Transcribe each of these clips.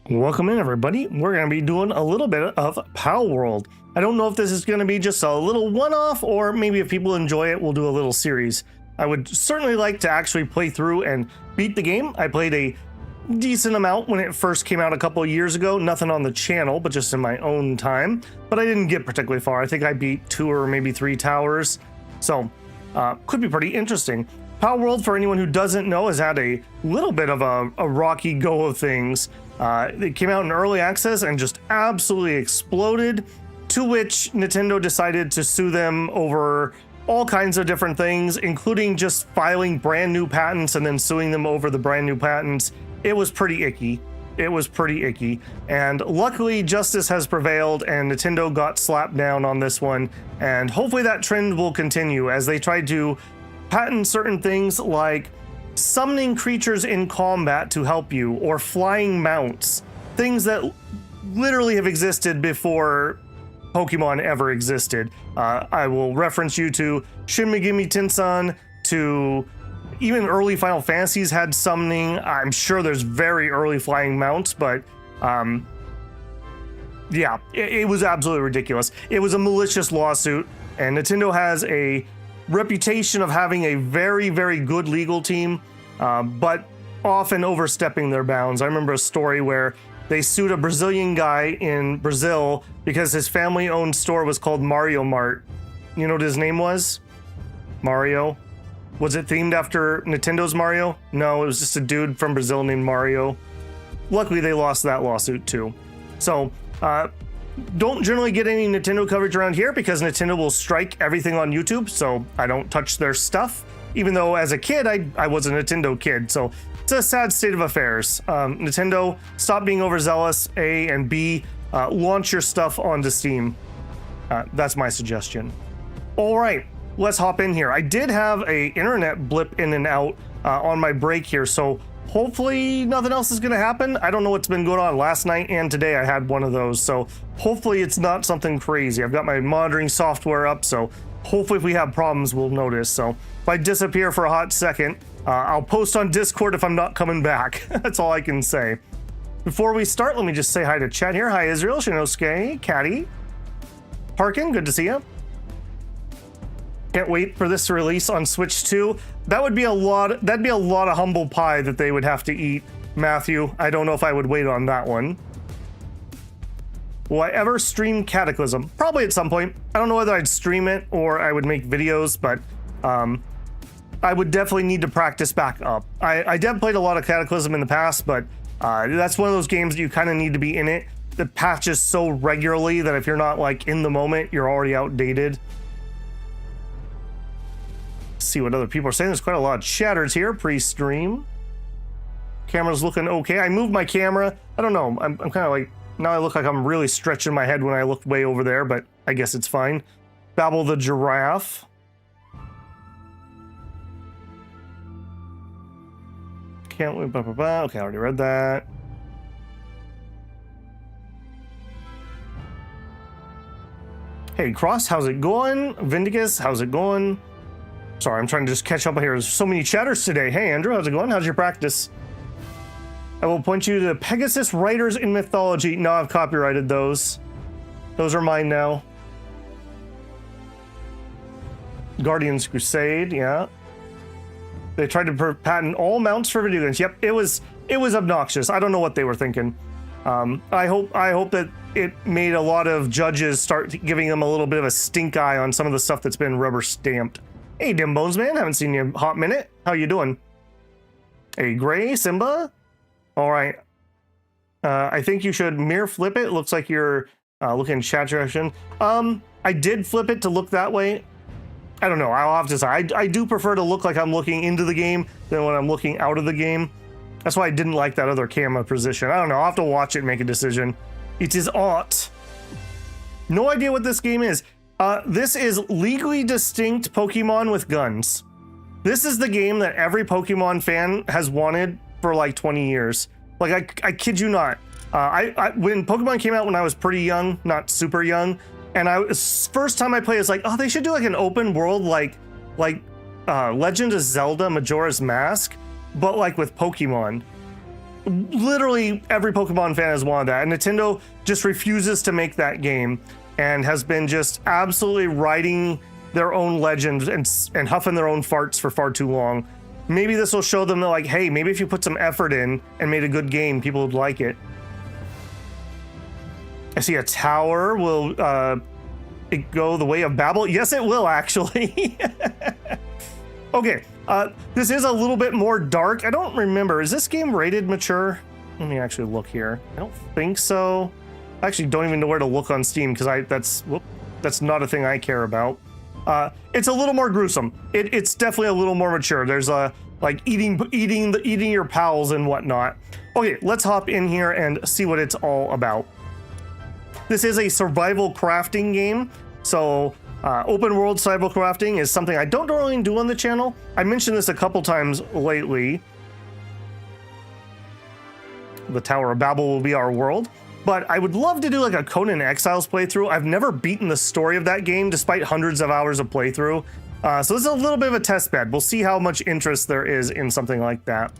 Welcome in, everybody. We're going to be doing a little bit of Palworld. I don't know if this is going to be just a little one-off, or maybe if people enjoy it, we'll do a little series. I would certainly like to actually play through and beat the game. I played a decent amount when it first came out a couple of years ago. Nothing on the channel, but just in my own time. But I didn't get particularly far. I think I beat 2 or maybe 3 towers. So, could be pretty interesting. Palworld, for anyone who doesn't know, has had a little bit of a rocky go of things. It came out in early access and just absolutely exploded, to which Nintendo decided to sue them over all kinds of different things, including just filing brand new patents and then suing them over the brand new patents. It was pretty icky. It was pretty icky. And luckily, justice has prevailed and Nintendo got slapped down on this one. And hopefully that trend will continue as they try to patent certain things like summoning creatures in combat to help you, or flying mounts, things that literally have existed before Pokemon ever existed. I will reference you to Shin Megami Tensei, to even early Final Fantasies had summoning. I'm sure there's very early flying mounts, but yeah, it was absolutely ridiculous. It was a malicious lawsuit, and Nintendo has a reputation of having a very, very good legal team, but often overstepping their bounds. I remember a story where they sued a Brazilian guy in Brazil because his family-owned store was called Mario Mart. You know what his name was? Mario. Was it themed after Nintendo's Mario? No, it was just a dude from Brazil named Mario. Luckily, they lost that lawsuit too. So, don't generally get any Nintendo coverage around here because Nintendo will strike everything on YouTube, so I don't touch their stuff. Even though as a kid, I was a Nintendo kid, so it's a sad state of affairs. Nintendo, stop being overzealous, A, and B, launch your stuff onto Steam. That's my suggestion. All right, let's hop in here. I did have a internet blip in and out on my break here, so hopefully nothing else is going to happen. I don't know what's been going on. Last night and today I had one of those, so hopefully it's not something crazy. I've got my monitoring software up, so hopefully if we have problems, we'll notice. So if I disappear for a hot second, I'll post on Discord if I'm not coming back. That's all I can say. Before we start, let me just say hi to chat here. Hi, Israel, Shinosuke, Caddy, Parkin, good to see you. Can't wait for this to release on Switch 2. That would be a lot. That'd be a lot of humble pie that they would have to eat, Matthew. I don't know if I would wait on that one. Will I ever stream Cataclysm? Probably at some point. I don't know whether I'd stream it or I would make videos, but I would definitely need to practice back up. I did played a lot of Cataclysm in the past, but that's one of those games that you kind of need to be in it. The patches so regularly that if you're not like in the moment, you're already outdated. See what other people are saying. There's quite a lot of chatters here pre-stream. Camera's looking okay. I moved my camera. I don't know. I'm kind of like, now I look like I'm really stretching my head when I looked way over there, but I guess it's fine. Babel the giraffe. Can't wait. Okay, I already read that. Hey, Cross, how's it going? Vindicus, how's it going? Sorry, I'm trying to just catch up here. There's so many chatters today. Hey, Andrew, how's it going? How's your practice? I will point you to the Pegasus Writers in Mythology. No, I've copyrighted those. Those are mine now. Guardians Crusade, yeah. They tried to patent all mounts for video games. Yep, it was obnoxious. I don't know what they were thinking. I hope that it made a lot of judges start giving them a little bit of a stink eye on some of the stuff that's been rubber stamped. Hey, Dim Bones Man, haven't seen you in a hot minute. How you doing? Hey, Gray, Simba? All right. I think you should mirror flip it. Looks like you're looking in chat direction. I did flip it to look that way. I don't know. I'll have to say, I do prefer to look like I'm looking into the game than when I'm looking out of the game. That's why I didn't like that other camera position. I don't know. I'll have to watch it and make a decision. It is art. No idea what this game is. This is legally distinct Pokemon with guns. This is the game that every Pokemon fan has wanted for like 20 years. Like, I kid you not. When Pokemon came out when I was pretty young, not super young, and first time I played, it's like, oh, they should do like an open world like Legend of Zelda Majora's Mask, but like with Pokemon. literally every Pokemon fan has wanted that, and Nintendo just refuses to make that game and has been just absolutely writing their own legend and huffing their own farts for far too long. Maybe this will show them that, like, hey, maybe if you put some effort in and made a good game, people would like it. I see a tower. Will it go the way of Babel? Yes, it will, actually. Okay, this is a little bit more dark. I don't remember. Is this game rated mature? Let me actually look here. I don't think so. I actually don't even know where to look on Steam because that's not a thing I care about. It's a little more gruesome. It's definitely a little more mature. There's like eating your pals and whatnot. Okay, let's hop in here and see what it's all about. This is a survival crafting game, so open world survival crafting is something I don't normally do on the channel. I mentioned this a couple times lately. The Tower of Babel will be our world, but I would love to do like a Conan Exiles playthrough. I've never beaten the story of that game despite hundreds of hours of playthrough. So this is a little bit of a test bed. We'll see how much interest there is in something like that.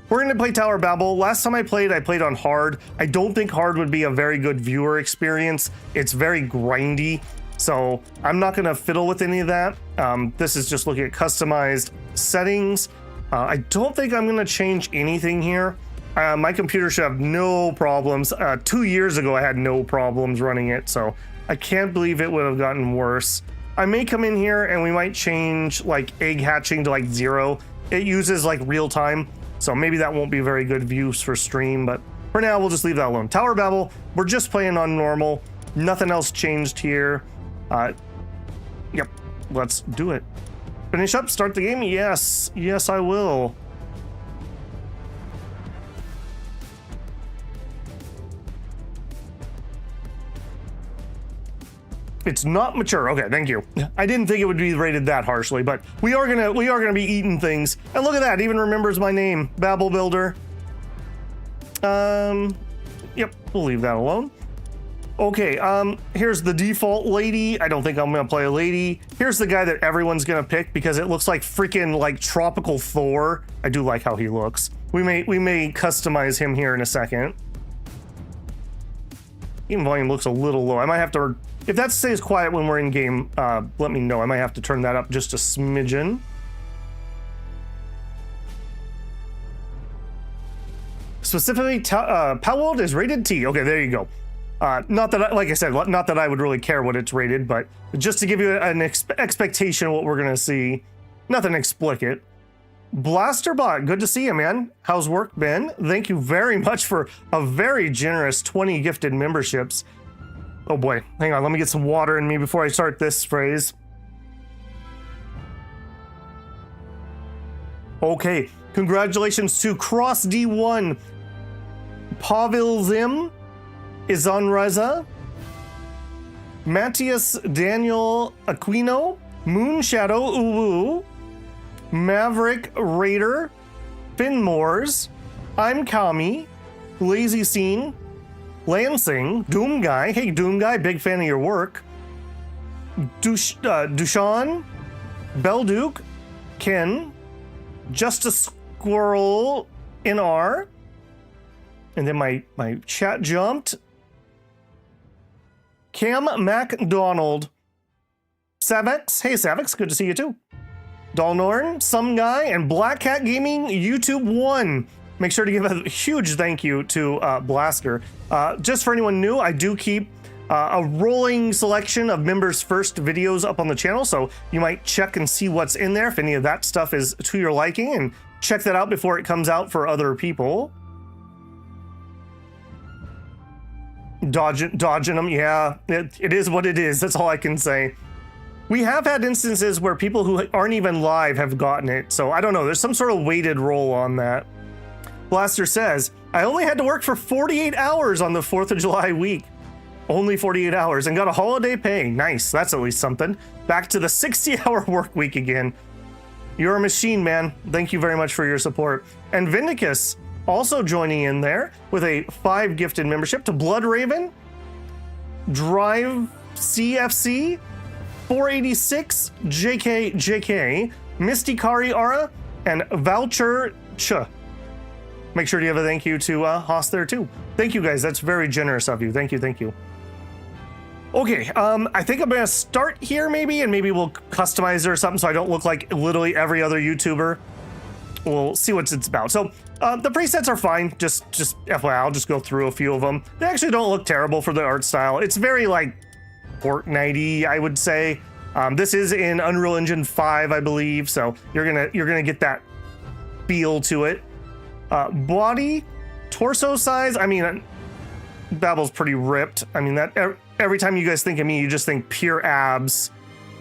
We're going to play Tower of Babel. Last time I played on hard. I don't think hard would be a very good viewer experience. It's very grindy, so I'm not going to fiddle with any of that. This is just looking at customized settings. I don't think I'm going to change anything here. My computer should have no problems. 2 years ago, I had no problems running it, so I can't believe it would have gotten worse. I may come in here and we might change like egg hatching to like 0. It uses like real time, so maybe that won't be very good views for stream, but for now, we'll just leave that alone. Tower of Babel, we're just playing on normal. Nothing else changed here. Yep, let's do it. Finish up, start the game? Yes, I will. It's not mature. Okay, thank you. I didn't think it would be rated that harshly, but we are gonna be eating things. And look at that, it even remembers my name, Babel Builder. Yep, we'll leave that alone. Okay, here's the default lady. I don't think I'm gonna play a lady. Here's the guy that everyone's gonna pick because it looks like freaking like tropical Thor. I do like how he looks. We may customize him here in a second. Game volume looks a little low. I might have to. If that stays quiet when we're in game, let me know. I might have to turn that up just a smidgen. Specifically, Palworld is rated T. Okay, there you go. Not that, like I said, not that I would really care what it's rated, but just to give you an expectation of what we're gonna see. Nothing explicit. Blasterbot, good to see you, man. How's work been? Thank you very much for a very generous 20 gifted memberships. Oh boy, hang on, let me get some water in me before I start this phrase. Okay, congratulations to Cross D1, Pavel Zim, Izanreza, Matthias Daniel Aquino, Moonshadow Uwu, Maverick Raider, Finmoors, I'm Kami, Lazy Scene, Lansing, Doom Guy. Hey, Doom Guy, big fan of your work. Dushan, Belduke, Ken, Justice Squirrel in R. And then my chat jumped. Cam MacDonald. Savix. Hey, Savix, good to see you too. Dalnorn, Some Guy, and Black Cat Gaming YouTube 1. Make sure to give a huge thank you to Blaster. Just for anyone new, I do keep a rolling selection of members' first videos up on the channel, so you might check and see what's in there if any of that stuff is to your liking, and check that out before it comes out for other people. Dodging them, yeah, it is what it is. That's all I can say. We have had instances where people who aren't even live have gotten it, so I don't know. There's some sort of weighted roll on that. Blaster says, I only had to work for 48 hours on the 4th of July week. Only 48 hours and got a holiday pay. Nice, that's at least something. Back to the 60-hour work week again. You're a machine, man. Thank you very much for your support. And Vindicus also joining in there with a 5 gifted membership to Blood Raven, Drive CFC, 486, JK, Misty Kari Ara, and Voucher Ch. make sure to give a thank you to Haas there too. Thank you guys. That's very generous of you. Thank you. Thank you. Okay, I think I'm gonna start here maybe, and maybe we'll customize it or something so I don't look like literally every other YouTuber. We'll see what it's about. So the presets are fine. Just FYI, I'll just go through a few of them. They actually don't look terrible for the art style. It's very like Fortnite-y, I would say. This is in Unreal Engine 5, I believe. So you're gonna get that feel to it. Body, torso size. I mean, Babel's pretty ripped. I mean that. Every time you guys think of me, you just think pure abs.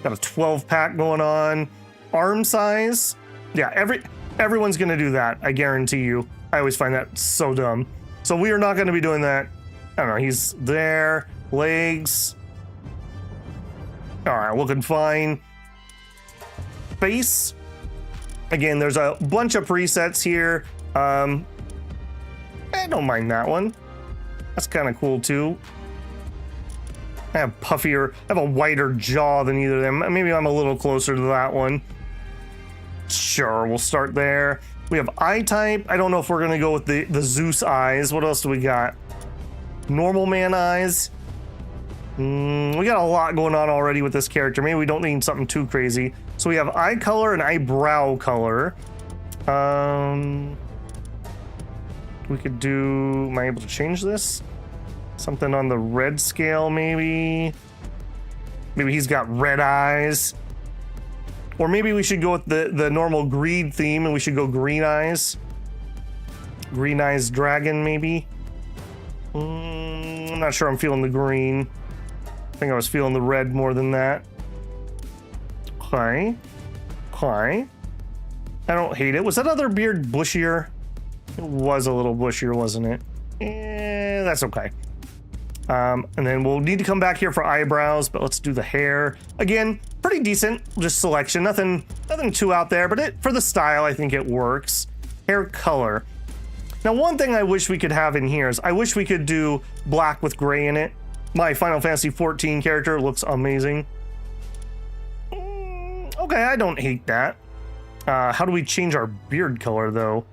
Got a 12-pack going on. Arm size. Yeah, everyone's going to do that. I guarantee you. I always find that so dumb. So we are not going to be doing that. I don't know. He's there. Legs. All right, looking fine. Face. Again, there's a bunch of presets here. I don't mind that one. That's kind of cool, too. I have puffier, I have a wider jaw than either of them. Maybe I'm a little closer to that one. Sure, we'll start there. We have eye type. I don't know if we're gonna go with the Zeus eyes. What else do we got? Normal man eyes. We got a lot going on already with this character. Maybe we don't need something too crazy. So we have eye color and eyebrow color. We could do, am I able to change this? Something on the red scale, maybe. Maybe he's got red eyes. Or maybe we should go with the normal greed theme and we should go green eyes. Green eyes dragon, maybe. I'm not sure I'm feeling the green. I think I was feeling the red more than that. Okay. Okay. I don't hate it. Was that other beard bushier? It was a little bushier, wasn't it? That's okay. And then we'll need to come back here for eyebrows, but let's do the hair. Again, pretty decent, just selection. Nothing too out there, but for the style, I think it works. Hair color. Now, one thing I wish we could have in here is I wish we could do black with gray in it. My Final Fantasy 14 character looks amazing. Okay, I don't hate that. How do we change our beard color, though?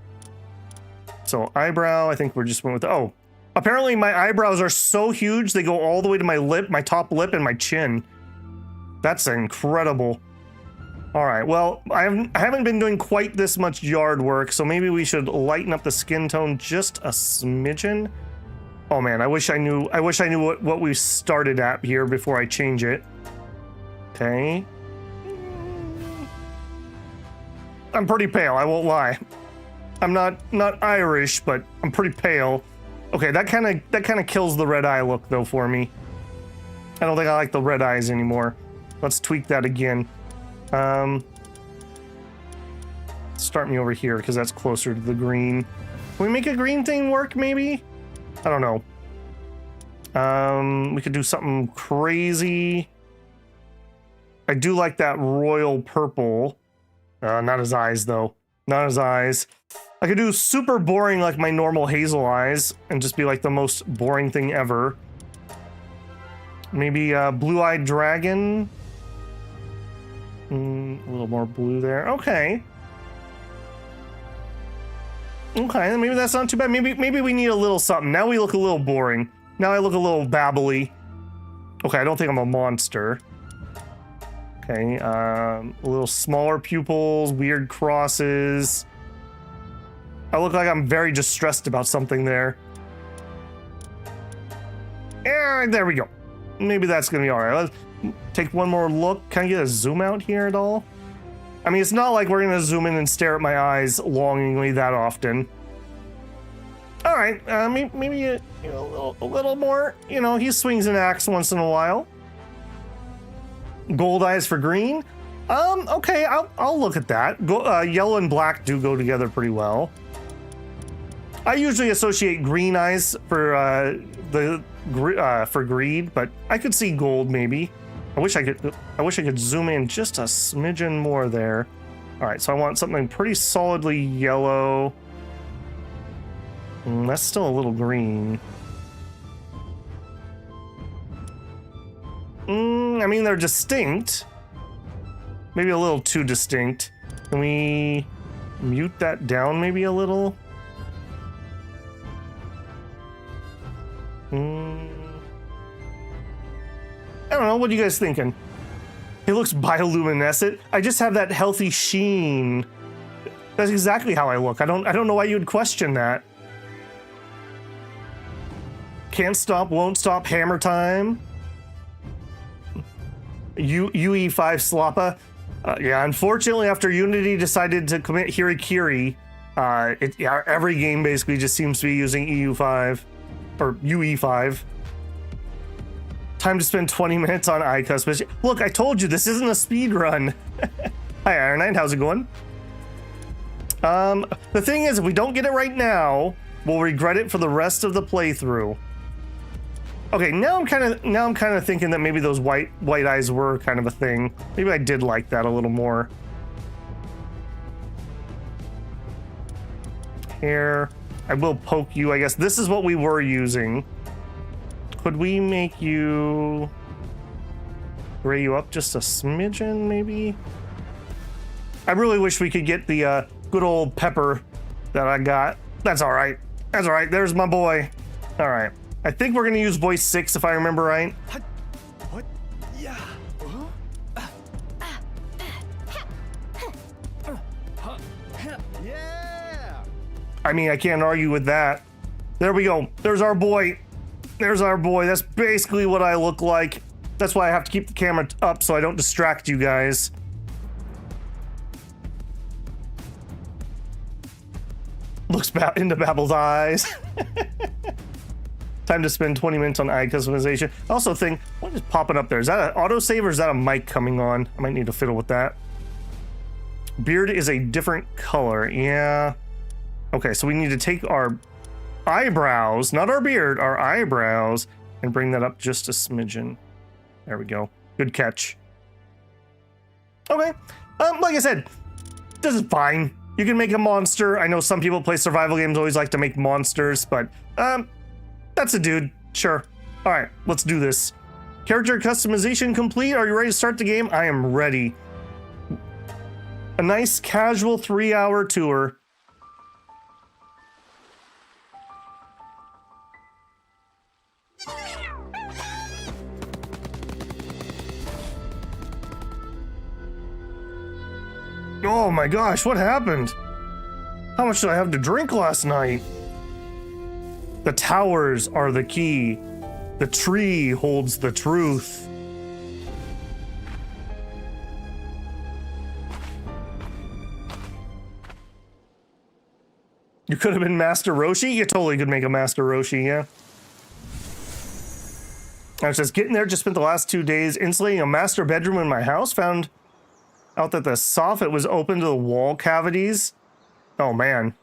So eyebrow, I think we're just went with, oh. Apparently my eyebrows are so huge, they go all the way to my lip, my top lip, and my chin. That's incredible. All right, well, I haven't been doing quite this much yard work, so maybe we should lighten up the skin tone just a smidgen. Oh man, I wish I knew what we started at here before I change it. Okay. I'm pretty pale, I won't lie. I'm not Irish, but I'm pretty pale. Okay, that kind of kills the red eye look though for me. I don't think I like the red eyes anymore. Let's tweak that again. Start me over here because that's closer to the green. Can we make a green thing work maybe? I don't know. We could do something crazy. I do like that royal purple. Not his eyes though. Not his eyes. I could do super boring like my normal hazel eyes and just be like the most boring thing ever. Maybe blue-eyed dragon. A little more blue there. Okay. Okay, maybe that's not too bad. Maybe we need a little something. Now we look a little boring. Now I look a little babbly. Okay, I don't think I'm a monster. Okay, a little smaller pupils, weird crosses. I look like I'm very distressed about something there. And there we go. Maybe that's gonna be all right. Let's take one more look. Can I get a zoom out here at all? I mean, it's not like we're gonna zoom in and stare at my eyes longingly that often. All right, maybe a little more. You know, he swings an axe once in a while. Gold eyes for green. Okay, I'll look at that. Yellow and black do go together pretty well. I usually associate green eyes for for greed, but I could see gold maybe. I wish I could zoom in just a smidgen more there. All right, so I want something pretty solidly yellow. That's still a little green. I mean, they're distinct. Maybe a little too distinct. Can we mute that down maybe a little? don't know. What are you guys thinking? It looks bioluminescent. I just have that healthy sheen. That's exactly how I look. I don't know why you'd question that. Can't stop, won't stop, hammer time. UE5 Slappa. Yeah, unfortunately, after Unity decided to commit Hirikiri, every game basically just seems to be using EU5 or UE5. Time to spend 20 minutes on eye customization. Look, I told you this isn't a speed run. Hi, Iron Knight, how's it going? The thing is, if we don't get it right now, we'll regret it for the rest of the playthrough. Okay, now I'm kind of thinking that maybe those white eyes were kind of a thing. Maybe I did like that a little more. Hair. I will poke you, I guess. This is what we were using. Could we make you gray you up just a smidgen, maybe? I really wish we could get the good old pepper that I got. That's all right. That's all right. There's my boy. All right. I think we're gonna use voice 6 if I remember right. What? Yeah. Yeah. I mean, I can't argue with that. There we go. There's our boy. There's our boy. That's basically what I look like. That's why I have to keep the camera up so I don't distract you guys. Looks into Babel's eyes. Time to spend 20 minutes on eye customization. I also think, what is popping up there? Is that an autosave or is that a mic coming on? I might need to fiddle with that. Beard is a different color. Yeah. Okay, so we need to take our eyebrows, not our beard, our eyebrows, and bring that up just a smidgen. There we go. Good catch. Okay. Like I said, this is fine. You can make a monster. I know some people play survival games always like to make monsters, but that's a dude. Sure. All right, let's do this. Character customization complete. Are you ready to start the game? I am ready. A nice casual 3-hour tour. Oh my gosh, what happened? How much did I have to drink last night? The towers are the key. The tree holds the truth. You could have been Master Roshi? You totally could make a Master Roshi, yeah. I was just getting there, just spent the last 2 days insulating a master bedroom in my house, found out that the soffit was open to the wall cavities. Oh man.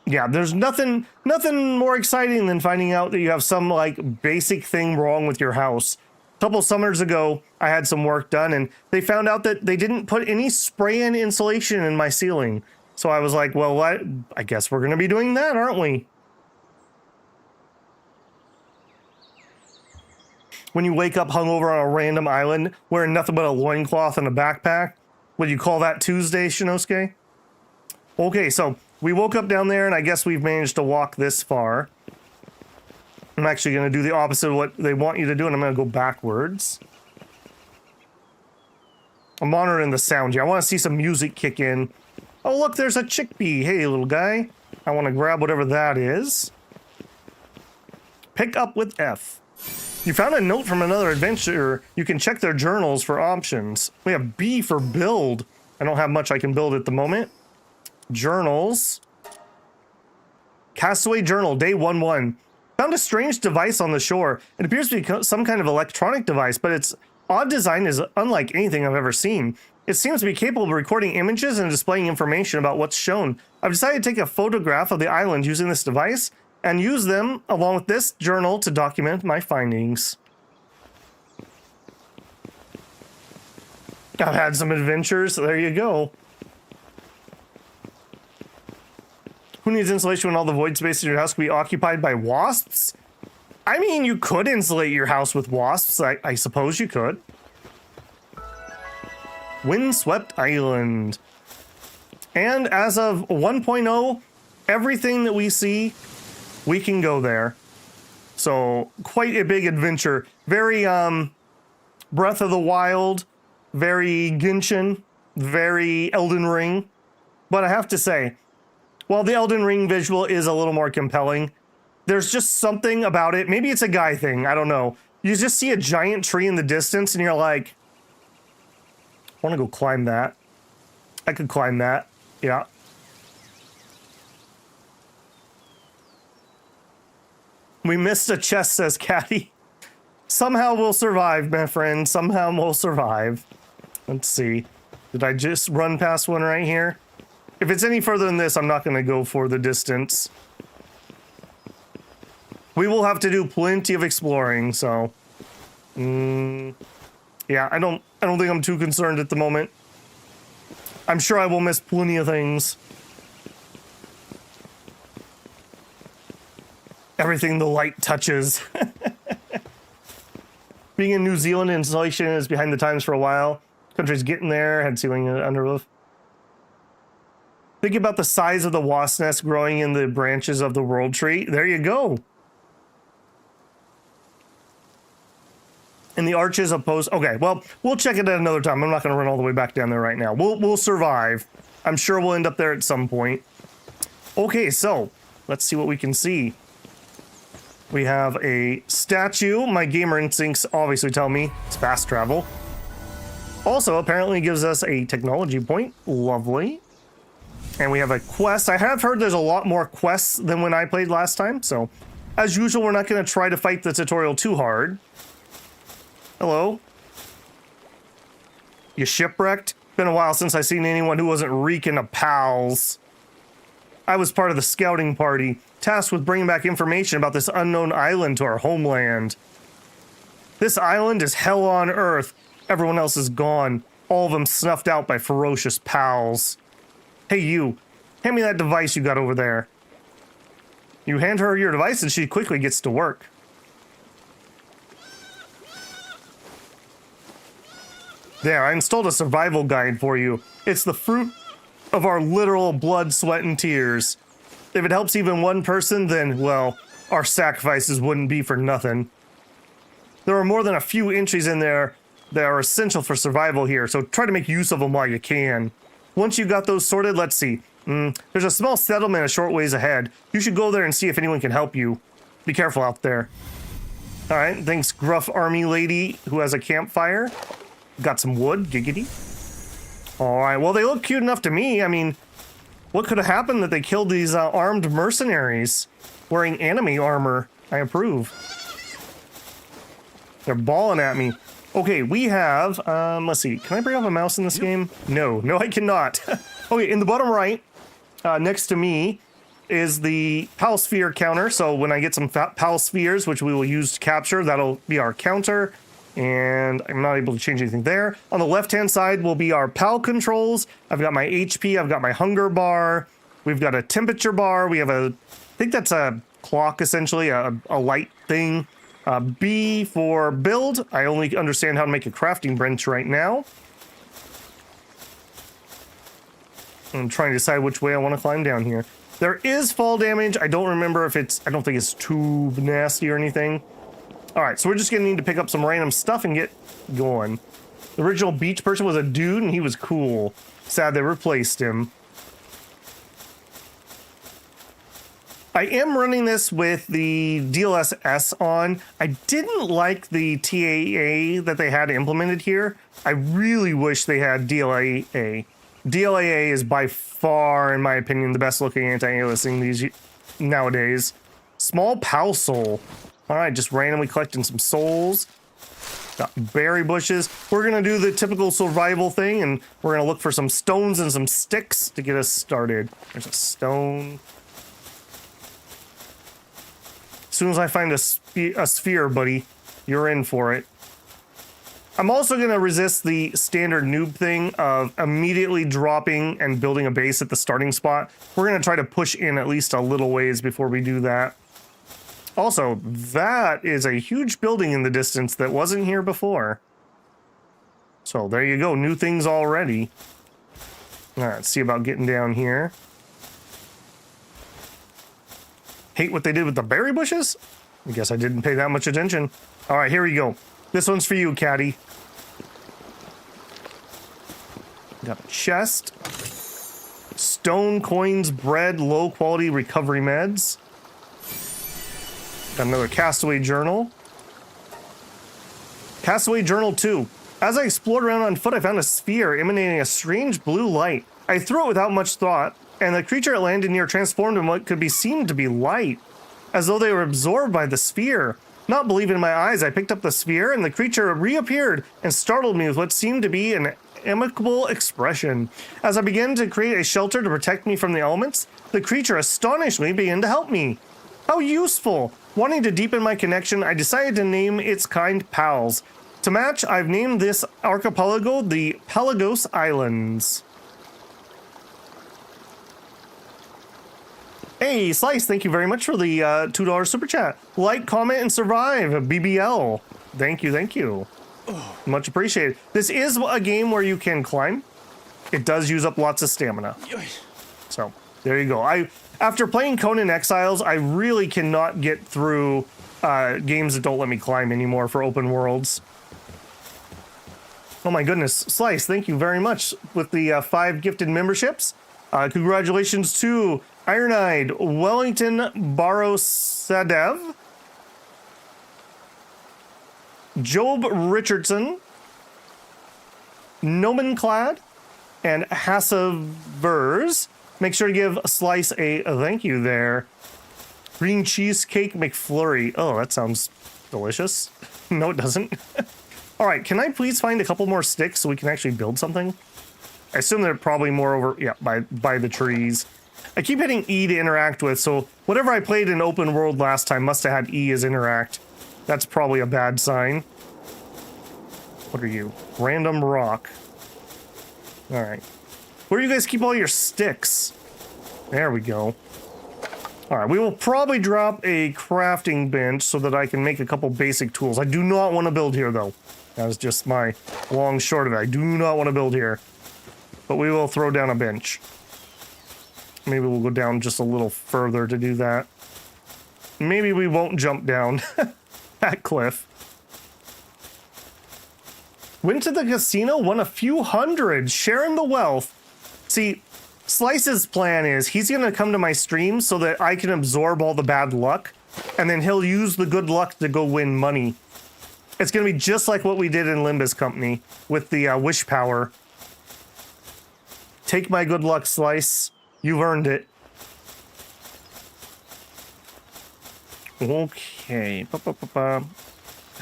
Yeah, there's nothing more exciting than finding out that you have some like basic thing wrong with your house. A couple summers ago, I had some work done and they found out that they didn't put any spray-in insulation in my ceiling. So I was like, well, what? I guess we're gonna be doing that, aren't we? When you wake up hungover on a random island wearing nothing but a loincloth and a backpack, would you call that Tuesday, Shinosuke? Okay, so we woke up down there and I guess we've managed to walk this far. I'm actually going to do the opposite of what they want you to do and I'm going to go backwards. I'm monitoring the sound here. I want to see some music kick in. Oh, look, there's a chickpea. Hey, little guy. I want to grab whatever that is. Pick up with F. You found a note from another adventurer. You can check their journals for options. We have B for build. I don't have much I can build at the moment. Journals. Castaway Journal, day 1-1. Found a strange device on the shore. It appears to be some kind of electronic device, but its odd design is unlike anything I've ever seen. It seems to be capable of recording images and displaying information about what's shown. I've decided to take a photograph of the island using this device and use them along with this journal to document my findings. I've had some adventures, so there you go. Who needs insulation when all the void space in your house can be occupied by wasps? I mean, you could insulate your house with wasps. I suppose you could. Windswept Island. And as of 1.0, everything that we see, we can go there. So quite a big adventure. Very Breath of the Wild, very Genshin, very Elden Ring. But I have to say, while the Elden Ring visual is a little more compelling, there's just something about it. Maybe it's a guy thing. I don't know. You just see a giant tree in the distance and you're like, I want to go climb that. I could climb that. Yeah. We missed a chest, says Caddy. Somehow we'll survive, my friend. Somehow we'll survive. Let's see. Did I just run past one right here? If it's any further than this, I'm not going to go for the distance. We will have to do plenty of exploring, so... yeah, I don't think I'm too concerned at the moment. I'm sure I will miss plenty of things. Everything the light touches. Being in New Zealand, insulation is behind the times for a while. Country's getting there, had ceiling and under roof. Think about the size of the wasp nest growing in the branches of the world tree. There you go. And the arches opposed. Okay, well, we'll check it at another time. I'm not going to run all the way back down there right now. We'll survive. I'm sure we'll end up there at some point. Okay, so let's see what we can see. We have a statue. My gamer instincts obviously tell me it's fast travel. Also, apparently gives us a technology point. Lovely. And we have a quest. I have heard there's a lot more quests than when I played last time. So, as usual, we're not going to try to fight the tutorial too hard. Hello? You shipwrecked? Been a while since I've seen anyone who wasn't reeking of pals. I was part of the scouting party, tasked with bringing back information about this unknown island to our homeland. This island is hell on earth. Everyone else is gone. All of them snuffed out by ferocious pals. Hey you, hand me that device you got over there. You hand her your device and she quickly gets to work. There, I installed a survival guide for you. It's the fruit of our literal blood, sweat, and tears. If it helps even one person, then, well, our sacrifices wouldn't be for nothing. There are more than a few entries in there that are essential for survival here, so try to make use of them while you can. Once you got those sorted, let's see. There's a small settlement a short ways ahead. You should go there and see if anyone can help you. Be careful out there. All right, thanks, gruff army lady who has a campfire. Got some wood, giggity. All right, well, they look cute enough to me. I mean, what could have happened that they killed these armed mercenaries wearing anime armor? I approve. They're balling at me. Okay, we have, let's see. Can I bring up a mouse in this game? No, I cannot. Okay, in the bottom right, next to me, is the Pal Sphere counter. So when I get some Pal Spheres, which we will use to capture, that'll be our counter. And I'm not able to change anything there. On the left-hand side will be our PAL controls. I've got my HP, I've got my hunger bar. We've got a temperature bar. We have I think that's a clock, essentially, a light thing. B for build. I only understand how to make a crafting bench right now. I'm trying to decide which way I want to climb down here. There is fall damage. I don't remember if I don't think it's too nasty or anything. All right, so we're just gonna need to pick up some random stuff and get going. The original beach person was a dude and he was cool. Sad they replaced him. I am running this with the DLSS on. I didn't like the TAA that they had implemented here. I really wish they had DLAA. DLAA is by far, in my opinion, the best looking anti-aliasing these nowadays. Small PAL soul. All right, just randomly collecting some souls. Got berry bushes. We're gonna do the typical survival thing, and we're gonna look for some stones and some sticks to get us started. There's a stone. As soon as I find a sphere, buddy, you're in for it. I'm also gonna resist the standard noob thing of immediately dropping and building a base at the starting spot. We're gonna try to push in at least a little ways before we do that. Also, that is a huge building in the distance that wasn't here before. So there you go, new things already. All right, let's see about getting down here. Hate what they did with the berry bushes? I guess I didn't pay that much attention. All right, here we go. This one's for you, Caddy. Got a chest. Stone, coins, bread, low quality recovery meds. Got another Castaway Journal. Castaway Journal 2. As I explored around on foot, I found a sphere emanating a strange blue light. I threw it without much thought, and the creature it landed near transformed in what could be seen to be light, as though they were absorbed by the sphere. Not believing my eyes, I picked up the sphere, and the creature reappeared and startled me with what seemed to be an amicable expression. As I began to create a shelter to protect me from the elements, the creature astonishingly began to help me. How useful! Wanting to deepen my connection, I decided to name its kind Pals. To match, I've named this archipelago the Pelagos Islands. Hey, Slice, thank you very much for the $2 super chat. Like, comment, and survive, BBL. Thank you, thank you. Much appreciated. This is a game where you can climb. It does use up lots of stamina. So, there you go. After playing Conan Exiles, I really cannot get through games that don't let me climb anymore for open worlds. Oh my goodness. Slice, thank you very much with the 5 gifted memberships. Congratulations to Ironide, Wellington Barosadev, Job Richardson, Nomenclad, and Hassavers. Make sure to give Slice a thank you there. Green cheesecake McFlurry. Oh, that sounds delicious. No, it doesn't. All right, can I please find a couple more sticks so we can actually build something? I assume they're probably more over, yeah, by the trees. I keep hitting E to interact with, so whatever I played in open world last time must have had E as interact. That's probably a bad sign. What are you? Random rock. All right. Where do you guys keep all your sticks? There we go. All right, we will probably drop a crafting bench so that I can make a couple basic tools. I do not want to build here, though. That was just my long short of it. I do not want to build here. But we will throw down a bench. Maybe we'll go down just a little further to do that. Maybe we won't jump down that cliff. Went to the casino, won a few hundred, sharing the wealth. See, Slice's plan is he's going to come to my stream so that I can absorb all the bad luck, and then he'll use the good luck to go win money. It's going to be just like what we did in Limbus Company with the wish power. Take my good luck, Slice. You've earned it. Okay.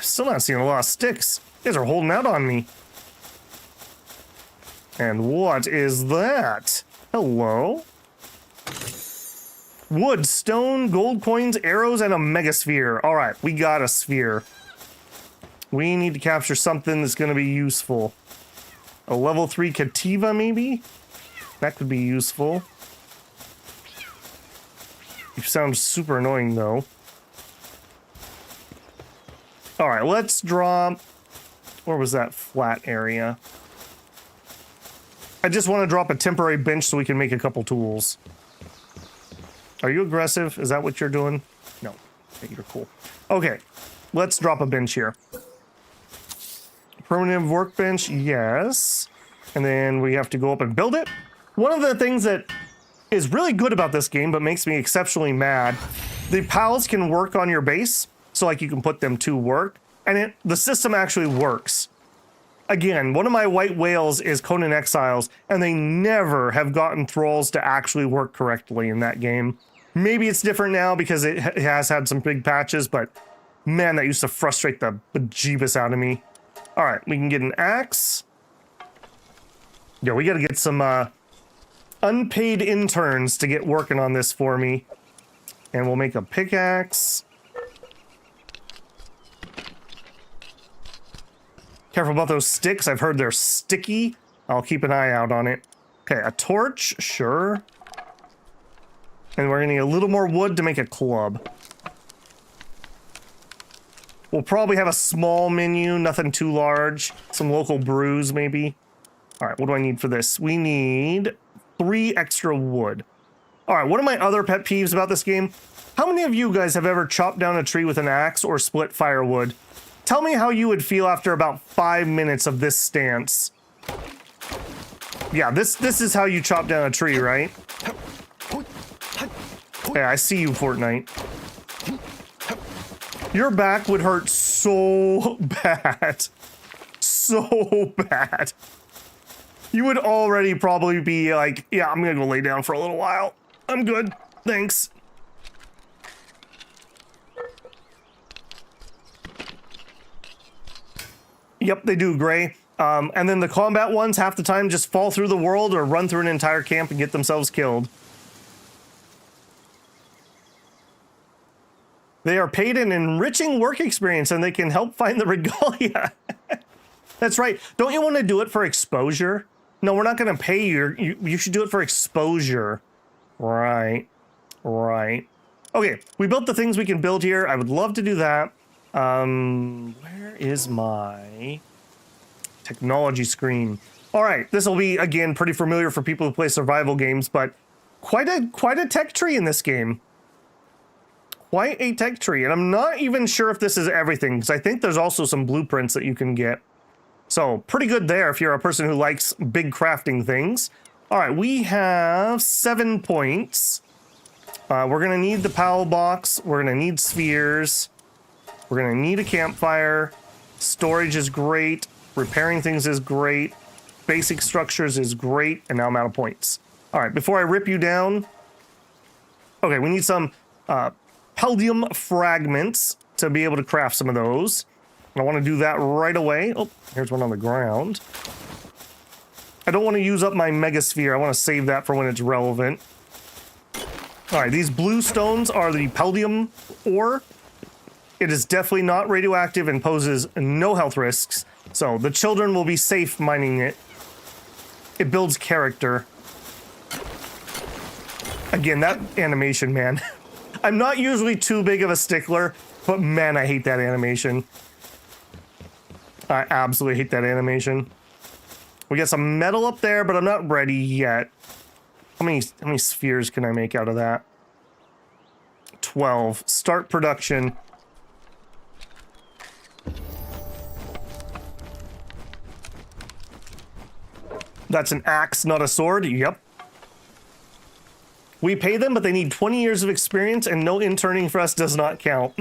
Still not seeing a lot of sticks. You guys are holding out on me. And what is that? Hello? Wood, stone, gold coins, arrows, and a megasphere. All right, we got a sphere. We need to capture something that's going to be useful. A level 3 Cativa, maybe? That could be useful. You sound super annoying, though. All right, let's drop... Where was that flat area? I just want to drop a temporary bench so we can make a couple tools. Are you aggressive? Is that what you're doing? No. Okay, you're cool. Okay, let's drop a bench here. Permanent workbench, yes. And then we have to go up and build it. One of the things that is really good about this game, but makes me exceptionally mad, the pals can work on your base. So like you can put them to work. And the system actually works. Again, one of my white whales is Conan Exiles, and they never have gotten thralls to actually work correctly in that game. Maybe it's different now because it has had some big patches, but man, that used to frustrate the bejeebus out of me. All right, we can get an axe. Yeah, we got to get some unpaid interns to get working on this for me. And we'll make a pickaxe. Careful about those sticks. I've heard they're sticky. I'll keep an eye out on it. Okay, a torch, sure. And we're gonna need a little more wood to make a club. We'll probably have a small menu, nothing too large. Some local brews, maybe. All right, what do I need for this? We need 3 extra wood. All right, one of my other pet peeves about this game, how many of you guys have ever chopped down a tree with an axe or split firewood? Tell me how you would feel after about 5 minutes of this stance. Yeah, this is how you chop down a tree, right? Yeah, I see you, Fortnite. Your back would hurt so bad. So bad. You would already probably be like, yeah, I'm gonna go lay down for a little while. I'm good, thanks. Yep, they do, Gray. And then the combat ones, half the time, just fall through the world or run through an entire camp and get themselves killed. They are paid an enriching work experience and they can help find the regalia. That's right. Don't you want to do it for exposure? No, we're not going to pay you. You should do it for exposure. Right. Right. Okay, we built the things we can build here. I would love to do that. Where is my technology screen? All right, this will be, again, pretty familiar for people who play survival games, but quite a tech tree in this game. Quite a tech tree, and I'm not even sure if this is everything, because I think there's also some blueprints that you can get. So, pretty good there if you're a person who likes big crafting things. All right, we have 7 points. We're going to need the PAL box. We're going to need spheres. We're going to need a campfire. Storage is great. Repairing things is great. Basic structures is great. And now I'm out of points. All right, before I rip you down. Okay, we need some Paldium fragments to be able to craft some of those. I want to do that right away. Oh, here's one on the ground. I don't want to use up my megasphere. I want to save that for when it's relevant. All right, these blue stones are the Paldium ore. It is definitely not radioactive and poses no health risks. So the children will be safe mining it. It builds character. Again, that animation, man. I'm not usually too big of a stickler, but man, I hate that animation. I absolutely hate that animation. We got some metal up there, but I'm not ready yet. How many spheres can I make out of that? 12. Start production. That's an axe, not a sword. Yep. We pay them, but they need 20 years of experience, and no interning for us does not count.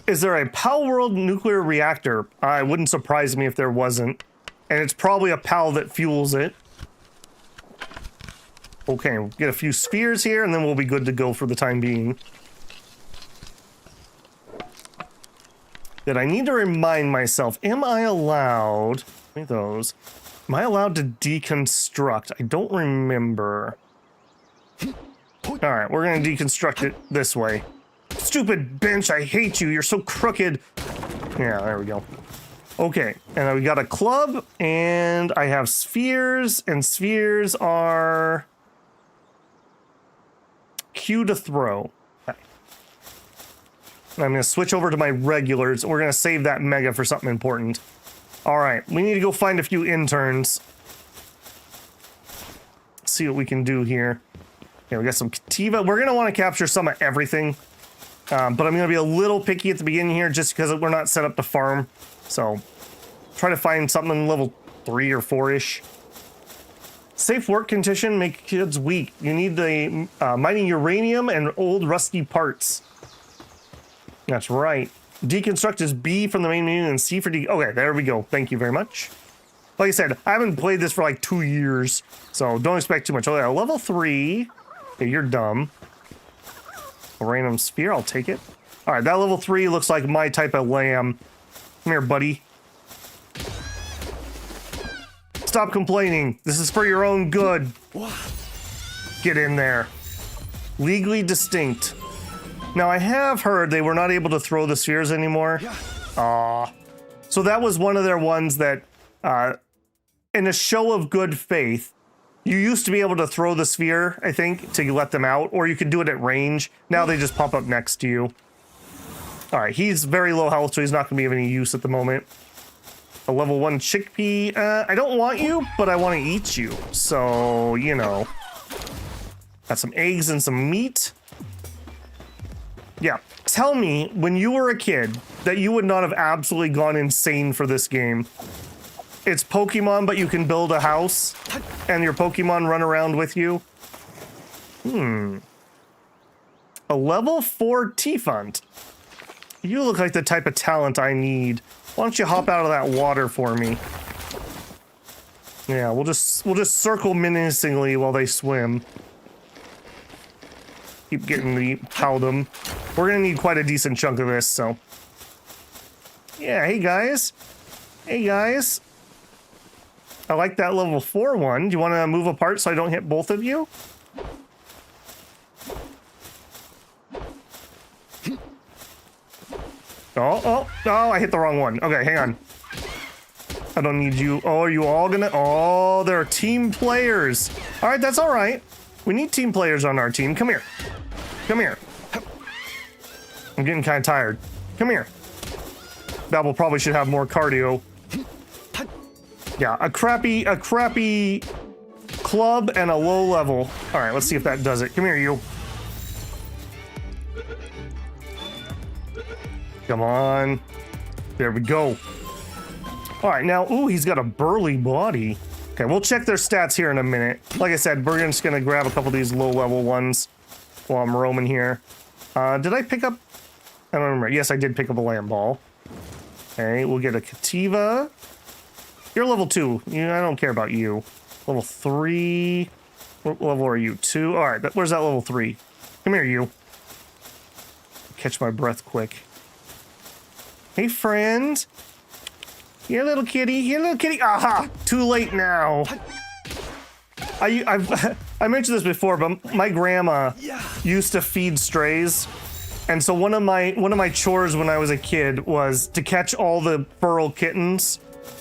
Is there a Palworld nuclear reactor? It wouldn't surprise me if there wasn't. And it's probably a PAL that fuels it. Okay, we'll get a few spheres here, and then we'll be good to go for the time being. That I need to remind myself, am I allowed... Give me those. Am I allowed to deconstruct? I don't remember. Alright, we're gonna deconstruct it this way. Stupid bench, I hate you, you're so crooked. Yeah, there we go. Okay, and we got a club, and I have spheres, and spheres are... Q to throw. Okay. I'm gonna switch over to my regulars. We're gonna save that mega for something important. Alright, we need to go find a few interns. See what we can do here. Okay, we got some Kativa. We're gonna want to capture some of everything. But I'm gonna be a little picky at the beginning here just because we're not set up to farm. So, try to find something level 3 or 4-ish. Safe work condition make kids weak. You need the mining uranium and old rusty parts. That's right. Deconstruct is B from the main menu and C for D. Okay, there we go. Thank you very much. Like I said, I haven't played this for like 2 years, so don't expect too much. Oh yeah, level 3. Okay, you're dumb. A random sphere, I'll take it. All right, that level 3 looks like my type of lamb. Come here, buddy. Stop complaining. This is for your own good. Get in there. Legally distinct. Now, I have heard they were not able to throw the spheres anymore. Aw. So that was one of their ones that, in a show of good faith, you used to be able to throw the sphere, I think, to let them out, or you could do it at range. Now they just pop up next to you. All right, he's very low health, so he's not going to be of any use at the moment. A level 1 chickpea. I don't want you, but I want to eat you. So, you know. Got some eggs and some meat. Yeah. Tell me, when you were a kid, that you would not have absolutely gone insane for this game. It's Pokemon, but you can build a house, and your Pokemon run around with you. A level 4 T-Funt. You look like the type of talent I need. Why don't you hop out of that water for me? Yeah, we'll just circle menacingly while they swim. Keep getting the Powdum. We're gonna need quite a decent chunk of this, so. Yeah, hey guys. Hey guys. I like that level 4 one. Do you want to move apart so I don't hit both of you? Oh, I hit the wrong one. Okay, hang on. I don't need you. Oh, are you all gonna? Oh, there are team players. All right, that's all right. We need team players on our team. Come here. Come here. I'm getting kind of tired. Come here. Babel probably should have more cardio. Yeah, a crappy club and a low level. All right, let's see if that does it. Come here, you. Come on. There we go. All right, now, ooh, he's got a burly body. Okay, we'll check their stats here in a minute. Like I said, we're just gonna grab a couple of these low level ones while I'm roaming here. Did I pick up? I don't remember. Yes, I did pick up a land ball. Okay, we'll get a Cativa. You're level 2. I don't care about you. Level 3. What level are you? 2? All right, where's that level 3? Come here, you. Catch my breath quick. Hey, friend. Here, little kitty. Here, little kitty. Aha! Too late now. I mentioned this before, but my grandma used to feed strays. And so one of my chores when I was a kid was to catch all the feral kittens.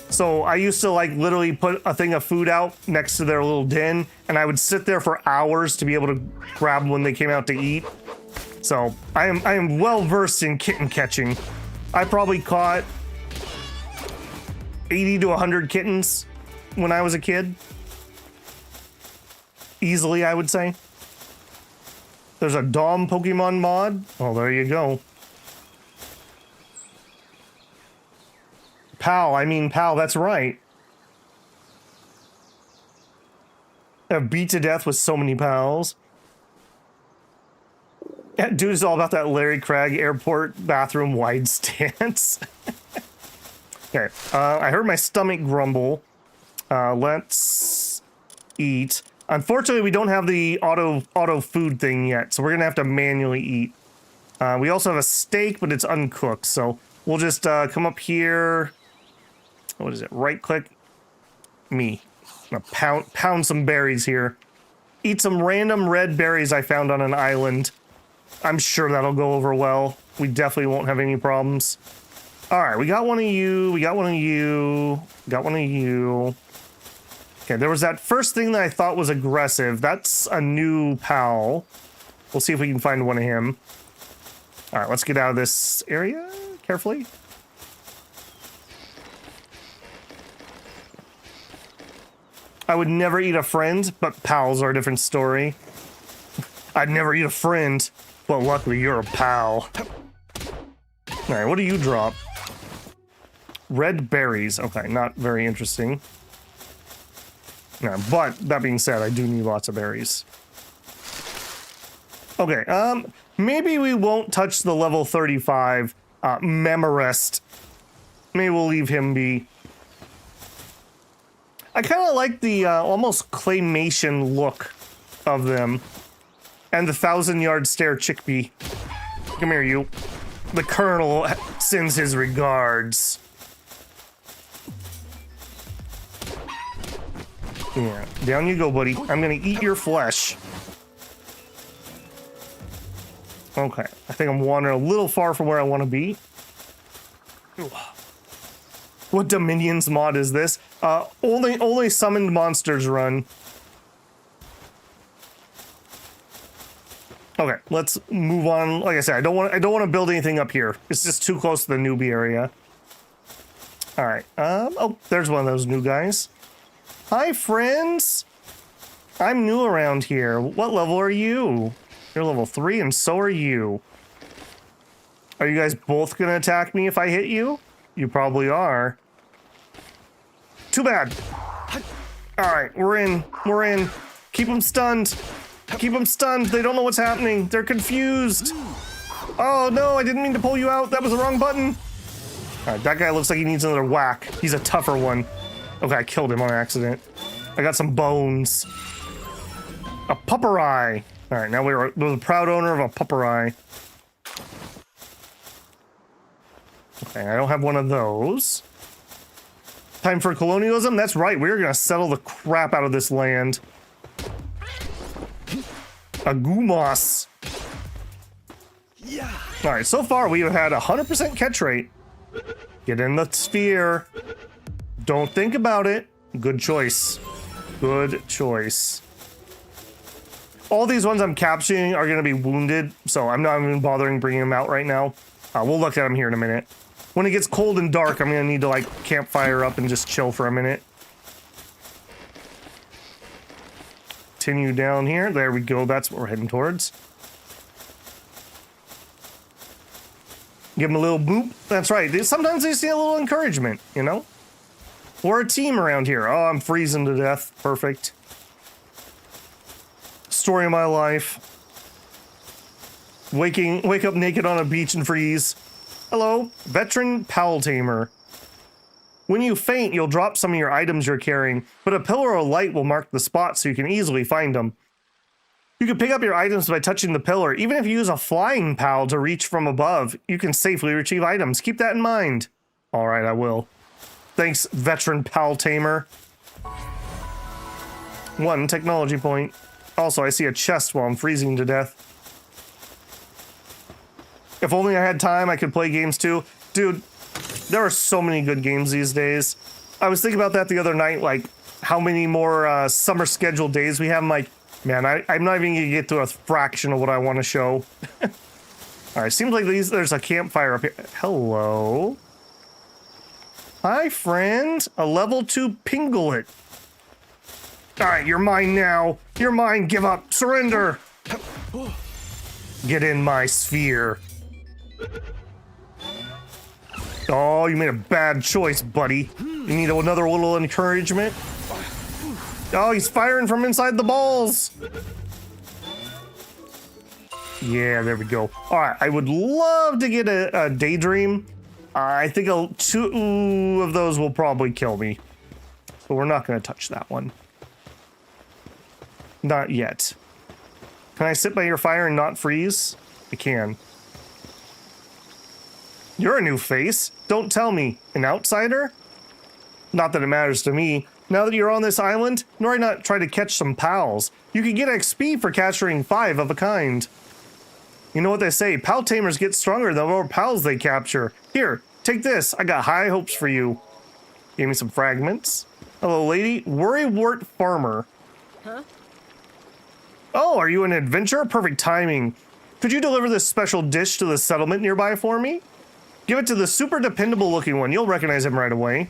So I used to like literally put a thing of food out next to their little den, and I would sit there for hours to be able to grab them when they came out to eat. So I am well versed in kitten catching. I probably caught 80 to 100 kittens when I was a kid. Easily, I would say. There's a Dom Pokemon mod. Oh, there you go. Pal, that's right. I've beat to death with so many pals. Yeah, dude is all about that Larry Craig airport bathroom wide stance. Okay, I heard my stomach grumble. Let's eat. Unfortunately, we don't have the auto food thing yet, so we're gonna have to manually eat. We also have a steak, but it's uncooked, so we'll just come up here. What is it? Right click. Me. I'm gonna pound some berries here. Eat some random red berries I found on an island. I'm sure that'll go over well. We definitely won't have any problems. All right, we got one of you. We got one of you. Got one of you. Okay, there was that first thing that I thought was aggressive. That's a new pal. We'll see if we can find one of him. All right, let's get out of this area carefully. I would never eat a friend, but pals are a different story. I'd never eat a friend, but luckily you're a pal. All right, what do you drop? Red berries. Okay, not very interesting. No, but that being said, I do need lots of berries. Okay, maybe we won't touch the level 35 Memorest. Maybe we'll leave him be. I kind of like the almost claymation look of them. And the 1,000-yard stare chickpea. Come here, you. The Colonel sends his regards. Yeah, down you go, buddy. I'm gonna eat your flesh. Okay, I think I'm wandering a little far from where I want to be. What Dominions mod is this? Only summoned monsters run. Okay, let's move on. Like I said, I don't want to build anything up here. It's just too close to the newbie area. All right. Oh, there's one of those new guys. Hi, friends. I'm new around here. What level are you? You're level 3, and so are you. Are you guys both gonna attack me if I hit you? You probably are. Too bad. All right, we're in. We're in. Keep them stunned. Keep them stunned. They don't know what's happening. They're confused. Oh no, I didn't mean to pull you out. That was the wrong button. All right, that guy looks like he needs another whack. He's a tougher one. Okay, I killed him on accident. I got some bones. A pupper eye. All right, now we're the proud owner of a pupper eye. Okay, I don't have one of those. Time for colonialism? That's right, we're gonna settle the crap out of this land. A Gumos. Yeah. All right, so far we have had 100% catch rate. Get in the sphere. Don't think about it. Good choice. Good choice. All these ones I'm capturing are gonna be wounded, so I'm not even bothering bringing them out right now. We'll look at them here in a minute. When it gets cold and dark, I'm gonna need to like campfire up and just chill for a minute. Continue down here. There we go. That's what we're heading towards. Give them a little boop. That's right. Sometimes they see a little encouragement, you know? We're a team around here. Oh, I'm freezing to death. Perfect. Story of my life. Wake up naked on a beach and freeze. Hello, veteran Pal Tamer. When you faint, you'll drop some of your items you're carrying, but a pillar of light will mark the spot so you can easily find them. You can pick up your items by touching the pillar. Even if you use a flying pal to reach from above, you can safely retrieve items. Keep that in mind. All right, I will. Thanks, veteran Pal Tamer. 1 technology point. Also, I see a chest while I'm freezing to death. If only I had time, I could play games too. Dude, there are so many good games these days. I was thinking about that the other night, like how many more summer scheduled days we have. I'm like, man, I'm not even gonna get to a fraction of what I want to show. All right, seems like there's a campfire up here. Hello. Hi, friend. A level 2 pinglet. All right, you're mine now. You're mine. Give up. Surrender. Get in my sphere. Oh, you made a bad choice, buddy. You need another little encouragement. Oh, he's firing from inside the balls. Yeah, there we go. All right, I would love to get a daydream. I think 2 of those will probably kill me. So we're not going to touch that one. Not yet. Can I sit by your fire and not freeze? I can. You're a new face. Don't tell me. An outsider? Not that it matters to me. Now that you're on this island, why not try to catch some pals? You can get XP for capturing 5 of a kind. You know what they say, pal tamers get stronger the more pals they capture. Here, take this. I got high hopes for you. Gave me some fragments. Hello, lady. Worrywart farmer. Huh? Oh, are you an adventurer? Perfect timing. Could you deliver this special dish to the settlement nearby for me? Give it to the super dependable looking one. You'll recognize him right away.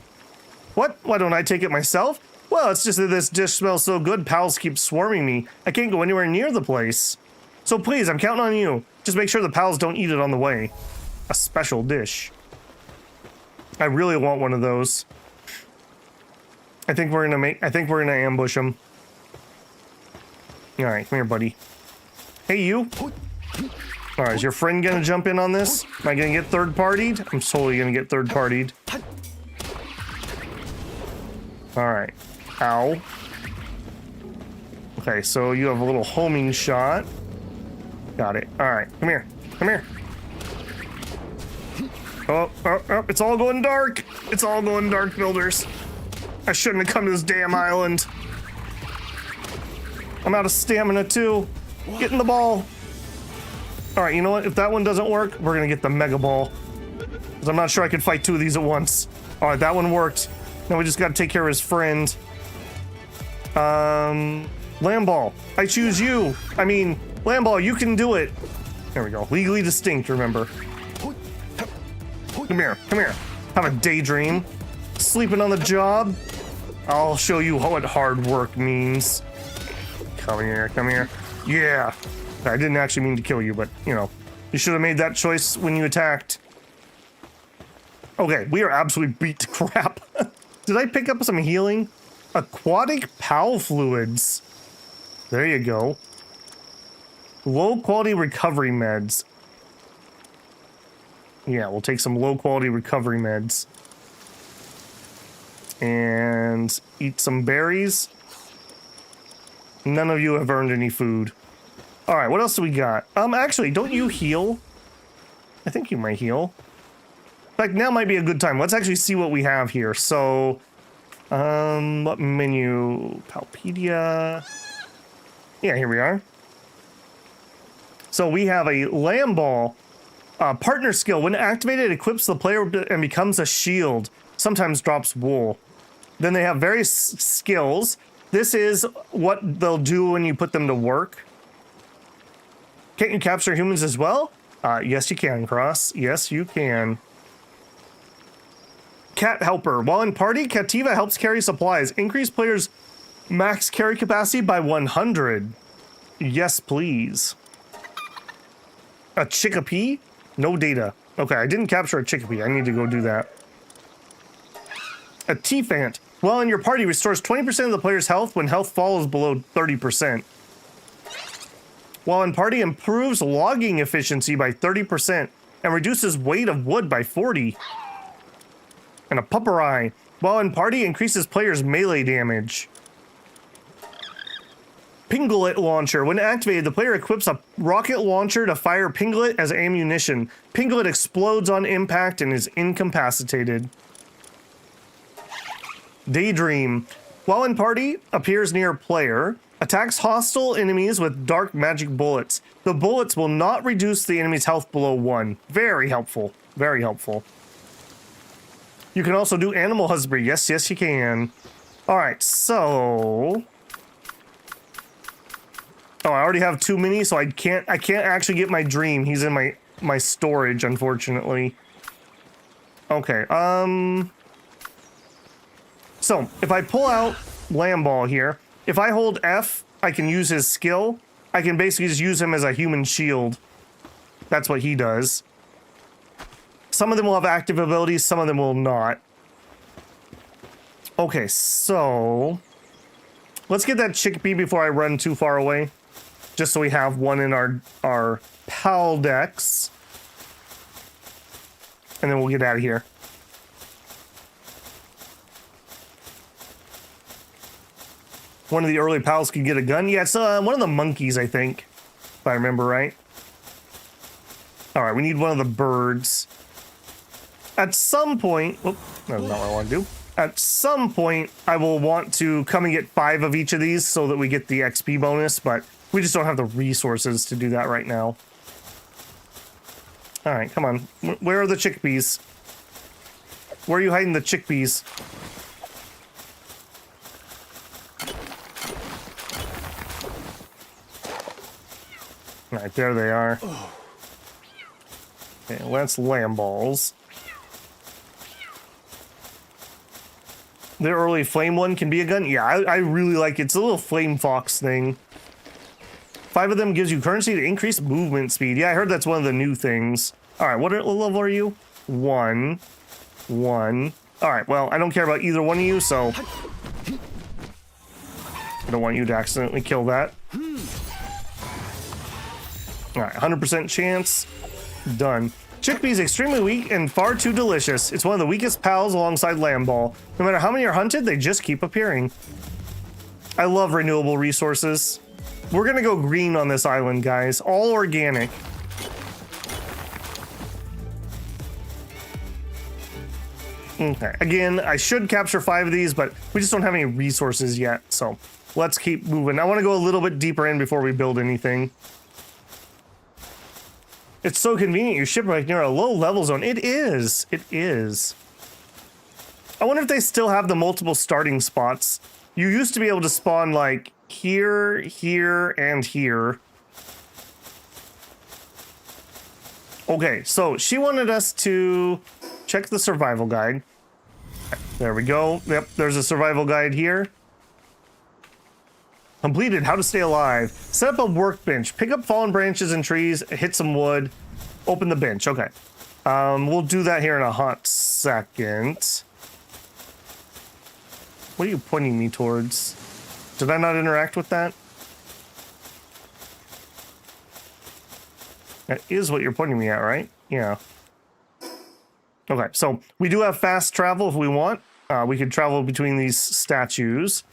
What? Why don't I take it myself? Well, it's just that this dish smells so good, pals keep swarming me. I can't go anywhere near the place. So please, I'm counting on you. Just make sure the pals don't eat it on the way. A special dish. I really want one of those. I think we're gonna ambush him. All right, come here, buddy. Hey, you. All right, is your friend gonna jump in on this? Am I gonna get third-partied? I'm totally gonna get third-partied. All right. Ow. Okay, so you have a little homing shot. Got it. All right, come here. Come here. Oh, it's all going dark. It's all going dark, builders. I shouldn't have come to this damn island. I'm out of stamina, too. Get in the ball. All right, you know what? If that one doesn't work, we're going to get the Mega Ball. Because I'm not sure I could fight 2 of these at once. All right, that one worked. Now we just got to take care of his friend. Lamball, I choose you. I mean, Lamball, you can do it. There we go. Legally distinct, remember. Come here. Come here. Have a daydream. sleeping on the job. I'll show you what hard work means. Come here, come here. Yeah. I didn't actually mean to kill you, but, you know, you should have made that choice when you attacked. Okay, we are absolutely beat to crap. Did I pick up some healing? Aquatic Pal Fluids. There you go. Low quality recovery meds. Yeah, we'll take some low quality recovery meds. And eat some berries. None of you have earned any food. All right, what else do we got? Actually, don't you heal? I think you might heal. In fact, now might be a good time. Let's actually see what we have here. So, what menu? Palpedia. Yeah, here we are. So we have a Lamb Ball. Partner skill. When activated, it equips the player and becomes a shield. Sometimes drops wool. Then they have various skills. This is what they'll do when you put them to work. Can't you capture humans as well? Yes, you can, Cross. Yes, you can. Cat Helper. While in party, Cativa helps carry supplies. Increase players' max carry capacity by 100. Yes, please. A Chickapee? No data. Okay, I didn't capture a Chickapee. I need to go do that. A T-Fant. While in your party, restores 20% of the player's health when health falls below 30%. While in party, improves logging efficiency by 30% and reduces weight of wood by 40. And a Pupperai. While in party, increases players' melee damage. Pinglet Launcher. When activated, the player equips a rocket launcher to fire Pinglet as ammunition. Pinglet explodes on impact and is incapacitated. Daydream. While in party, appears near player. Attacks hostile enemies with dark magic bullets. The bullets will not reduce the enemy's health below 1. Very helpful. Very helpful. You can also do animal husbandry. Yes, yes, you can. All right, so... Oh, I already have too many, so I can't actually get my dream. He's in my storage, unfortunately. Okay, so if I pull out Lamb Ball here, if I hold F, I can use his skill. I can basically just use him as a human shield. That's what he does. Some of them will have active abilities, some of them will not. Okay, so let's get that Chickpea before I run too far away. Just so we have one in our PAL decks. And then we'll get out of here. One of the early pals could get a gun. Yeah, it's one of the monkeys, I think. If I remember right. Alright, we need one of the birds. At some point... Oh, that's not what I want to do. At some point, I will want to come and get 5 of each of these so that we get the XP bonus, but we just don't have the resources to do that right now. Alright, come on. Where are the chickpeas? Where are you hiding the chickpeas? Alright, there they are. Okay, well, that's Lamb Balls. The early flame one can be a gun? Yeah, I really like it. It's a little flame fox thing. 5 of them gives you currency to increase movement speed. Yeah, I heard that's one of the new things. Alright, what level are you? 1. Alright, well, I don't care about either one of you, so... I don't want you to accidentally kill that. Alright, 100% chance. Done. Chickpea is extremely weak and far too delicious. It's one of the weakest pals alongside Lamb Ball. No matter how many are hunted, they just keep appearing. I love renewable resources. We're gonna go green on this island, guys. All organic. Okay, again, I should capture 5 of these, but we just don't have any resources yet, so let's keep moving. I want to go a little bit deeper in before we build anything. It's so convenient you ship right near a low level zone. It is. It is. I wonder if they still have the multiple starting spots. You used to be able to spawn like here, here, and here. Okay, so she wanted us to check the survival guide. There we go. Yep, there's a survival guide here. Completed, how to stay alive. Set up a workbench. Pick up fallen branches and trees, hit some wood, open the bench. Okay. We'll do that here in a hot second. What are you pointing me towards? Did I not interact with that? That is what you're pointing me at, right? Yeah. Okay, so we do have fast travel if we want. We could travel between these statues.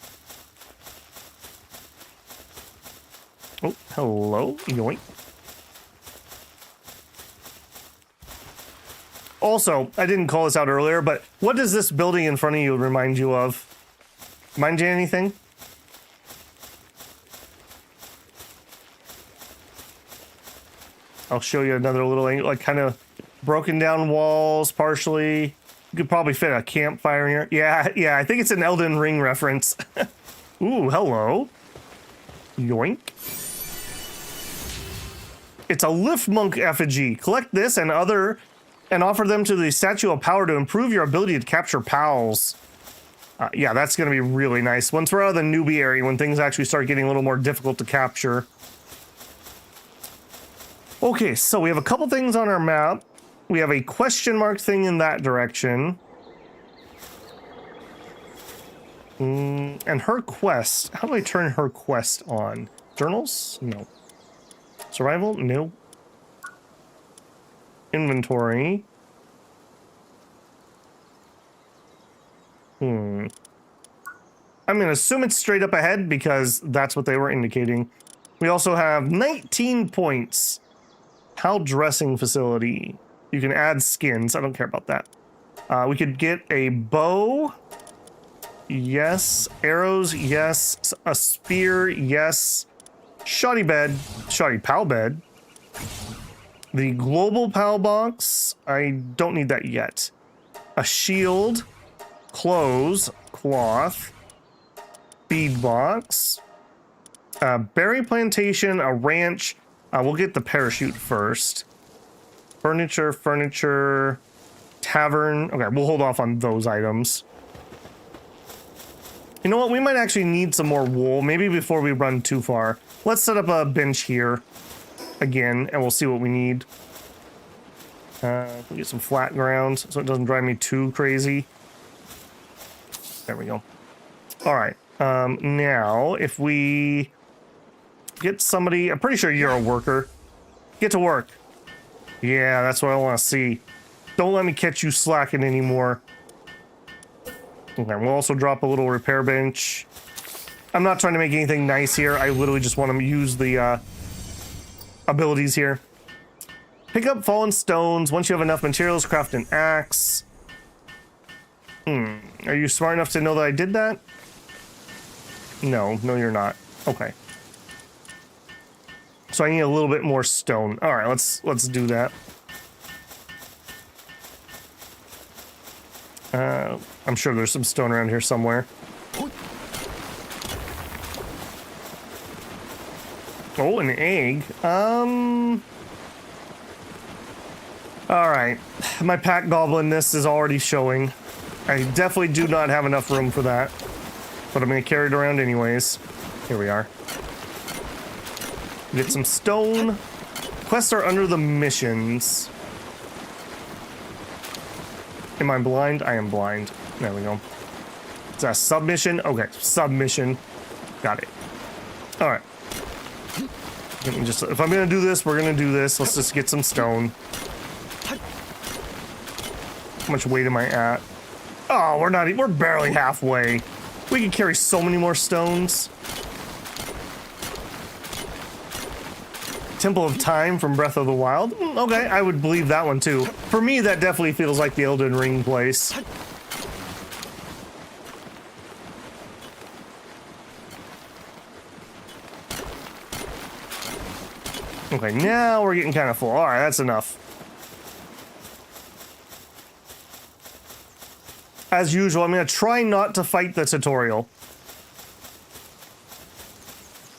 Oh, hello. Yoink. Also, I didn't call this out earlier, but what does this building in front of you remind you of? Mind you anything? I'll show you another little angle, like kind of broken down walls partially. You could probably fit a campfire here. Yeah, I think it's an Elden Ring reference. Ooh, hello. Yoink. It's a lift monk effigy. Collect this and offer them to the Statue of Power to improve your ability to capture pals. Yeah, that's going to be really nice. Once we're out of the newbie area, when things actually start getting a little more difficult to capture. Okay, so we have a couple things on our map. We have a question mark thing in that direction. And her quest. How do I turn her quest on? Journals? No. Survival? No. Inventory. I'm going to assume it's straight up ahead because that's what they were indicating. We also have 19 points. Pal dressing facility. You can add skins. I don't care about that. We could get a bow. Yes. Arrows. Yes. A spear. Yes. Shoddy bed. Shoddy pal bed. The global pal box. I don't need that yet. A shield. Clothes. Cloth. Bead box. Berry plantation. A ranch. We'll get the parachute first. Furniture. Tavern. Okay, we'll hold off on those items. You know what? We might actually need some more wool. Maybe before we run too far. Let's set up a bench here. Again, and we'll see what we need. We'll get some flat ground so it doesn't drive me too crazy. There we go. Alright. Now, if we get somebody... I'm pretty sure you're a worker. Get to work. Yeah, that's what I want to see. Don't let me catch you slacking anymore. Okay, we'll also drop a little repair bench. I'm not trying to make anything nice here. I literally just want to use the abilities here. Pick up fallen stones. Once you have enough materials, craft an axe. Are you smart enough to know that I did that? No, you're not. Okay. So I need a little bit more stone. All right, let's do that. I'm sure there's some stone around here somewhere. Oh, an egg. All right. My pack goblinness is already showing. I definitely do not have enough room for that. But I'm going to carry it around anyways. Here we are. Get some stone. Quests are under the missions. Am I blind? I am blind. There we go. Is that a submission? Okay, submission. Got it. All right. Let me just, if I'm going to do this, we're going to do this. Let's just get some stone. How much weight am I at? Oh, we're barely halfway. We can carry so many more stones. Temple of Time from Breath of the Wild. Okay, I would believe that one too. For me, that definitely feels like the Elden Ring place. Okay, now we're getting kind of full. All right, that's enough. As usual, I'm going to try not to fight the tutorial.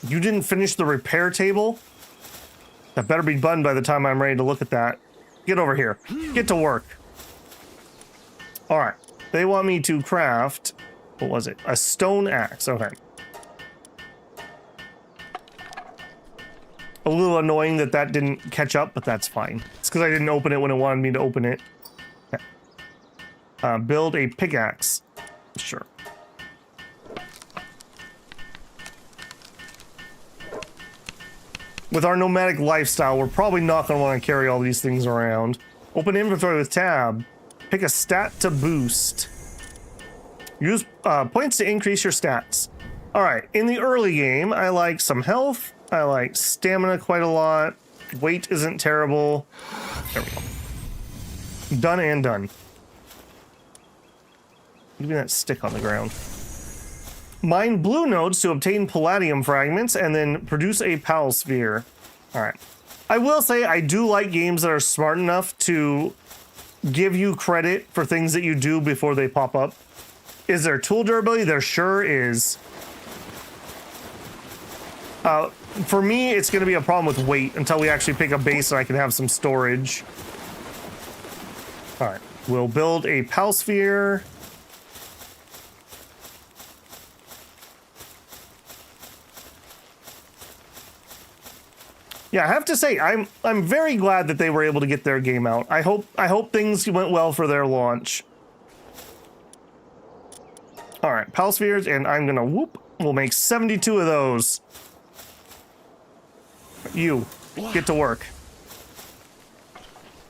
You didn't finish the repair table? That better be done by the time I'm ready to look at that. Get over here. Get to work. All right. They want me to craft, what was it? A stone axe. Okay. A little annoying that that didn't catch up, but that's fine. It's because I didn't open it when it wanted me to open it. Okay. Build a pickaxe. Sure. With our nomadic lifestyle, we're probably not going to want to carry all these things around. Open inventory with tab. Pick a stat to boost. Use points to increase your stats. All right, in the early game, I like some health. I like stamina quite a lot. Weight isn't terrible. There we go. Done and done. Give me that stick on the ground. Mine blue nodes to obtain palladium fragments and then produce a pal sphere. All right. I will say I do like games that are smart enough to give you credit for things that you do before they pop up. Is there tool durability? There sure is. For me, it's going to be a problem with weight until we actually pick a base and I can have some storage. All right. We'll build a pal sphere. Yeah, I have to say, I'm very glad that they were able to get their game out. I hope things went well for their launch. All right, pal spheres, and I'm gonna whoop. We'll make 72 of those. You get to work.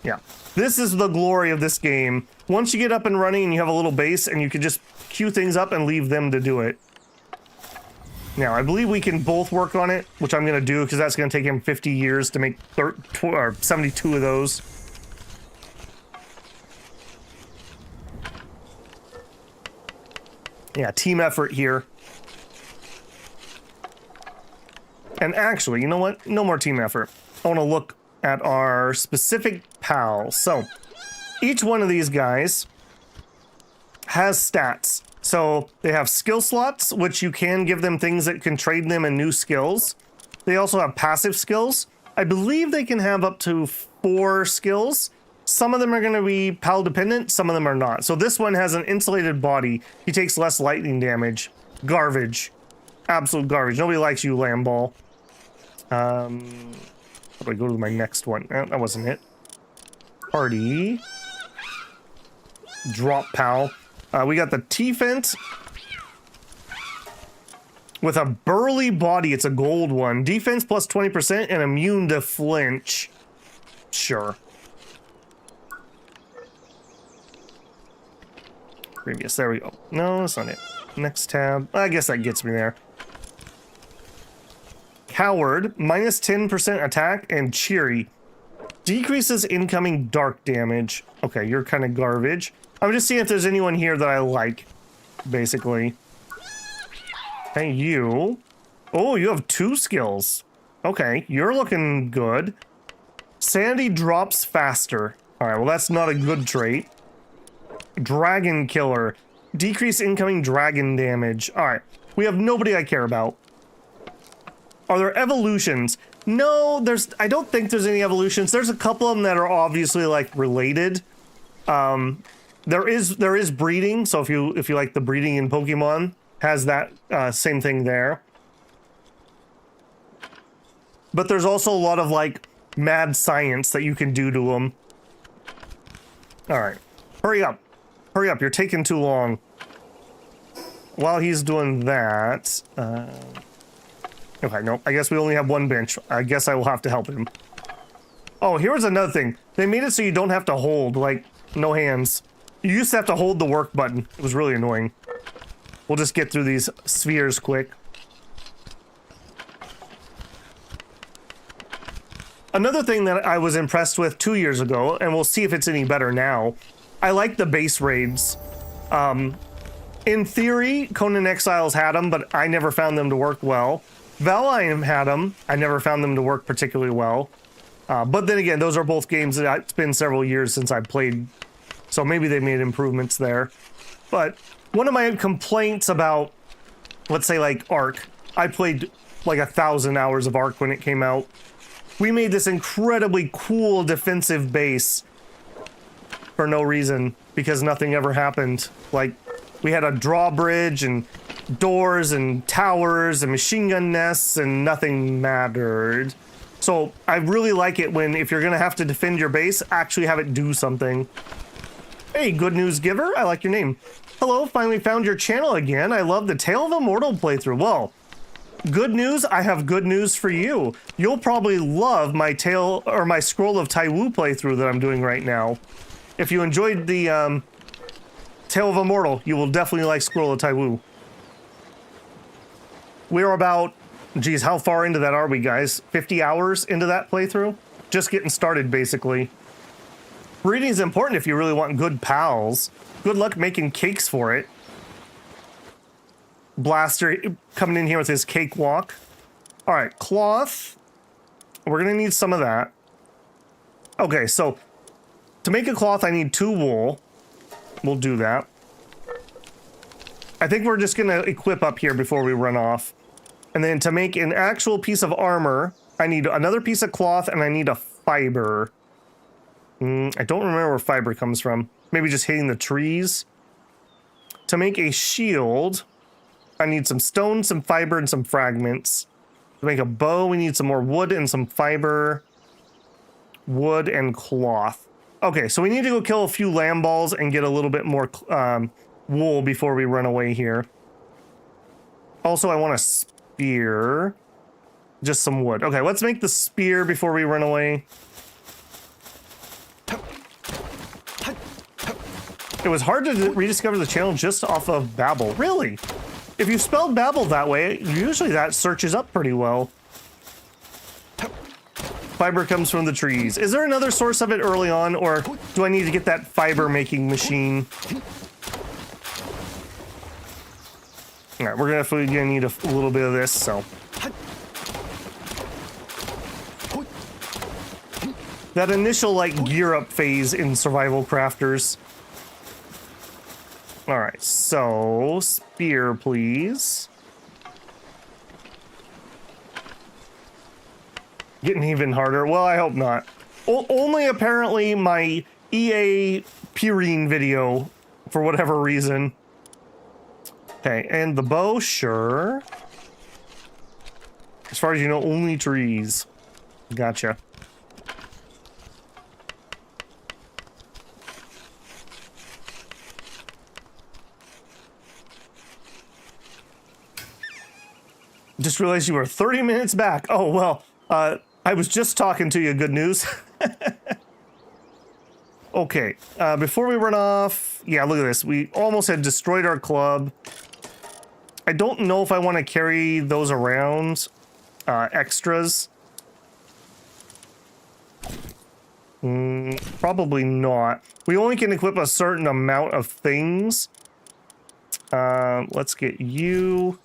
Yeah, this is the glory of this game. Once you get up and running and you have a little base and you can just queue things up and leave them to do it. Now, I believe we can both work on it, which I'm going to do because that's going to take him 50 years to make 72 of those. Yeah, team effort here. And actually, you know what? No more team effort. I want to look at our specific pals. So, each one of these guys has stats. So they have skill slots, which you can give them things that can trade them in new skills. They also have passive skills. I believe they can have up to 4 skills. Some of them are going to be pal dependent, some of them are not. So this one has an insulated body. He takes less lightning damage. Garbage. Absolute garbage. Nobody likes you, Lamball. How do I go to my next one? That wasn't it. Party. Drop pal. We got the T-Fent with a burly body. It's a gold one. Defense plus 20% and immune to flinch. Sure. Previous. There we go. No, that's not it. Next tab. I guess that gets me there. Coward. Minus 10% attack and cheery. Decreases incoming dark damage. Okay, you're kind of garbage. I'm just seeing if there's anyone here that I like, basically. Hey, you. Oh, you have 2 skills. Okay, you're looking good. Sandy drops faster. All right, well, that's not a good trait. Dragon Killer. Decrease incoming dragon damage. All right, we have nobody I care about. Are there evolutions? No, I don't think there's any evolutions. There's a couple of them that are obviously, like, related. There is breeding, so if you like the breeding in Pokemon, has that same thing there. But there's also a lot of like mad science that you can do to them. All right, hurry up, you're taking too long. While he's doing that, okay, no, I guess we only have one bench. I guess I will have to help him. Oh, here's another thing. They made it so you don't have to hold, like, no hands. You used to have to hold the work button. It was really annoying. We'll just get through these spheres quick. Another thing that I was impressed with 2 years ago, and we'll see if it's any better now, I like the base raids. In theory, Conan Exiles had them, but I never found them to work well. Valheim had them. I never found them to work particularly well. But then again, those are both games that it's been several years since I played, so maybe they made improvements there. But one of my complaints about, let's say, like Ark, I played like 1,000 hours of Ark when it came out. We made this incredibly cool defensive base, for no reason because nothing ever happened. Like, we had a drawbridge and doors and towers and machine gun nests and nothing mattered. So I really like it when, if you're gonna have to defend your base, actually have it do something. Hey, good news giver, I like your name. Hello, finally found your channel again. I love the Tale of Immortal playthrough. Well, good news, I have good news for you. You'll probably love my my Scroll of Taiwu playthrough that I'm doing right now. If you enjoyed the Tale of Immortal, you will definitely like Scroll of Taiwu. We're about, geez, how far into that are we, guys? 50 hours into that playthrough? Just getting started, basically. Reading is important if you really want good pals. Good luck making cakes for it. Blaster coming in here with his cakewalk. All right, cloth. We're gonna need some of that. Okay, so to make a cloth, I need 2 wool. We'll do that. I think we're just gonna equip up here before we run off. And then to make an actual piece of armor, I need another piece of cloth and I need a fiber. I don't remember where fiber comes from. Maybe just hitting the trees. To make a shield, I need some stone, some fiber, and some fragments. To make a bow, we need some more wood and some fiber. Wood and cloth. Okay, so we need to go kill a few lamb balls and get a little bit more wool before we run away here. Also, I want a spear. Just some wood. Okay, let's make the spear before we run away. It was hard to rediscover the channel just off of Babel. Really? If you spelled Babel that way, usually that searches up pretty well. Fiber comes from the trees. Is there another source of it early on, or do I need to get that fiber making machine? All right, we're definitely gonna need a little bit of this, so. That initial, like, gear up phase in survival crafters. All right, so spear, please. Getting even harder. Well, I hope not. Only apparently my EA Purine video, for whatever reason. Okay, and the bow, sure. As far as you know, only trees. Gotcha. Just realized you were 30 minutes back. Oh, well, I was just talking to you, good news. Okay, before we run off, yeah, look at this. We almost had destroyed our club. I don't know if I want to carry those around, extras. Probably not. We only can equip a certain amount of things. Let's get you.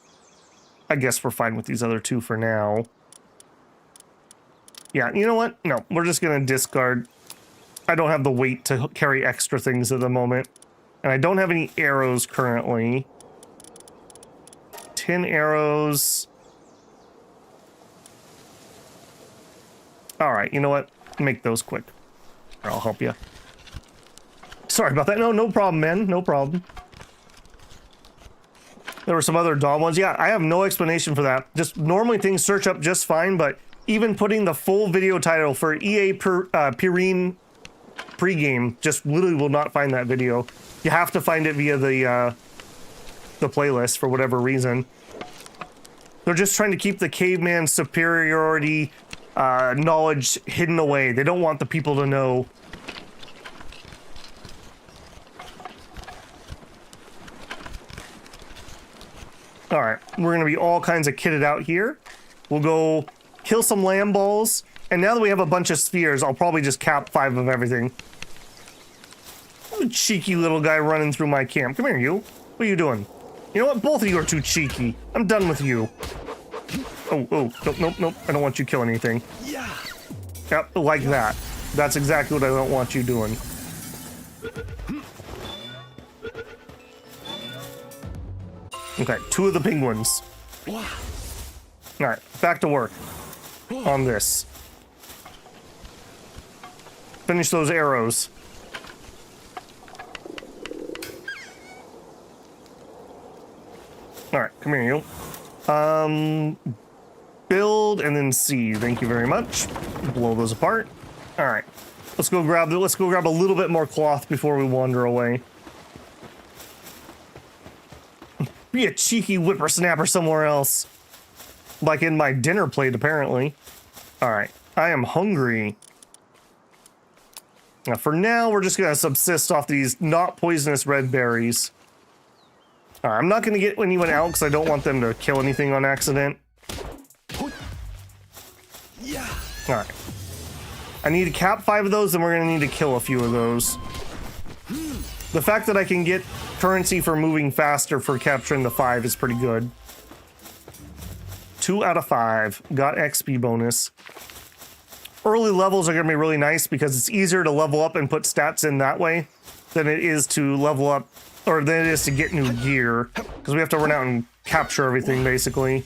I guess we're fine with these other 2 for now. Yeah, you know what? No, we're just gonna discard. I don't have the weight to carry extra things at the moment. And I don't have any arrows currently. 10 arrows. All right, you know what? Make those quick. Or I'll help you. Sorry about that. No problem, man. No problem. There were some other Dawn ones. Yeah, I have no explanation for that. Just normally things search up just fine, but even putting the full video title for EA Purine pregame just literally will not find that video. You have to find it via the playlist for whatever reason. They're just trying to keep the caveman superiority knowledge hidden away. They don't want the people to know. All right, we're gonna be all kinds of kitted out here. We'll go kill some lamb balls, and now that we have a bunch of spheres, I'll probably just cap 5 of everything. Cheeky little guy running through my camp. Come here, you. What are you doing? You know what? Both of you are too cheeky. I'm done with you. Oh, nope. I don't want you killing anything. Yeah. Yep, like that. That's exactly what I don't want you doing. Okay, 2 of the penguins. All right, back to work on this. Finish those arrows. All right, come here, you. Build and then C. Thank you very much. Blow those apart. All right, let's go grab a little bit more cloth before we wander away. Be a cheeky whippersnapper somewhere else, like in my dinner plate, apparently. All right, I am hungry. Now, for now, we're just gonna subsist off these not poisonous red berries. All right, I'm not gonna get anyone out because I don't want them to kill anything on accident. Yeah. All right. I need to cap 5 of those, and we're gonna need to kill a few of those. The fact that I can get currency for moving faster for capturing the 5 is pretty good. 2 out of 5. Got XP bonus. Early levels are gonna be really nice because it's easier to level up and put stats in that way than it is to level up, or than it is to get new gear, because we have to run out and capture everything, basically.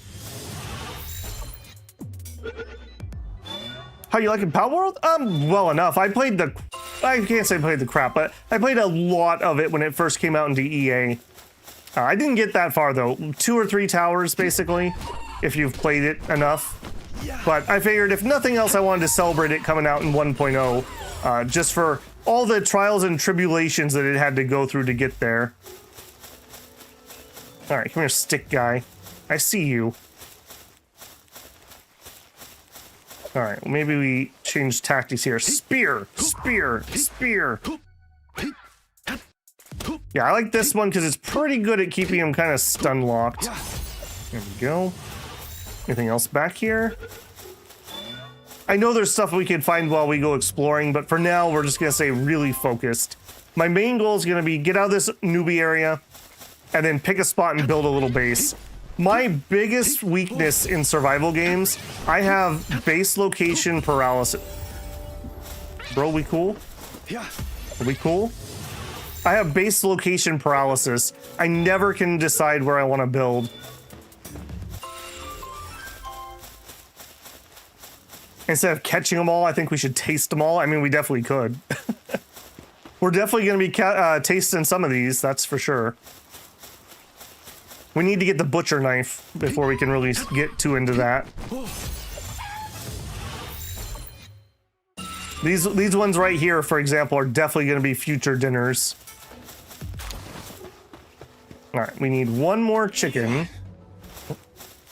How you liking Palworld? Well enough. I can't say I played the crap, but I played a lot of it when it first came out into EA. I didn't get that far, though. 2 or 3 towers, basically, if you've played it enough. But I figured if nothing else, I wanted to celebrate it coming out in 1.0, just for all the trials and tribulations that it had to go through to get there. All right, come here, stick guy. I see you. All right, maybe we change tactics here. Spear, spear, spear. Yeah, I like this one because it's pretty good at keeping him kind of stun locked. There we go. Anything else back here? I know there's stuff we could find while we go exploring, but for now, we're just gonna stay really focused. My main goal is gonna be get out of this newbie area and then pick a spot and build a little base. My biggest weakness in survival games, I have base location paralysis. Bro, we cool? Are we cool? I have base location paralysis. I never can decide where I want to build. Instead of catching them all, I think we should taste them all. I mean, we definitely could. We're definitely going to be tasting some of these, that's for sure. We need to get the butcher knife before we can really get too into that. These ones right here, for example, are definitely going to be future dinners. All right, we need one more chicken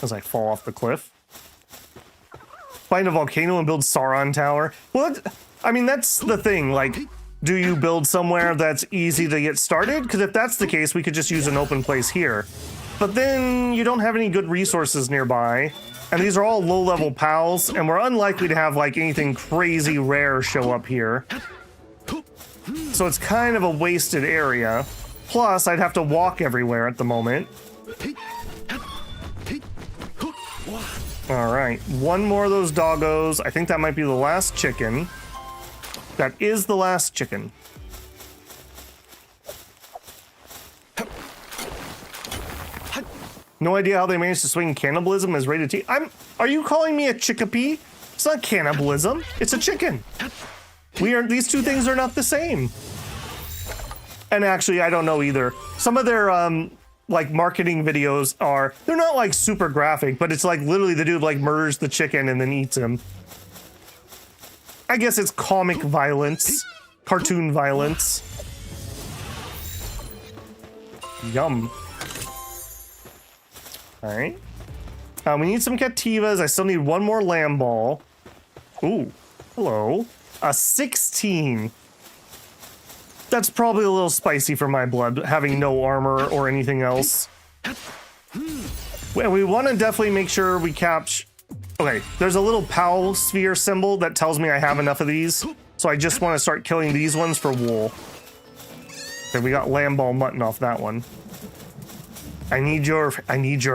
as I fall off the cliff. Find a volcano and build Sauron Tower. Well, I mean, that's the thing. Like, do you build somewhere that's easy to get started? Because if that's the case, we could just use an open place here. But then you don't have any good resources nearby. And these are all low-level pals, and we're unlikely to have, like, anything crazy rare show up here. So it's kind of a wasted area. Plus, I'd have to walk everywhere at the moment. All right, one more of those doggos. I think that might be the last chicken. That is the last chicken. No idea how they managed to swing cannibalism as rated T. Are you calling me a chickapea? It's not cannibalism. It's a chicken. These two things are not the same. And actually, I don't know either. Some of their like marketing videos they're not like super graphic, but it's like literally the dude like murders the chicken and then eats him. I guess it's comic violence, cartoon violence. Yum. All right. We need some cativas. I still need one more lamb ball. Ooh, hello. A 16. That's probably a little spicy for my blood, having no armor or anything else. We want to definitely make sure we capture... Okay, there's a little PAL sphere symbol that tells me I have enough of these, so I just want to start killing these ones for wool. Okay, we got lamb ball mutton off that one. I need your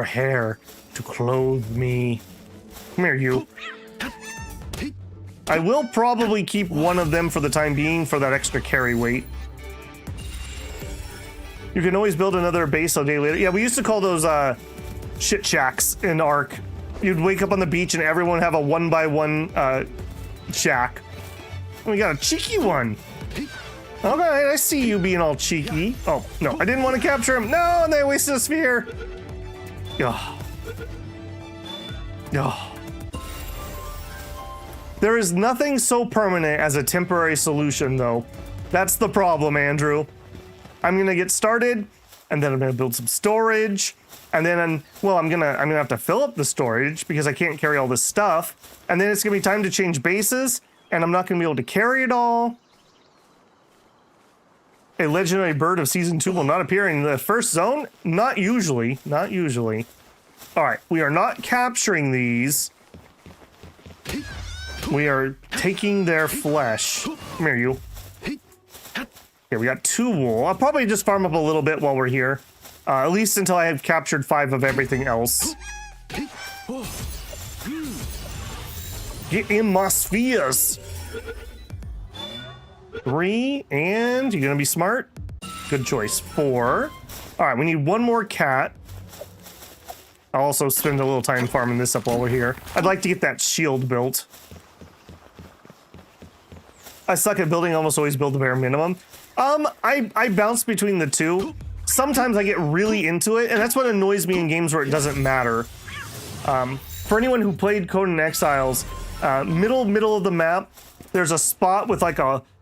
hair to clothe me. Come here, you. I will probably keep one of them for the time being for that extra carry weight. You can always build another base a day later. Yeah, we used to call those shit shacks in Ark. You'd wake up on the beach and everyone would have a 1x1 shack. We got a cheeky one. Okay, I see you being all cheeky. Oh, no, I didn't want to capture him. No, and they wasted a sphere. Ugh. Ugh. There is nothing so permanent as a temporary solution, though. That's the problem, Andrew. I'm gonna get started, and then I'm gonna build some storage, and then I'm gonna have to fill up the storage because I can't carry all this stuff, and then it's gonna be time to change bases, and I'm not gonna be able to carry it all. A legendary bird of season 2 will not appear in the first zone? Not usually. Not usually. All right, we are not capturing these. We are taking their flesh. Come here, you. Okay, we got 2 wool. I'll probably just farm up a little bit while we're here. At least until I have captured 5 of everything else. Get in my spheres. 3, and you're gonna be smart. Good choice. 4. All right, we need 1 more cat. I'll also spend a little time farming this up while we're here. I'd like to get that shield built. I suck at building, almost always build the bare minimum. I bounce between the two. Sometimes I get really into it, and that's what annoys me in games where it doesn't matter. For anyone who played Conan Exiles, middle of the map, there's a spot with like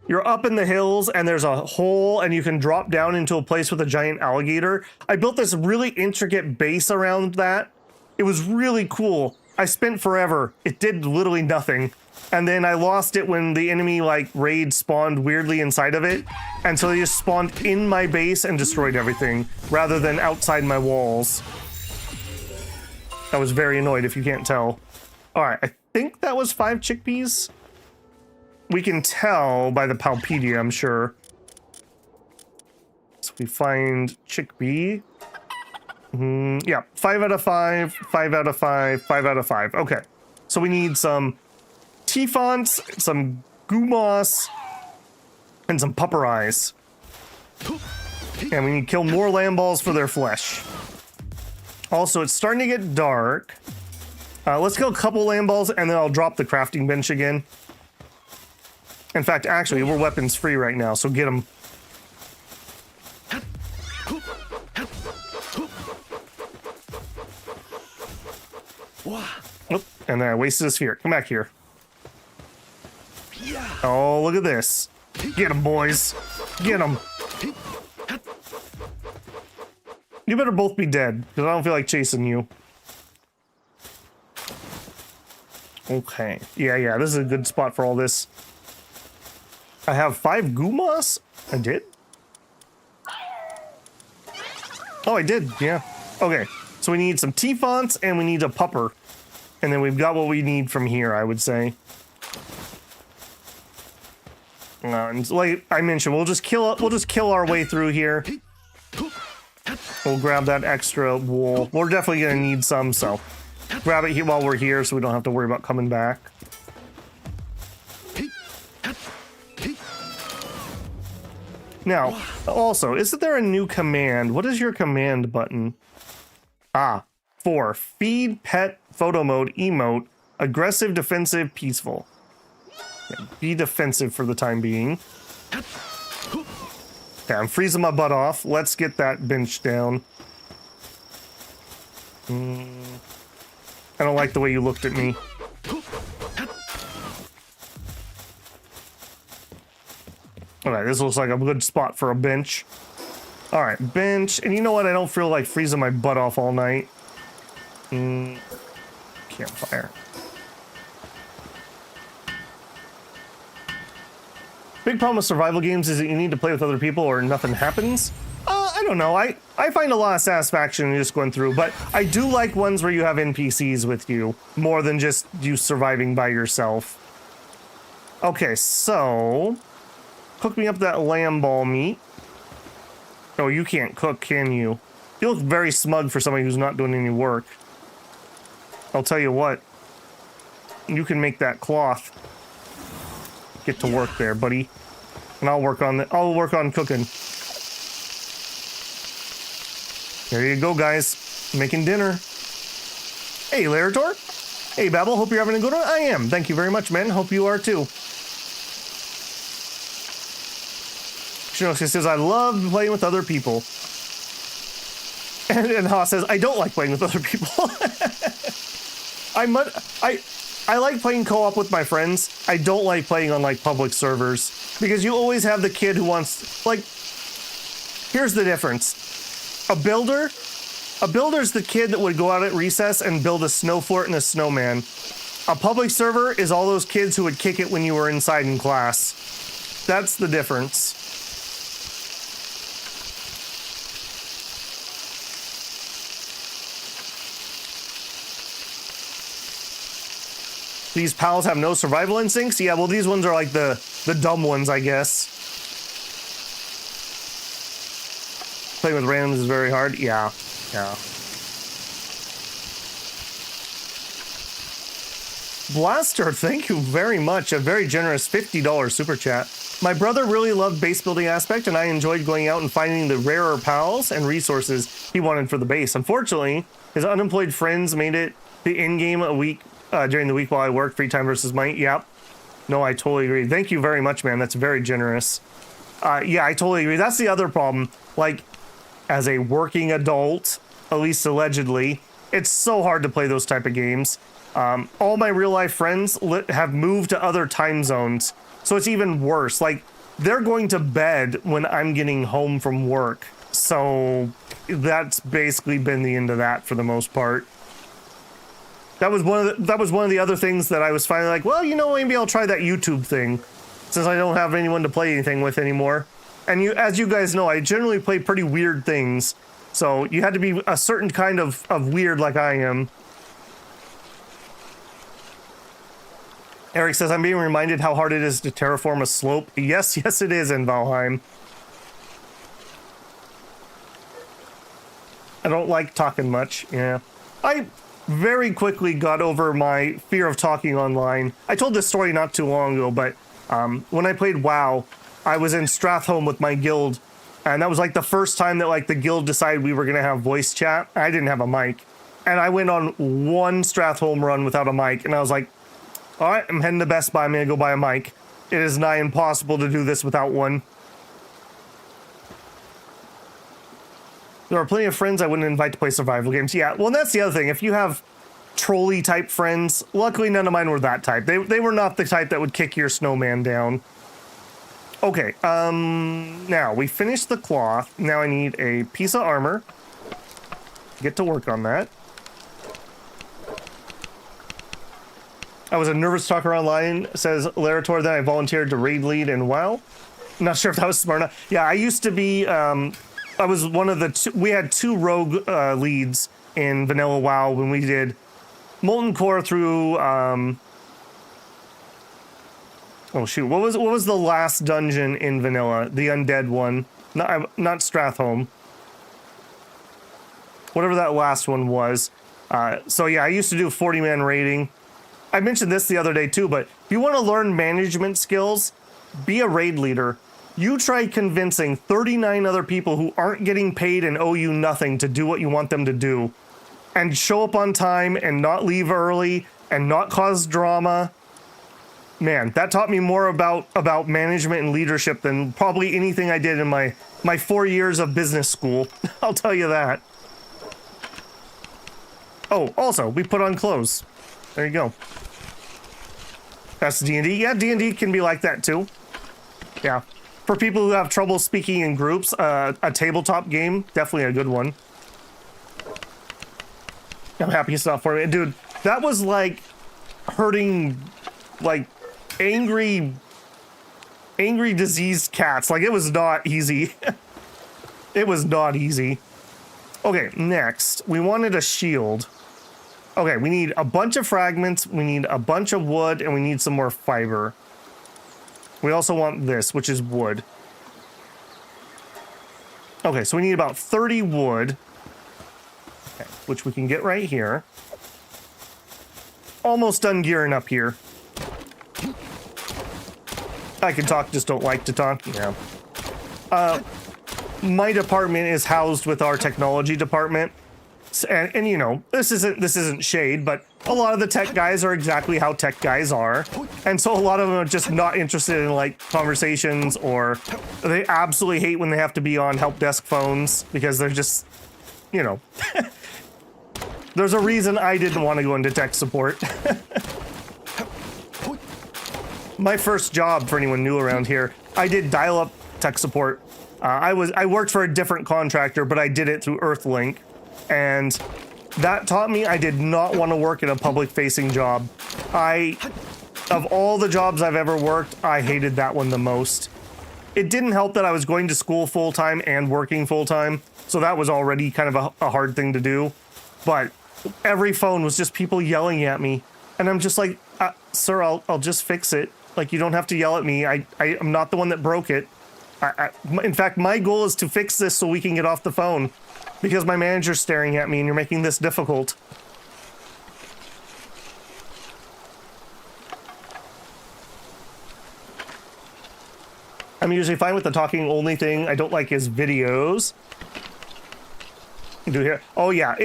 you're up in the hills and there's a hole and you can drop down into a place with a giant alligator. I built this really intricate base around that. It was really cool. I spent forever. It did literally nothing. And then I lost it when the enemy like raid spawned weirdly inside of it. And so they just spawned in my base and destroyed everything rather than outside my walls. I was very annoyed if you can't tell. All right, I think that was 5 chickpeas. We can tell by the Palpedia, I'm sure. So we find chickpea. Yeah, 5 out of 5, 5 out of 5, 5 out of 5. Okay, so we need some T-fonts, some Gumos, and some pupper eyes. And we need to kill more lamb balls for their flesh. Also, it's starting to get dark. Let's kill a couple lamb balls, and then I'll drop the crafting bench again. In fact, actually, we're weapons free right now, so get them. Oh, and then I wasted a sphere. Come back here. Oh, look at this. Get them, boys. Get them. You better both be dead, because I don't feel like chasing you. Okay. Yeah, this is a good spot for all this. I have 5 Gumos? I did? Oh, I did, yeah. Okay, so we need some T-fonts and we need a pupper. And then we've got what we need from here, I would say. And like I mentioned, we'll just kill our way through here. We'll grab that extra wool. We're definitely gonna need some, so grab it here while we're here so we don't have to worry about coming back. Now, also, isn't there a new command? What is your command button? Ah, 4. Feed pet photo mode emote. Aggressive, defensive, peaceful. Yeah, be defensive for the time being. Okay, I'm freezing my butt off. Let's get that bench down. I don't like the way you looked at me. Alright, this looks like a good spot for a bench. Alright, bench. And you know what? I don't feel like freezing my butt off all night. Campfire. Big problem with survival games is that you need to play with other people or nothing happens. I don't know. I find a lot of satisfaction in just going through, but I do like ones where you have NPCs with you more than just you surviving by yourself. Okay, so cook me up that lamb ball meat. Oh, you can't cook, can you? You look very smug for somebody who's not doing any work. I'll tell you what. You can make that cloth. Get to work there, buddy. And I'll work on cooking. There you go, guys. Making dinner. Hey, Larator. Hey, Babel. Hope you're having a good one. I am. Thank you very much, man. Hope you are too. She says, I love playing with other people. And Haas says, I don't like playing with other people. I like playing co-op with my friends. I don't like playing on like public servers because you always have the kid who wants, like, here's the difference. A builder's the kid that would go out at recess and build a snow fort and a snowman. A public server is all those kids who would kick it when you were inside in class. That's the difference. These pals have no survival instincts? Yeah, well, these ones are like the dumb ones, I guess. Playing with randoms is very hard. Yeah. Blaster, thank you very much. A very generous $50 super chat. My brother really loved base building aspect, and I enjoyed going out and finding the rarer pals and resources he wanted for the base. Unfortunately, his unemployed friends made it the in-game a week during the week while I work. Free time versus money. Yep. No, I totally agree. Thank you very much, man. That's very generous. Yeah, I totally agree. That's the other problem. Like, as a working adult, at least allegedly, it's so hard to play those type of games. All my real life friends have moved to other time zones, so it's even worse. Like, they're going to bed when I'm getting home from work. So that's basically been the end of that for the most part. That was one of the other things that I was finally like, well, you know, maybe I'll try that YouTube thing, since I don't have anyone to play anything with anymore. And as you guys know, I generally play pretty weird things, so you had to be a certain kind of weird like I am. Eric says, I'm being reminded how hard it is to terraform a slope. Yes, it is in Valheim. I don't like talking much, yeah. I very quickly got over my fear of talking online. I told this story not too long ago, but when I played WoW, I was in Stratholme with my guild, and that was like the first time that like the guild decided we were gonna have voice chat. I didn't have a mic, and I went on one Stratholme run without a mic, and I was like, all right, I'm heading to Best Buy. I'm gonna go buy a mic. It is nigh impossible to do this without one. There are plenty of friends I wouldn't invite to play survival games. Yeah, well, that's the other thing. If you have trolley type friends, luckily none of mine were that type. They were not the type that would kick your snowman down. Okay, now we finished the cloth. Now I need a piece of armor. Get to work on that. I was a nervous talker online, says Larator, then I volunteered to raid lead in WoW. Not sure if that was smart enough. Yeah, I used to be, I was one of the we had two rogue leads in vanilla WoW when we did Molten Core through, oh shoot, what was the last dungeon in vanilla? The undead one, not Stratholme. Whatever that last one was. So yeah, I used to do 40-man raiding. I mentioned this the other day too, but if you want to learn management skills, be a raid leader. You try convincing 39 other people who aren't getting paid and owe you nothing to do what you want them to do, and show up on time and not leave early and not cause drama. Man, that taught me more about management and leadership than probably anything I did in my 4 years of business school. I'll tell you that. Oh, also, we put on clothes. There you go. That's D&D. Yeah, D&D can be like that too. Yeah. For people who have trouble speaking in groups, a tabletop game, definitely a good one. I'm happy it's not for me. Dude, that was like hurting, like, angry diseased cats. Like, it was not easy. It was not easy. Okay, next, we wanted a shield. Okay, we need a bunch of fragments, we need a bunch of wood, and we need some more fiber. We also want this, which is wood. Okay, so we need about 30 wood, okay, which we can get right here. Almost done gearing up here. I can talk, just don't like to talk. Yeah. My department is housed with our technology department. And you know, this isn't shade, but a lot of the tech guys are exactly how tech guys are. And so a lot of them are just not interested in like conversations, or they absolutely hate when they have to be on help desk phones because they're just, you know, there's a reason I didn't want to go into tech support. My first job, for anyone new around here, I did dial-up tech support. I worked for a different contractor, but I did it through Earthlink, and that taught me I did not want to work in a public-facing job. Of all the jobs I've ever worked, I hated that one the most. It didn't help that I was going to school full-time and working full-time, so that was already kind of a hard thing to do. But every phone was just people yelling at me, and I'm just like, sir, I'll just fix it. Like, you don't have to yell at me. I'm not the one that broke it. In fact, my goal is to fix this so we can get off the phone, because my manager's staring at me and you're making this difficult. I'm usually fine with the talking only thing. I don't like his videos. Do here. Oh yeah,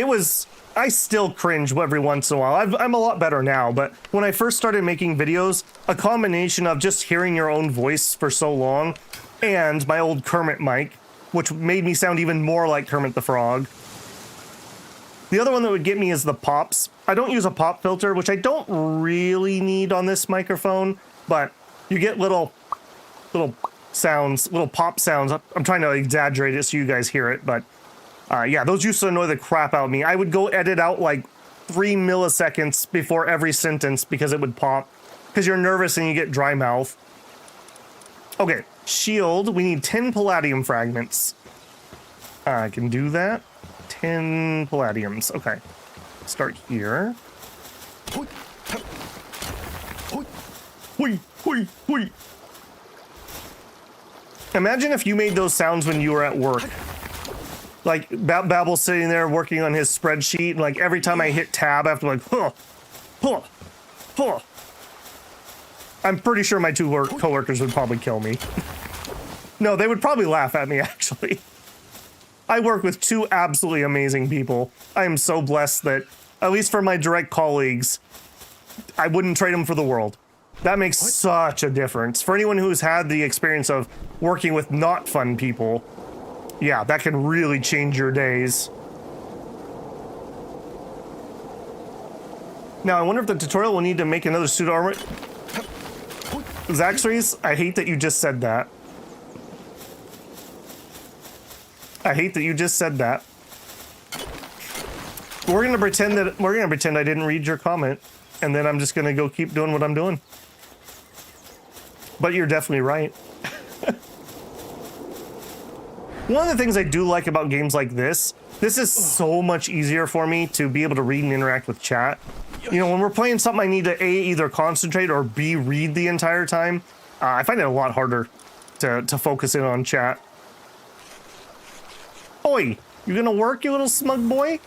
I still cringe every once in a while. I'm a lot better now, but when I first started making videos, a combination of just hearing your own voice for so long and my old Kermit mic, which made me sound even more like Kermit the Frog. The other one that would get me is the pops. I don't use a pop filter, which I don't really need on this microphone, but you get little sounds, little pop sounds. I'm trying to exaggerate it so you guys hear it, but yeah, those used to annoy the crap out of me. I would go edit out like 3 milliseconds before every sentence because it would pop, because you're nervous and you get dry mouth. Okay, shield. We need 10 palladium fragments. I can do that. 10 palladiums. Okay, start here. Hui, hui, hui. Imagine if you made those sounds when you were at work. Like, Babel's sitting there working on his spreadsheet, and like every time I hit tab, I have to like, huh, huh, huh. I'm pretty sure my two coworkers would probably kill me. No, they would probably laugh at me, actually. I work with two absolutely amazing people. I am so blessed that, at least for my direct colleagues, I wouldn't trade them for the world. That makes such a difference. For anyone who's had the experience of working with not fun people, yeah, that can really change your days. Now, I wonder if the tutorial will need to make another suit armor. Zaxxery's, I hate that you just said that. I hate that you just said that. We're gonna pretend I didn't read your comment, and then I'm just gonna go keep doing what I'm doing. But you're definitely right. One of the things I do like about games like this is so much easier for me to be able to read and interact with chat. You know, when we're playing something I need to A, either concentrate or B, read the entire time, I find it a lot harder to focus in on chat. Oi, you gonna work, you little smug boy?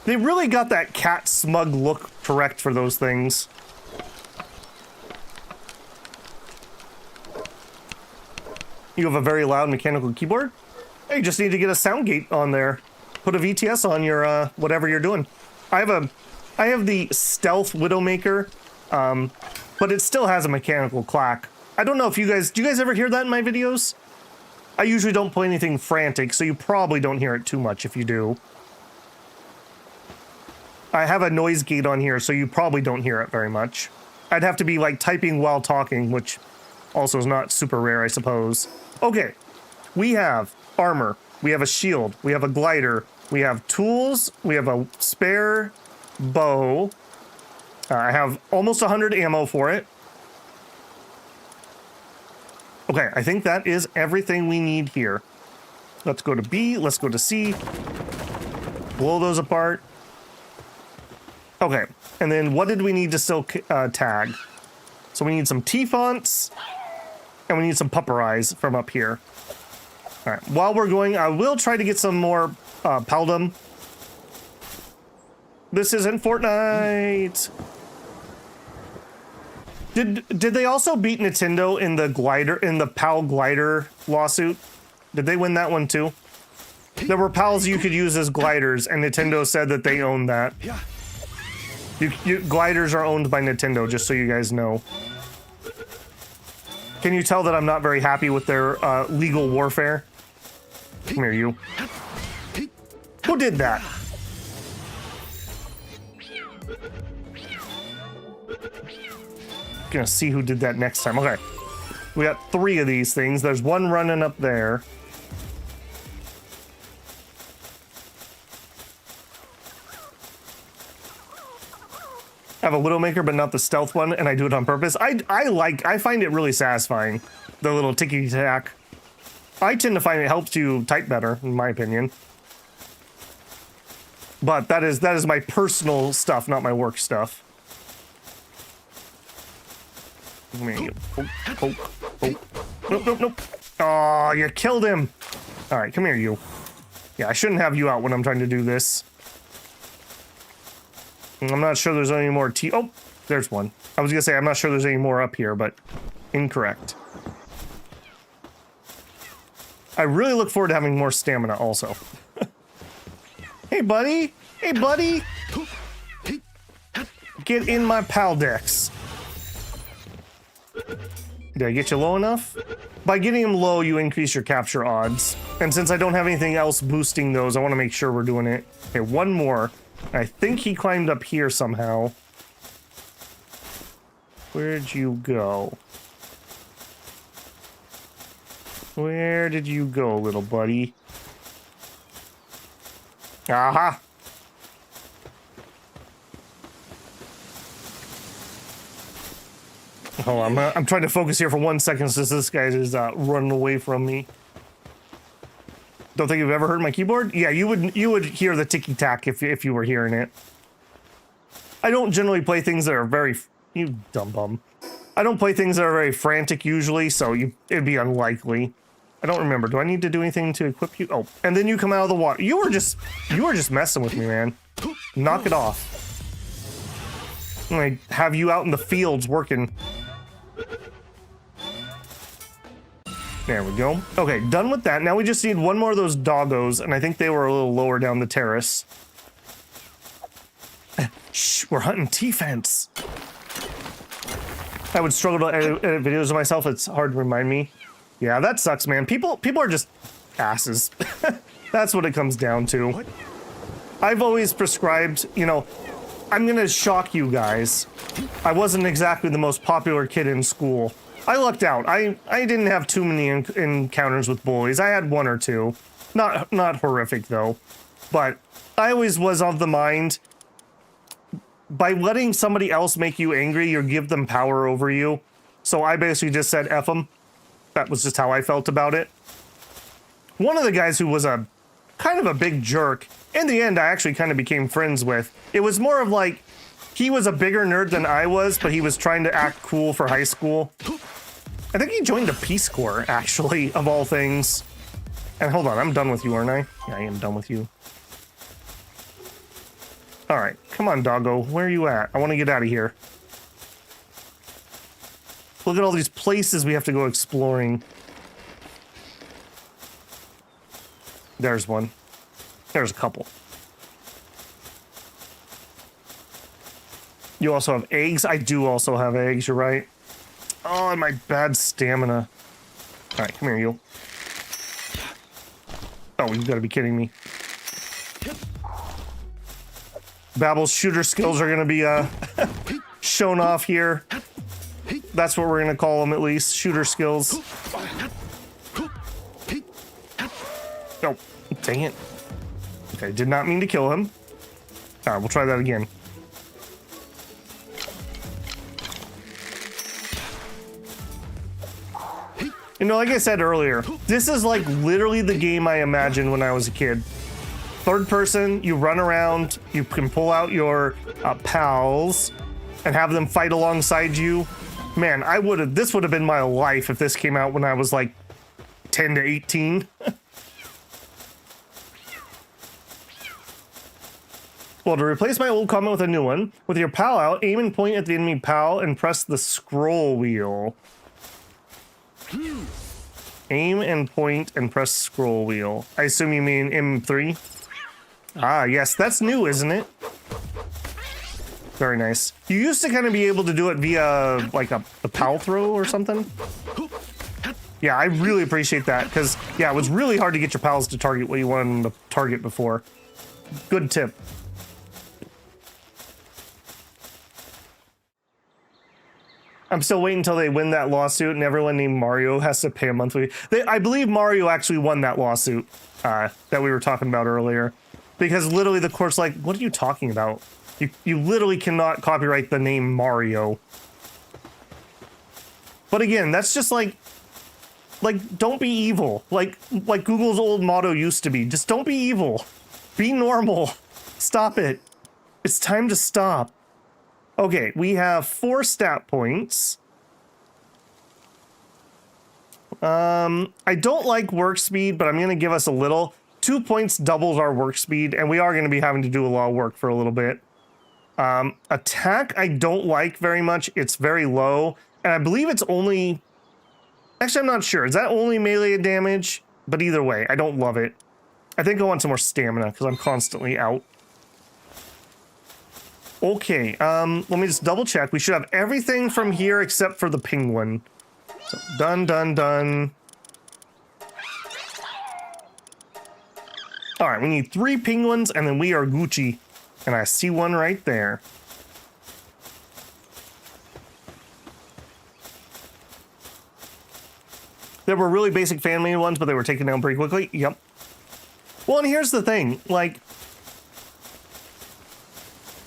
They really got that cat smug look correct for those things. You have a very loud mechanical keyboard? Hey, you just need to get a sound gate on there. Put a VTS on your, whatever you're doing. I have the Stealth Widowmaker, but it still has a mechanical clack. I don't know if do you guys ever hear that in my videos? I usually don't play anything frantic, so you probably don't hear it too much if you do. I have a noise gate on here, so you probably don't hear it very much. I'd have to be like typing while talking, which also is not super rare, I suppose. Okay, we have armor, we have a shield, we have a glider, we have tools, we have a spare bow. I have almost 100 ammo for it. Okay, I think that is everything we need here. Let's go to B, let's go to C. Blow those apart. Okay, and then what did we need to still tag? So we need some T-fonts, and we need some pupper eyes from up here. All right, while we're going, I will try to get some more Paldum. This isn't Fortnite. Did they also beat Nintendo in the PAL glider lawsuit? Did they win that one too? There were PALs you could use as gliders, and Nintendo said that they owned that. Gliders are owned by Nintendo, just so you guys know. Can you tell that I'm not very happy with their legal warfare? Come here, you. Who did that? Gonna see who did that next time. Okay. We got 3 of these things. There's one running up there. I have a Widowmaker, but not the stealth one, and I do it on purpose. I find it really satisfying, the little ticky tack. I tend to find it helps you type better, in my opinion. But that is my personal stuff, not my work stuff. Nope. Oh, you killed him. All right, come here, you. Yeah, I shouldn't have you out when I'm trying to do this. I'm not sure there's any more oh, there's one. I was gonna say I'm not sure there's any more up here, but incorrect. I really look forward to having more stamina also. Hey, buddy. Hey, buddy. Get in my Paldex. Did I get you low enough? By getting them low, you increase your capture odds. And since I don't have anything else boosting those, I want to make sure we're doing it. Okay, one more. I think he climbed up here somehow. Where'd you go? Where did you go, little buddy? Aha! Hold on, I'm trying to focus here for 1 second since this guy is running away from me. Don't think you've ever heard my keyboard? Yeah, you would hear the ticky tack if you were hearing it. I don't generally play things that are very you dumb bum. I don't play things that are very frantic usually, so it'd be unlikely. I don't remember. Do I need to do anything to equip you? Oh, and then you come out of the water. You were just messing with me, man. Knock it off. I'm gonna have you out in the fields working. There we go. Okay, done with that. Now we just need one more of those doggos, and I think they were a little lower down the terrace. Shh, we're hunting T-fence. I would struggle to edit videos of myself. It's hard to remind me. Yeah, that sucks, man. People are just asses. That's what it comes down to. What? I've always prescribed, you know, I'm gonna shock you guys. I wasn't exactly the most popular kid in school. I lucked out. I didn't have too many encounters with bullies. I had 1 or 2. Not horrific, though. But I always was of the mind, by letting somebody else make you angry, you give them power over you. So I basically just said F them. That was just how I felt about it. One of the guys who was a kind of a big jerk, in the end I actually kind of became friends with. It was more of like, he was a bigger nerd than I was, but he was trying to act cool for high school. I think he joined the Peace Corps, actually, of all things. And hold on, I'm done with you, aren't I? Yeah, I am done with you. All right, come on, doggo. Where are you at? I want to get out of here. Look at all these places we have to go exploring. There's one. There's a couple. You also have eggs? I do also have eggs, you're right. Oh, and my bad stamina. All right, come here, you. Oh, you've got to be kidding me. Babel's shooter skills are going to be shown off here. That's what we're going to call them, at least. Shooter skills. Oh, dang it. Okay, did not mean to kill him. All right, we'll try that again. You know, like I said earlier, this is like literally the game I imagined when I was a kid. Third person, you run around, you can pull out your pals and have them fight alongside you. Man, this would have been my life if this came out when I was like 10 to 18. Well, to replace my old comment with a new one, with your pal out, aim and point at the enemy pal and press the scroll wheel. Aim and point and press scroll wheel. I assume you mean M3? Ah, yes, that's new, isn't it? Very nice. You used to kind of be able to do it via, like, a pal throw or something. Yeah, I really appreciate that, because, yeah, it was really hard to get your pals to target what you wanted them to target before. Good tip. I'm still waiting until they win that lawsuit and everyone named Mario has to pay a monthly. I believe Mario actually won that lawsuit that we were talking about earlier. Because literally the court's like, what are you talking about? You literally cannot copyright the name Mario. But again, that's just like don't be evil. Like Google's old motto used to be. Just don't be evil. Be normal. Stop it. It's time to stop. Okay, we have 4 stat points. I don't like work speed, but I'm going to give us a little. 2 points doubles our work speed, and we are going to be having to do a lot of work for a little bit. Attack, I don't like very much. It's very low, and I believe it's only... Actually, I'm not sure. Is that only melee damage? But either way, I don't love it. I think I want some more stamina, because I'm constantly out. Okay, let me just double check. We should have everything from here except for the penguin. So, done, done, done. All right, we need 3 penguins, and then we are Gucci. And I see one right there. There were really basic fan-made ones, but they were taken down pretty quickly. Yep. Well, and here's the thing. Like,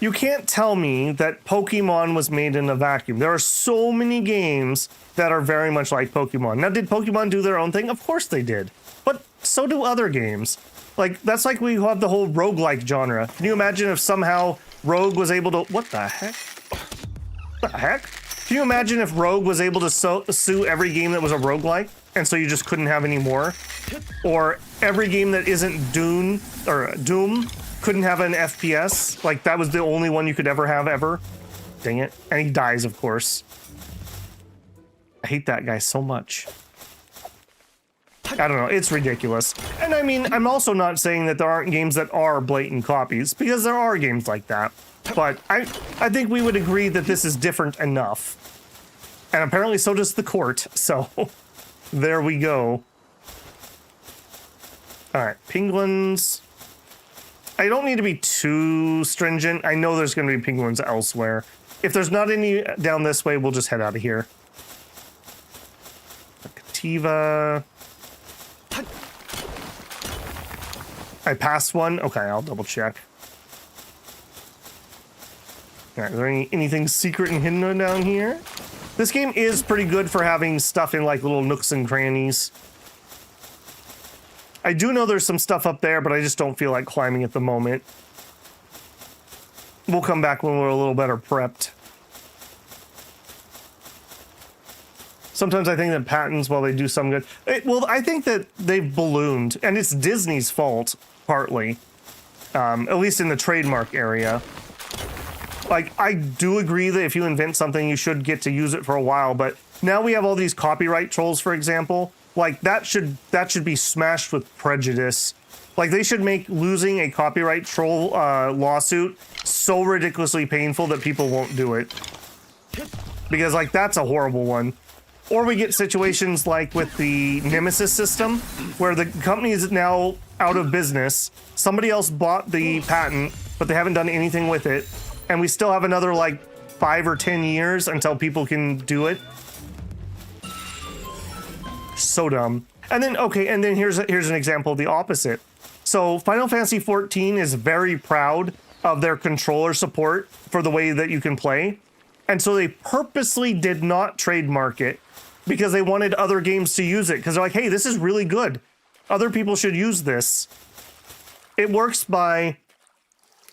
you can't tell me that Pokemon was made in a vacuum. There are so many games that are very much like Pokemon. Now, did Pokemon do their own thing? Of course they did. But so do other games. Like, that's like we have the whole roguelike genre. Can you imagine if somehow Rogue was able to... What the heck? What the heck? Can you imagine if Rogue was able to sue every game that was a roguelike? And so you just couldn't have any more? Or every game that isn't Doom couldn't have an FPS. Like, that was the only one you could ever have, ever. Dang it. And he dies, of course. I hate that guy so much. I don't know. It's ridiculous. And I mean, I'm also not saying that there aren't games that are blatant copies, because there are games like that. But I think we would agree that this is different enough. And apparently so does the court. So, there we go. All right, penguins... I don't need to be too stringent. I know there's going to be penguins elsewhere. If there's not any down this way, we'll just head out of here. Cativa. I passed one. Okay, I'll double check. All right, is there anything secret and hidden down here? This game is pretty good for having stuff in like little nooks and crannies. I do know there's some stuff up there, but I just don't feel like climbing at the moment. We'll come back when we're a little better prepped. Sometimes I think that patents, while they do some good... well, I think that they've ballooned, and it's Disney's fault, partly. At least in the trademark area. Like, I do agree that if you invent something, you should get to use it for a while, but now we have all these copyright trolls, for example. Like, that should be smashed with prejudice. Like, they should make losing a copyright troll lawsuit so ridiculously painful that people won't do it. Because, like, that's a horrible one. Or we get situations like with the Nemesis system, where the company is now out of business. Somebody else bought the patent, but they haven't done anything with it. And we still have another, like, 5 or 10 years until people can do it. So dumb. And then, okay, and then here's an example of the opposite. So Final Fantasy XIV is very proud of their controller support for the way that you can play. And so they purposely did not trademark it because they wanted other games to use it. Because they're like, hey, this is really good. Other people should use this. It works by,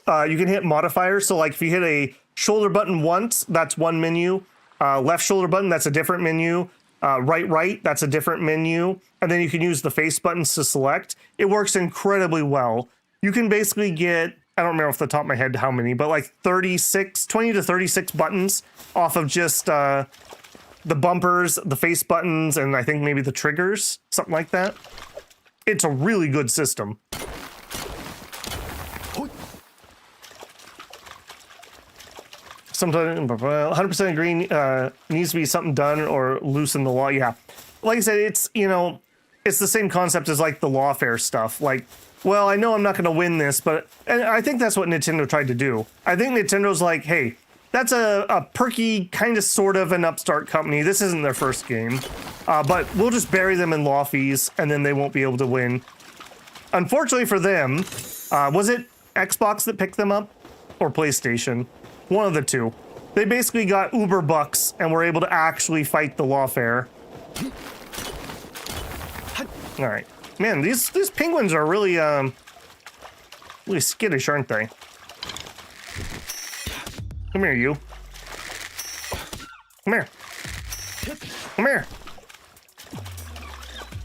you can hit modifiers. So like if you hit a shoulder button once, that's one menu. Left shoulder button, that's a different menu. Right, that's a different menu. And then you can use the face buttons to select. It works incredibly well. You can basically get, I don't remember off the top of my head how many, but like 20 to 36 buttons off of just the bumpers, the face buttons, and I think maybe the triggers, something like that. It's a really good system. Sometimes 100% agree, needs to be something done or loosen the law. Yeah, like I said, it's, you know, it's the same concept as like the lawfare stuff. Like, well, I know I'm not going to win this, but and I think that's what Nintendo tried to do. I think Nintendo's like, hey, that's a perky, kind of sort of an upstart company. This isn't their first game, but we'll just bury them in law fees, and then they won't be able to win. Unfortunately for them, was it Xbox that picked them up? Or PlayStation? One of the two. They basically got Uber bucks and were able to actually fight the lawfare. All right, man, these penguins are really really skittish, aren't they? Come here, you. Come here. Come here.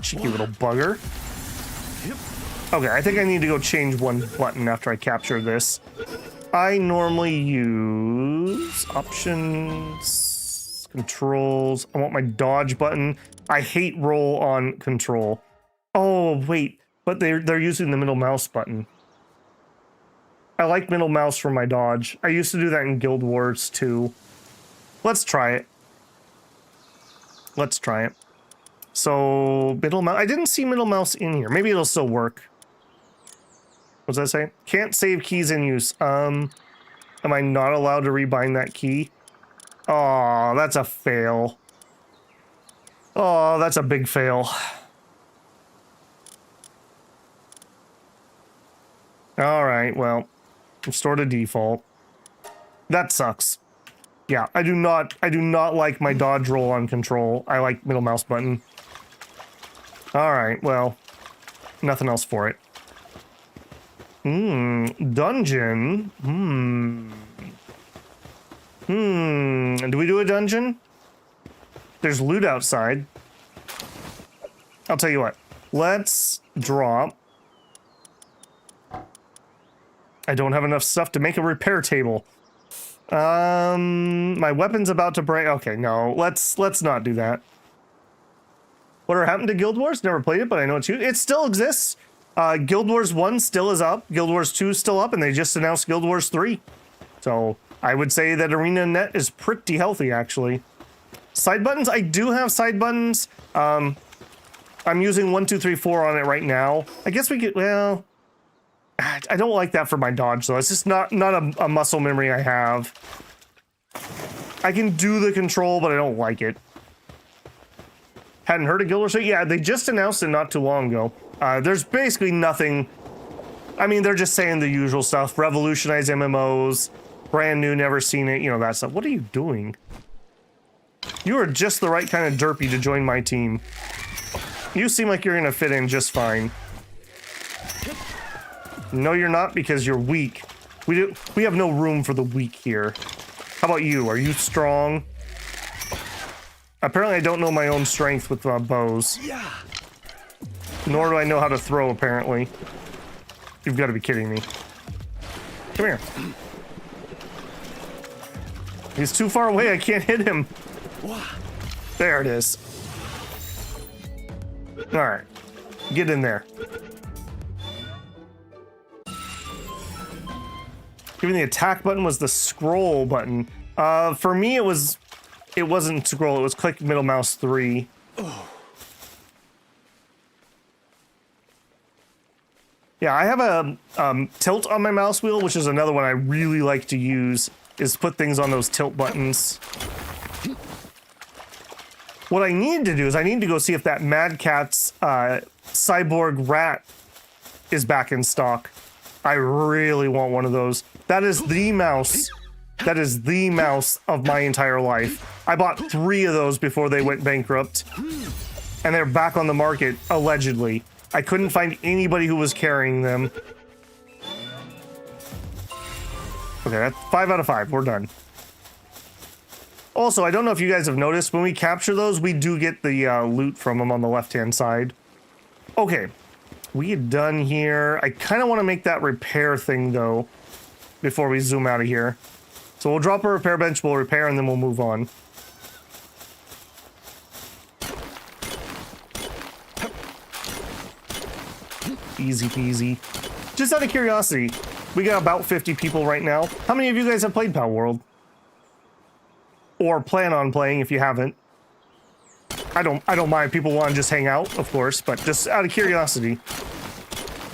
Cheeky little bugger. Okay, I think I need to go change one button after I capture this. I normally use options, controls. I want my dodge button. I hate roll on control. Oh, wait, but they're using the middle mouse button. I like middle mouse for my dodge. I used to do that in Guild Wars too. Let's try it. Let's try it. So, middle mouse. I didn't see middle mouse in here. Maybe it'll still work. What's that say? Can't save keys in use. Am I not allowed to rebind that key? Oh, that's a fail. Oh, that's a big fail. All right, well, restore to default. That sucks. Yeah, I do not like my dodge roll on control. I like middle mouse button. All right, well, nothing else for it. Dungeon. Do we do a dungeon? There's loot outside. I'll tell you what. Let's drop. I don't have enough stuff to make a repair table. My weapon's about to break. Okay, no. Let's not do that. Whatever happened to Guild Wars? Never played it, but I know it still exists. Guild Wars 1 still is up. Guild Wars 2 is still up, and they just announced Guild Wars 3. So I would say that ArenaNet is pretty healthy, actually. Side buttons? I do have side buttons. I'm using 1, 2, 3, 4 on it right now. I guess we could, well, I don't like that for my dodge, though. It's just not a muscle memory I have. I can do the control, but I don't like it. Hadn't heard of Guild Wars 3? Yeah, they just announced it not too long ago. There's basically nothing. I mean, they're just saying the usual stuff. Revolutionize MMOs. Brand new, never seen it. You know, that stuff. What are you doing? You are just the right kind of derpy to join my team. You seem like you're going to fit in just fine. No, you're not, because you're weak. We have no room for the weak here. How about you? Are you strong? Apparently, I don't know my own strength with bows. Nor do I know how to throw, apparently. You've got to be kidding me. Come here. He's too far away. I can't hit him. There it is. All right. Get in there. Even the attack button was the scroll button. For me, it wasn't scroll. It was click middle mouse 3. Yeah, I have a tilt on my mouse wheel, which is another one I really like to use, is put things on those tilt buttons. What I need to do is I need to go see if that Mad Catz cyborg rat is back in stock. I really want one of those. That is the mouse. That is the mouse of my entire life. I bought 3 of those before they went bankrupt. And they're back on the market, allegedly. I couldn't find anybody who was carrying them. Okay, that's 5 out of 5. We're done. Also, I don't know if you guys have noticed, when we capture those, we do get the loot from them on the left-hand side. Okay, we are done here. I kind of want to make that repair thing, though, before we zoom out of here. So we'll drop a repair bench, we'll repair, and then we'll move on. Easy peasy. Just out of curiosity, we got about 50 people right now. How many of you guys have played Palworld? Or plan on playing if you haven't? I don't mind. People want to just hang out, of course, but just out of curiosity.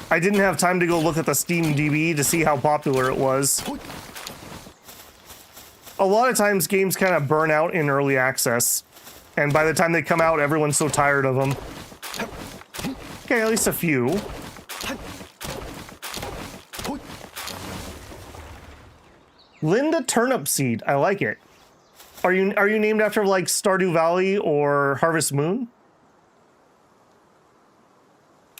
I didn't have time to go look at the Steam DB to see how popular it was. A lot of times games kind of burn out in early access, and by the time they come out, everyone's so tired of them. Okay, at least a few. Linda Turnip Seed, I like it. Are you named after like Stardew Valley or Harvest Moon?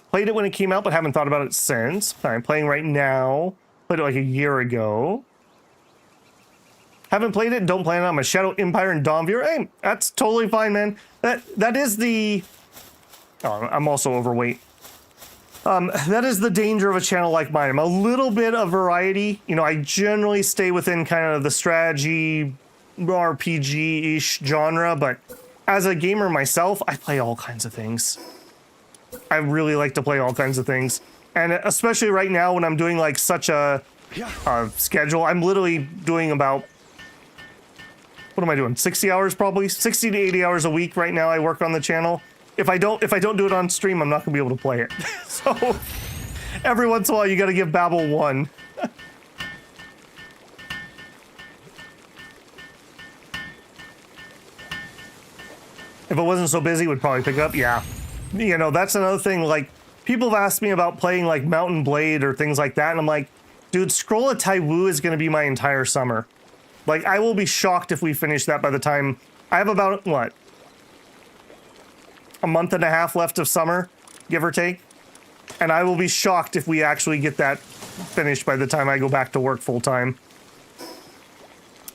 Played it when it came out, but haven't thought about it since. I'm playing right now. Played it like a year ago. Haven't played it, don't plan on. I'm a Shadow Empire and Dawnveer. Hey, that's totally fine, man. That is the... Oh, I'm also overweight. That is the danger of a channel like mine. I'm a little bit of variety. You know, I generally stay within kind of the strategy, RPG-ish genre, but as a gamer myself, I play all kinds of things. I really like to play all kinds of things. And especially right now when I'm doing like such a schedule, I'm literally doing about... What am I doing? 60 hours probably? 60 to 80 hours a week right now I work on the channel. If I don't do it on stream, I'm not gonna be able to play it. So every once in a while you gotta give Babel one. If it wasn't so busy, would probably pick up. Yeah. You know, that's another thing. Like, people have asked me about playing like Mountain Blade or things like that, and I'm like, dude, Scroll of Taiwu is gonna be my entire summer. Like, I will be shocked if we finish that by the time... I have about, what? A month and a half left of summer, give or take. And I will be shocked if we actually get that finished by the time I go back to work full time.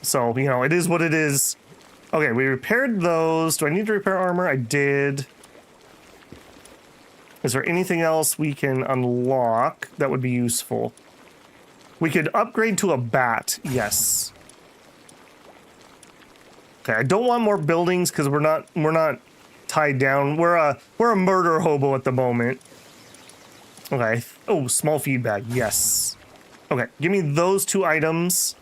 So, you know, it is what it is. Okay, we repaired those. Do I need to repair armor? I did. Is there anything else we can unlock that would be useful? We could upgrade to a bat, yes. Okay, I don't want more buildings because we're not tied down. We're a murder hobo at the moment. Okay. Oh, small feed bag. Yes. Okay, give me those two items.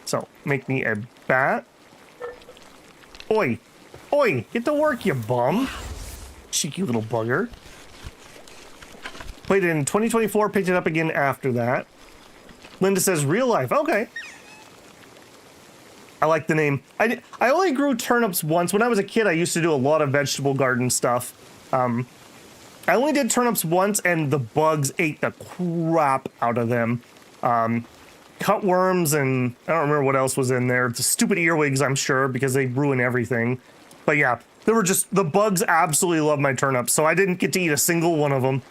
So, make me a bat. Oi. Oi, get to work, you bum. Cheeky little bugger. Played it in 2024, picked it up again after that. Linda says real life. Okay. I like the name. I only grew turnips once. When I was a kid, I used to do a lot of vegetable garden stuff. I only did turnips once, and the bugs ate the crap out of them. Cutworms, and I don't remember what else was in there. The stupid earwigs, I'm sure, because they ruin everything. But yeah, there were just... The bugs absolutely love my turnips, so I didn't get to eat a single one of them.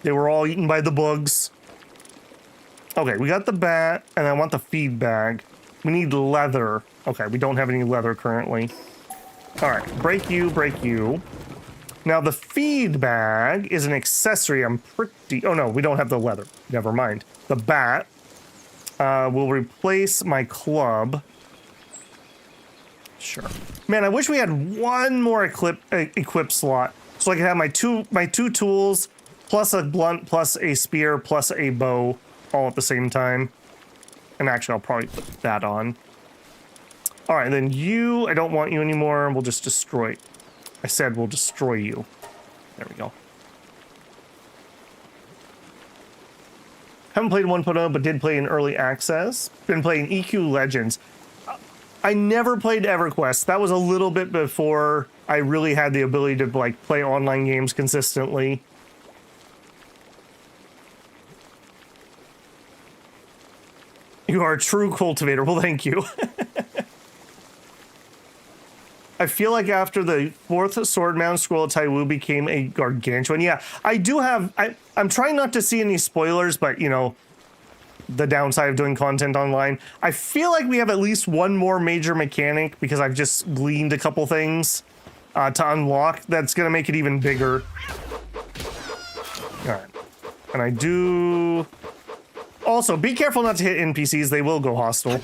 They were all eaten by the bugs. Okay, we got the bat, and I want the feed bag. We need leather. Okay, we don't have any leather currently. All right, break you, break you. Now, the feed bag is an accessory. I'm pretty... Oh, no, we don't have the leather. Never mind. The bat will replace my club. Sure. Man, I wish we had one more equip slot so I could have my two tools plus a blunt plus a spear plus a bow all at the same time. And actually, I'll probably put that on. All right, then you... I don't want you anymore. We'll just destroy... I said we'll destroy you. There we go. Haven't played 1.0, but did play in early access. Been playing EQ Legends. I never played EverQuest. That was a little bit before I really had the ability to like play online games consistently. You are a true cultivator. Well, thank you. I feel like after the 4th Sword Mound Scroll of Taiwu became a gargantuan. Yeah, I do have... I'm trying not to see any spoilers, but, you know, the downside of doing content online. I feel like we have at least one more major mechanic, because I've just gleaned a couple things to unlock. That's going to make it even bigger. All right. And I do... Also, be careful not to hit NPCs. They will go hostile.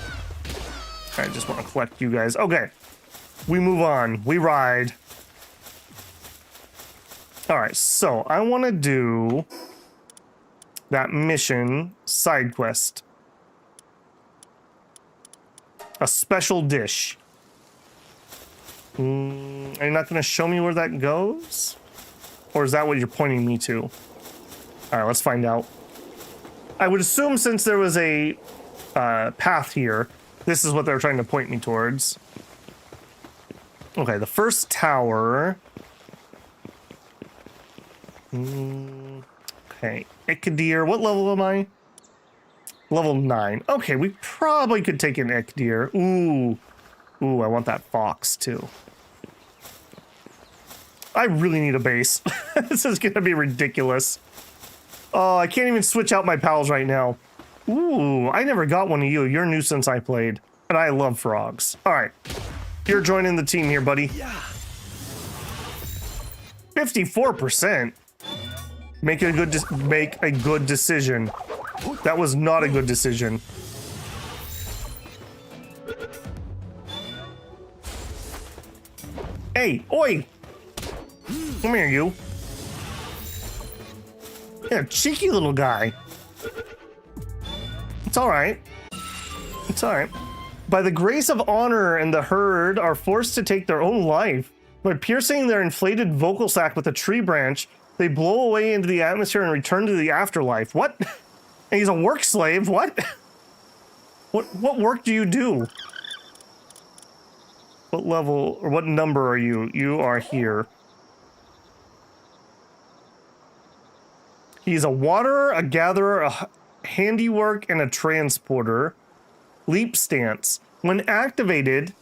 I just want to collect you guys. Okay. We move on. We ride. All right, so I want to do that mission side quest. A special dish. Are you not going to show me where that goes? Or is that what you're pointing me to? All right, let's find out. I would assume since there was a path here, this is what they're trying to point me towards. Okay, the first tower. Okay, Ikadir. What level am I? Level 9. Okay, we probably could take an Ikadir. Ooh, I want that fox too. I really need a base. This is gonna be ridiculous. Oh, I can't even switch out my pals right now. Ooh, I never got one of you. You're new since I played. And I love frogs. All right. You're joining the team here, buddy. 54%. Make a good decision. That was not a good decision. Hey, oi! Come here, you. Yeah, cheeky little guy. It's all right. It's all right. By the grace of honor and the herd are forced to take their own life. By piercing their inflated vocal sac with a tree branch, they blow away into the atmosphere and return to the afterlife. What? And he's a work slave? What? What work do you do? What level or what number are you? You are here. He's a waterer, a gatherer, a handiwork, and a transporter. Leap stance. When activated,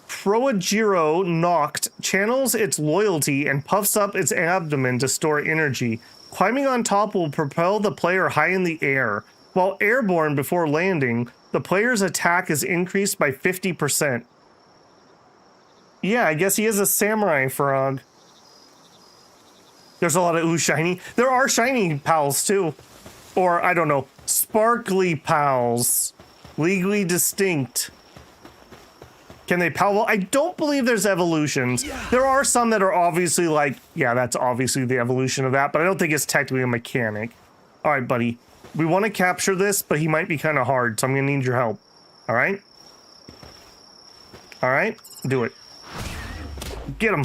Proagiro Noct channels its loyalty and puffs up its abdomen to store energy. Climbing on top will propel the player high in the air. While airborne before landing, the player's attack is increased by 50%. Yeah, I guess he is a samurai frog. There's a lot of ooh shiny. There are shiny pals too. Or, I don't know, sparkly pals. Legally distinct. Can they pal? I don't believe there's evolutions. There are some that are obviously like, yeah, that's obviously the evolution of that, but I don't think it's technically a mechanic. All right, buddy. We want to capture this, but he might be kind of hard, so I'm going to need your help. All right? All right? Do it. Get him.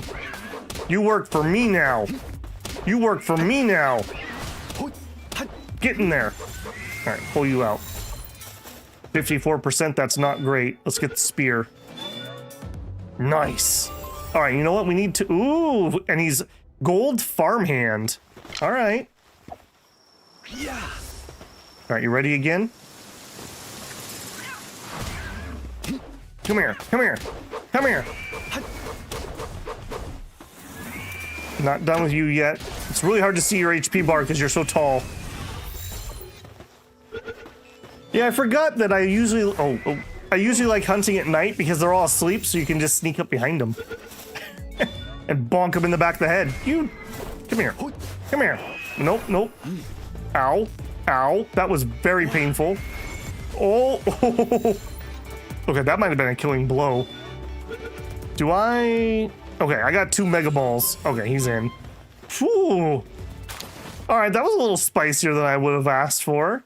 You work for me now. You work for me now. Get in there. All right, pull you out. 54%, that's not great. Let's get the spear. Nice. All right, you know what? We need to... Ooh, and he's gold farmhand. All right. Yeah. All right, you ready again? Come here, come here, come here. Not done with you yet. It's really hard to see your HP bar because you're so tall. Yeah, I forgot that I usually... I usually like hunting at night because they're all asleep, so you can just sneak up behind them. And bonk them in the back of the head. You... Come here. Come here. Nope, nope. Ow. Ow. That was very painful. Oh. Okay, that might have been a killing blow. Do I... Okay, I got 2 mega balls. Okay, he's in. Whew. Alright, that was a little spicier than I would have asked for.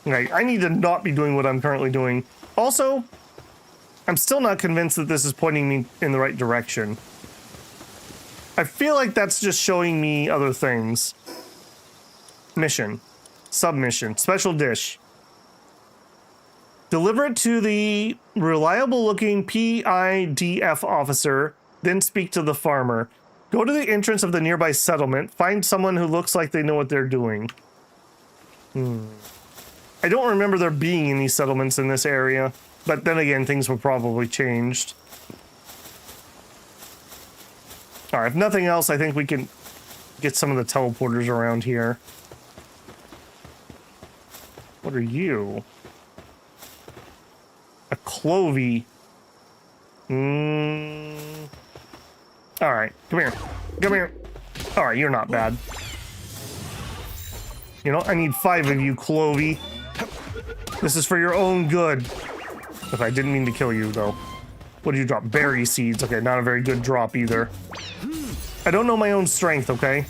Okay, I need to not be doing what I'm currently doing. Also, I'm still not convinced that this is pointing me in the right direction. I feel like that's just showing me other things. Mission. Submission. Special dish. Deliver it to the reliable-looking PIDF officer, then speak to the farmer. Go to the entrance of the nearby settlement. Find someone who looks like they know what they're doing. I don't remember there being any settlements in this area, but then again, things were probably changed. All right, if nothing else, I think we can get some of the teleporters around here. What are you? A Clovey. All right, come here. Come here. All right, you're not bad. You know, I need 5 of you, Clovey. This is for your own good. Okay, I didn't mean to kill you, though. What did you drop? Berry seeds. Okay, not a very good drop either. I don't know my own strength, okay?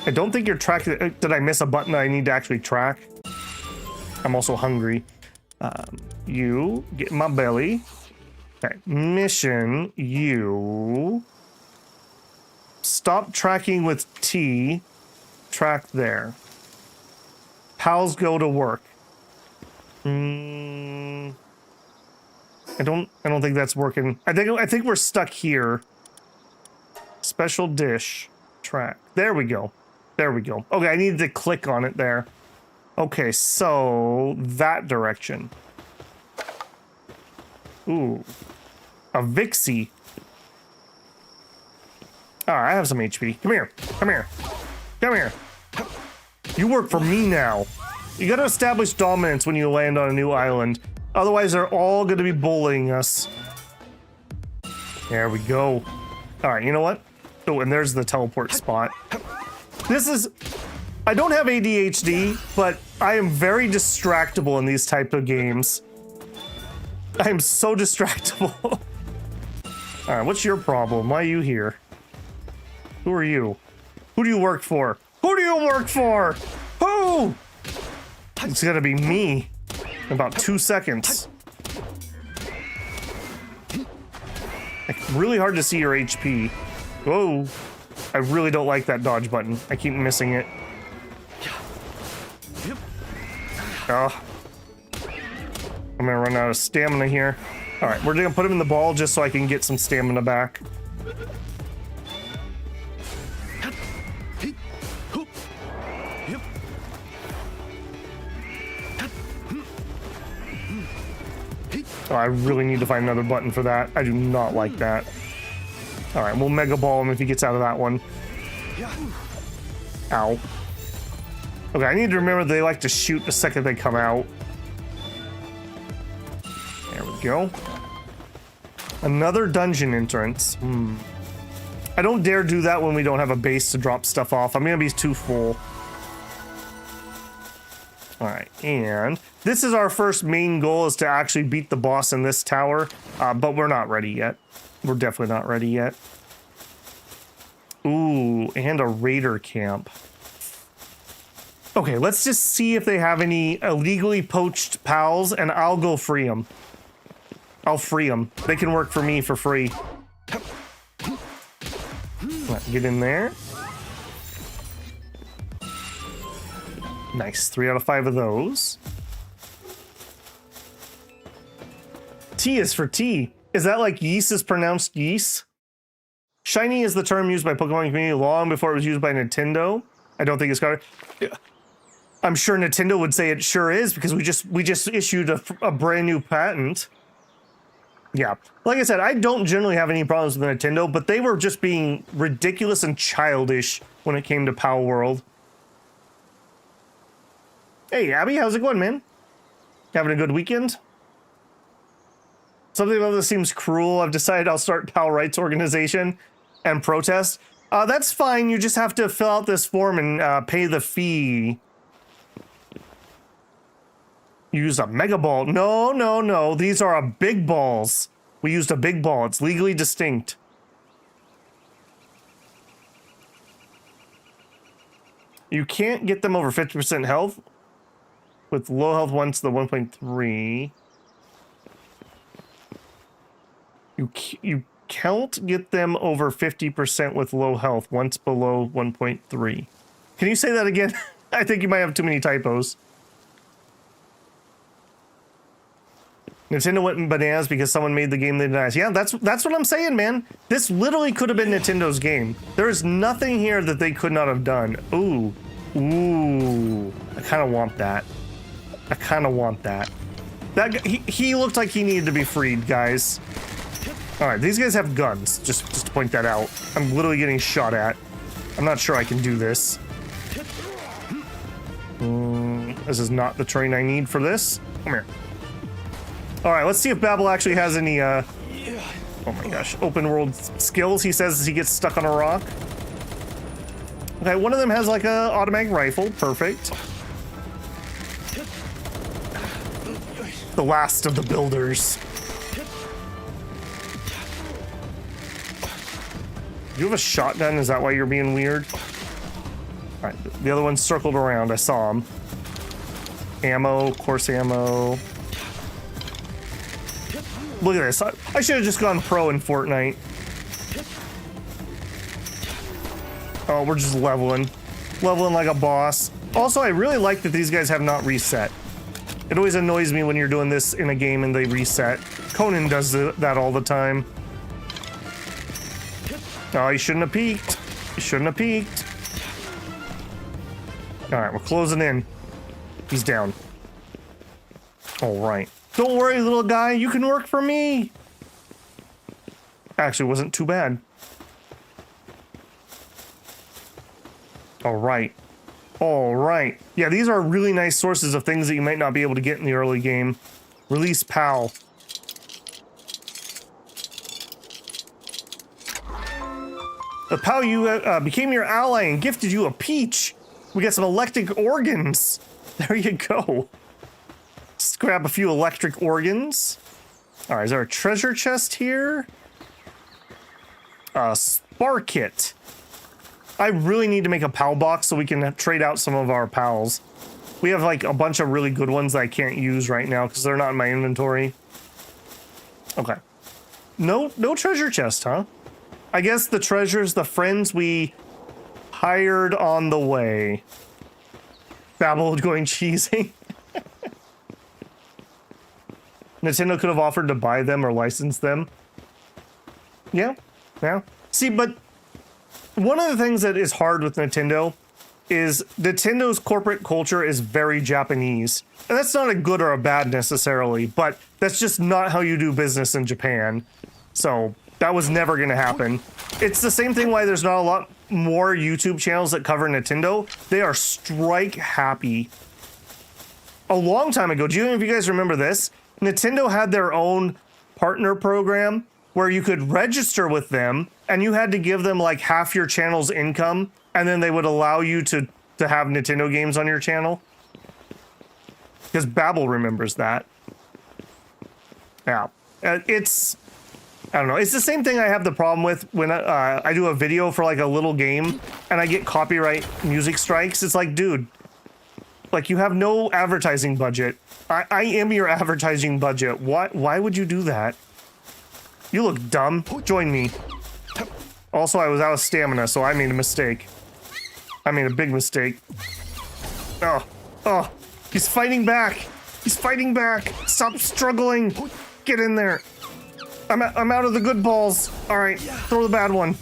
I don't think you're tracking... Did I miss a button that I need to actually track? I'm also hungry. You get in my belly. Okay, mission, you stop tracking with T, track there. Pals go to work. I don't think that's working. I think we're stuck here. Special dish, track. There we go. There we go. Okay, I needed to click on it there. Okay, so that direction. Ooh. A Vixie. All right, I have some HP. Come here. Come here. Come here. You work for me now. You gotta establish dominance when you land on a new island. Otherwise, they're all gonna be bullying us. There we go. All right, you know what? Oh, and there's the teleport spot. This is... I don't have ADHD, but I am very distractible in these type of games. I am so distractible. All right, what's your problem? Why are you here? Who are you? Who do you work for? Who do you work for? Who? It's gonna be me in about 2 seconds. It's really hard to see your HP. Whoa. I really don't like that dodge button. I keep missing it. Oh. I'm gonna run out of stamina here. All right, we're gonna put him in the ball just so I can get some stamina back. Oh, I really need to find another button for that. I do not like that. All right, we'll Mega Ball him if he gets out of that one. Ow. Okay, I need to remember they like to shoot the second they come out. There we go. Another dungeon entrance. I don't dare do that when we don't have a base to drop stuff off. I'm gonna be too full. All right, and this is our first main goal, is to actually beat the boss in this tower, but we're not ready yet. We're definitely not ready yet. Ooh, and a raider camp. Okay, let's just see if they have any illegally poached pals, and I'll go free them. I'll free them. They can work for me for free. Get in there. Nice, 3 out of 5 of those. T is for tea. Is that like yeast is pronounced yeast? Shiny is the term used by Pokemon community long before it was used by Nintendo. I don't think it's got it. I'm sure Nintendo would say it sure is, because we just issued a brand new patent. Yeah, like I said, I don't generally have any problems with Nintendo, but they were just being ridiculous and childish when it came to Palworld. Hey, Abby, how's it going, man? Having a good weekend? Something about this seems cruel. I've decided I'll start Pal Rights Organization and protest. That's fine. You just have to fill out this form and pay the fee. Use a Mega Ball. No, no, no. These are big balls. We used a big ball. It's legally distinct. You can't get them over 50% health. With low health ones to the 1.3. You can't get them over 50% with low health once below 1.3. Can you say that again? I think you might have too many typos. Nintendo went bananas because someone made the game they denied. Yeah, that's what I'm saying, man. This literally could have been Nintendo's game. There is nothing here that they could not have done. Ooh. Ooh. I kind of want that. I kind of want that. That he looked like he needed to be freed, guys. All right, these guys have guns. Just to point that out. I'm literally getting shot at. I'm not sure I can do this. This is not the terrain I need for this. Come here. All right, let's see if Babel actually has any, oh my gosh, open world skills. He says as he gets stuck on a rock. Okay, one of them has like a automatic rifle. Perfect. The last of the builders. You have a shotgun? Is that why you're being weird? All right, the other one's circled around. I saw him. Ammo, course ammo. Look at this. I should have just gone pro in Fortnite. Oh, we're just leveling. Leveling like a boss. Also, I really like that these guys have not reset. It always annoys me when you're doing this in a game and they reset. Conan does that all the time. Oh, he shouldn't have peeked. He shouldn't have peeked. Alright, we're closing in. He's down. Alright. Don't worry, little guy. You can work for me. Actually, it wasn't too bad. Alright. Alright. Yeah, these are really nice sources of things that you might not be able to get in the early game. Release PAL. The PAL you became your ally and gifted you a peach. We got some electric organs. There you go. Let's grab a few electric organs. Alright, is there a treasure chest here? Spark kit. I really need to make a PAL box so we can trade out some of our PALs. We have like a bunch of really good ones that I can't use right now because they're not in my inventory. Okay. No treasure chest, huh? I guess the treasure's the friends we hired on the way. Babel going cheesy. Nintendo could have offered to buy them or license them. Yeah. See, but one of the things that is hard with Nintendo is Nintendo's corporate culture is very Japanese. And that's not a good or a bad necessarily, but that's just not how you do business in Japan. So that was never going to happen. It's the same thing why there's not a lot more YouTube channels that cover Nintendo. They are strike happy. A long time ago, do you know if you guys remember this? Nintendo had their own partner program where you could register with them and you had to give them like half your channel's income and then they would allow you to have Nintendo games on your channel. Because Babel remembers that. Yeah. It's, I don't know. It's the same thing I have the problem with when I do a video for like a little game and I get copyright music strikes. It's like, dude, like you have no advertising budget. I am your advertising budget. Why would you do that? You look dumb. Join me. Also, I was out of stamina, so I made a mistake. I made a big mistake. Oh, he's fighting back. He's fighting back. Stop struggling. Get in there. I'm out of the good balls. All right, throw the bad one.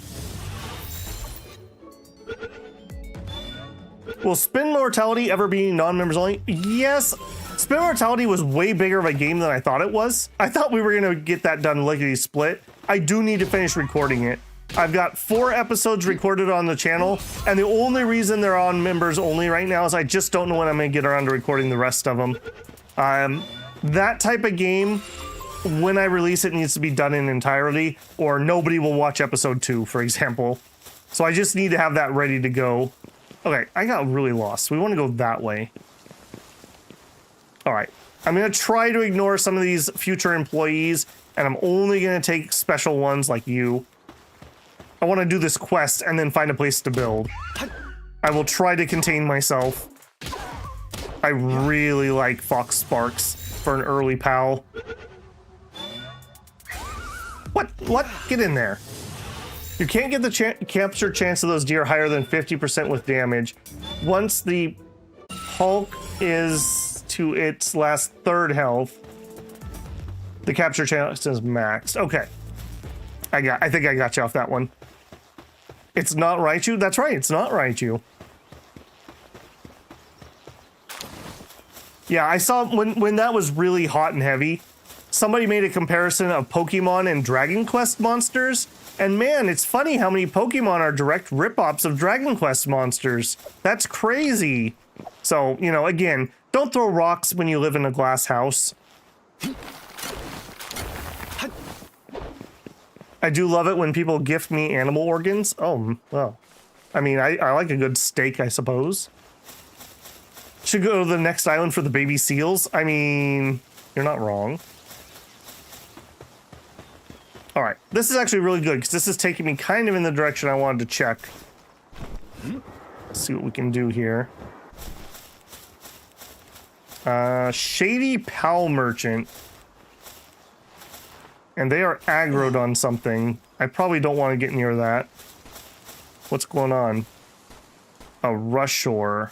Will Spin Mortality ever be non-members only? Yes. Spin Mortality was way bigger of a game than I thought it was. I thought we were going to get that done lickety-split. I do need to finish recording it. I've got 4 episodes recorded on the channel, and the only reason they're on members only right now is I just don't know when I'm going to get around to recording the rest of them. That type of game, when I release it, needs to be done in entirety, or nobody will watch episode 2, for example. So I just need to have that ready to go. Okay, I got really lost. We want to go that way. All right, I'm going to try to ignore some of these future employees, and I'm only going to take special ones like you. I want to do this quest and then find a place to build. I will try to contain myself. I really like Fox Sparks for an early PAL. What? Get in there. You can't get the capture chance of those deer higher than 50% with damage. Once the Hulk is to its last third health, the capture chance is maxed. Okay. I think I got you off that one. It's not Raichu? That's right, it's not Raichu. Yeah, I saw when that was really hot and heavy, somebody made a comparison of Pokemon and Dragon Quest monsters, and man, it's funny how many Pokemon are direct rip-offs of Dragon Quest monsters. That's crazy. So, you know, again, don't throw rocks when you live in a glass house. I do love it when people gift me animal organs. Oh, well. I mean, I like a good steak, I suppose. Should go to the next island for the baby seals. I mean, you're not wrong. All right, this is actually really good because this is taking me kind of in the direction I wanted to check. Let's see what we can do here. Shady PAL Merchant. And they are aggroed on something. I probably don't want to get near that. What's going on? A rushor.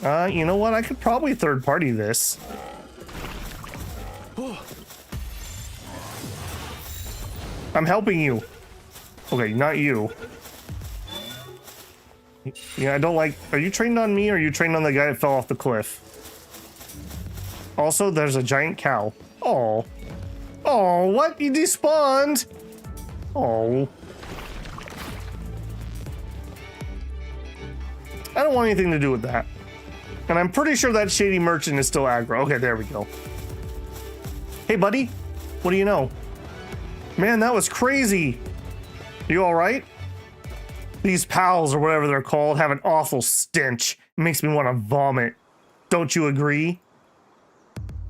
You know what? I could probably third party this. I'm helping you. Okay, not you. Yeah, I don't like... Are you trained on me or are you trained on the guy that fell off the cliff? Also, there's a giant cow. Oh. Oh, what? You despawned? Oh. I don't want anything to do with that. And I'm pretty sure that shady merchant is still aggro. Okay, there we go. Hey, buddy. What do you know? Man, that was crazy. You all right? These pals, or whatever they're called, have an awful stench. It makes me want to vomit. Don't you agree?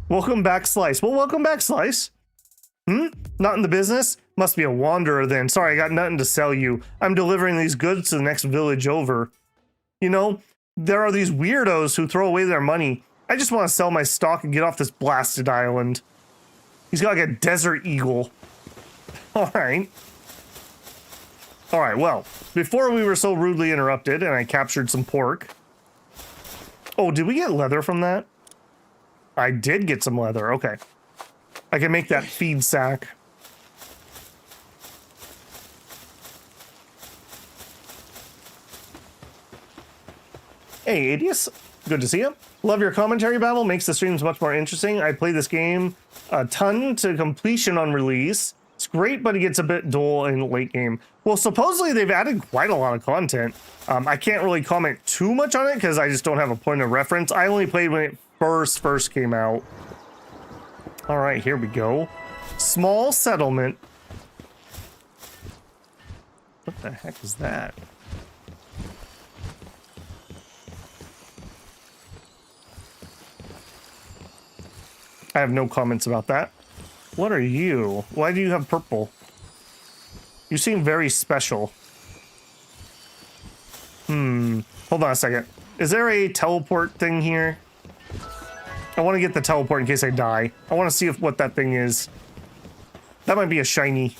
Welcome back, Slice. Well, welcome back, Slice. Not in the business? Must be a wanderer then. Sorry, I got nothing to sell you. I'm delivering these goods to the next village over. You know, there are these weirdos who throw away their money. I just want to sell my stock and get off this blasted island. He's got like a desert eagle. All right. All right, well, before we were so rudely interrupted and I captured some pork. Oh, did we get leather from that? I did get some leather. Okay. I can make that feed sack. Hey, Adius. Good to see you. Love your commentary, Babel. Makes the streams much more interesting. I play this game a ton to completion on release. It's great, but it gets a bit dull in late game. Well, supposedly they've added quite a lot of content. I can't really comment too much on it because I just don't have a point of reference. I only played when it first came out. All right, here we go. Small settlement. What the heck is that? I have no comments about that. What are you? Why do you have purple? You seem very special. Hold on a second. Is there a teleport thing here? I want to get the teleport in case I die. I want to see what that thing is. That might be a shiny.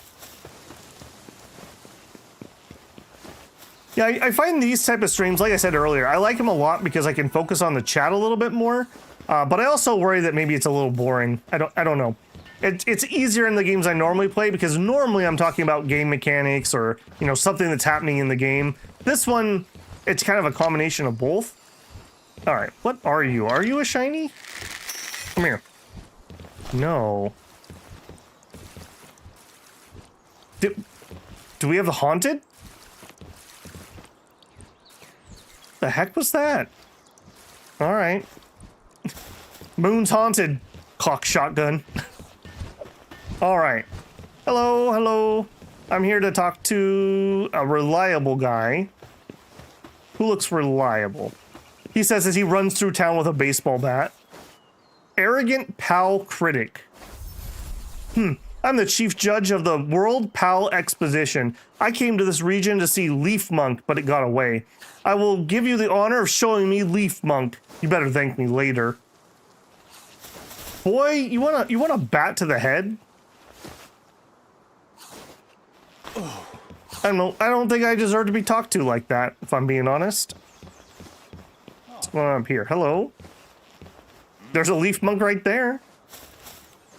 Yeah, I find these type of streams, like I said earlier, I like them a lot because I can focus on the chat a little bit more. But I also worry that maybe it's a little boring. I don't know. It's easier in the games I normally play because normally I'm talking about game mechanics or, you know, something that's happening in the game. This one, it's kind of a combination of both. All right, what are you? Are you a shiny? Come here. No. Do we have the haunted? The heck was that? All right. Moon's haunted. Cock shotgun. All right. Hello, hello. I'm here to talk to a reliable guy who looks reliable. He says as he runs through town with a baseball bat. Arrogant Pal Critic. I'm the chief judge of the World Pal Exposition. I came to this region to see Leaf Monk, but it got away. I will give you the honor of showing me Leaf Monk. You better thank me later. Boy, you want a bat to the head? I don't think I deserve to be talked to like that, if I'm being honest. What's going on up here? Hello? There's a leaf monk right there.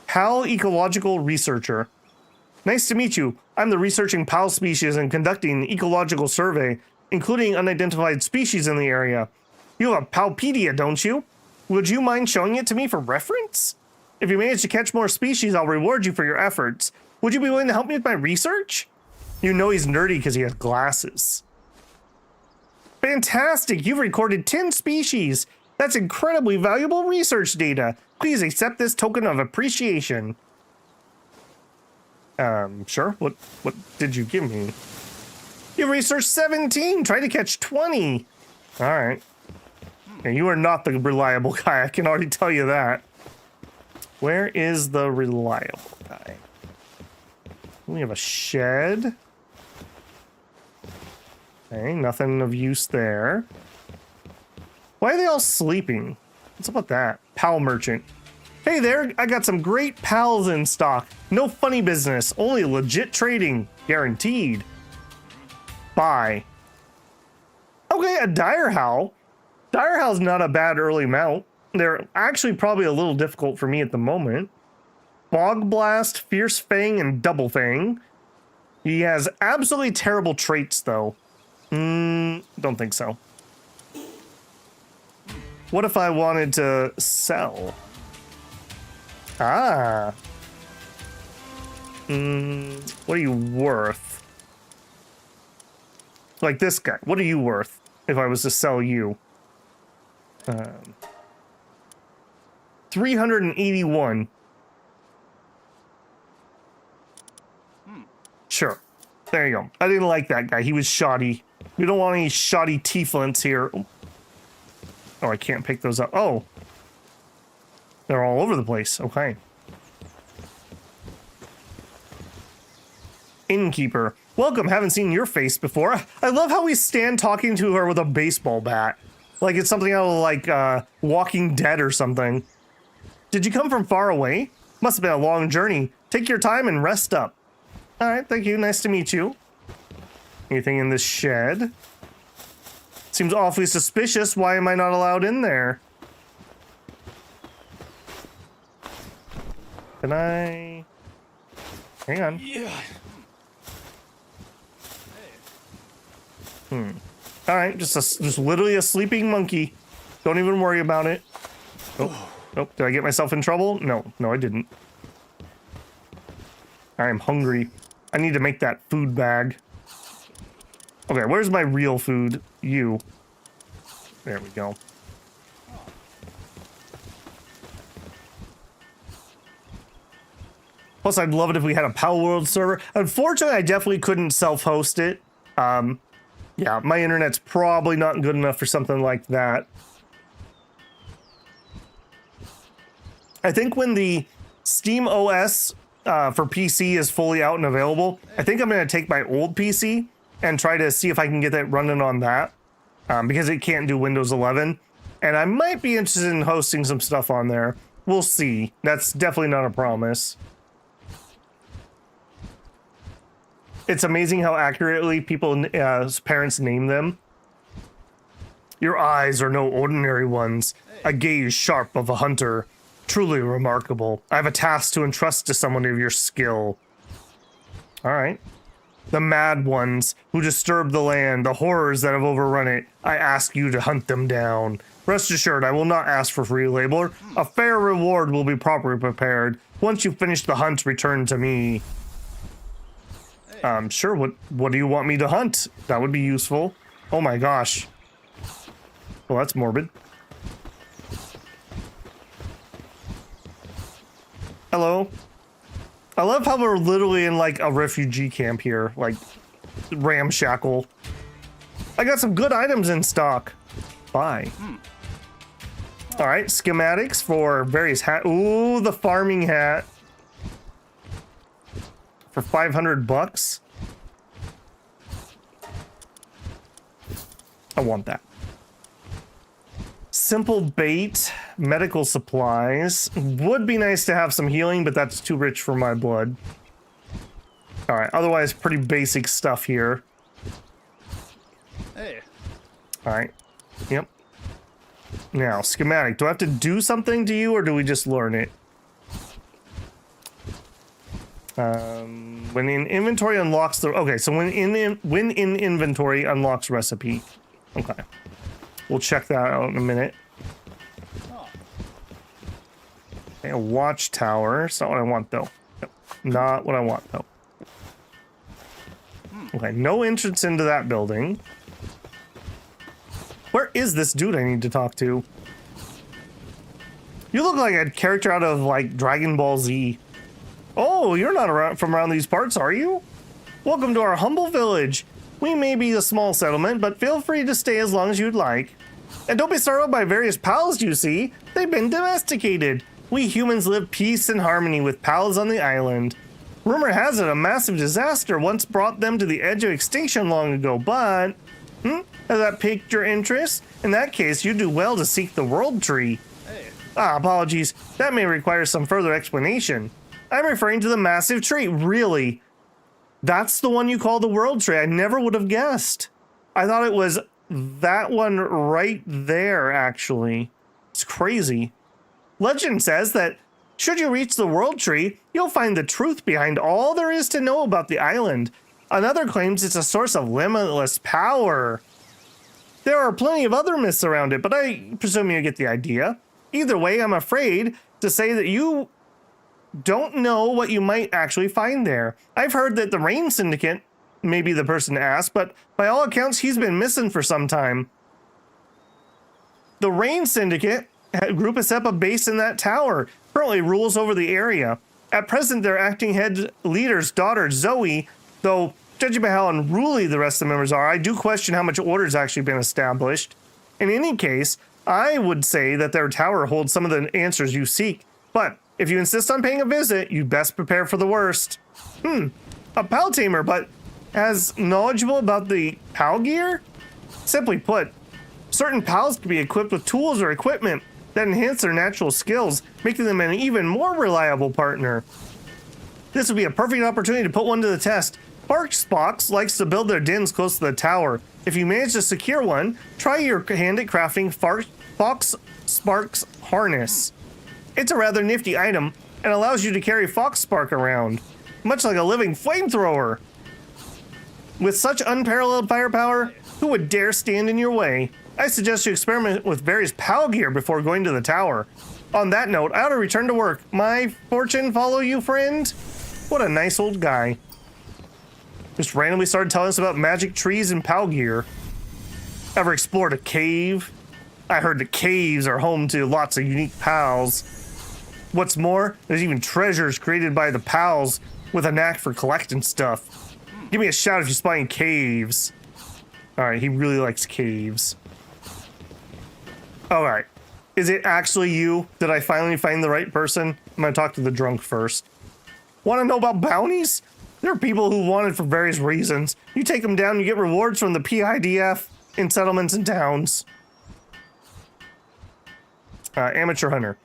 Pal Ecological Researcher. Nice to meet you. I'm the researching pal species and conducting an ecological survey, including unidentified species in the area. You have a Palpedia, don't you? Would you mind showing it to me for reference? If you manage to catch more species, I'll reward you for your efforts. Would you be willing to help me with my research? You know he's nerdy because he has glasses. Fantastic! You've recorded 10 species. That's incredibly valuable research data. Please accept this token of appreciation. Sure. What did you give me? You researched 17. Try to catch 20. All right. And you are not the reliable guy. I can already tell you that. Where is the reliable guy? We have a shed. Okay, nothing of use there. Why are they all sleeping? What's up with that? Pal merchant. Hey there, I got some great pals in stock. No funny business, only legit trading, guaranteed. Bye. Okay, a dire howl. Dire howl's not a bad early mount. They're actually probably a little difficult for me at the moment. Bog Blast, Fierce Fang, and Double Fang. He has absolutely terrible traits, though. Don't think so. What if I wanted to sell? Ah. What are you worth? Like this guy. What are you worth if I was to sell you? 381. Sure. There you go. I didn't like that guy. He was shoddy. We don't want any shoddy tieflings here. Oh, I can't pick those up. Oh. They're all over the place. Okay. Innkeeper. Welcome. Haven't seen your face before. I love how we stand talking to her with a baseball bat. Like it's something out of like Walking Dead or something. Did you come from far away? Must have been a long journey. Take your time and rest up. All right, thank you. Nice to meet you. Anything in this shed? Seems awfully suspicious. Why am I not allowed in there? Can I... Hang on. Yeah. All right, just literally a sleeping monkey. Don't even worry about it. Oh, nope. Did I get myself in trouble? No, I didn't. I am hungry. I need to make that food bag. Okay, where's my real food? You. There we go. Plus, I'd love it if we had a Palworld server. Unfortunately, I definitely couldn't self-host it. Yeah, my internet's probably not good enough for something like that. I think when the Steam OS for PC is fully out and available, I think I'm going to take my old PC and try to see if I can get that running on that, because it can't do Windows 11. And I might be interested in hosting some stuff on there. We'll see. That's definitely not a promise. It's amazing how accurately parents name them. Your eyes are no ordinary ones. A gaze sharp of a hunter. Truly remarkable. I have a task to entrust to someone of your skill. All right. The mad ones who disturb the land, the horrors that have overrun it. I ask you to hunt them down. Rest assured, I will not ask for free labor. A fair reward will be properly prepared. Once you finish the hunt, return to me. Sure, what do you want me to hunt? That would be useful. Oh my gosh. Well, that's morbid. Hello. I love how we're literally in like a refugee camp here, like ramshackle. I got some good items in stock. Bye. All right, schematics for various hat. Ooh, the farming hat. For 500 bucks. I want that. Simple bait, medical supplies. Would be nice to have some healing, but that's too rich for my blood. All right, otherwise pretty basic stuff here. Hey. All right, yep. Now, schematic. Do I have to do something to you, or do we just learn it? When in inventory unlocks the... Okay, so when in inventory unlocks recipe. Okay. We'll check that out in a minute. Okay, a watchtower. It's not what I want, though. Nope. Not what I want, though. Okay, no entrance into that building. Where is this dude I need to talk to? You look like a character out of, like, Dragon Ball Z. Oh, you're not from around these parts, are you? Welcome to our humble village. We may be a small settlement, but feel free to stay as long as you'd like. And don't be startled by various pals you see. They've been domesticated. We humans live peace and harmony with pals on the island. Rumor has it a massive disaster once brought them to the edge of extinction long ago, but... Has that piqued your interest? In that case, you do well to seek the world tree. Apologies. That may require some further explanation. I'm referring to the massive tree. Really? That's the one you call the world tree. I never would have guessed. I thought it was that one right there, actually. It's crazy. Legend says that should you reach the world tree, you'll find the truth behind all there is to know about the island. Another claims it's a source of limitless power. There are plenty of other myths around it, but I presume you get the idea. Either way, I'm afraid to say that you don't know what you might actually find there. I've heard that the Rain Syndicate may be the person to ask, but by all accounts, he's been missing for some time. The Rain Syndicate group has set up a base in that tower, currently rules over the area. At present, their acting head leader's daughter, Zoe, though judging by how unruly the rest of the members are, I do question how much order's actually been established. In any case, I would say that their tower holds some of the answers you seek, but if you insist on paying a visit, you best prepare for the worst. A pal tamer, but as knowledgeable about the pal gear? Simply put, certain pals can be equipped with tools or equipment that enhance their natural skills, making them an even more reliable partner. This would be a perfect opportunity to put one to the test. Sparks likes to build their dens close to the tower. If you manage to secure one, try your hand at crafting Fox Sparks harness. It's a rather nifty item and allows you to carry Fox Spark around, much like a living flamethrower. With such unparalleled firepower, who would dare stand in your way? I suggest you experiment with various PAL gear before going to the tower. On that note, I ought to return to work. My fortune follow you, friend? What a nice old guy. Just randomly started telling us about magic trees and PAL gear. Ever explored a cave? I heard the caves are home to lots of unique pals. What's more, there's even treasures created by the pals with a knack for collecting stuff. Give me a shout if you spot any caves. Alright, he really likes caves. Alright. Is it actually you? Did I finally find the right person? I'm gonna talk to the drunk first. Want to know about bounties? There are people who want it for various reasons. You take them down, you get rewards from the PIDF in settlements and towns. Amateur hunter.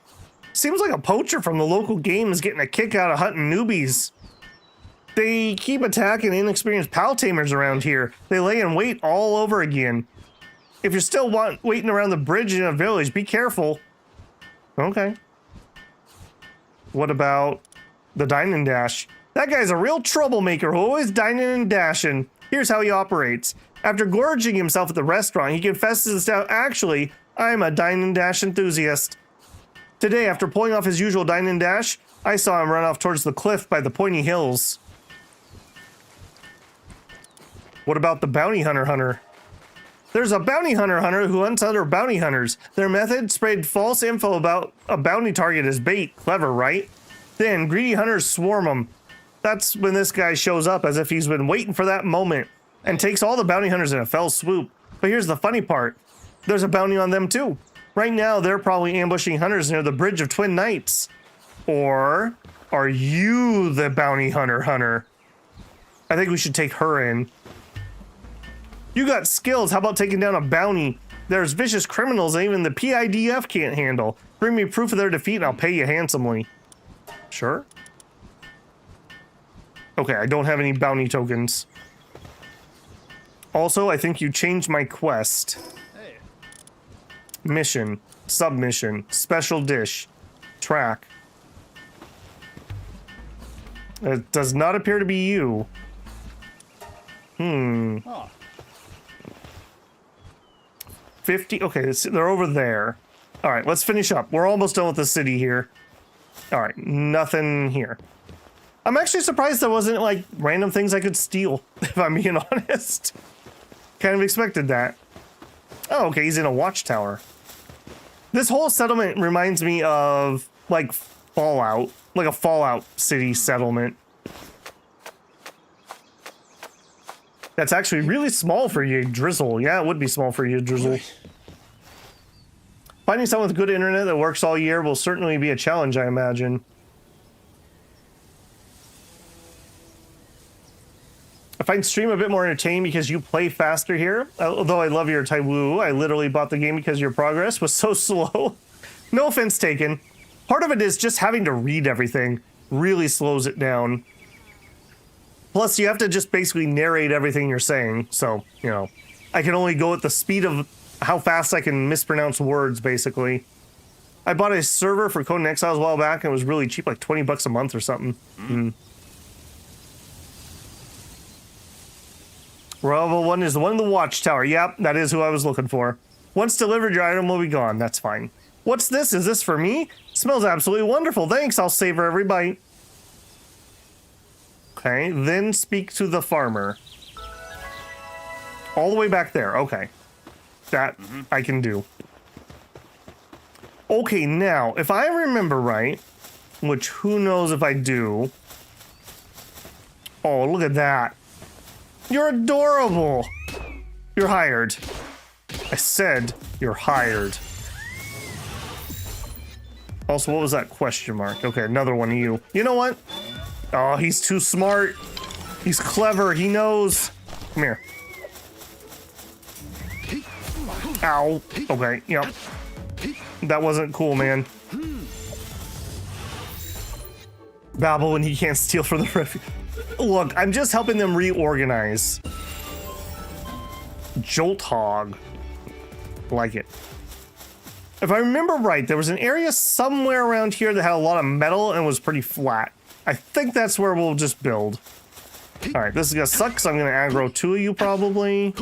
Seems like a poacher from the local game is getting a kick out of hunting newbies. They keep attacking inexperienced pal tamers around here. They lay in wait all over again. If you're still waiting around the bridge in a village, be careful. Okay. What about the dine and dash? That guy's a real troublemaker who always dining and dashing. Here's how he operates. After gorging himself at the restaurant, he confesses that actually, I'm a dine and dash enthusiast. Today, after pulling off his usual dine and dash, I saw him run off towards the cliff by the pointy hills. What about the bounty hunter? There's a bounty hunter who hunts other bounty hunters. Their method, spread false info about a bounty target as bait. Clever, right? Then greedy hunters swarm them. That's when this guy shows up as if he's been waiting for that moment and takes all the bounty hunters in a fell swoop. But here's the funny part. There's a bounty on them too. Right now, they're probably ambushing hunters near the Bridge of Twin Knights. Or are you the bounty hunter? I think we should take her in. You got skills. How about taking down a bounty? There's vicious criminals that even the PIDF can't handle. Bring me proof of their defeat and I'll pay you handsomely. Sure. Okay, I don't have any bounty tokens. Also, I think you changed my quest. Hey. Mission, submission, special dish, track. It does not appear to be you. Huh. 50, okay, they're over there. All right, let's finish up. We're almost done with the city here. All right, nothing here. I'm actually surprised there wasn't like random things I could steal, if I'm being honest. Kind of expected that. Oh, okay, he's in a watchtower. This whole settlement reminds me of like Fallout, like a Fallout city settlement. That's actually really small for you, Drizzle. Yeah, it would be small for you, Drizzle. Finding someone with good internet that works all year will certainly be a challenge, I imagine. I find stream a bit more entertaining because you play faster here. Although I love your Taiwu, I literally bought the game because your progress was so slow. No offense taken. Part of it is just having to read everything really slows it down. Plus, you have to just basically narrate everything you're saying. So, you know, I can only go at the speed of how fast I can mispronounce words, basically. I bought a server for Conan Exiles a while back, and it was really cheap, like 20 bucks a month or something. Level 1 is the one in the watchtower. Yep, that is who I was looking for. Once delivered, your item will be gone. That's fine. What's this? Is this for me? Smells absolutely wonderful. Thanks, I'll savor every bite. Okay, then speak to the farmer. All the way back there. Okay. That I can do. Okay, now, if I remember right, which who knows if I do. Oh, look at that. You're adorable. You're hired. I said you're hired. Also, what was that question mark? Okay, another one of you. You know what? Oh, he's too smart. He's clever. He knows. Come here. Ow. Okay, yep. That wasn't cool, man. Babel when he can't steal from the refuge. Look, I'm just helping them reorganize. Jolt hog. Like it. If I remember right, there was an area somewhere around here that had a lot of metal and was pretty flat. I think that's where we'll just build. All right, this is gonna suck, so I'm gonna aggro two of you probably.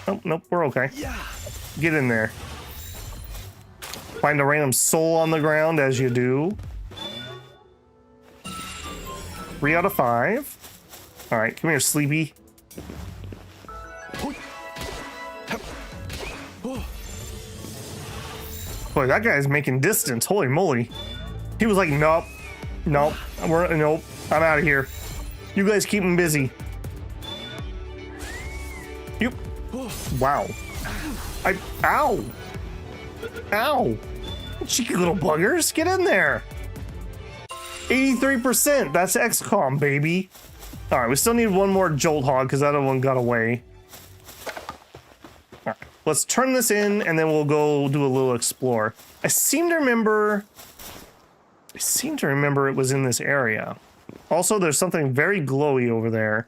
Oh, nope, we're okay. Get in there. Find a random soul on the ground, as you do. 3 out of 5. All right, come here, Sleepy. Boy, that guy's making distance. Holy moly. He was like, nope, nope, nope, I'm out of here. You guys keep him busy. Yep. Wow. Ow. Ow. Cheeky little buggers, get in there. 83%, that's XCOM, baby. All right, we still need one more Jolt Hog because that other one got away. All right, let's turn this in and then we'll go do a little explore. I seem to remember it was in this area. Also, there's something very glowy over there.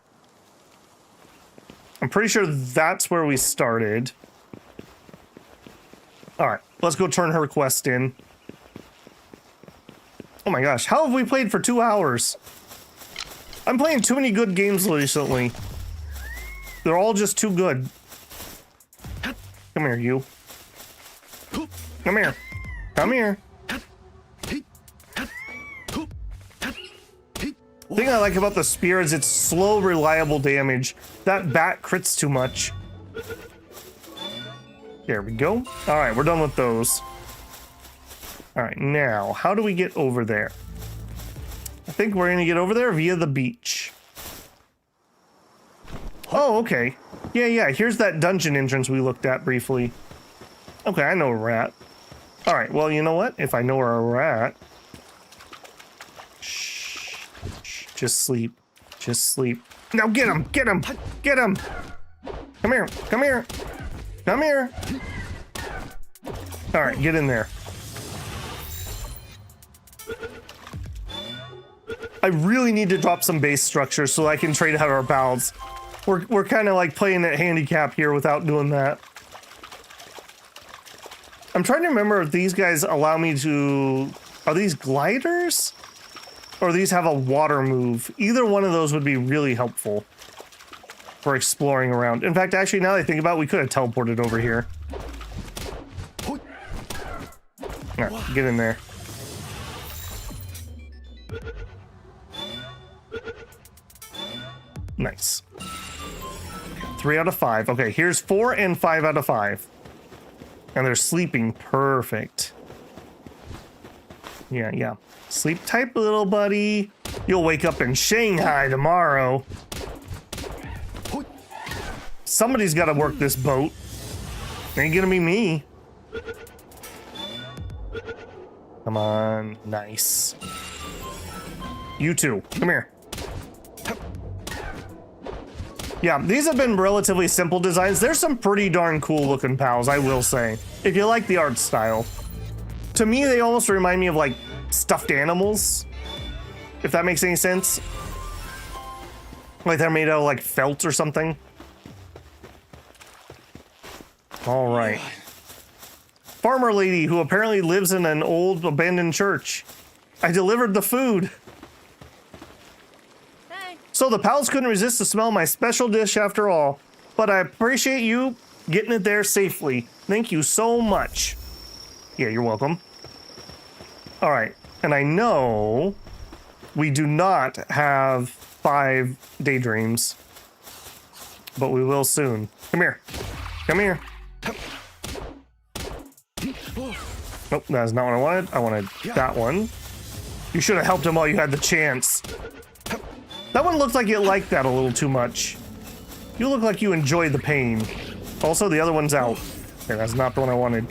I'm pretty sure that's where we started. All right, let's go turn her quest in. Oh my gosh, how have we played for 2 hours? I'm playing too many good games recently. They're all just too good. Come here, you. Come here. Come here. The thing I like about the spear is its slow, reliable damage. That bat crits too much. There we go. All right, we're done with those. All right, now, how do we get over there? I think we're gonna get over there via the beach. Oh, okay. Yeah, here's that dungeon entrance we looked at briefly. Okay, I know where we're at. All right, well, you know what? If I know where we're at... Shh. Just sleep. Just sleep. Now get him! Get him! Get him! Come here! Come here! Come here! All right, get in there. I really need to drop some base structure so I can trade out our pals. We're kind of like playing at handicap here without doing that. I'm trying to remember if these guys allow me to... Are these gliders? Or these have a water move? Either one of those would be really helpful for exploring around. In fact, actually, now that I think about it, we could have teleported over here. All right, get in there. Nice. 3 out of 5. Okay, here's 4 and 5 out of 5. And they're sleeping perfect. Yeah. Sleep tight, little buddy. You'll wake up in Shanghai tomorrow. Somebody's got to work this boat. Ain't gonna be me. Come on. Nice. You too. Come here. Yeah, these have been relatively simple designs. There's some pretty darn cool looking pals, I will say. If you like the art style. To me, they almost remind me of like stuffed animals, if that makes any sense. Like they're made out of like felt or something. All right. Farmer lady who apparently lives in an old abandoned church. I delivered the food. Hey. So the pals couldn't resist the smell of my special dish after all. But I appreciate you getting it there safely. Thank you so much. Yeah, you're welcome. All right. And I know we do not have 5 daydreams. But we will soon. Come here. Come here. Nope, that's not what I wanted. I wanted that one. You should have helped him while you had the chance. That one looked like it liked that a little too much. You look like you enjoy the pain. Also, the other one's out. Okay, that's not the one I wanted.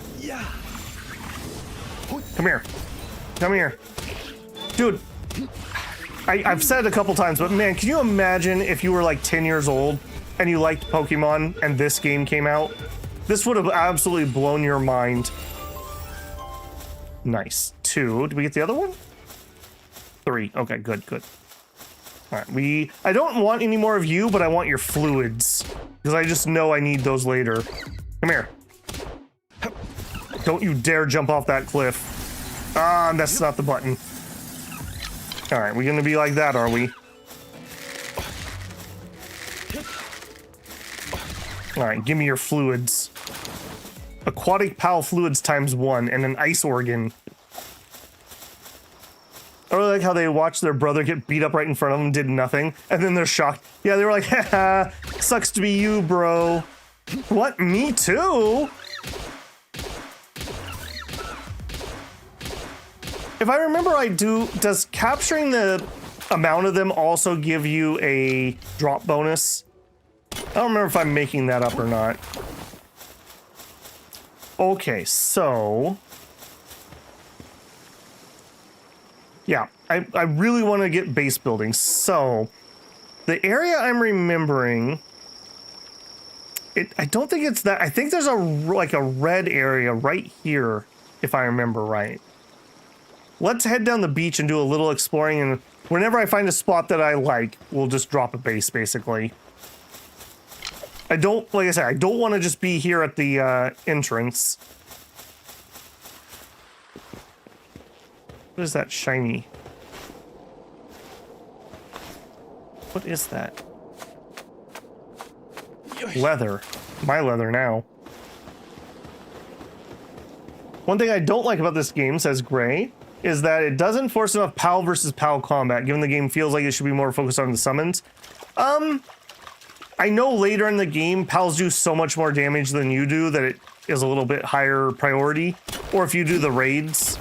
Come here. Come here. Dude, I've said it a couple times, but man, can you imagine if you were like 10 years old and you liked Pokemon and this game came out? This would have absolutely blown your mind. Nice. 2. Did we get the other one? 3. Okay, good, good. All right, I don't want any more of you, but I want your fluids. Because I just know I need those later. Come here. Don't you dare jump off that cliff. Ah, that's not the button. All right, we're gonna be like that, are we? All right, give me your fluids. Aquatic pal fluids ×1 and an ice organ. I really like how they watched their brother get beat up right in front of them and did nothing, and then they're shocked. Yeah, they were like, haha, sucks to be you, bro. What, me too? If I remember right, does capturing the amount of them also give you a drop bonus? I don't remember if I'm making that up or not. Okay, so... yeah, I really want to get base building. So, the area I'm remembering... I don't think it's that... I think there's like a red area right here, if I remember right. Let's head down the beach and do a little exploring, and whenever I find a spot that I like, we'll just drop a base, basically. I don't, like I said, I don't want to just be here at the entrance. What is that shiny? What is that? Leather. My leather now. One thing I don't like about this game, says Gray, is that it doesn't force enough PAL versus PAL combat, given the game feels like it should be more focused on the summons. I know later in the game, PALs do so much more damage than you do that it is a little bit higher priority. Or if you do the raids.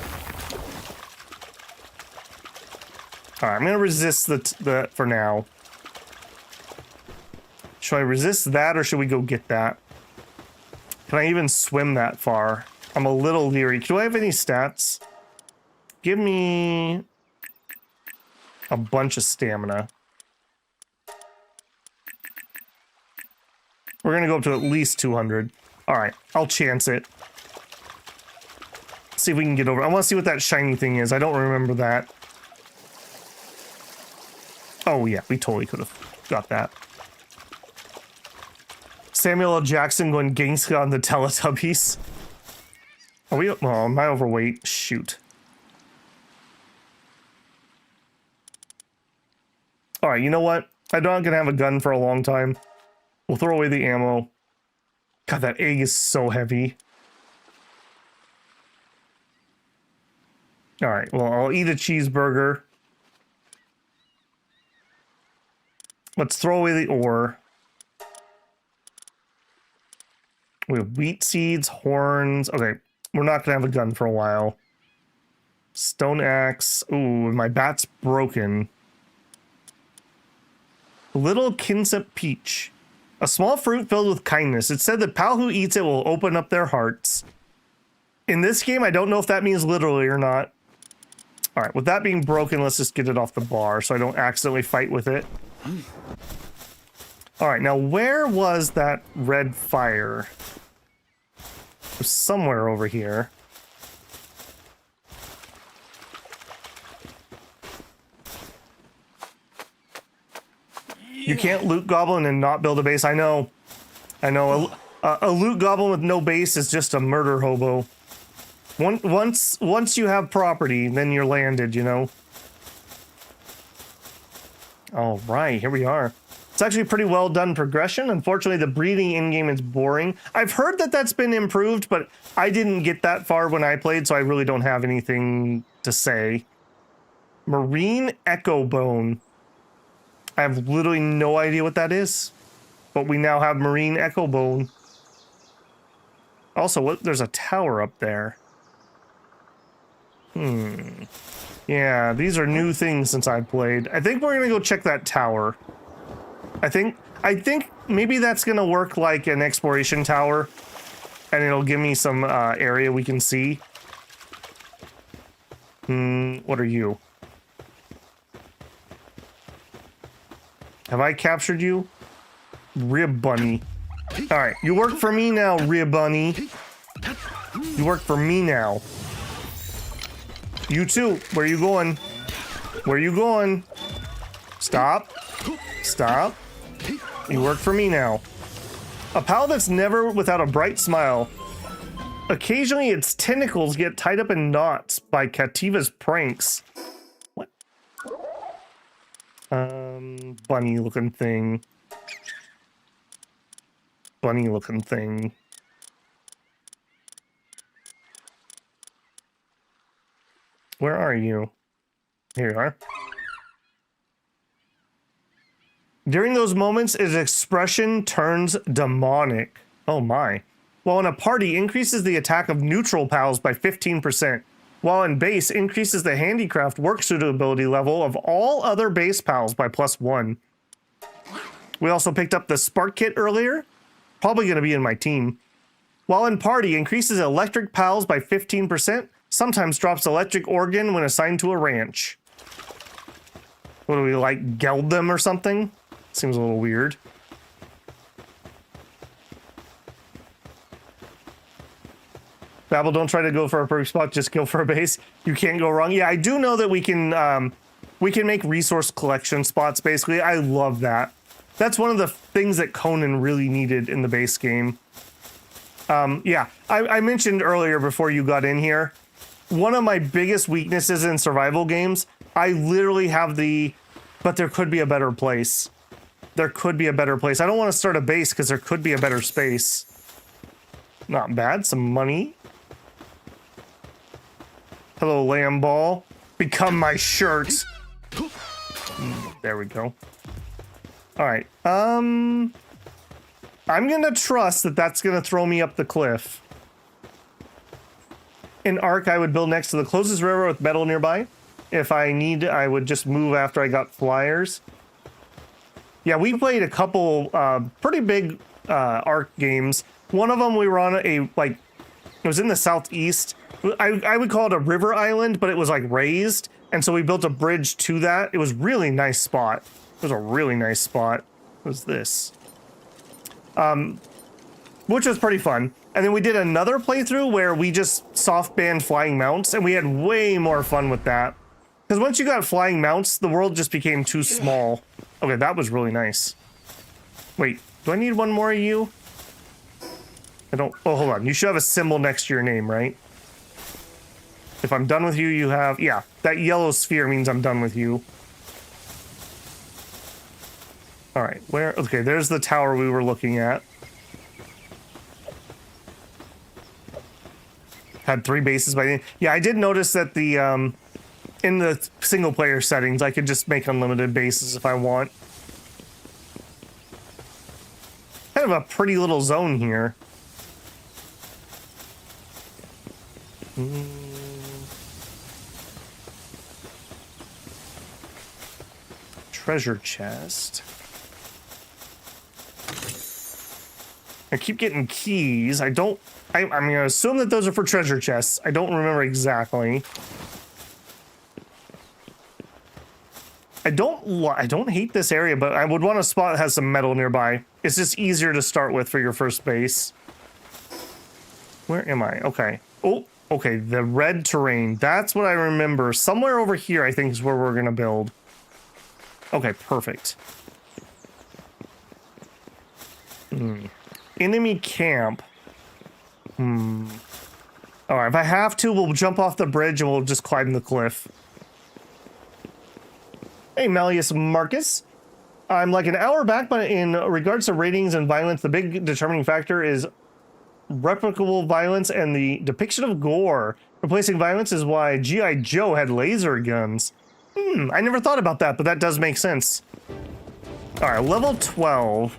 Alright, I'm gonna resist the for now. Should I resist that or should we go get that? Can I even swim that far? I'm a little leery. Do I have any stats? Give me a bunch of stamina. We're gonna go up to at least 200. All right, I'll chance it. See if we can get over. I want to see what that shiny thing is. I don't remember that. Oh yeah, we totally could have got that. Samuel L. Jackson going gangsta on the Teletubbies. Are we? Oh, am I overweight? Shoot. All right, you know what? I'm not gonna have a gun for a long time. We'll throw away the ammo. God, that egg is so heavy. All right, well, I'll eat a cheeseburger. Let's throw away the ore. We have wheat seeds, horns. Okay, we're not gonna have a gun for a while. Stone axe. Ooh, my bat's broken. Little Kinsep peach. A small fruit filled with kindness. It said that pal who eats it will open up their hearts. In this game, I don't know if that means literally or not. All right, with that being broken, let's just get it off the bar so I don't accidentally fight with it. All right, now where was that red fire? It was somewhere over here. You can't loot goblin and not build a base. I know. A loot goblin with no base is just a murder hobo. Once you have property, then you're landed, you know. All right, here we are. It's actually pretty well done progression. Unfortunately, the breeding in-game is boring. I've heard that that's been improved, but I didn't get that far when I played, so I really don't have anything to say. Marine Echo Bone. I have literally no idea what that is, but we now have Marine Echo Bone. Also, there's a tower up there. Yeah, these are new things since I played. I think we're gonna go check that tower. I think maybe that's gonna work like an exploration tower, and it'll give me some area we can see. What are you? Have I captured you? Rib Bunny. All right, you work for me now, Rib Bunny. You work for me now. You too. Where you going? Where you going? Stop. Stop. You work for me now. A pal that's never without a bright smile. Occasionally its tentacles get tied up in knots by Kativa's pranks. What? Bunny looking thing. Bunny looking thing. Where are you? Here you are. During those moments, its expression turns demonic. Oh my. While in a party, increases the attack of neutral pals by 15%. While in base, increases the handicraft work suitability level of all other base pals by +1. We also picked up the Spark Kit earlier. Probably going to be in my team. While in party, increases electric pals by 15%. Sometimes drops electric organ when assigned to a ranch. What do we like, geld them or something? Seems a little weird. Babel, don't try to go for a perfect spot, just go for a base. You can't go wrong. Yeah, I do know that we can make resource collection spots, basically. I love that. That's one of the things that Conan really needed in the base game. Yeah, I mentioned earlier before you got in here, one of my biggest weaknesses in survival games, I literally have but there could be a better place. There could be a better place. I don't want to start a base because there could be a better space. Not bad, some money. Hello, lamb ball. Become my shirt. There we go. All right. I'm gonna trust that that's gonna throw me up the cliff. In Ark, I would build next to the closest river with metal nearby. If I need, I would just move after I got flyers. Yeah, we played a couple pretty big Ark games. One of them we were on it was in the southeast. I would call it a river island, but it was like raised. And so we built a bridge to that. It was a really nice spot. It was a really nice spot. What was this? Which was pretty fun. And then we did another playthrough where we just soft banned flying mounts, and we had way more fun with that. Because once you got flying mounts, the world just became too small. Okay, that was really nice. Wait, do I need one more of you? I don't. Oh, hold on. You should have a symbol next to your name, right? If I'm done with you, you have. Yeah, that yellow sphere means I'm done with you. All right, where? Okay, there's the tower we were looking at. Had 3 bases by the end. Yeah, I did notice that the in the single player settings, I could just make unlimited bases if I want. Kind of a pretty little zone here. Treasure chest. I keep getting keys. I'm gonna assume that those are for treasure chests. I don't remember exactly. I don't hate this area, but I would want a spot that has some metal nearby. It's just easier to start with for your first base. Where am I? Okay. Oh, okay. The red terrain. That's what I remember. Somewhere over here, I think, is where we're gonna build. Okay, perfect. Enemy camp. All right, if I have to, we'll jump off the bridge and we'll just climb the cliff. Hey, Malleus Marcus. I'm like an hour back, but in regards to ratings and violence, the big determining factor is replicable violence and the depiction of gore. Replacing violence is why G.I. Joe had laser guns. I never thought about that, but that does make sense. All right, level 12.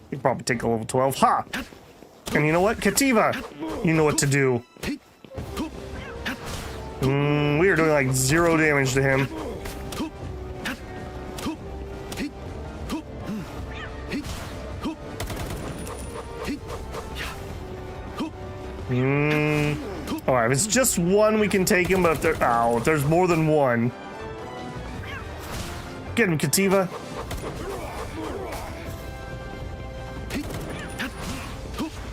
You could probably take a level 12. Ha! And you know what? Kativa, you know what to do. We are doing like 0 damage to him. Alright, if it's just one, we can take him, but if there's more than one. Get him, Kativa.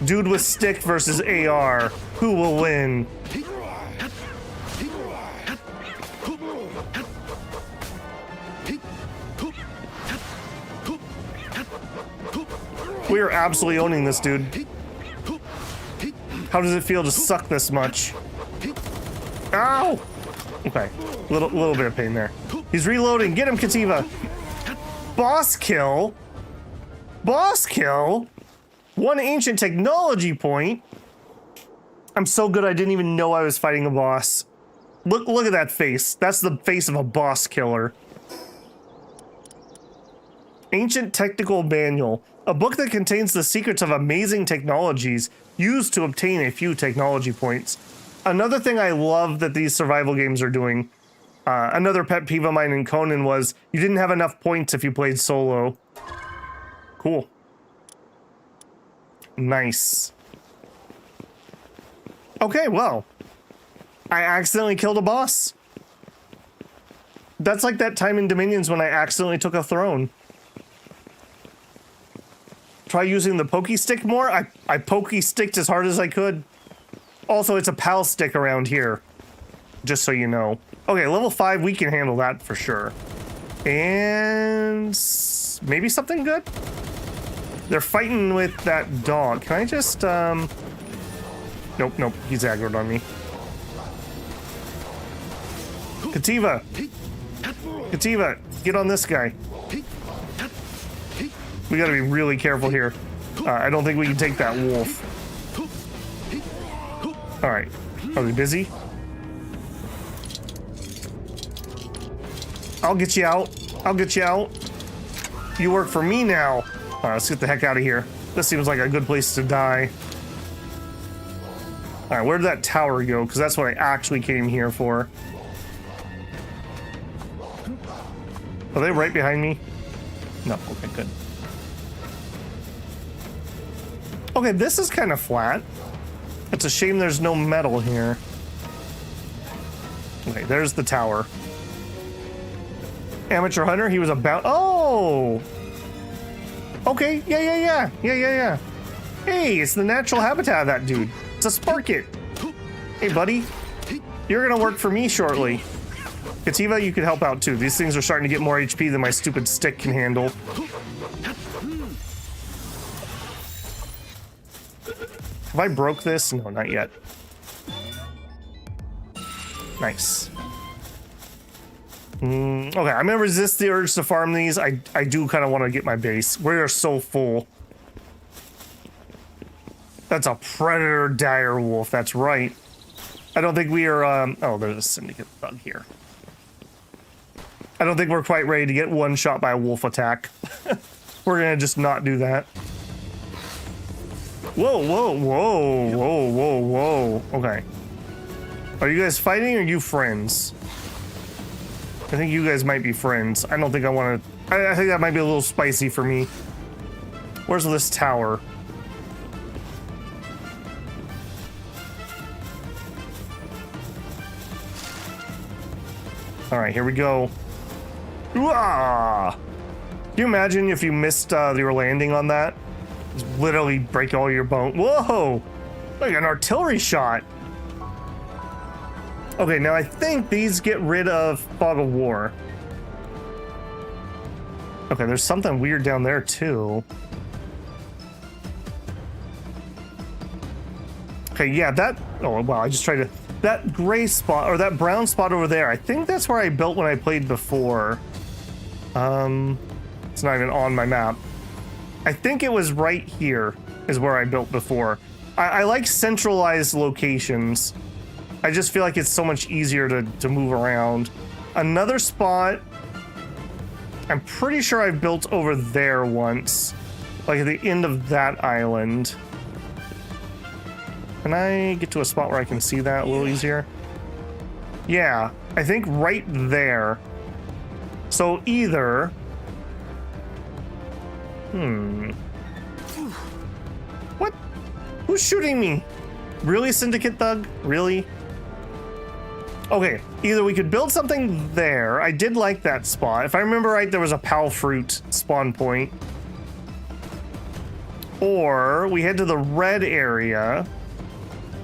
Dude with stick versus AR. Who will win? We are absolutely owning this dude. How does it feel to suck this much? Ow! Okay, little bit of pain there. He's reloading. Get him, Kativa. Boss kill. Boss kill. 1 ancient technology point. I'm so good I didn't even know I was fighting a boss. Look at that face. That's the face of a boss killer. Ancient Technical Manual. A book that contains the secrets of amazing technologies used to obtain a few technology points. Another thing I love that these survival games are doing, another pet peeve of mine in Conan was you didn't have enough points if you played solo. Cool. Nice. Okay, well, I accidentally killed a boss. That's like that time in Dominions when I accidentally took a throne. Try using the pokey stick more. I pokey sticked as hard as I could. Also, it's a pal stick around here, just so you know. Okay, level 5, we can handle that for sure. And maybe something good? They're fighting with that dog. Can I just, Nope, he's aggroed on me. Kativa! Kativa, get on this guy. We gotta be really careful here. I don't think we can take that wolf. Alright, are we busy? I'll get you out. I'll get you out. You work for me now. Alright, let's get the heck out of here. This seems like a good place to die. Alright, where did that tower go? Because that's what I actually came here for. Are they right behind me? No, okay, good. Okay, this is kind of flat. It's a shame there's no metal here. Okay, there's the tower. Amateur hunter, he was about... Oh! Okay, yeah. Hey, it's the natural habitat of that dude. It's a Sparkit. Hey, buddy. You're gonna work for me shortly. Kativa, you could help out too. These things are starting to get more HP than my stupid stick can handle. Have I broke this? No, not yet. Nice. Okay, I'm gonna resist the urge to farm these. I do kind of want to get my base. We are so full. That's a predator dire wolf. That's right. I don't think we are. Oh, there's a syndicate bug here. I don't think we're quite ready to get one shot by a wolf attack. We're gonna just not do that. Whoa. Okay. Are you guys fighting or are you friends? I think you guys might be friends. I don't think I want to... I think that might be a little spicy for me. Where's this tower? Alright, here we go. Ooh-ah! Can you imagine if you missed your landing on that? Just literally break all your bones. Whoa! Like an artillery shot. Okay, now I think these get rid of Fog of War. Okay, there's something weird down there too. Okay, yeah, that... Oh, wow, I just tried to... That gray spot, or that brown spot over there, I think that's where I built when I played before. It's not even on my map. I think it was right here is where I built before. I like centralized locations. I just feel like it's so much easier to move around. Another spot, I'm pretty sure I built over there once. Like at the end of that island. Can I get to a spot where I can see that a little easier? Yeah, I think right there. So either... What? Who's shooting me? Really, Syndicate Thug? Really? Okay, either we could build something there. I did like that spot. If I remember right, there was a Pal Fruit spawn point. Or we head to the red area.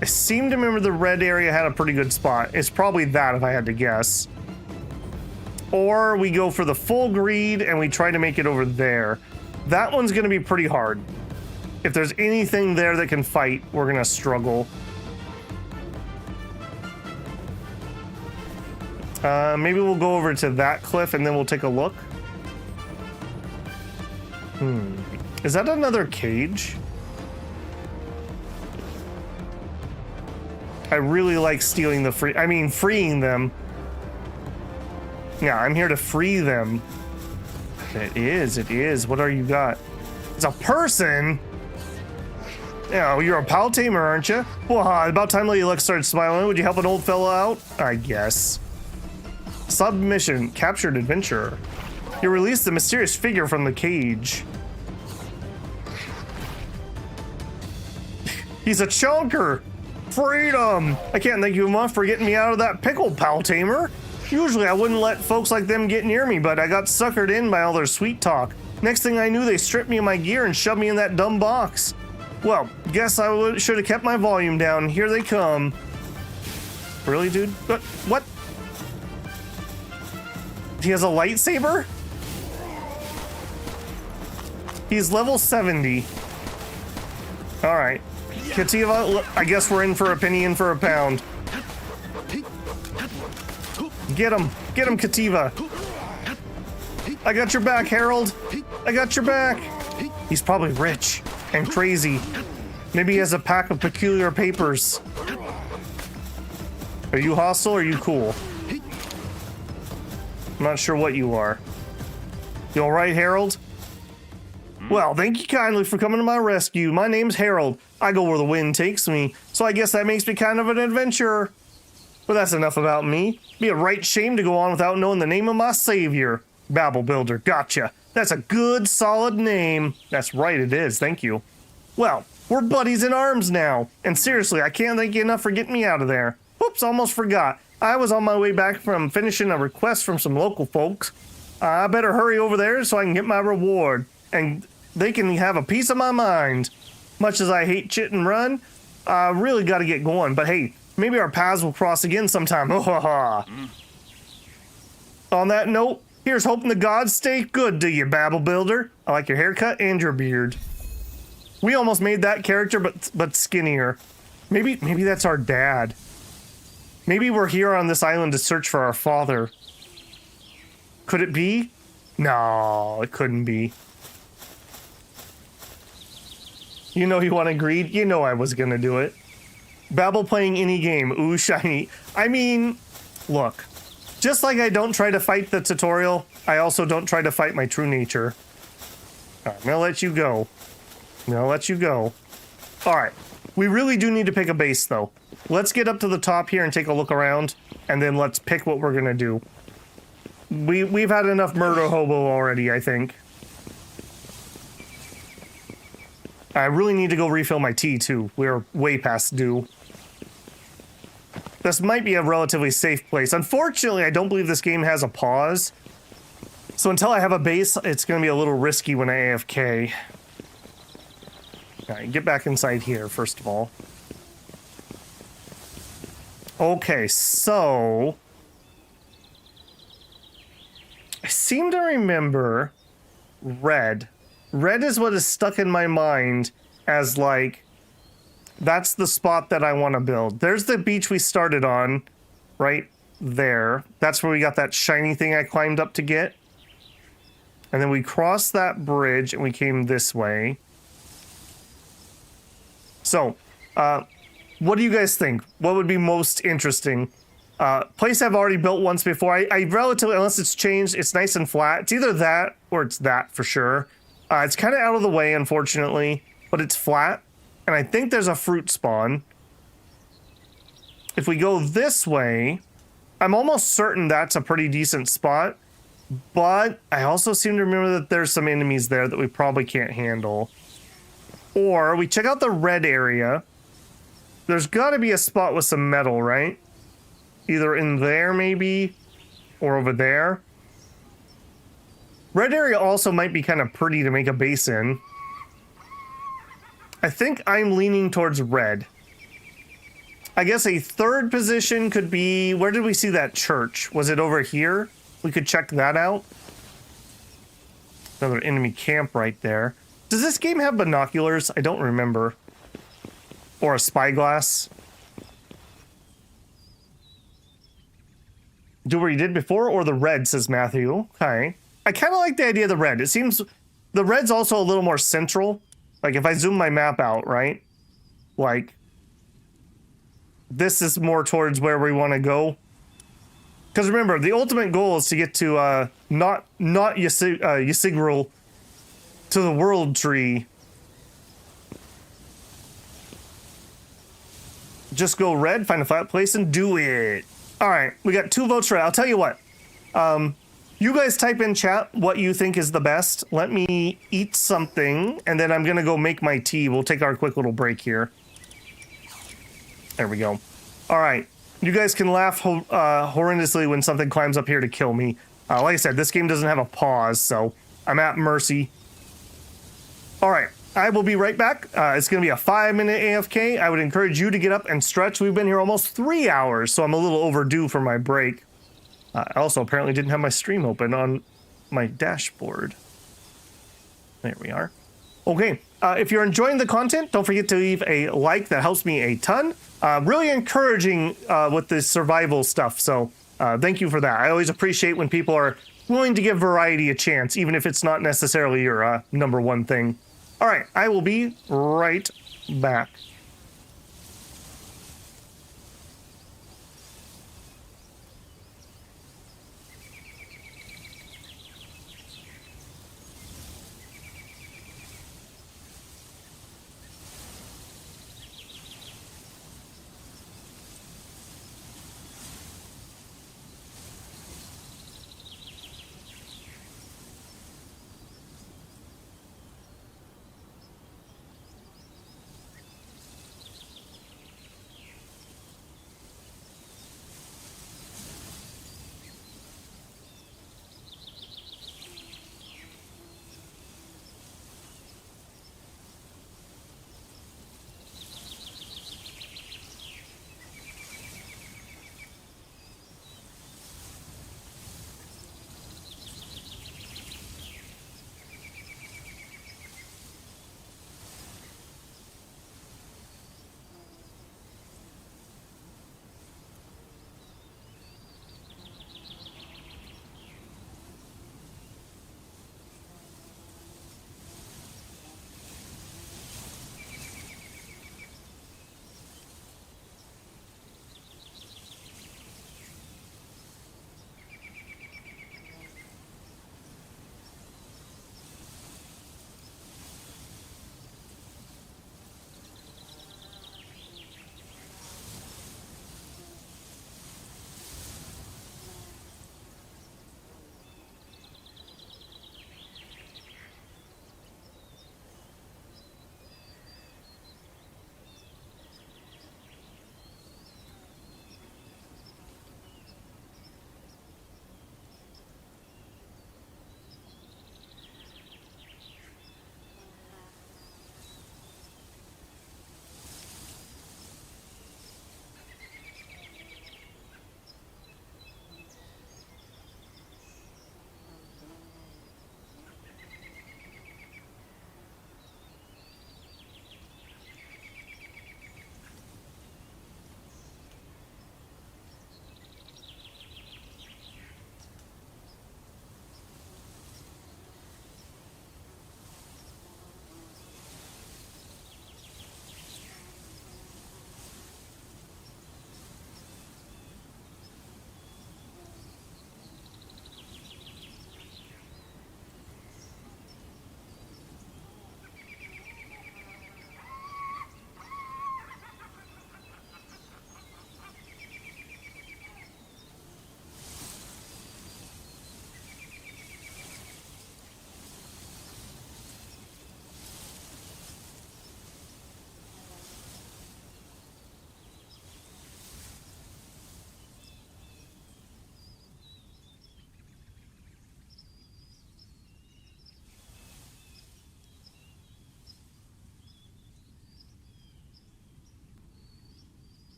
I seem to remember the red area had a pretty good spot. It's probably that if I had to guess. Or we go for the full greed and we try to make it over there. That one's going to be pretty hard. If there's anything there that can fight, we're going to struggle. Maybe we'll go over to that cliff and then we'll take a look. Is that another cage? I really like stealing the freeing them. Yeah, I'm here to free them. It is. What are you got? It's a person? Yeah, you're a pal tamer, aren't you? Well, about time Lady Luck started smiling. Would you help an old fellow out? I guess. Submission. Captured adventurer. You released the mysterious figure from the cage. He's a chunker. Freedom. I can't thank you enough for getting me out of that pickle, pal tamer. Usually I wouldn't let folks like them get near me, but I got suckered in by all their sweet talk. Next thing I knew, they stripped me of my gear and shoved me in that dumb box. Well, guess I should have kept my volume down. Here they come. Really, dude? What? He has a lightsaber? He's level 70. All right. Kativa, I guess we're in for a penny, in for a pound. Get him, Kativa. I got your back, Harold. I got your back. He's probably rich and crazy. Maybe he has a pack of peculiar papers. Are you hostile or are you cool? I'm not sure what you are. You all right, Harold? Well, thank you kindly for coming to my rescue. My name's Harold. I go where the wind takes me, so I guess that makes me kind of an adventurer. But that's enough about me. Be a right shame to go on without knowing the name of my savior. Babel Builder, gotcha. That's a good, solid name. That's right, it is. Thank you. Well, we're buddies in arms now. And seriously, I can't thank you enough for getting me out of there. Whoops, almost forgot. I was on my way back from finishing a request from some local folks. I better hurry over there so I can get my reward. And they can have a piece of my mind. Much as I hate chit and run, I really got to get going. But hey, maybe our paths will cross again sometime. On that note, here's hoping the gods stay good to you, Babel Builder. I like your haircut and your beard. We almost made that character, but skinnier. Maybe that's our dad. Maybe we're here on this island to search for our father. Could it be? No, it couldn't be. You know you want to greed? You know I was gonna do it. Babel playing any game. Ooh, shiny. I mean, look. Just like I don't try to fight the tutorial, I also don't try to fight my true nature. I'm gonna let you go. Alright. We really do need to pick a base, though. Let's get up to the top here and take a look around, and then let's pick what we're gonna do. We've had enough murder hobo already, I think. I really need to go refill my tea, too. We're way past due. This might be a relatively safe place. Unfortunately, I don't believe this game has a pause. So until I have a base, it's going to be a little risky when I AFK. Alright, get back inside here, first of all. Okay, so... I seem to remember red. Red is what is stuck in my mind as, like, That's the spot that I want to build. There's the beach we started on, right there. That's where we got that shiny thing I climbed up to get. And then we crossed that bridge and we came this way. So, what do you guys think? What would be most interesting? Place I've already built once before. I relatively, unless it's changed, it's nice and flat. It's either that or it's that for sure. It's kind of out of the way, unfortunately, but it's flat. And I think there's a fruit spawn. If we go this way, I'm almost certain that's a pretty decent spot. But I also seem to remember that there's some enemies there that we probably can't handle. Or we check out the red area. There's got to be a spot with some metal, right? Either in there, maybe, or over there. Red area also might be kind of pretty to make a base in. I think I'm leaning towards red. I guess a third position could be... Where did we see that church? Was it over here? We could check that out. Another enemy camp right there. Does this game have binoculars? I don't remember. Or a spyglass. Do what you did before or the red, says Matthew. Okay. I kind of like the idea of the red. It seems the red's also a little more central. Like if I zoom my map out, right? Like this is more towards where we want to go. Because remember, the ultimate goal is to get to not Ysigral to the world tree. Just go red, find a flat place, and do it. All right, we got 2 votes for it. I'll tell you what. You guys type in chat what you think is the best. Let me eat something, and then I'm going to go make my tea. We'll take our quick little break here. There we go. All right. You guys can laugh horrendously when something climbs up here to kill me. Like I said, this game doesn't have a pause, so I'm at mercy. All right. I will be right back. It's going to be a 5-minute AFK. I would encourage you to get up and stretch. We've been here almost 3 hours, so I'm a little overdue for my break. I also apparently didn't have my stream open on my dashboard. There we are. Okay, if you're enjoying the content, don't forget to leave a like. That helps me a ton. Really encouraging with the survival stuff, so thank you for that. I always appreciate when people are willing to give variety a chance, even if it's not necessarily your number one thing. All right, I will be right back.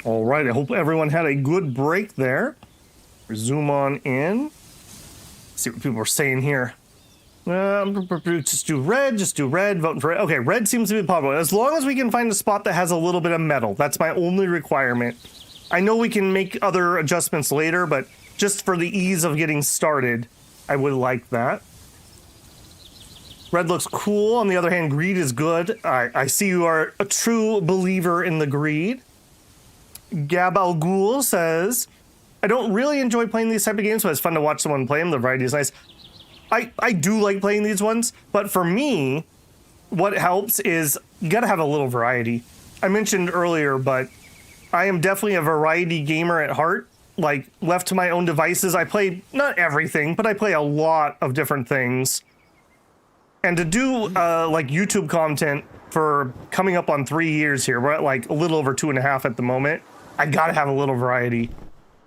All right, I hope everyone had a good break there. Zoom on in. See what people are saying here. Just do red, voting for red. Okay, red seems to be popular. As long as we can find a spot that has a little bit of metal. That's my only requirement. I know we can make other adjustments later, but just for the ease of getting started, I would like that. Red looks cool. On the other hand, greed is good. I see you are a true believer in the greed. Gab Al Ghul says, I don't really enjoy playing these type of games, but it's fun to watch someone play them. The variety is nice. I do like playing these ones, but for me, what helps is you gotta have a little variety. I mentioned earlier, but I am definitely a variety gamer at heart. Like, left to my own devices, I play not everything, but I play a lot of different things. And to do like YouTube content for coming up on 3 years here, we're at like a little over 2.5 at the moment. I gotta have a little variety.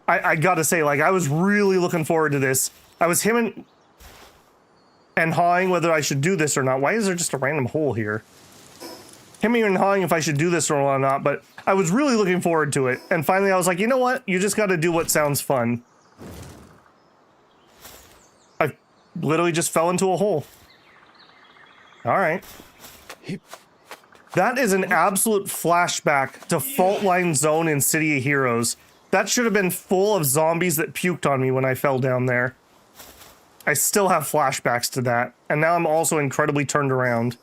I gotta say, like, I was really looking forward to this. I was hemming and hawing whether I should do this or not. Why is there just a random hole here? Hemming and hawing if I should do this or not, but I was really looking forward to it. And finally I was like, you know what? You just gotta do what sounds fun. I literally just fell into a hole. All right. That is an absolute flashback to Fault Line Zone in City of Heroes. That should have been full of zombies that puked on me when I fell down there. I still have flashbacks to that. And now I'm also incredibly turned around.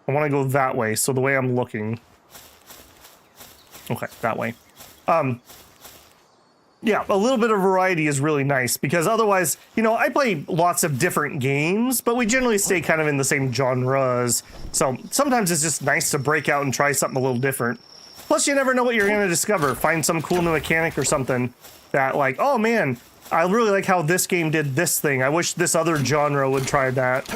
I want to go that way, so the way I'm looking. Okay, that way. Yeah, a little bit of variety is really nice, because otherwise, you know, I play lots of different games, but we generally stay kind of in the same genres. So sometimes it's just nice to break out and try something a little different. Plus, you never know what you're going to discover. Find some cool new mechanic or something that, like, oh man, I really like how this game did this thing. I wish this other genre would try that.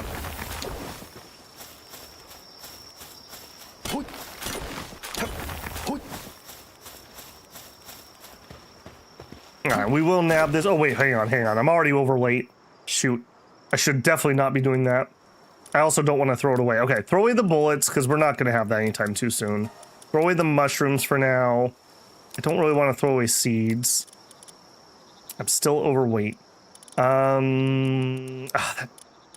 Alright, we will nab this. Oh, wait, hang on. I'm already overweight. Shoot. I should definitely not be doing that. I also don't want to throw it away. Okay, throw away the bullets, because we're not going to have that anytime too soon. Throw away the mushrooms for now. I don't really want to throw away seeds. I'm still overweight. I've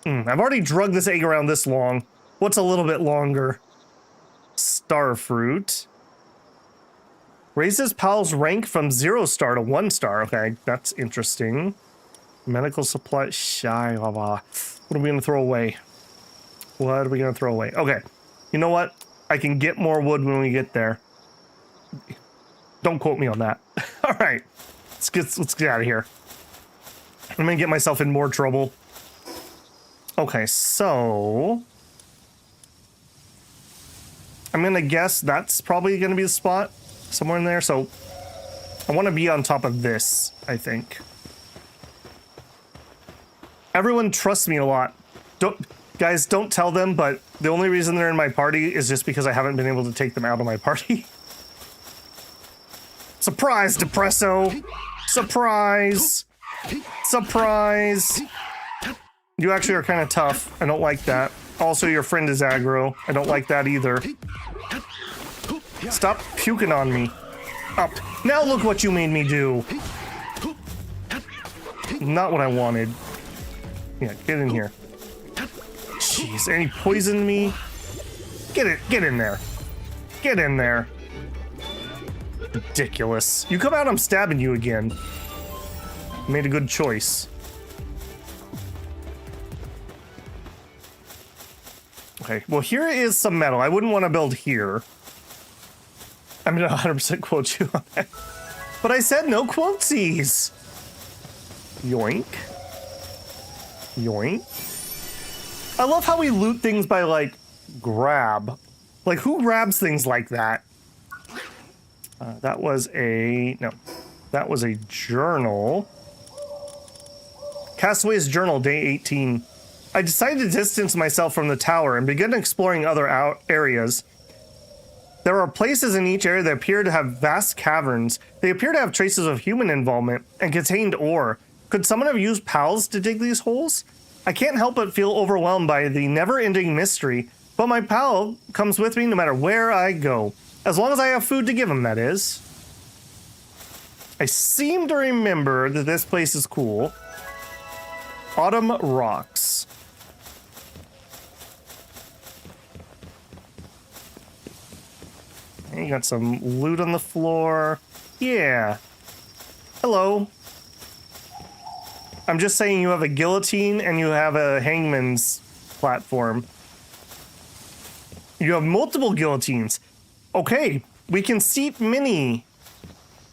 already drugged this egg around this long. What's a little bit longer? Starfruit. Raises Pal's rank from 0 star to 1 star. Okay, that's interesting. Medical supply. Shy. What are we going to throw away? Okay. You know what? I can get more wood when we get there. Don't quote me on that. All right. Let's get out of here. I'm going to get myself in more trouble. Okay, so I'm going to guess that's probably going to be the spot. Somewhere in there, so I want to be on top of this, I think. Everyone trusts me a lot. Guys, don't tell them, but the only reason they're in my party is just because I haven't been able to take them out of my party. Surprise, Depresso! Surprise! Surprise! You actually are kind of tough. I don't like that. Also, your friend is aggro. I don't like that either. Stop puking on me. Up. Now look what you made me do. Not what I wanted. Yeah, get in here. Jeez, and he poisoned me. Get in there. Get in there. Ridiculous. You come out, I'm stabbing you again. Made a good choice. Okay, well here is some metal. I wouldn't want to build here. I'm gonna 100% quote you on that. But I said no quotesies. Yoink. Yoink. I love how we loot things by, like, grab. Like, who grabs things like that? That was a journal. Castaway's Journal, day 18. I decided to distance myself from the tower and begin exploring other areas. There are places in each area that appear to have vast caverns. They appear to have traces of human involvement and contained ore. Could someone have used pals to dig these holes? I can't help but feel overwhelmed by the never-ending mystery, but my pal comes with me no matter where I go. As long as I have food to give him, that is. I seem to remember that this place is cool. Autumn Rocks. And you got some loot on the floor. Yeah. Hello. I'm just saying you have a guillotine and you have a hangman's platform. You have multiple guillotines. Okay, we can seat Minnie.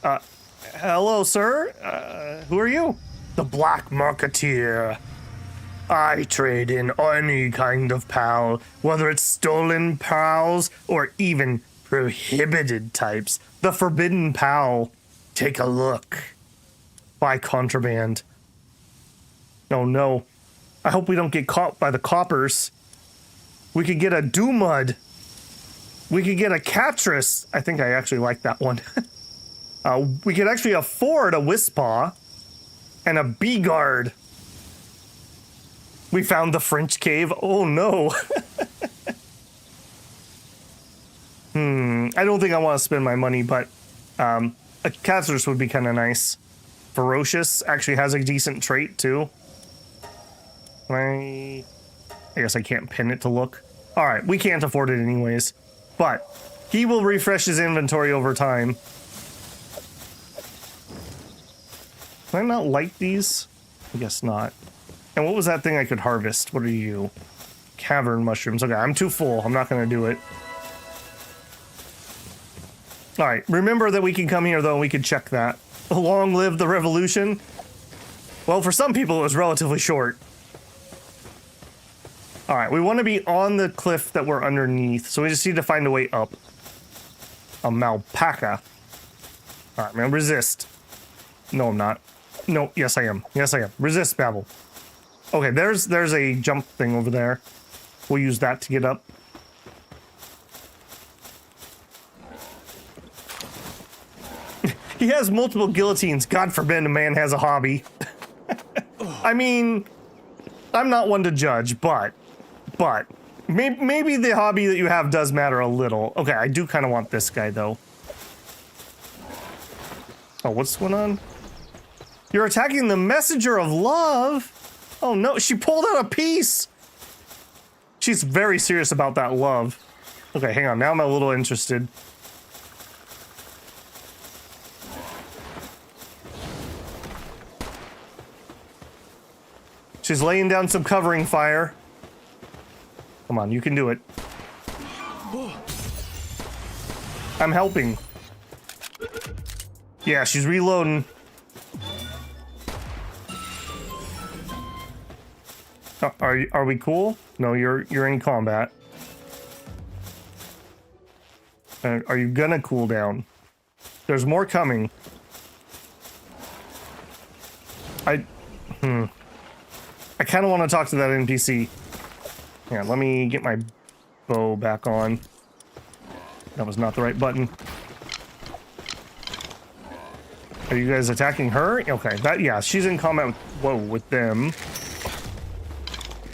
Hello, sir. Who are you? The Black Marketeer. I trade in any kind of pal, whether it's stolen pals or even prohibited types. The Forbidden Pal. Take a look. Buy contraband. Oh no. I hope we don't get caught by the coppers. We could get a Doomud. We could get a Catress. I think I actually like that one. We could actually afford a Wispaw and a Bee-Guard. We found the French cave. Oh no. I don't think I want to spend my money, but a Catress would be kind of nice. Ferocious actually has a decent trait too. I guess I can't pin it to look. All right, we can't afford it anyways, but he will refresh his inventory over time. Can I not light these? I guess not. And what was that thing I could harvest? What are you? Cavern mushrooms. Okay, I'm too full. I'm not going to do it. All right, remember that we can come here, though, and we can check that. Long live the revolution. Well, for some people, it was relatively short. All right, we want to be on the cliff that we're underneath, so we just need to find a way up. A Malpaca. All right, man, resist. No, I'm not. No, yes, I am. Yes, I am. Resist, Babel. Okay, there's a jump thing over there. We'll use that to get up. He has multiple guillotines. God forbid a man has a hobby. I mean, I'm not one to judge, but maybe the hobby that you have does matter a little. Okay, I do kind of want this guy, though. Oh, what's going on? You're attacking the messenger of love? Oh no, she pulled out a piece! She's very serious about that love. Okay, hang on, now I'm a little interested. She's laying down some covering fire. Come on, you can do it. I'm helping. Yeah, she's reloading. Are we cool? No, you're in combat. Are you gonna cool down? There's more coming. I kind of want to talk to that NPC. Yeah, let me get my bow back on. That was not the right button. Are you guys attacking her? Okay, yeah, she's in combat with them.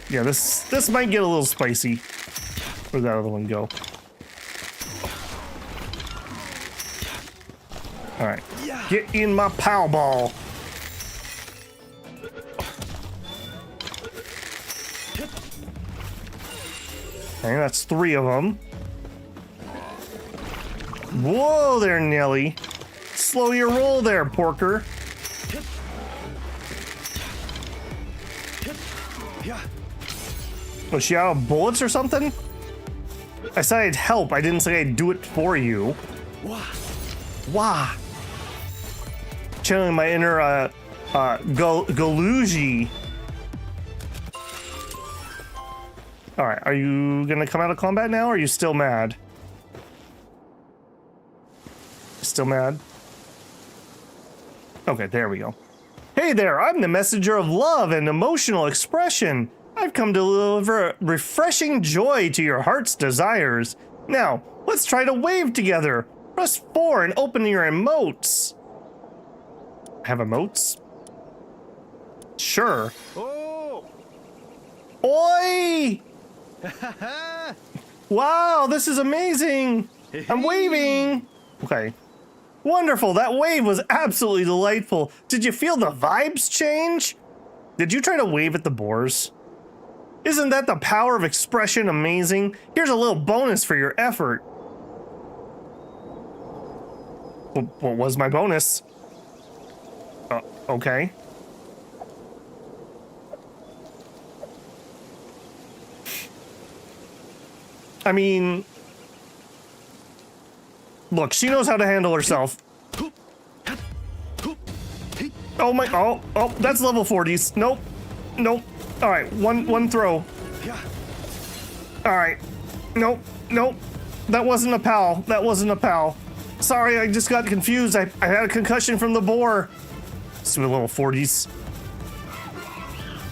Yeah, this might get a little spicy. Where'd that other one go? All right, get in my pow ball. Okay, that's 3 of them. Whoa there, Nelly. Slow your roll there, Porker. Was she out of bullets or something? I said I'd help. I didn't say I'd do it for you. Wah. Channeling my inner Galugi. All right, are you gonna come out of combat now, or are you still mad? Still mad? Okay, there we go. Hey there, I'm the messenger of love and emotional expression. I've come to deliver refreshing joy to your heart's desires. Now, let's try to wave together. Press 4 and open your emotes. I have emotes? Sure. Oh! Oi! Wow, this is amazing! I'm waving. Okay. Wonderful. That wave was absolutely delightful. Did you feel the vibes change? Did you try to wave at the boars? Isn't that the power of expression amazing? Here's a little bonus for your effort. What was my bonus? Okay. I mean, look, she knows how to handle herself. Oh my, oh, that's level 40s. Nope, nope. All right, one throw. All right, nope, nope. That wasn't a pal, that wasn't a pal. Sorry, I just got confused. I had a concussion from the boar. Sweet level 40s.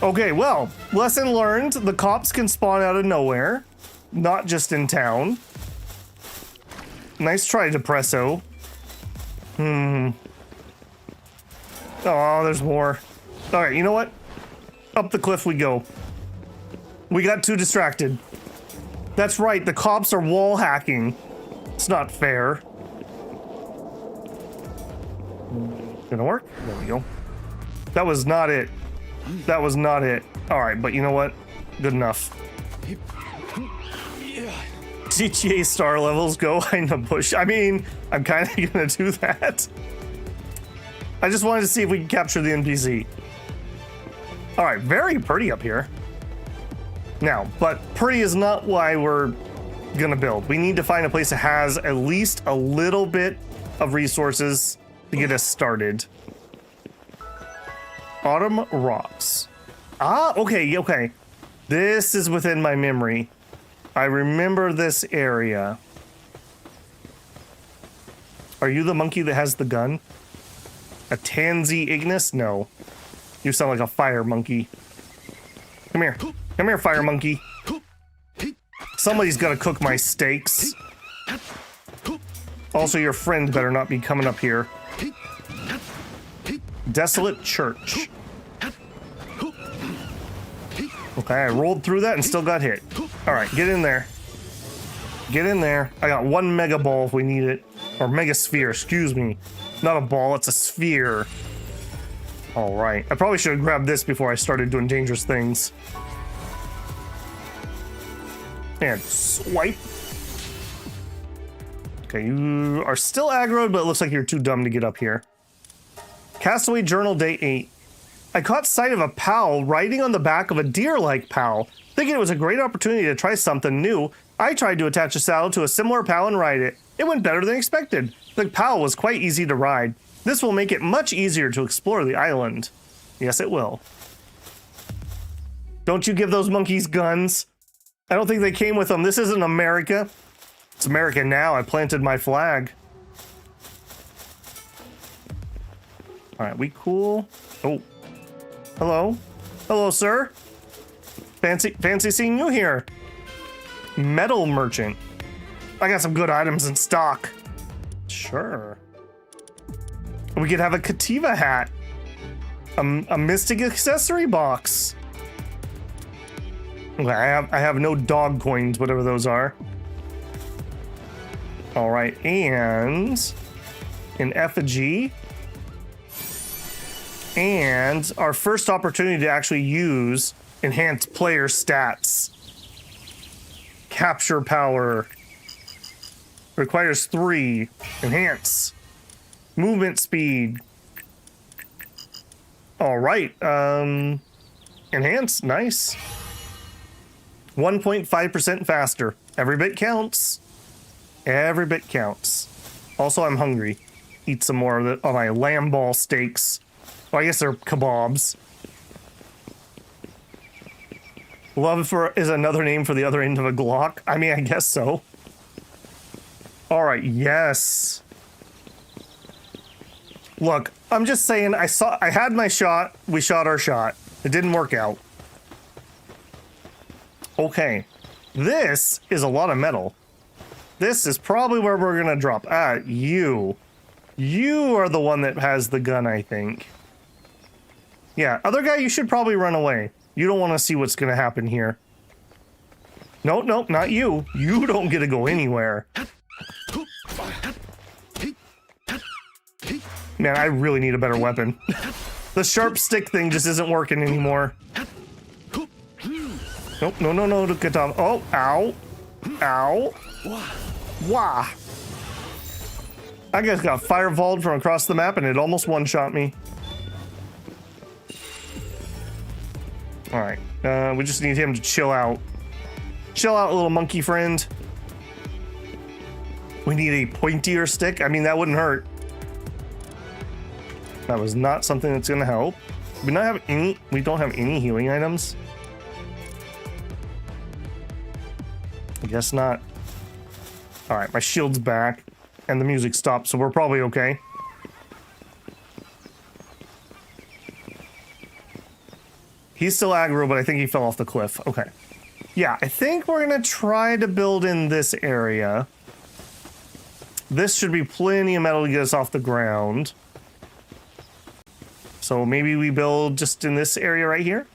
Okay, well, lesson learned. The cops can spawn out of nowhere. Not just in town. Nice try, Depresso. Oh, there's more. All right, you know what? Up the cliff we go. We got too distracted. That's right, the cops are wall hacking. It's not fair. Gonna work? There we go. That was not it. That was not it. All right, but you know what? Good enough. GTA star levels go in the bush. I mean, I'm kind of gonna do that. I just wanted to see if we can capture the NPC. All right, very pretty up here. Now, but pretty is not why we're gonna build. We need to find a place that has at least a little bit of resources to get us started. Autumn Rocks. Ah, okay, okay. This is within my memory. I remember this area. Are you the monkey that has the gun? A Tansy Ignis? No. You sound like a fire monkey. Come here. Come here, fire monkey. Somebody's gotta cook my steaks. Also, your friend better not be coming up here. Desolate Church. Okay, I rolled through that and still got hit. All right, get in there. Get in there. I got one mega ball if we need it. Or mega sphere, excuse me. Not a ball, it's a sphere. All right, I probably should have grabbed this before I started doing dangerous things. And swipe. Okay, you are still aggroed, but it looks like you're too dumb to get up here. Castaway Journal Day 8. I caught sight of a pal riding on the back of a deer-like pal. Thinking it was a great opportunity to try something new, I tried to attach a saddle to a similar pal and ride it. It went better than expected. The pal was quite easy to ride. This will make it much easier to explore the island. Yes, it will. Don't you give those monkeys guns. I don't think they came with them. This isn't America. It's America now. I planted my flag. All right, we cool? Oh. Hello? Hello, sir? Fancy seeing you here. Metal merchant. I got some good items in stock. Sure. We could have a Kativa hat. A mystic accessory box. Okay, I have no dog coins, whatever those are. All right, and an effigy. And our first opportunity to actually use enhanced player stats. Capture power. Requires 3. Enhance. Movement speed. All right. Enhance. Nice. 1.5% faster. Every bit counts. Every bit counts. Also, I'm hungry. Eat some more of my lamb ball steaks. Well, I guess they're kebabs. Love is another name for the other end of a Glock. I mean, I guess so. All right, yes. Look, I'm just saying, I had my shot. We shot our shot. It didn't work out. Okay, this is a lot of metal. This is probably where we're gonna drop. You. You are the one that has the gun, I think. Yeah, other guy, you should probably run away. You don't want to see what's gonna happen here. Nope, nope, not you. You don't get to go anywhere. Man, I really need a better weapon. The sharp stick thing just isn't working anymore. Nope, no, no, no, get off. Oh, ow. Ow. Wah. I just got fireballed from across the map and it almost one-shot me. Alright, we just need him to chill out. Chill out, little monkey friend. We need a pointier stick. I mean, that wouldn't hurt. That was not something that's gonna help. We don't have any healing items. I guess not. Alright, my shield's back. And the music stopped, so we're probably okay. He's still aggro, but I think he fell off the cliff. Okay. Yeah, I think we're gonna try to build in this area. This should be plenty of metal to get us off the ground. So maybe we build just in this area right here.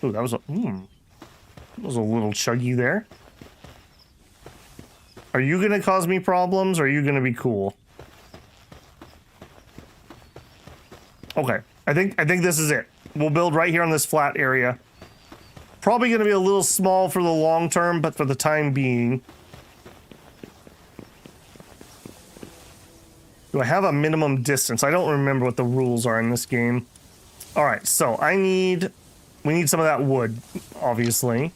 Ooh, that was a little chuggy there. Are you gonna cause me problems, or are you gonna be cool? Okay, I think this is it. We'll build right here on this flat area. Probably gonna be a little small for the long term, but for the time being. Do I have a minimum distance? I don't remember what the rules are in this game. All right, so we need some of that wood, obviously.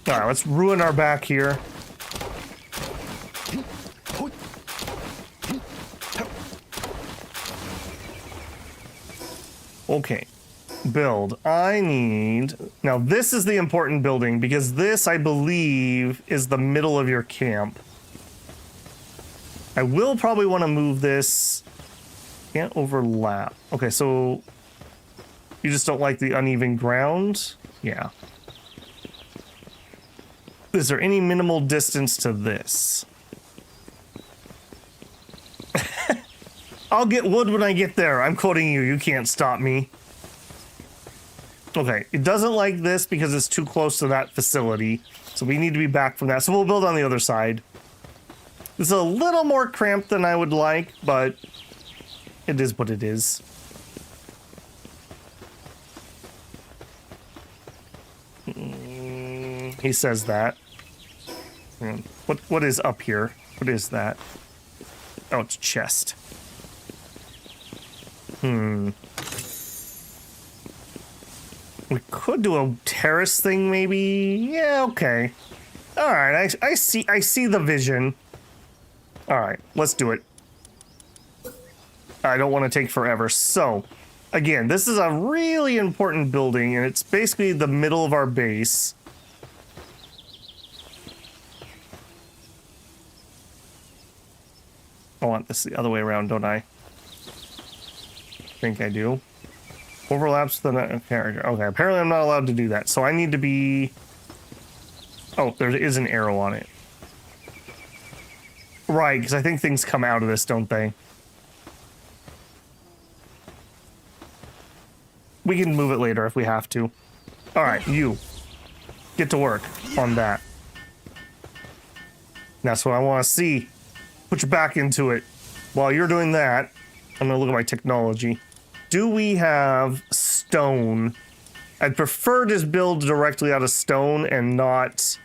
All right, let's ruin our back here. Okay, build. Now this is the important building because this, I believe, is the middle of your camp. I will probably want to move this. Can't overlap. Okay, so you just don't like the uneven ground? Yeah. Is there any minimal distance to this? I'll get wood when I get there. I'm quoting you. You can't stop me. Okay, it doesn't like this because it's too close to that facility. So we need to be back from that. So we'll build on the other side. It's a little more cramped than I would like, but it is what it is. He says that. What is up here? What is that? Oh, it's chest. We could do a terrace thing, maybe. Yeah, okay. All right, I see the vision. All right, let's do it. I don't want to take forever. So, again, this is a really important building, and it's basically the middle of our base. I want this the other way around, don't I? I think I do. Overlaps the character. Okay, apparently I'm not allowed to do that. So I need to be... Oh, there is an arrow on it. Right, because I think things come out of this, don't they? We can move it later if we have to. All right, you. Get to work on that. That's what I want to see. Put your back into it. While you're doing that, I'm going to look at my technology. Do we have stone? I'd prefer to build directly out of stone and not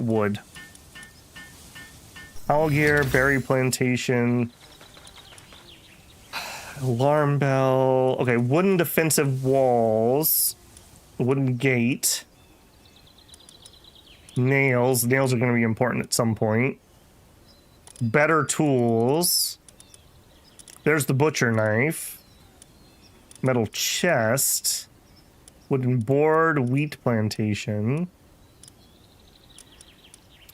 wood. Owl gear, berry plantation, alarm bell. Okay, wooden defensive walls, wooden gate, nails. Nails are going to be important at some point. Better tools. There's the butcher knife. Metal chest. Wooden board, wheat plantation.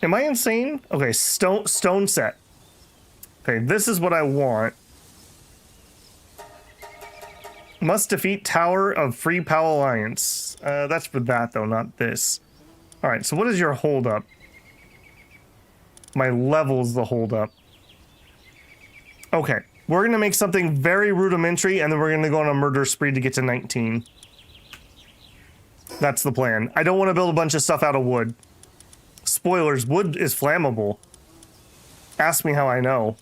Am I insane? Okay, stone set. Okay, this is what I want. Must defeat Tower of Free Pal Alliance. That's for that, though, not this. Alright, so what is your holdup? My level's the holdup. Okay, we're gonna make something very rudimentary, and then we're gonna go on a murder spree to get to 19. That's the plan. I don't want to build a bunch of stuff out of wood. Spoilers, wood is flammable. Ask me how I know.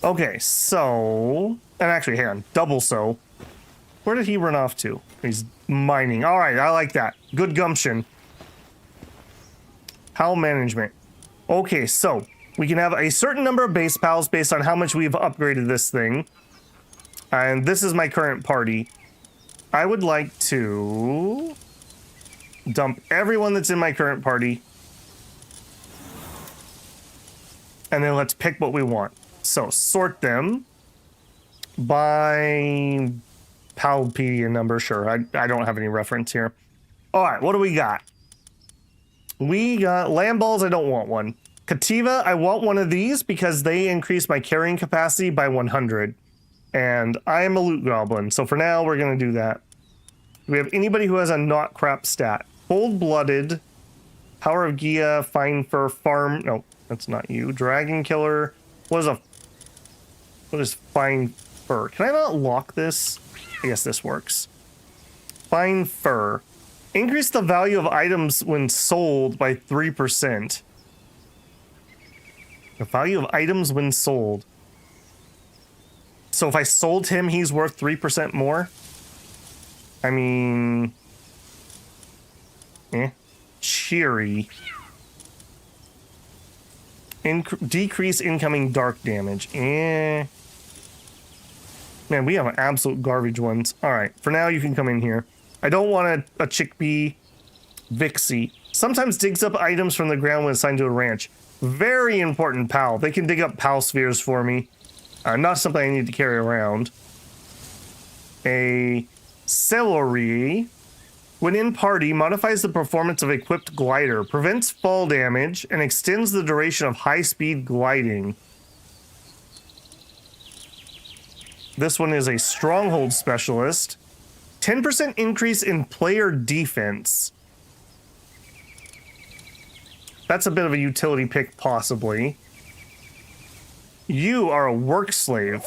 Okay, so... And actually, hang on. Double so. Where did he run off to? He's mining. All right, I like that. Good gumption. Pal management. Okay, so we can have a certain number of base pals based on how much we've upgraded this thing. And this is my current party. I would like to dump everyone that's in my current party. And then let's pick what we want. So sort them by Palpedia number. Sure, I don't have any reference here. All right, what do we got? We got land balls. I don't want one. Cativa, I want one of these because they increase my carrying capacity by 100. And I am a loot goblin, so for now we're going to do that. Do we have anybody who has a not crap stat? Cold-blooded, Power of Gia, Fine Fur, Farm... No, that's not you. Dragon Killer. What is Fine Fur? Can I not lock this? I guess this works. Fine Fur. Increase the value of items when sold by 3%. The value of items when sold. So if I sold him, he's worth 3% more? I mean... Cheery. Decrease incoming dark damage. Man, we have absolute garbage ones. Alright, for now you can come in here. I don't want a chickpea. Vixie. Sometimes digs up items from the ground when assigned to a ranch. Very important pal. They can dig up pal spheres for me. Not something I need to carry around. A celery. When in party, modifies the performance of equipped glider, prevents fall damage, and extends the duration of high-speed gliding. This one is a stronghold specialist. 10% increase in player defense. That's a bit of a utility pick, possibly. You are a work slave.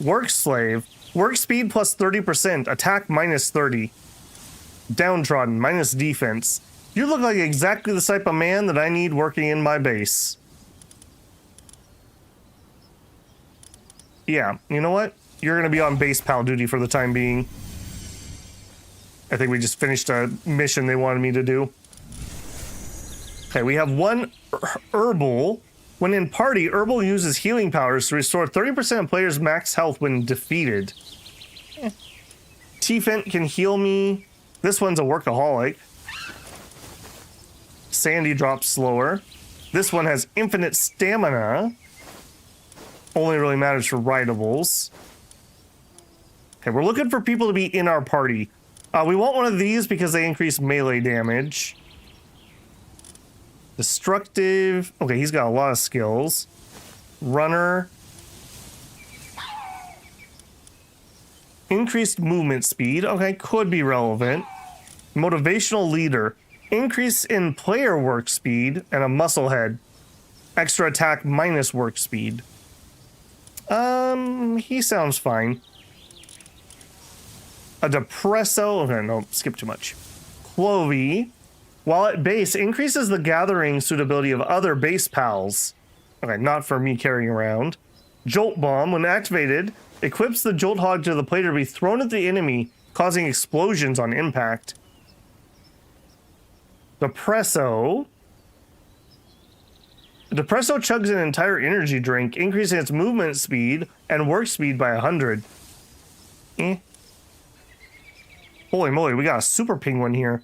Work slave. Work speed plus 30%. Attack minus 30. Downtrodden minus defense. You look like exactly the type of man that I need working in my base. Yeah, you know what? You're going to be on base pal duty for the time being. I think we just finished a mission they wanted me to do. Okay, we have one herbal. When in party, herbal uses healing powers to restore 30% of players' max health when defeated. T-Fent can heal me. This one's a workaholic. Sandy drops slower. This one has infinite stamina. Only really matters for rideables. Okay, we're looking for people to be in our party. We want one of these because they increase melee damage. Destructive. Okay, he's got a lot of skills. Runner. Increased movement speed. Okay, could be relevant. Motivational leader. Increase in player work speed and a muscle head. Extra attack minus work speed. He sounds fine. A depresso. Okay, no, skip too much. Clovey. While at base, increases the gathering suitability of other base pals. Okay, not for me carrying around. Jolt Bomb, when activated, equips the Jolt Hog to the player to be thrown at the enemy, causing explosions on impact. Depresso. Depresso chugs an entire energy drink, increasing its movement speed and work speed by 100. Holy moly, we got a super penguin here.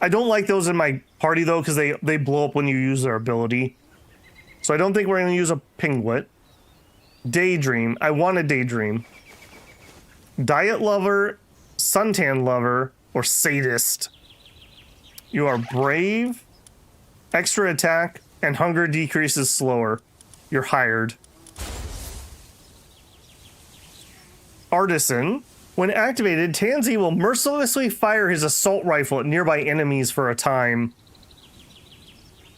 I don't like those in my party, though, because they blow up when you use their ability. So I don't think we're going to use a pinglet. Daydream. I want a daydream. Diet lover, suntan lover, or sadist. You are brave, extra attack, and hunger decreases slower. You're hired. Artisan. When activated, Tansy will mercilessly fire his assault rifle at nearby enemies for a time.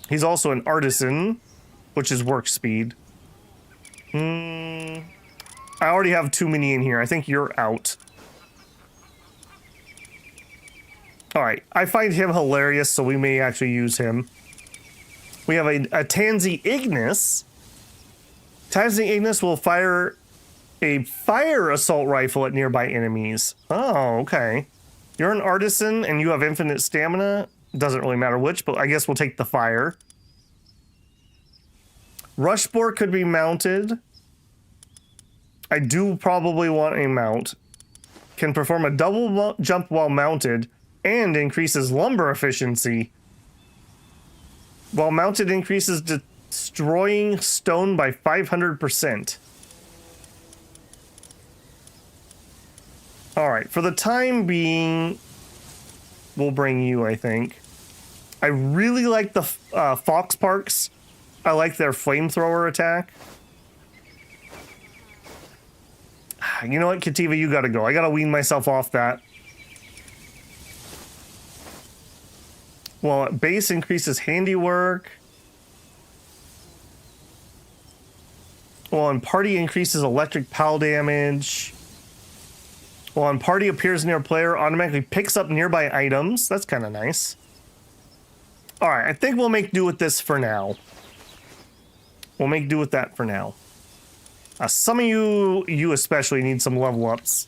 He's also an artisan, which is work speed. I already have too many in here. I think you're out. Alright, I find him hilarious, so we may actually use him. We have a Tansy Ignis. Tizing Ignis will fire a fire assault rifle at nearby enemies. Oh, okay. You're an artisan and you have infinite stamina. Doesn't really matter which, but I guess we'll take the fire. Rush Boar could be mounted. I do probably want a mount. Can perform a double jump while mounted and increases lumber efficiency. While mounted, increases destroying stone by 500%. All right, for the time being, we'll bring you, I think. I really like the Fox Parks. I like their flamethrower attack. You know what, Kativa, you gotta go. I gotta wean myself off that. Well, base increases handiwork. Well, and party increases electric pal damage. Well, and party appears near player, automatically picks up nearby items. That's kind of nice. All right, I think we'll make do with this for now. We'll make do with that for now. Some of you especially need some level ups.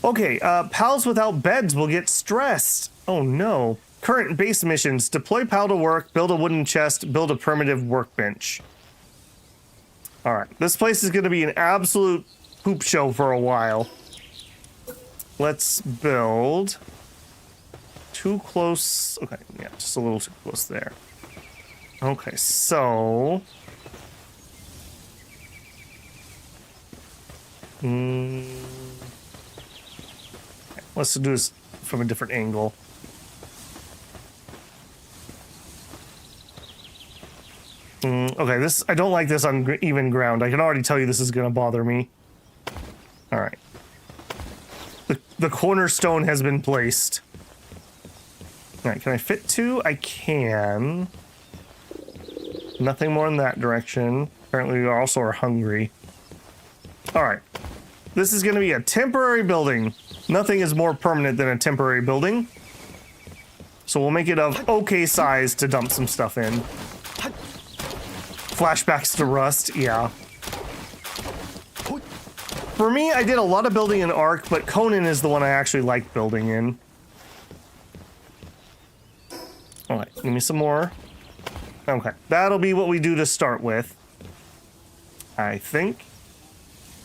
Okay, pals without beds will get stressed. Oh no. Current base missions: deploy pal to work, build a wooden chest, build a primitive workbench. All right, this place is going to be an absolute poop show for a while. Let's build. Too close. Okay, yeah, just a little too close there. Okay, so... let's do this from a different angle. Okay, this, I don't like this on even ground. I can already tell you this is going to bother me. All right. The cornerstone has been placed. All right, can I fit two? I can. Nothing more in that direction. Apparently we also are hungry. All right. This is going to be a temporary building. Nothing is more permanent than a temporary building. So we'll make it of okay size to dump some stuff in. Flashbacks to Rust, yeah. For me, I did a lot of building in Ark, but Conan is the one I actually like building in. All right, give me some more. Okay, that'll be what we do to start with, I think.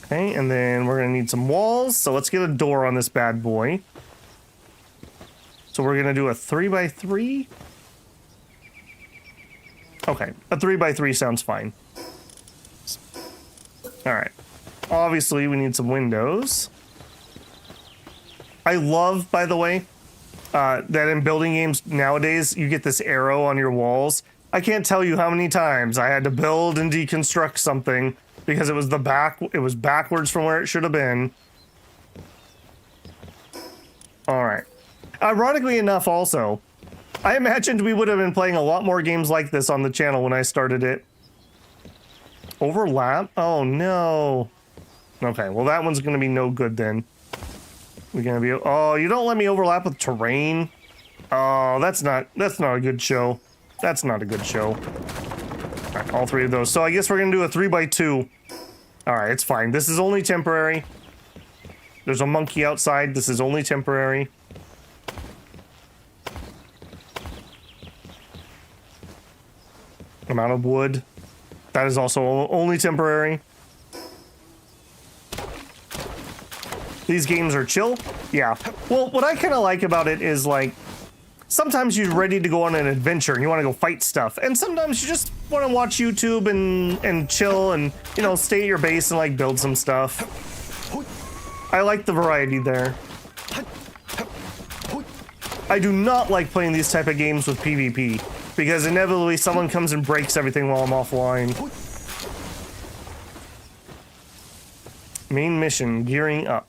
Okay, and then we're gonna need some walls, so let's get a door on this bad boy. So we're gonna do a 3x3. Okay, a 3x3 sounds fine. All right. Obviously, we need some windows. I love, by the way, that in building games nowadays, you get this arrow on your walls. I can't tell you how many times I had to build and deconstruct something because it was backwards from where it should have been. All right. Ironically enough, also, I imagined we would have been playing a lot more games like this on the channel when I started it. Overlap? Oh, no. Okay, well, that one's going to be no good then. We're going to be... Oh, you don't let me overlap with terrain? Oh, that's not a good show. That's not a good show. All right, all three of those. So I guess we're going to do a 3x2. All right, it's fine. This is only temporary. There's a monkey outside. This is only temporary. Amount of wood. That is also only temporary. These games are chill. Yeah. Well, what I kind of like about it is, like, sometimes you're ready to go on an adventure and you want to go fight stuff. And sometimes you just want to watch YouTube and chill and, you know, stay at your base and, like, build some stuff. I like the variety there. I do not like playing these type of games with PvP. Because inevitably someone comes and breaks everything while I'm offline. Main mission, gearing up.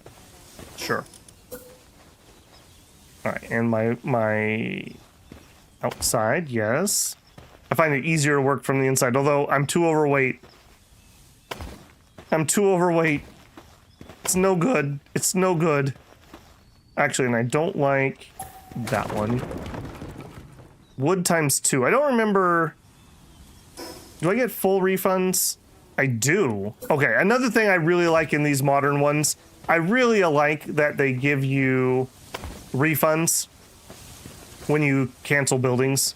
Sure. Alright, and my outside, yes. I find it easier to work from the inside, although I'm too overweight. I'm too overweight. It's no good. It's no good. Actually, and I don't like that one. Wood times 2. I don't remember Do I get full refunds? I do. Okay, another thing I really like in these modern ones, I really like that they give you refunds when you cancel buildings.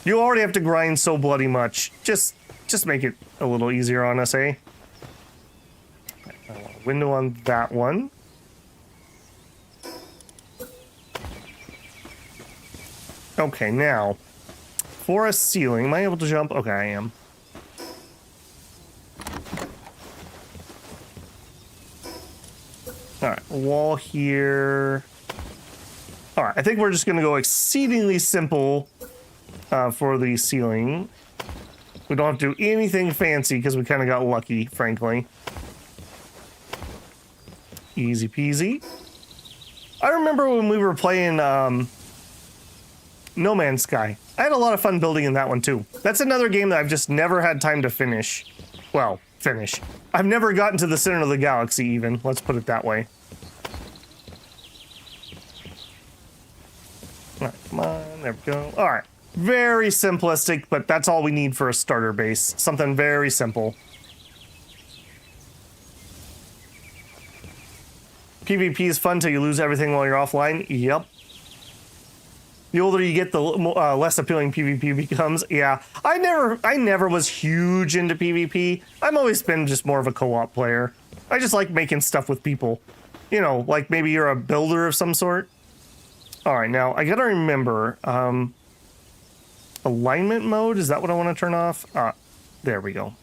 You already have to grind so bloody much. Just make it a little easier on us, eh? Window on that one. Okay, now, for a ceiling, am I able to jump? Okay, I am. Alright, wall here. Alright, I think we're just going to go exceedingly simple for the ceiling. We don't have to do anything fancy because we kind of got lucky, frankly. Easy peasy. I remember when we were playing No Man's Sky. I had a lot of fun building in that one too. That's another game that I've just never had time to finish. Well, finish. I've never gotten to the center of the galaxy even. Let's put it that way. All right, come on, there we go. All right, very simplistic, but that's all we need for a starter base. Something very simple. PvP is fun till you lose everything while you're offline. Yep. The older you get, the less appealing PvP becomes. Yeah, I never was huge into PvP. I've always been just more of a co-op player. I just like making stuff with people. You know, like maybe you're a builder of some sort. All right, now I gotta remember, alignment mode, is that what I want to turn off? There we go.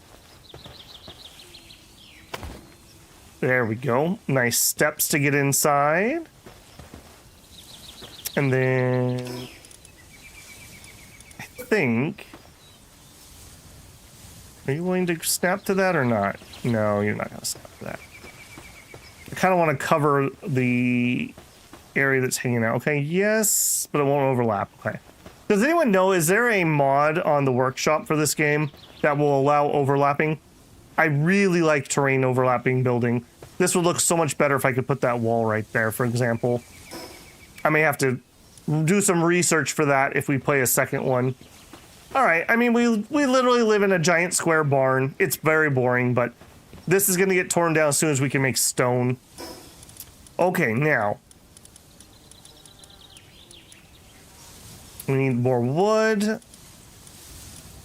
There we go. Nice steps to get inside. And then I think, are you willing to snap to that or not? No, you're not going to snap to that. I kind of want to cover the area that's hanging out. Okay, yes, but it won't overlap. Okay. Does anyone know, is there a mod on the workshop for this game that will allow overlapping? I really like terrain overlapping building. This would look so much better if I could put that wall right there, for example. I may have to do some research for that if we play a second one. All right, I mean, we literally live in a giant square barn. It's very boring, but this is going to get torn down as soon as we can make stone. Okay, now. We need more wood.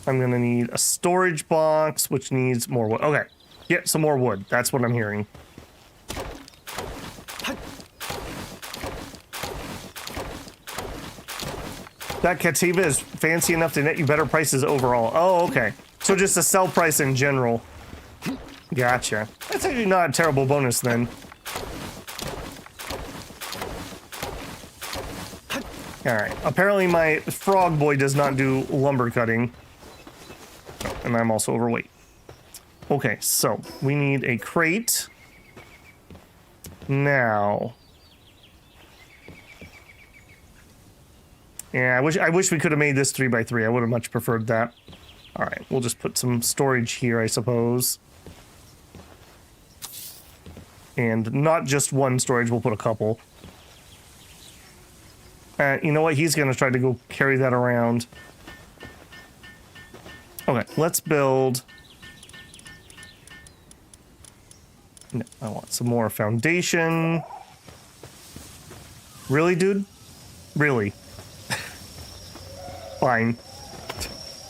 I'm going to need a storage box, which needs more wood. Okay, get some more wood. That's what I'm hearing. That Kativa is fancy enough to net you better prices overall. Oh, okay. So just a sell price in general. Gotcha. That's actually not a terrible bonus then. Alright. Apparently my frog boy does not do lumber cutting. And I'm also overweight. Okay, so we need a crate. Now... yeah, I wish we could have made this 3x3. I would have much preferred that. All right, we'll just put some storage here, I suppose. And not just one storage, we'll put a couple. You know what? He's going to try to go carry that around. Okay, let's build... no, I want some more foundation. Really, dude? Really? Fine.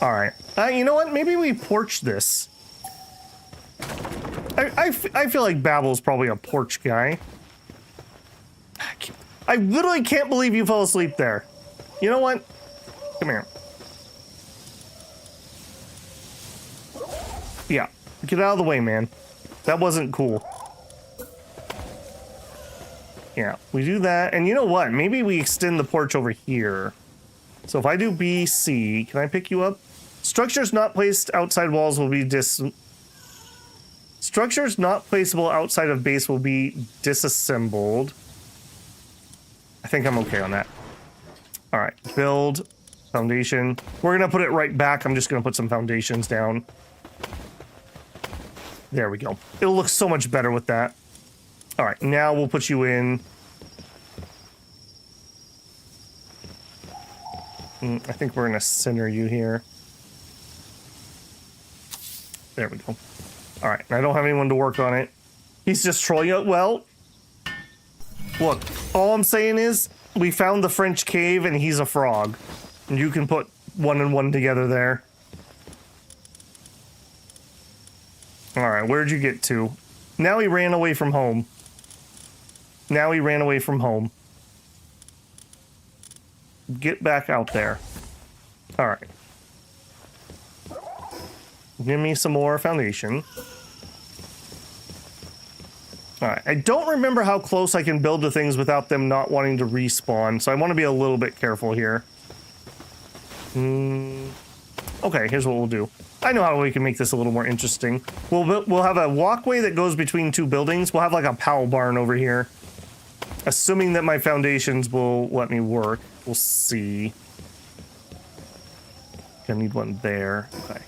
Alright. You know what? Maybe we porch this. I feel like Babel's probably a porch guy. I literally can't believe you fell asleep there. You know what? Come here. Yeah. Get out of the way, man. That wasn't cool. Yeah, we do that. And you know what? Maybe we extend the porch over here. So if I do BC, can I pick you up? Structures not placed outside walls will be Structures not placeable outside of base will be disassembled. I think I'm okay on that. All right, build, foundation. We're gonna put it right back. I'm just gonna put some foundations down. There we go. It'll look so much better with that. All right, now we'll put you in. I think we're gonna center you here. There we go. All right, I don't have anyone to work on it. He's just trolling it. Well, look, all I'm saying is we found the French cave and he's a frog. And you can put one and one together there. All right, where'd you get to? Now he ran away from home. Now he ran away from home. Get back out there. All right. Give me some more foundation. All right. I don't remember how close I can build to things without them not wanting to respawn, so I want to be a little bit careful here. Okay, here's what we'll do. I know how we can make this a little more interesting. We'll have a walkway that goes between two buildings. We'll have like a Powell barn over here. Assuming that my foundations will let me work. We'll see. I need one there. Okay.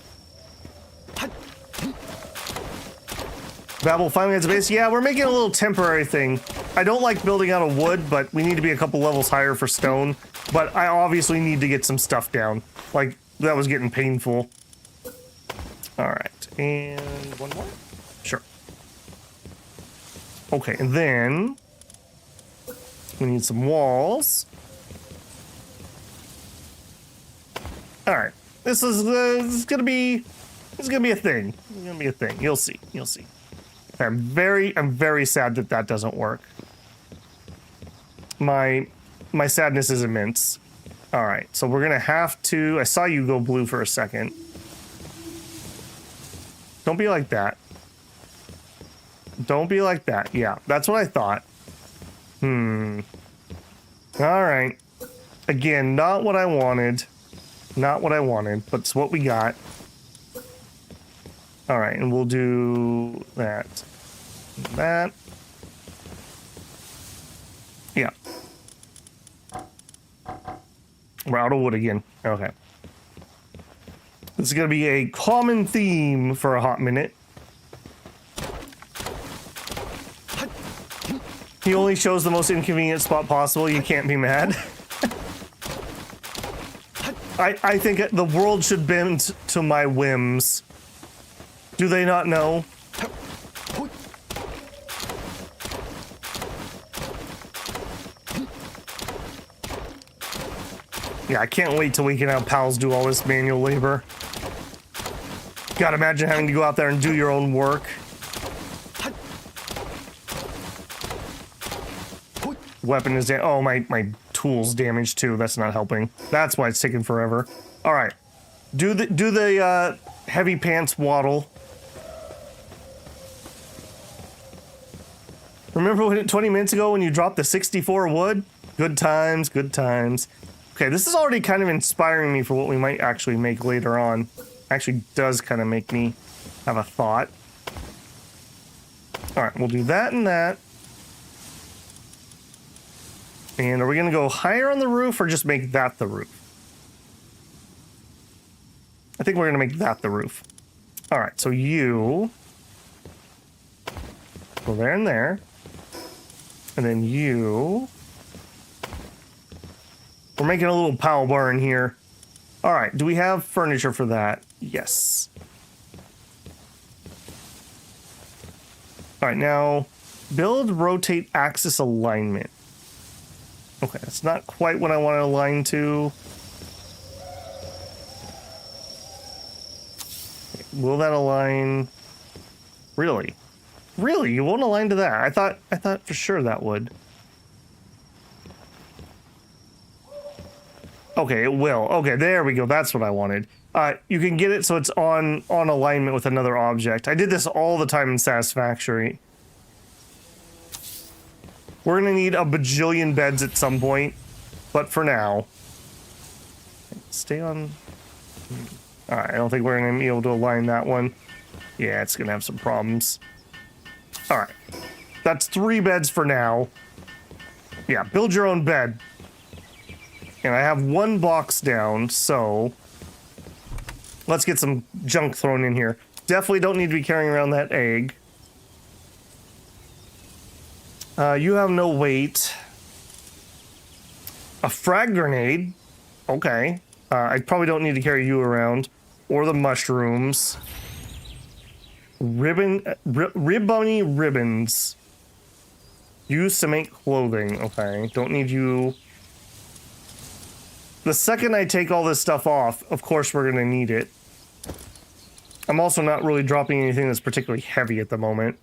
Babel finally has a base. Yeah, we're making a little temporary thing. I don't like building out of wood, but we need to be a couple levels higher for stone. But I obviously need to get some stuff down. Like, that was getting painful. Alright, and one more? Sure. Okay, and then we need some walls. Alright, this is gonna be a thing. It's gonna be a thing. You'll see. You'll see. I'm very sad that that doesn't work. My sadness is immense. All right, so we're gonna have to. I saw you go blue for a second. Don't be like that. Don't be like that. Yeah, that's what I thought. All right. Again, not what I wanted. Not what I wanted, but it's what we got. All right, and we'll do that. That. Yeah. We're out of wood again. Okay. This is going to be a common theme for a hot minute. He only shows the most inconvenient spot possible. You can't be mad. I think the world should bend to my whims. Do they not know? Yeah, I can't wait till we can have pals do all this manual labor. God, imagine having to go out there and do your own work. Weapon is damaged. Oh, my tool's damaged too. That's not helping. That's why it's taking forever. All right, do the heavy pants waddle. Remember when 20 minutes ago when you dropped the 64 wood? Good times, good times. Okay, this is already kind of inspiring me for what we might actually make later on. Actually does kind of make me have a thought. All right, we'll do that and that. And are we gonna go higher on the roof or just make that the roof? I think we're gonna make that the roof. All right, so you go there and there. And then you... We're making a little Powell barn here. All right, do we have furniture for that? Yes. All right, now build, rotate, axis alignment. Okay, that's not quite what I want to align to. Will that align? Really? Really? You won't align to that? I thought for sure that would. Okay, it will. Okay, there we go. That's what I wanted. You can get it so it's on alignment with another object. I did this all the time in Satisfactory. We're gonna need a bajillion beds at some point, but for now, stay on. All right, I don't think we're gonna be able to align that one. Yeah, it's gonna have some problems. All right, that's 3 beds for now. Yeah, build your own bed. And I have 1 box down, so let's get some junk thrown in here. Definitely don't need to be carrying around that egg. You have no weight. A frag grenade. Okay. I probably don't need to carry you around. Or the mushrooms. Ribbony ribbons. Used to make clothing. Okay, don't need you. The second I take all this stuff off, of course we're gonna need it. I'm also not really dropping anything that's particularly heavy at the moment.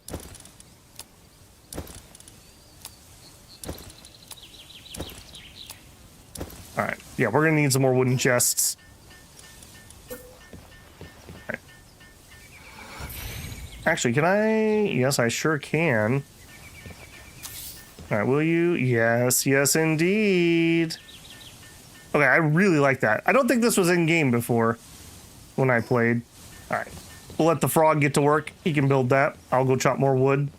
Alright, yeah, we're gonna need some more wooden chests. Alright. Actually, can I? Yes, I sure can. Alright, will you? Yes, yes indeed. Okay, I really like that. I don't think this was in-game before when I played. Alright, we'll let the frog get to work. He can build that. I'll go chop more wood.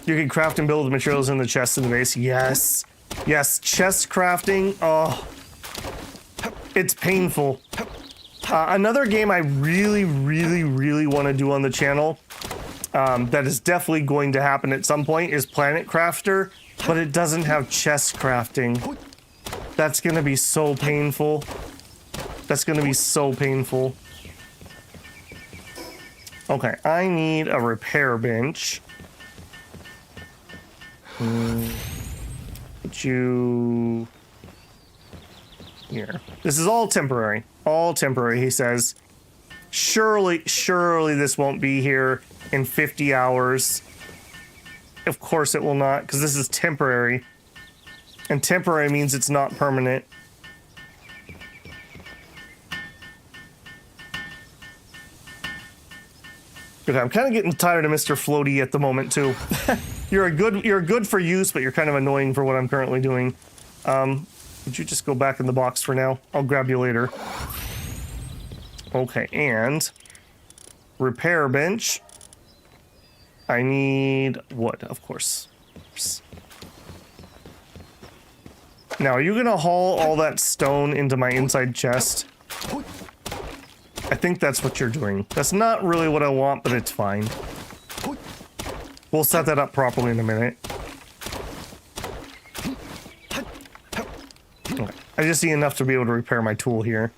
You can craft and build the materials in the chest in the base. Yes. Yes, chest crafting. Oh, it's painful. Another game I really, really, really want to do on the channel, that is definitely going to happen at some point, is Planet Crafter, but it doesn't have chest crafting. That's going to be so painful. That's going to be so painful. Okay, I need a repair bench. Put you here. This is all temporary. All temporary, he says. Surely this won't be here in 50 hours. Of course it will not, because this is temporary. And temporary means it's not permanent. Okay, I'm kind of getting tired of Mr. Floaty at the moment too. You're good for use, but you're kind of annoying for what I'm currently doing. Would you just go back in the box for now? I'll grab you later. Okay, and repair bench. I need wood, of course. Oops. Now, are you gonna haul all that stone into my inside chest? I think that's what you're doing. That's not really what I want, but it's fine. We'll set that up properly in a minute. Okay. I just need enough to be able to repair my tool here.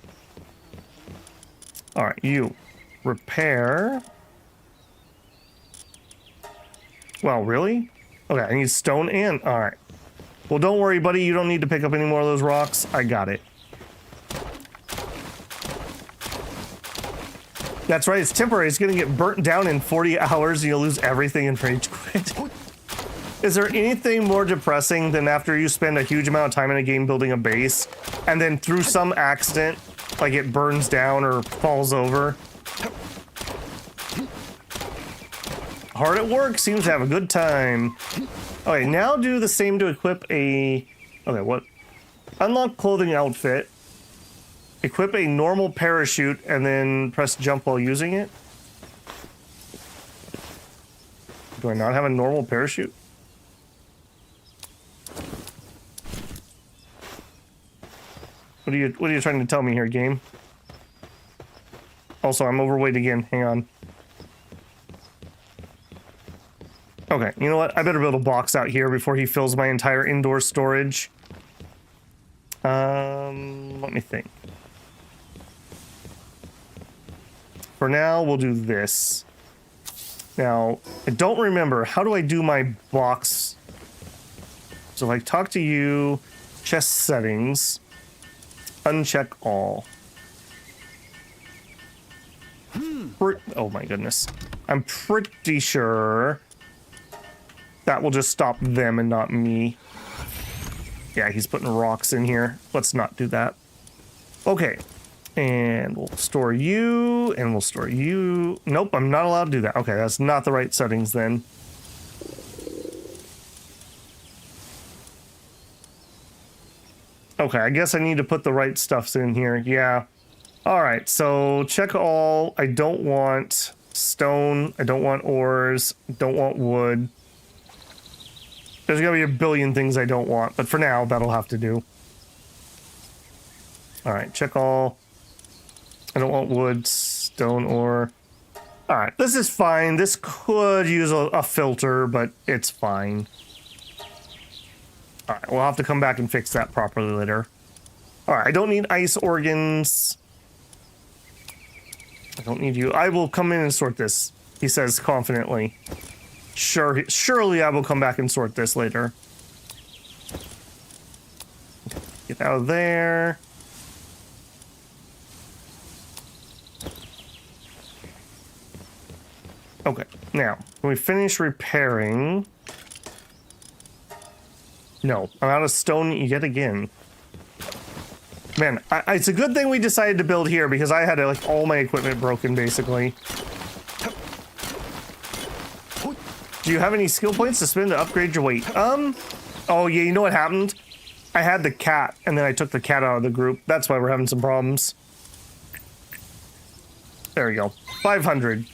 Alright, you. Repair. Well, really? Okay, I need stone and... Alright. Well, don't worry, buddy. You don't need to pick up any more of those rocks. I got it. That's right, it's temporary. It's gonna get burnt down in 40 hours and you'll lose everything and rage quit. Is there anything more depressing than after you spend a huge amount of time in a game building a base and then through some accident, like it burns down or falls over? Hard at work, seems to have a good time. Okay, now do the same to equip a... Okay, what? Unlock clothing outfit. Equip a normal parachute and then press jump while using it. Do I not have a normal parachute? What are you trying to tell me here, game? Also, I'm overweight again. Hang on. Okay, you know what? I better build a box out here before he fills my entire indoor storage. Let me think. For now, we'll do this. Now, I don't remember. How do I do my box? So if I talk to you, chest settings, uncheck all. Oh my goodness. I'm pretty sure that will just stop them and not me. Yeah, he's putting rocks in here. Let's not do that. Okay. And we'll store you, and we'll store you. Nope, I'm not allowed to do that. Okay, that's not the right settings then. Okay, I guess I need to put the right stuffs in here. Yeah. All right, so check all. I don't want stone. I don't want ores. Don't want wood. There's gonna be a billion things I don't want, but for now, that'll have to do. All right, check all. I don't want wood, stone, ore. All right, this is fine. This could use a filter, but it's fine. All right, we'll have to come back and fix that properly later. All right, I don't need ice organs. I don't need you. I will come in and sort this, he says confidently. Surely I will come back and sort this later. Get out of there. Okay, now, when we finish repairing... No, I'm out of stone yet again. Man, it's a good thing we decided to build here because I had like all my equipment broken basically. Do you have any skill points to spend to upgrade your weight? Oh yeah, you know what happened? I had the cat and then I took the cat out of the group. That's why we're having some problems. There we go. 500.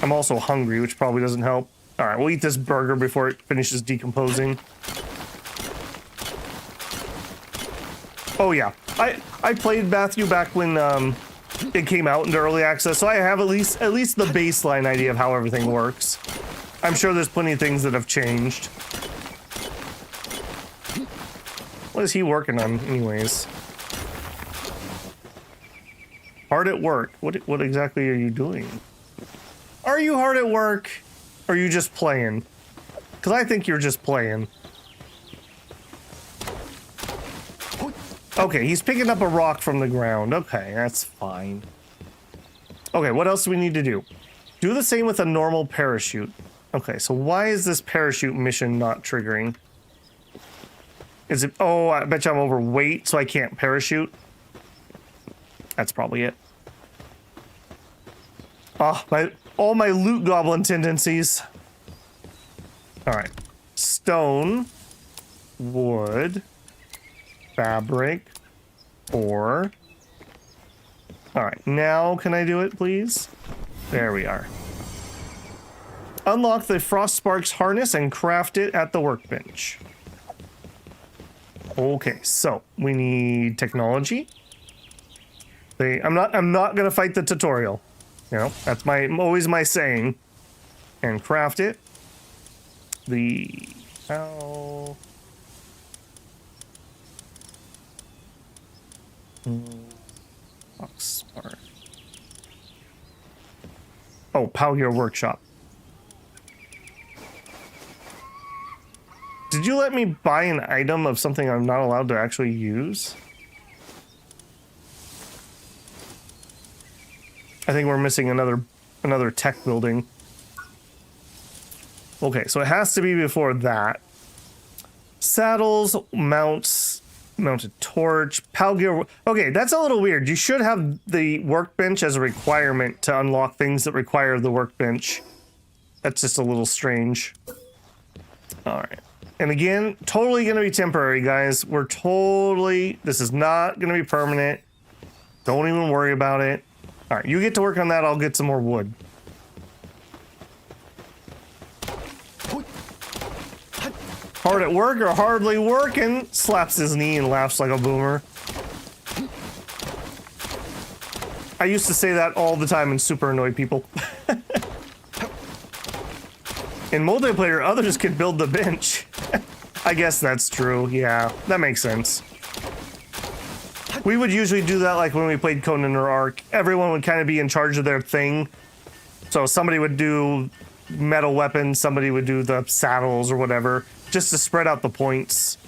I'm also hungry, which probably doesn't help. All right, we'll eat this burger before it finishes decomposing. Oh yeah, I played Matthew back when it came out into early access, so I have at least the baseline idea of how everything works. I'm sure there's plenty of things that have changed. What is he working on, anyways? Hard at work. What exactly are you doing? Are you hard at work? Or are you just playing? Because I think you're just playing. Okay, he's picking up a rock from the ground. Okay, that's fine. Okay, what else do we need to do? Do the same with a normal parachute. Okay, so why is this parachute mission not triggering? Is it... Oh, I bet you I'm overweight, so I can't parachute. That's probably it. Oh, all my loot goblin tendencies. Alright. Stone. Wood. Fabric. Ore. Alright, now can I do it, please? There we are. Unlock the Frost Sparks harness and craft it at the workbench. Okay, so we need technology. I'm not gonna fight the tutorial. You know, that's always my saying. And craft it. Oh, Palworld Workshop. Did you let me buy an item of something I'm not allowed to actually use? I think we're missing another tech building. Okay, so it has to be before that. Saddles, mounts, mounted torch, Palworld. Okay, that's a little weird. You should have the workbench as a requirement to unlock things that require the workbench. That's just a little strange. All right. And again, totally going to be temporary, guys. This is not going to be permanent. Don't even worry about it. All right, you get to work on that. I'll get some more wood. Hard at work or hardly working? Slaps his knee and laughs like a boomer. I used to say that all the time and super annoy people. In multiplayer, others can build the bench. I guess that's true. Yeah, that makes sense. We would usually do that like when we played Conan or Ark. Everyone would kind of be in charge of their thing. So somebody would do metal weapons, somebody would do the saddles or whatever, just to spread out the points.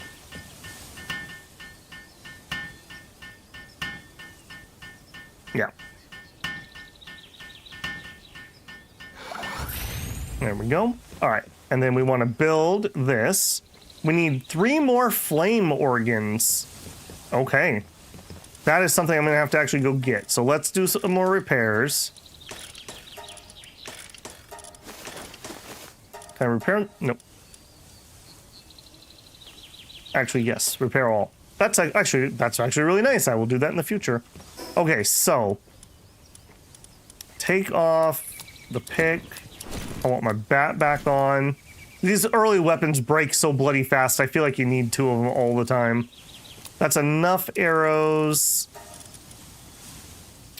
Yeah. There we go. All right, and then we want to build this. We need 3 more flame organs. Okay. That is something I'm going to have to actually go get. So let's do some more repairs. Can I repair? Nope. Actually, yes. Repair all. That's actually really nice. I will do that in the future. Okay, so take off the pick. I want my bat back on. These early weapons break so bloody fast. I feel like you need 2 of them all the time. That's enough arrows.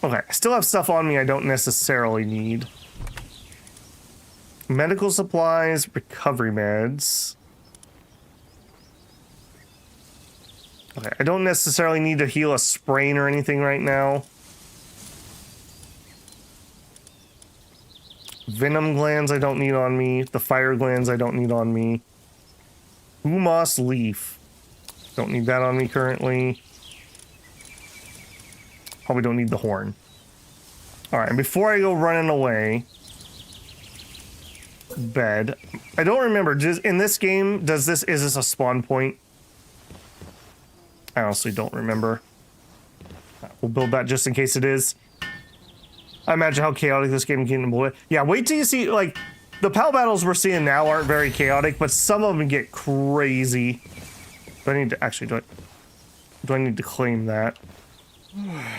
Okay, I still have stuff on me I don't necessarily need. Medical supplies, recovery meds. Okay, I don't necessarily need to heal a sprain or anything right now. venom glands I don't need on me. The fire glands I don't need on me. Humus leaf. Don't need that on me currently. Probably don't need the horn. Alright, and before I go running away... Bed. I don't remember. In this game, is this a spawn point? I honestly don't remember. We'll build that just in case it is. I imagine how chaotic this game can be. Yeah, wait till you see, like, the PAL battles we're seeing now aren't very chaotic, but some of them get crazy. Do I need to, actually, do I need to claim that?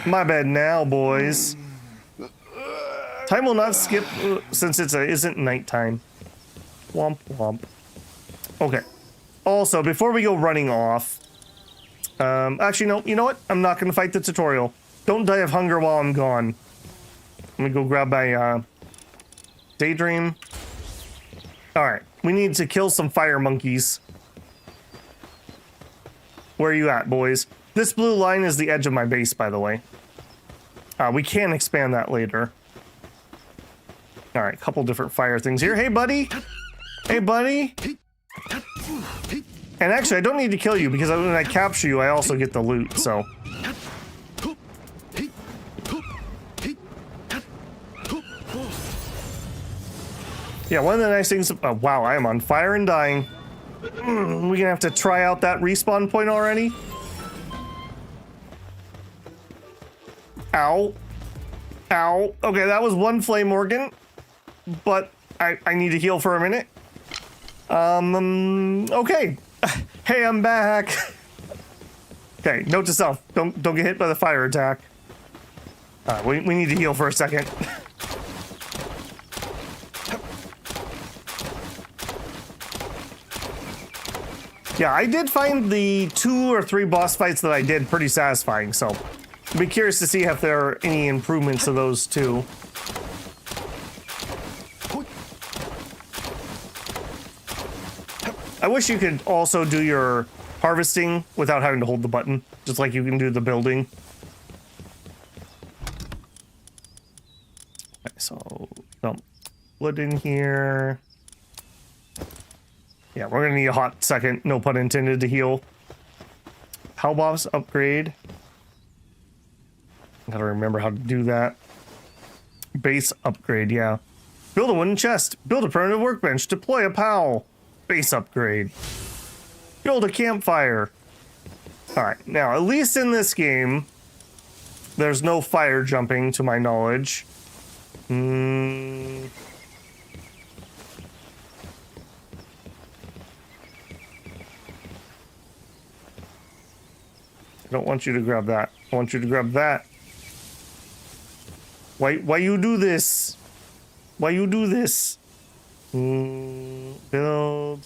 My bad now, boys. Time will not skip since isn't nighttime. Womp womp. Okay. Also, before we go running off, actually, no, you know what? I'm not going to fight the tutorial. Don't die of hunger while I'm gone. Let me go grab my daydream. Alright, we need to kill some fire monkeys. Where are you at, boys? This blue line is the edge of my base, by the way. We can expand that later. Alright, couple different fire things here. Hey, buddy! Hey, buddy! And actually, I don't need to kill you, because when I capture you, I also get the loot, so... Yeah, one of the nice things... Oh, wow, I am on fire and dying. We're gonna have to try out that respawn point already? Ow. Ow. Okay, that was one flame organ. But I need to heal for a minute. Okay. Hey, I'm back. Okay, note to self. Don't get hit by the fire attack. We need to heal for a second. Yeah, I did find the 2 or 3 boss fights that I did pretty satisfying, so I'll be curious to see if there are any improvements to those two. I wish you could also do your harvesting without having to hold the button, just like you can do the building. Okay, so dump wood in here. Yeah, we're gonna need a hot second, no pun intended, to heal. Pow boss upgrade. Gotta remember how to do that. Base upgrade, yeah. Build a wooden chest. Build a permanent workbench. Deploy a POW. Base upgrade. Build a campfire. Alright, now at least in this game, there's no fire jumping to my knowledge. I don't want you to grab that. I want you to grab that. Why you do this? Why you do this? Build.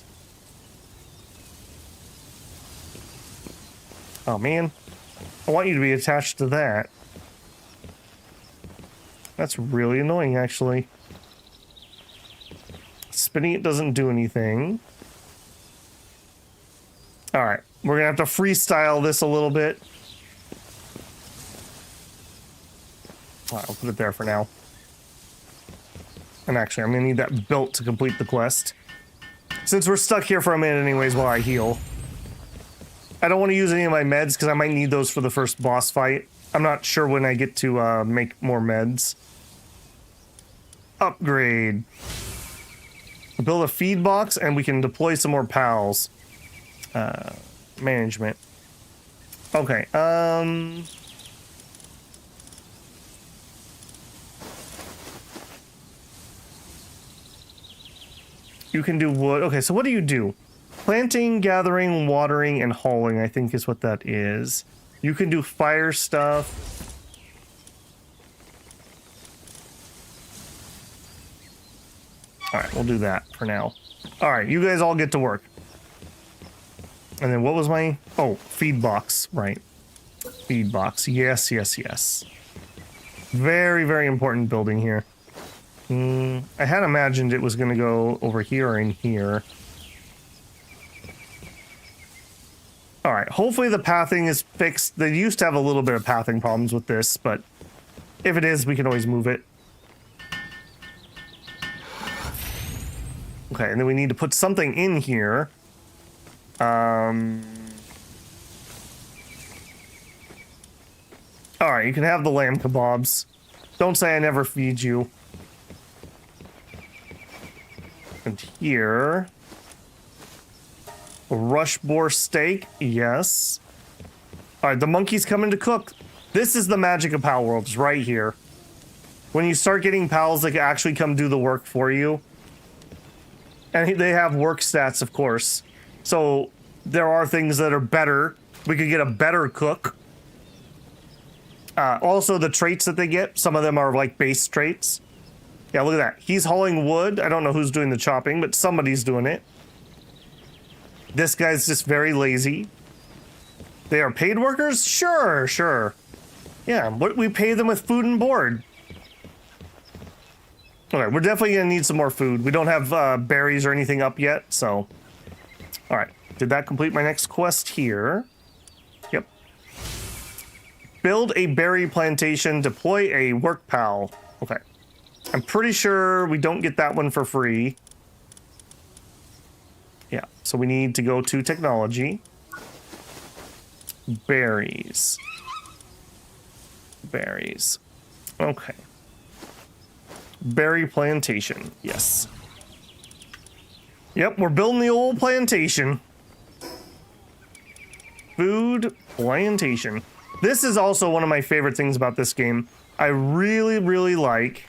Oh man, I want you to be attached to that. That's really annoying, actually. Spinning it doesn't do anything. Alright, we're gonna have to freestyle this a little bit. Alright, I'll put it there for now. And actually, I'm gonna need that built to complete the quest. Since we're stuck here for a minute anyways while I heal. I don't want to use any of my meds because I might need those for the first boss fight. I'm not sure when I get to make more meds. Upgrade. Build a feed box and we can deploy some more pals. Management. Okay, you can do wood. Okay, so what do you do? Planting, gathering, watering, and hauling, I think is what that is. You can do fire stuff. Alright, we'll do that for now. Alright, you guys all get to work. And then what was my... Oh, feed box, right. Feed box, yes, yes, yes. Very, very important building here. I had imagined it was going to go over here or in here. Alright, hopefully the pathing is fixed. They used to have a little bit of pathing problems with this, but if it is, we can always move it. Okay, and then we need to put something in here. Alright, you can have the lamb kebabs. Don't say I never feed you. And here... a rush boar steak, yes. Alright, the monkey's coming to cook. This is the magic of Palworld, it's right here. When you start getting pals that can actually come do the work for you. And they have work stats, of course. So, there are things that are better. We could get a better cook. Also, the traits that they get, some of them are like base traits. Yeah, look at that. He's hauling wood. I don't know who's doing the chopping, but somebody's doing it. This guy's just very lazy. They are paid workers? Sure, sure. Yeah, we pay them with food and board. Okay, we're definitely gonna need some more food. We don't have berries or anything up yet, so... Alright, did that complete my next quest here? Yep. Build a berry plantation, deploy a work pal. Okay. I'm pretty sure we don't get that one for free. Yeah, so we need to go to technology. Berries. Berries. Okay. Berry plantation, yes. Yep, we're building the old plantation. Food plantation. This is also one of my favorite things about this game. I really, really like...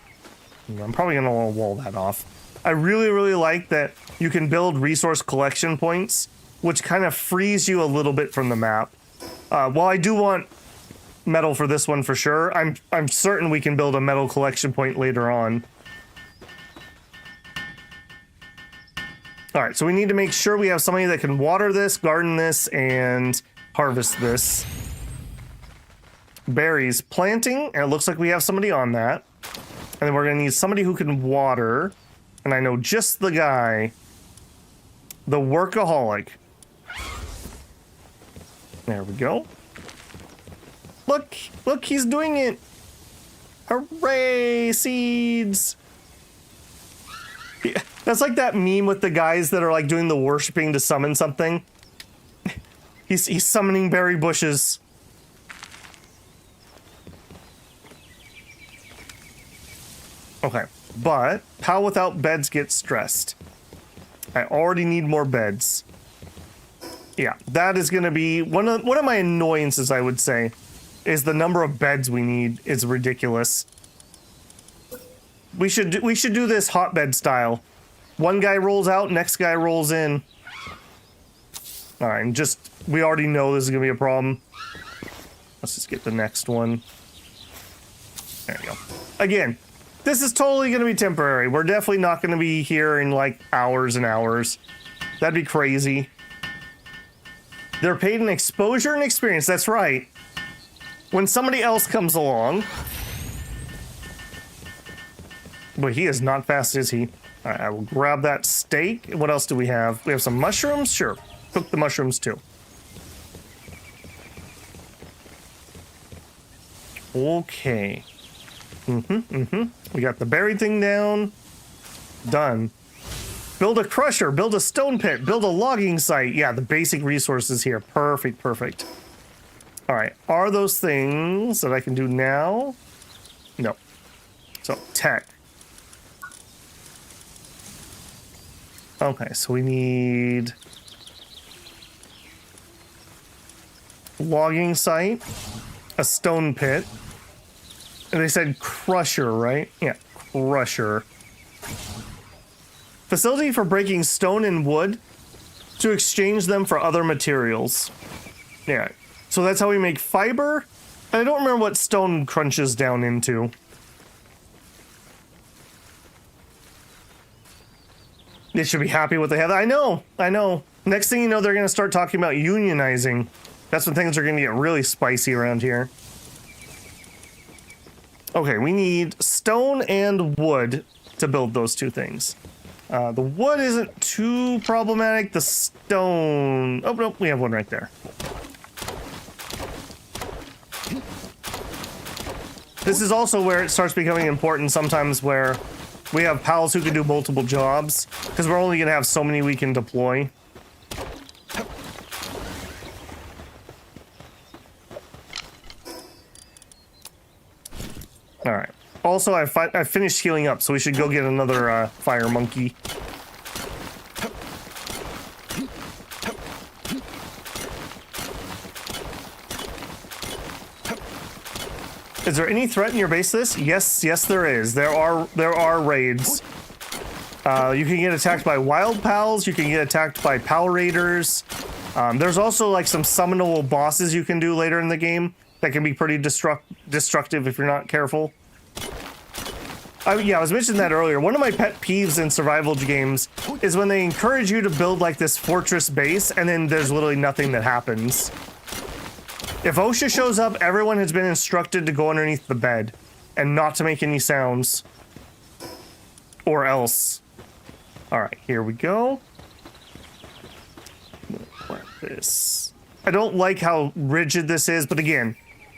I'm probably going to wall that off. I really, really like that you can build resource collection points, which kind of frees you a little bit from the map. While I do want metal for this one for sure, I'm certain we can build a metal collection point later on. Alright, so we need to make sure we have somebody that can water this, garden this, and harvest this. Berries. Planting, and it looks like we have somebody on that. And then we're going to need somebody who can water. And I know just the guy. The workaholic. There we go. Look, he's doing it. Hooray, seeds. Yeah, that's like that meme with the guys that are like doing the worshiping to summon something. He's summoning berry bushes. Okay, but how without beds get stressed? I already need more beds. Yeah, that is going to be one of my annoyances, I would say, is the number of beds we need is ridiculous. We should do this hotbed style. One guy rolls out, next guy rolls in. All right, and just we already know this is going to be a problem. Let's just get the next one. There you go. Again, this is totally going to be temporary. We're definitely not going to be here in like hours and hours. That'd be crazy. They're paid in exposure and experience. That's right. When somebody else comes along. But he is not fast, is he? All right, I will grab that steak. What else do we have? We have some mushrooms? Sure. Cook the mushrooms too. Okay. We got the berry thing down. Done. Build a crusher, build a stone pit, build a logging site. Yeah, the basic resources here. Perfect, perfect. All right, are those things that I can do now? No. So, tech. Okay, so we need logging site, a stone pit, and they said crusher, right? Yeah, crusher. Facility for breaking stone and wood to exchange them for other materials. Yeah, so that's how we make fiber. I don't remember what stone crunches down into. They should be happy with what they have. I know. Next thing you know, they're going to start talking about unionizing. That's when things are going to get really spicy around here. Okay, we need stone and wood to build those two things. The wood isn't too problematic. The stone... Oh, nope, we have one right there. This is also where it starts becoming important sometimes where we have pals who can do multiple jobs, because we're only going to have so many we can deploy. All right. Also, I finished healing up, so we should go get another fire monkey. Is there any threat in your base to this? Yes, there is. There are raids. You can get attacked by wild pals. You can get attacked by pal raiders. There's also like some summonable bosses you can do later in the game that can be pretty destructive if you're not careful. Yeah, I was mentioning that earlier. One of my pet peeves in survival games is when they encourage you to build like this fortress base and then there's literally nothing that happens. If OSHA shows up, everyone has been instructed to go underneath the bed and not to make any sounds. Or else. Alright, here we go. Grab this. I don't like how rigid this is, but again,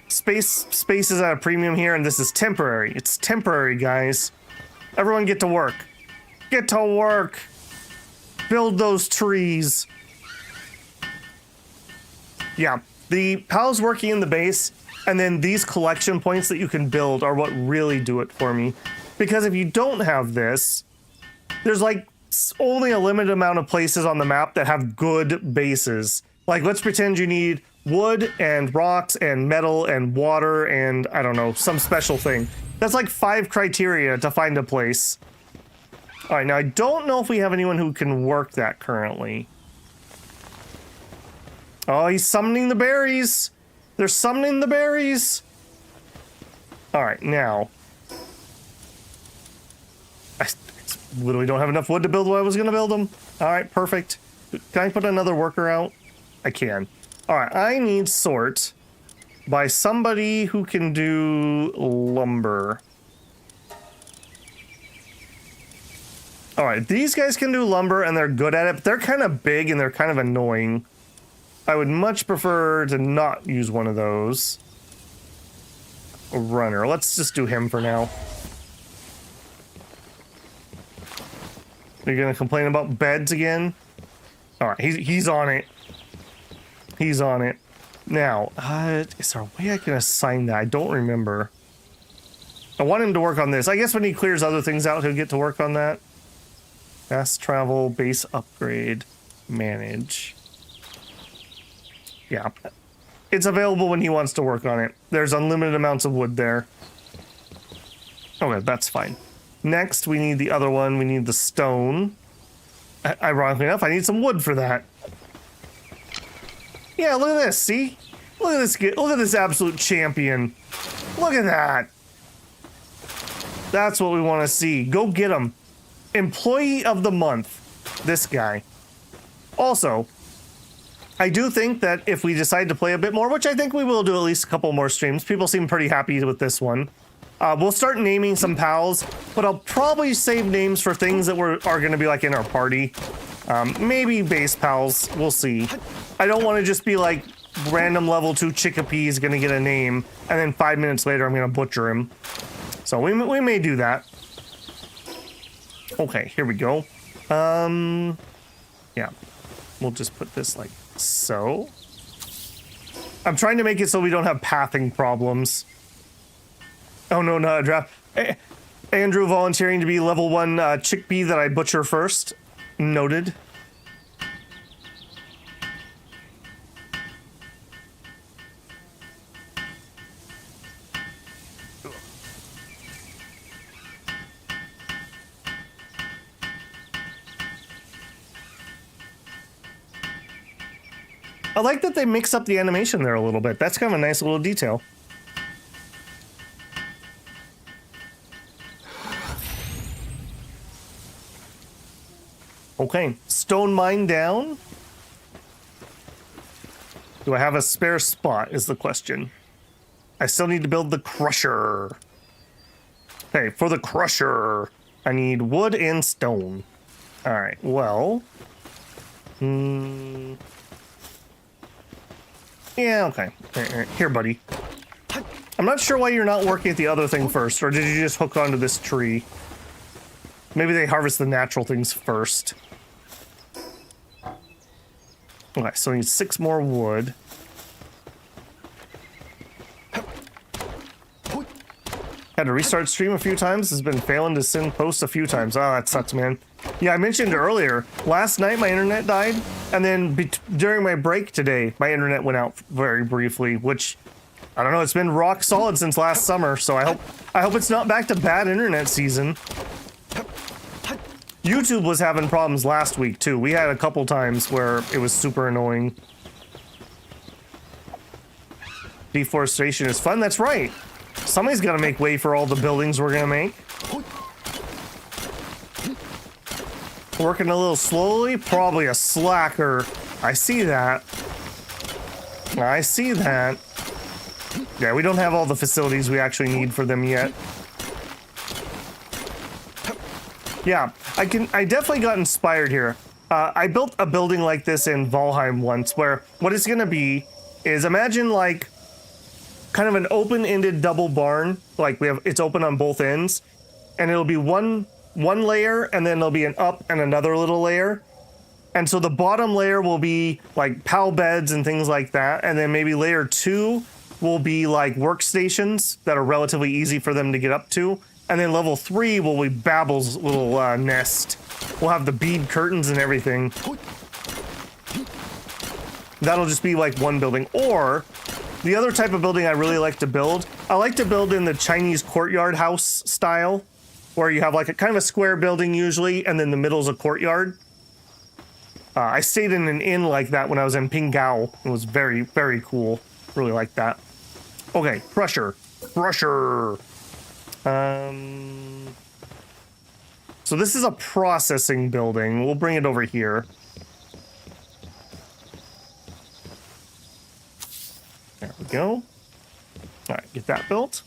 space is at a premium here, and this is temporary. It's temporary, guys. Everyone get to work. Get to work! Build those trees. Yeah. The pals working in the base, and then these collection points that you can build are what really do it for me. Because if you don't have this, there's like only a limited amount of places on the map that have good bases. Like, let's pretend you need wood and rocks and metal and water and, I don't know, some special thing. That's like 5 criteria to find a place. All right, now I don't know if we have anyone who can work that currently. Oh, he's summoning the berries. They're summoning the berries. All right, now. I literally don't have enough wood to build what I was going to build them. All right, perfect. Can I put another worker out? I can. All right, I need sort by somebody who can do lumber. All right, these guys can do lumber and they're good at it, but they're kind of big and they're kind of annoying. I would much prefer to not use one of those. A runner. Let's just do him for now. You're gonna complain about beds again? All right, he's on it. He's on it. Now, is there a way I can assign that? I don't remember. I want him to work on this. I guess when he clears other things out, he'll get to work on that. Fast travel, base upgrade, manage. Yeah. It's available when he wants to work on it. There's unlimited amounts of wood there. Okay, that's fine. Next, we need the other one. We need the stone. Ironically enough, I need some wood for that. Yeah, look at this, see? Look at this, look at this absolute champion. Look at that. That's what we want to see. Go get him. Employee of the month. This guy. Also, I do think that if we decide to play a bit more, which I think we will do at least a couple more streams, people seem pretty happy with this one. We'll start naming some pals, but I'll probably save names for things that are going to be like in our party. Maybe base pals, we'll see. I don't want to just be like random level 2 Chickapee is going to get a name, and then 5 minutes later I'm going to butcher him. So we may do that. Okay, here we go. Yeah, we'll just put this like so. I'm trying to make it so we don't have pathing problems. Oh no, not a draft. Andrew volunteering to be level 1 chickpea that I butcher first. Noted. I like that they mix up the animation there a little bit. That's kind of a nice little detail. Okay, stone mine down. Do I have a spare spot is the question. I still need to build the crusher. Okay, for the crusher, I need wood and stone. All right, well. Yeah, okay. Here, buddy. I'm not sure why you're not working at the other thing first, or did you just hook onto this tree? Maybe they harvest the natural things first. Okay, so we need 6 more wood. Had to restart stream a few times. Has been failing to send posts a few times. Oh, that sucks, man. Yeah, I mentioned earlier, last night my internet died, and then during my break today, my internet went out very briefly, which, I don't know, it's been rock solid since last summer, so I hope it's not back to bad internet season. YouTube was having problems last week, too. We had a couple times where it was super annoying. Deforestation is fun, that's right. Somebody's got to make way for all the buildings we're going to make. Working a little slowly, probably a slacker. I see that. I see that. Yeah, we don't have all the facilities we actually need for them yet. Yeah, I definitely got inspired here. I built a building like this in Valheim once, where what it's going to be is, imagine like kind of an open-ended double barn. Like it's open on both ends, and it'll be one layer, and then there'll be an up and another little layer. And so the bottom layer will be like PAL beds and things like that, and then maybe layer 2 will be like workstations that are relatively easy for them to get up to, and then level 3 will be Babel's little nest. We'll have the bead curtains and everything. That'll just be like one building. Or the other type of building I really like to build, I like to build in the Chinese courtyard house style, where you have like a kind of a square building usually, and then the middle's a courtyard. I stayed in an inn like that when I was in Pingao. It was very, very cool. Really like that. Okay, Crusher. Crusher. So this is a processing building. We'll bring it over here. There we go. All right, get that built.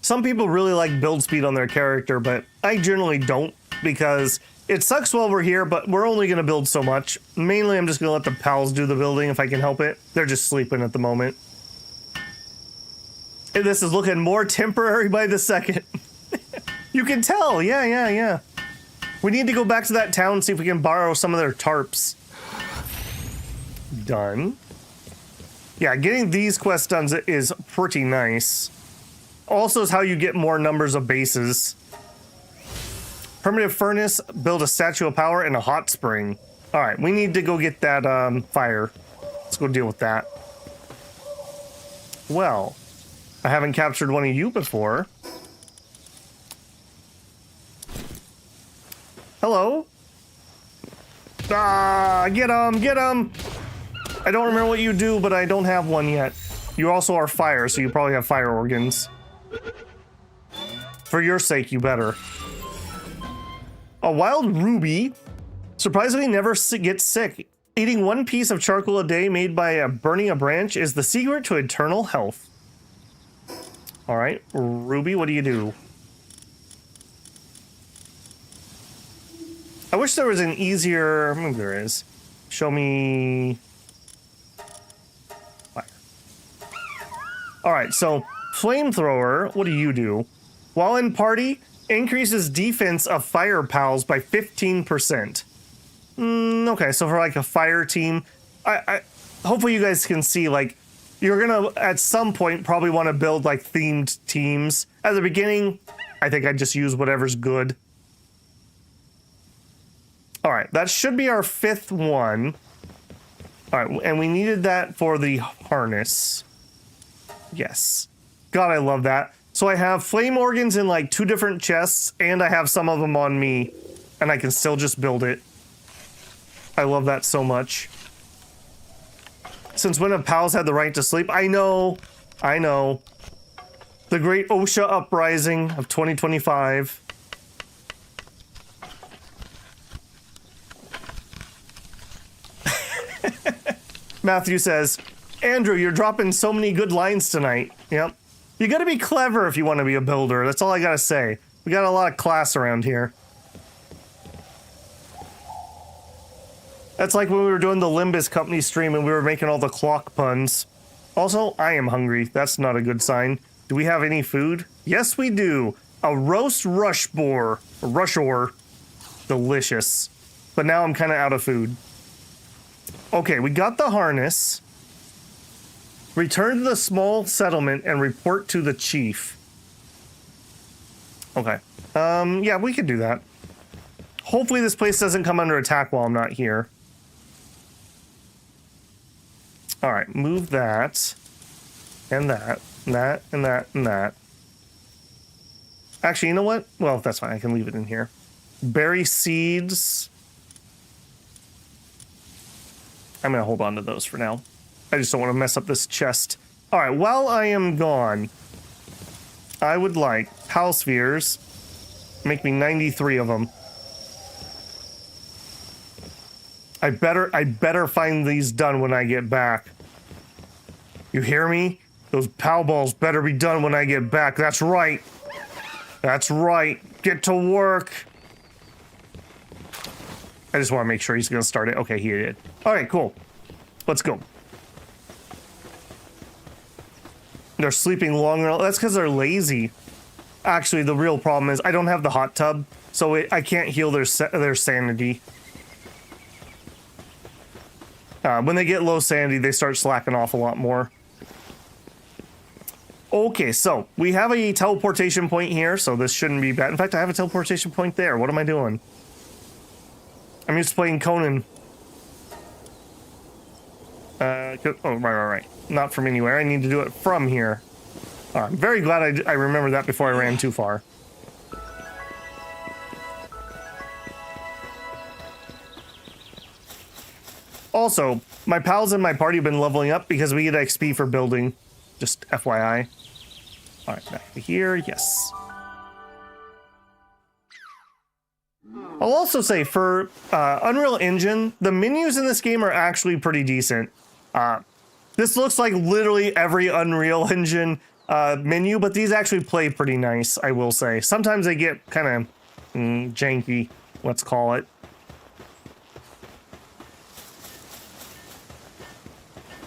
Some people really like build speed on their character, but I generally don't, because it sucks while we're here, but we're only going to build so much. Mainly, I'm just going to let the pals do the building if I can help it. They're just sleeping at the moment. And this is looking more temporary by the second. You can tell. Yeah. We need to go back to that town and see if we can borrow some of their tarps. Done. Yeah, getting these quests done is pretty nice. Also is how you get more numbers of bases. Primitive furnace, build a statue of power, and a hot spring. All right, we need to go get that fire. Let's go deal with that. Well, I haven't captured one of you before. Hello? Ah, get him, get him! I don't remember what you do, but I don't have one yet. You also are fire, so you probably have fire organs. For your sake, you better. A wild ruby surprisingly never gets sick. Eating 1 piece of charcoal a day made by burning a branch is the secret to eternal health. All right, Ruby, what do you do? I wish there was an easier... Maybe there is. Show me... Fire. All right, so flamethrower, what do you do? While in party, increases defense of fire pals by 15%. Okay, so for like a fire team, I hopefully you guys can see, like, you're gonna at some point probably want to build like themed teams. At the beginning, I think I'd just use whatever's good. All right, that should be our 5th one. All right, and we needed that for the harness. Yes. God, I love that. So I have flame organs in like 2 different chests, and I have some of them on me, and I can still just build it. I love that so much. Since when have pals had the right to sleep? I know. The great OSHA uprising of 2025. Matthew says, Andrew, you're dropping so many good lines tonight. Yep. You gotta be clever if you want to be a builder. That's all I gotta say. We got a lot of class around here. That's like when we were doing the Limbus Company stream and we were making all the clock puns. Also, I am hungry. That's not a good sign. Do we have any food? Yes, we do. A roast rush boar. Rush ore. Delicious. But now I'm kind of out of food. Okay, we got the harness. Return to the small settlement and report to the chief. Okay. Yeah, we could do that. Hopefully this place doesn't come under attack while I'm not here. All right, move that. And that. And that. And that. And that. Actually, you know what? Well, that's fine. I can leave it in here. Berry seeds. I'm going to hold on to those for now. I just don't want to mess up this chest. All right, while I am gone, I would like Pal spheres. Make me 93 of them. I better find these done when I get back. You hear me? Those Pal balls better be done when I get back. That's right. That's right. Get to work. I just want to make sure he's going to start it. Okay, he did. All right, cool. Let's go. They're sleeping longer. That's because they're lazy. Actually, the real problem is I don't have the hot tub, so I can't heal their sanity. When they get low sanity, they start slacking off a lot more. Okay, so we have a teleportation point here, so this shouldn't be bad. In fact, I have a teleportation point there. What am I doing? I'm just playing Conan. Oh, right. Not from anywhere. I need to do it from here. I'm very glad I remembered that before I ran too far. Also, my pals in my party have been leveling up because we get XP for building. Just FYI. All right, back to here. Yes. I'll also say for Unreal Engine, the menus in this game are actually pretty decent. This looks like literally every Unreal Engine menu, but these actually play pretty nice, I will say. Sometimes they get kind of janky, let's call it.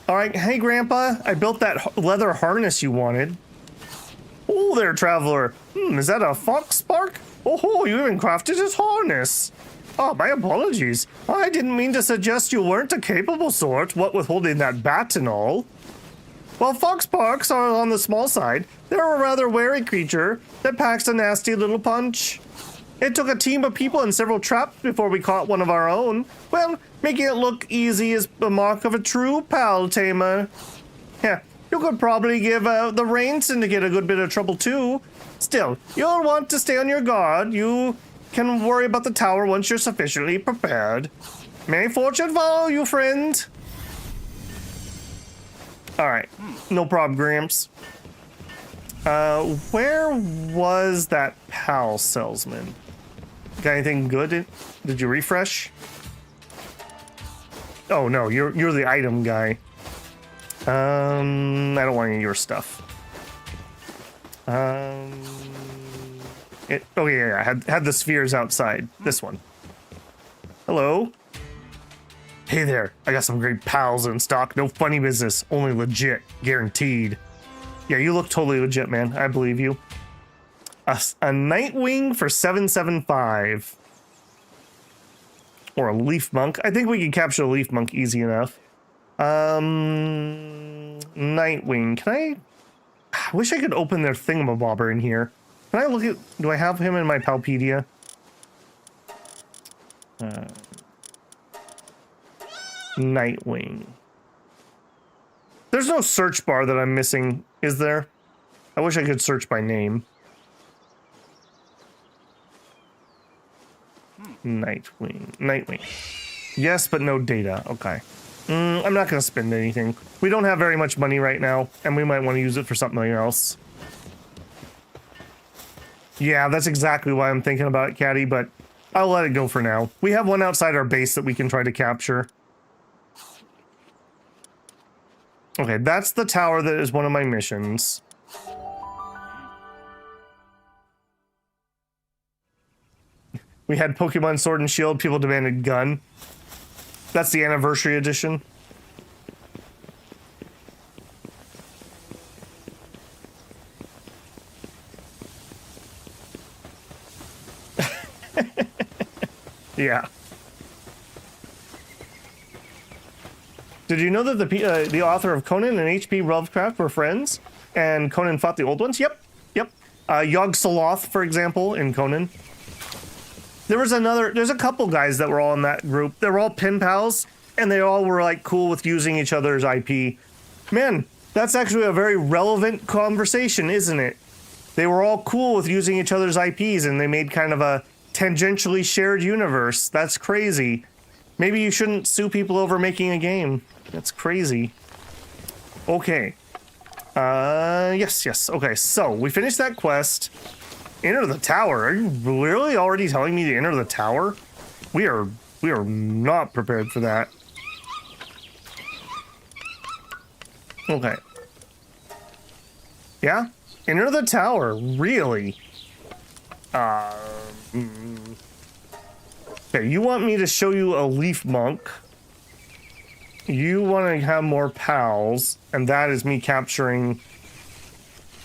All right, hey Grandpa, I built that leather harness you wanted. Oh there, traveler. Is that a fox spark? Oh, you even crafted his harness. Oh, my apologies. I didn't mean to suggest you weren't a capable sort, what with holding that bat and all. While foxparks are on the small side, they're a rather wary creature that packs a nasty little punch. It took a team of people and several traps before we caught one of our own. Well, making it look easy is the mark of a true pal tamer. Yeah, you could probably give the Rain Syndicate a good bit of trouble too. Still, you'll want to stay on your guard. You can worry about the tower once you're sufficiently prepared. May fortune follow you, friend. All right, no problem, Gramps. Where was that pal salesman? Got anything good? Did you refresh? Oh no, you're the item guy. I don't want any of your stuff. Oh yeah, I had the spheres outside. This one. Hello. Hey there, I got some great pals in stock. No funny business, only legit, guaranteed. Yeah, you look totally legit, man. I believe you. A Nightwing for 775. Or a Leaf Monk. I think we can capture a Leaf Monk easy enough. Nightwing. I wish I could open their thingamabobber in here. Can I look at... Do I have him in my Palpedia? Nightwing. There's no search bar that I'm missing, is there? I wish I could search by name. Nightwing. Yes, but no data. Okay. I'm not going to spend anything. We don't have very much money right now, and we might want to use it for something else. Yeah, that's exactly why I'm thinking about it, Caddy, but I'll let it go for now. We have one outside our base that we can try to capture. Okay, that's the tower that is one of my missions. We had Pokemon Sword and Shield, people demanded gun. That's the anniversary edition. Yeah. Did you know that the author of Conan and H.P. Lovecraft were friends? And Conan fought the old ones? Yep. Yep. Yog-Sothoth, for example, in Conan. There's a couple guys that were all in that group. They were all pen pals, and they all were like cool with using each other's IP. Man, that's actually a very relevant conversation, isn't it? They were all cool with using each other's IPs, and they made kind of a tangentially shared universe. That's crazy. Maybe you shouldn't sue people over making a game. That's crazy. Okay. Yes. Okay, so we finished that quest. Enter the tower. Are you really already telling me to enter the tower? We are not prepared for that. Okay. Yeah? Enter the tower. Really? Okay, you want me to show you a leaf monk. You want to have more pals, and that is me capturing...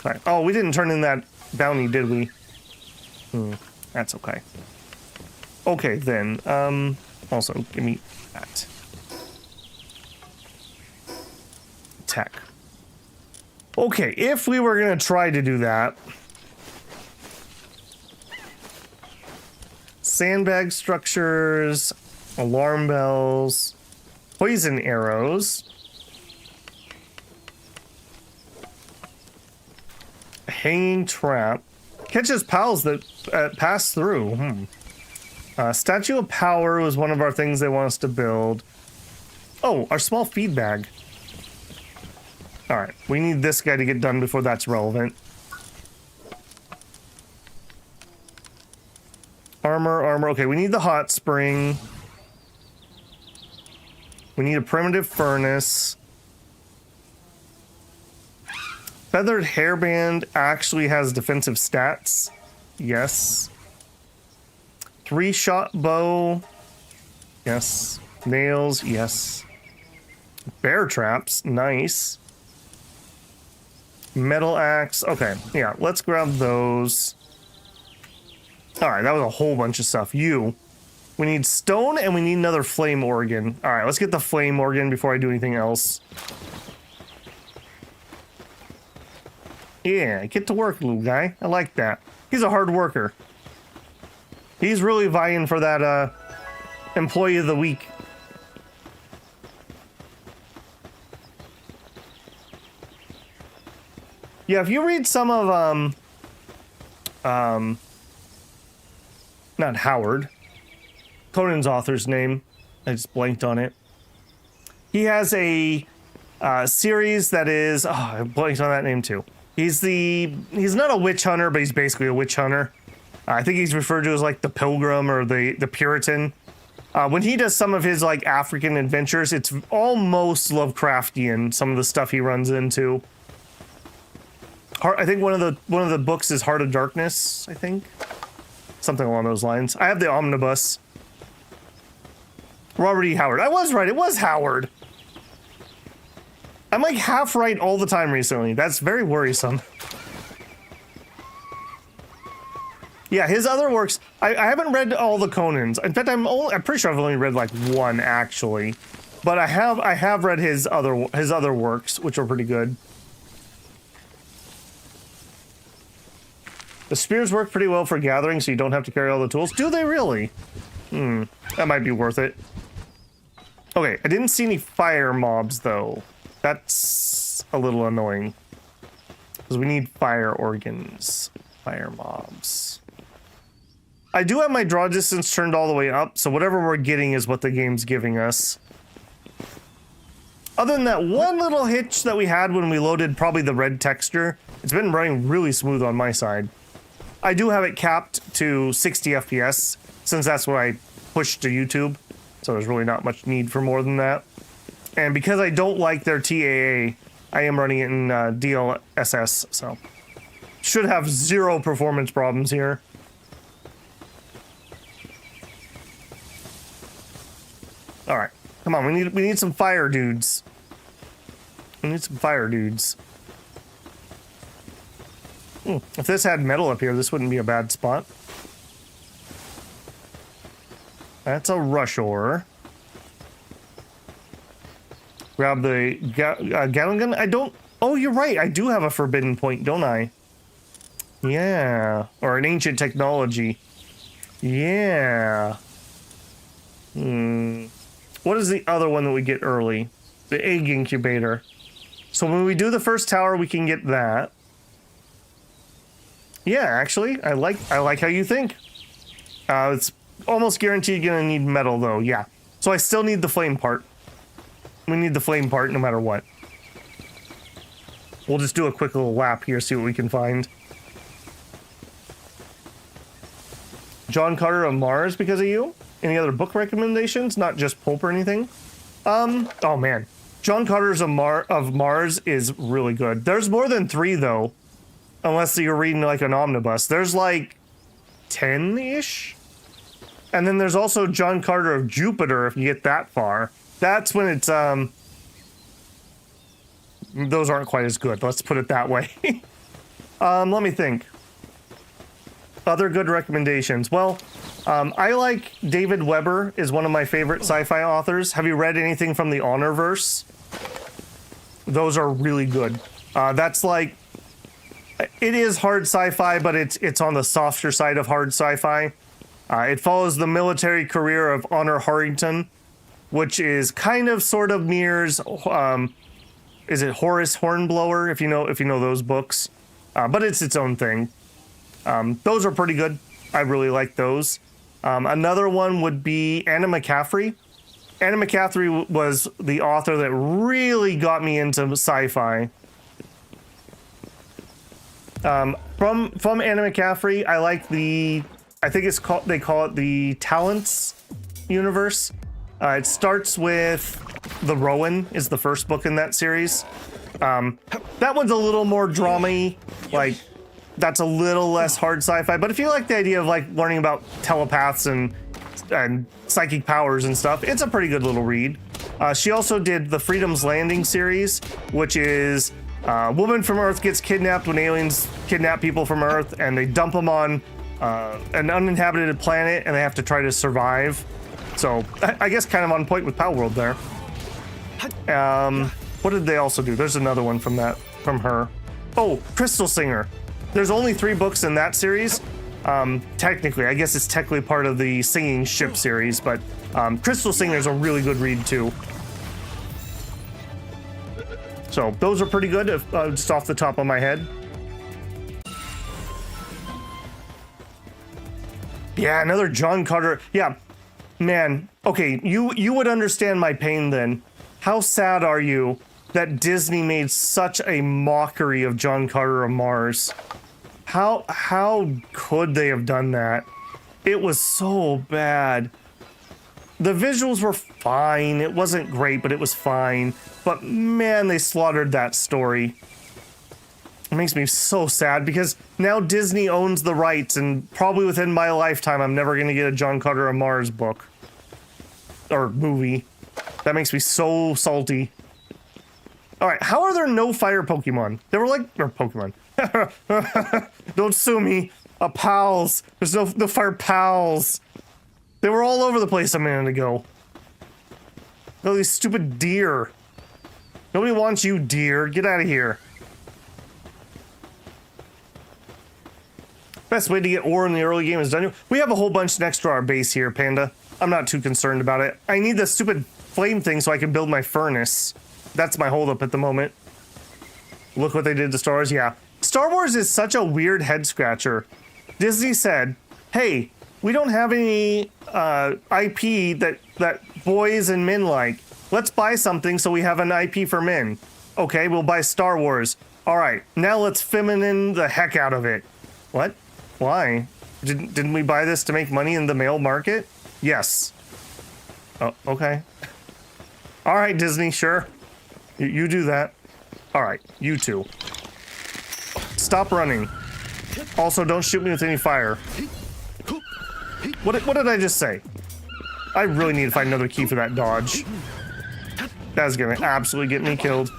Okay. Oh, we didn't turn in that bounty, did we? That's okay. Okay, then. Also, give me that. Tech. Okay, if we were going to try to do that... Sandbag structures, alarm bells, poison arrows, hanging trap, catches pals that pass through. Statue of Power was one of our things they want us to build. Oh, our small feed bag. All right, we need this guy to get done before that's relevant. Armor. Okay, we need the hot spring. We need a primitive furnace. Feathered hairband actually has defensive stats. Yes. 3-shot bow. Yes. Nails. Yes. Bear traps. Nice. Metal axe. Okay, yeah, let's grab those. All right, that was a whole bunch of stuff. We need stone and we need another flame organ. All right, let's get the flame organ before I do anything else. Yeah, get to work, little guy. I like that. He's a hard worker. He's really vying for that employee of the week. Yeah, if you read some of not Howard, Conan's author's name, I just blanked on it. He has a series that is, I blanked on that name too. He's not a witch hunter, but he's basically a witch hunter. I think he's referred to as like the Pilgrim or the Puritan. When he does some of his like African adventures, it's almost Lovecraftian, some of the stuff he runs into. I think one of the books is Heart of Darkness, I think. Something along those lines. I have the omnibus. Robert E. Howard. I was right. It was Howard. I'm like half right all the time recently. That's very worrisome. Yeah, his other works. I haven't read all the Conans. In fact, I'm pretty sure I've only read like one actually, but I have read his other works, which are pretty good. The spears work pretty well for gathering, so you don't have to carry all the tools. Do they really? That might be worth it. Okay, I didn't see any fire mobs, though. That's a little annoying. Because we need fire organs. Fire mobs. I do have my draw distance turned all the way up, so whatever we're getting is what the game's giving us. Other than that one little hitch that we had when we loaded probably the red texture, it's been running really smooth on my side. I do have it capped to 60 FPS, since that's what I pushed to YouTube, so there's really not much need for more than that. And because I don't like their TAA, I am running it in DLSS, so should have zero performance problems here. All right, come on, we need some fire dudes. We need some fire dudes. If this had metal up here, this wouldn't be a bad spot. That's a rush ore. Grab the Gatling gun. I don't... Oh, you're right. I do have a forbidden point, don't I? Yeah. Or an ancient technology. Yeah. What is the other one that we get early? The egg incubator. So when we do the first tower, we can get that. Yeah, actually, I like how you think. It's almost guaranteed gonna need metal, though. Yeah. So I still need the flame part. We need the flame part no matter what. We'll just do a quick little lap here, see what we can find. John Carter of Mars because of you? Any other book recommendations? Not just pulp or anything? Oh man. John Carter's of Mars is really good. There's more than 3 though. Unless you're reading like an omnibus. There's like 10-ish? And then there's also John Carter of Jupiter if you get that far. That's when it's, those aren't quite as good. Let's put it that way. Let me think. Other good recommendations. Well, I like David Weber is one of my favorite sci-fi authors. Have you read anything from the Honorverse? Those are really good. That's like, it is hard sci-fi, but it's on the softer side of hard sci-fi. It follows the military career of Honor Harrington, which is kind of sort of mirrors, is it Horace Hornblower, if you know those books, but it's its own thing. Those are pretty good. I really like those. Another one would be Anna McCaffrey. Anna McCaffrey was the author that really got me into sci-fi. From Anna McCaffrey, I like I think they call it the Talents universe. It starts with The Rowan is the first book in that series. That one's a little more drama-y, like that's a little less hard sci-fi. But if you like the idea of like learning about telepaths and psychic powers and stuff, it's a pretty good little read. She also did the Freedom's Landing series, which is a woman from Earth gets kidnapped when aliens kidnap people from Earth, and they dump them on an uninhabited planet, and they have to try to survive. So I guess kind of on point with Palworld there. What did they also do? There's another one from her. Oh, Crystal Singer. There's only 3 books in that series. Technically, I guess it's technically part of the Singing Ship series, but Crystal Singer is a really good read too. So those are pretty good, just off the top of my head. Yeah, another John Carter. Yeah, man. Okay, you would understand my pain then. How sad are you that Disney made such a mockery of John Carter of Mars? How could they have done that? It was so bad. The visuals were fine. It wasn't great, but it was fine. But man, they slaughtered that story. It makes me so sad because now Disney owns the rights, and probably within my lifetime, I'm never going to get a John Carter of Mars book. Or movie. That makes me so salty. Alright, how are there no fire Pokemon? They were like, or Pokemon. Don't sue me. Pals. There's no fire pals. They were all over the place a minute ago. Oh, these stupid deer. Nobody wants you, deer. Get out of here. Best way to get ore in the early game is done. We have a whole bunch next to our base here, Panda. I'm not too concerned about it. I need the stupid flame thing so I can build my furnace. That's my holdup at the moment. Look what they did to Star Wars. Yeah. Star Wars is such a weird head scratcher. Disney said, hey, we don't have any IP that boys and men like. Let's buy something so we have an IP for men. Okay, we'll buy Star Wars. All right, now let's feminine the heck out of it. What? Why? Didn't we buy this to make money in the male market? Yes. Oh, okay. All right, Disney, sure. You do that. All right, you two. Stop running. Also, don't shoot me with any fire. What did I just say? I really need to find another key for that dodge. That's gonna absolutely get me killed.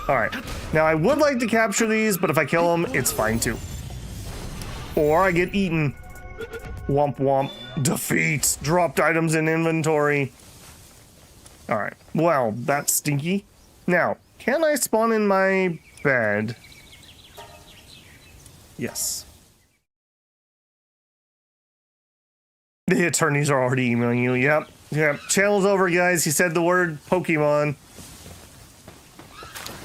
Alright. Now, I would like to capture these, but if I kill them, it's fine too. Or I get eaten. Womp womp. Defeats. Dropped items in inventory. Alright. Well, that's stinky. Now, can I spawn in my bed? Yes. The attorneys are already emailing you. Yep. Yep. Channel's over, guys. He said the word Pokemon.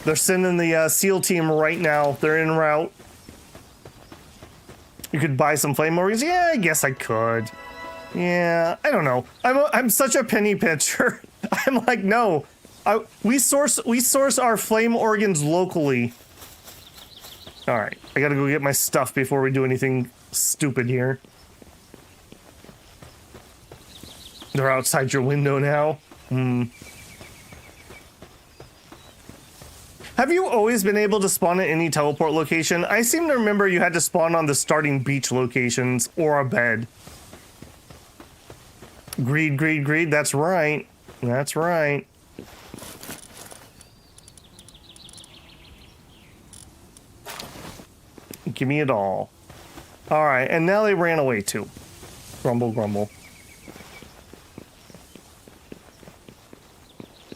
They're sending the SEAL team right now. They're en route. You could buy some flame organs. Yeah, I guess I could. Yeah, I don't know. I'm such a penny pincher. I'm like, no. We source our flame organs locally. All right, I gotta go get my stuff before we do anything stupid here. They're outside your window now. Have you always been able to spawn at any teleport location? I seem to remember you had to spawn on the starting beach locations or a bed. Greed, greed, greed. That's right. That's right. Give me it all. All right, and now they ran away too. Grumble, grumble.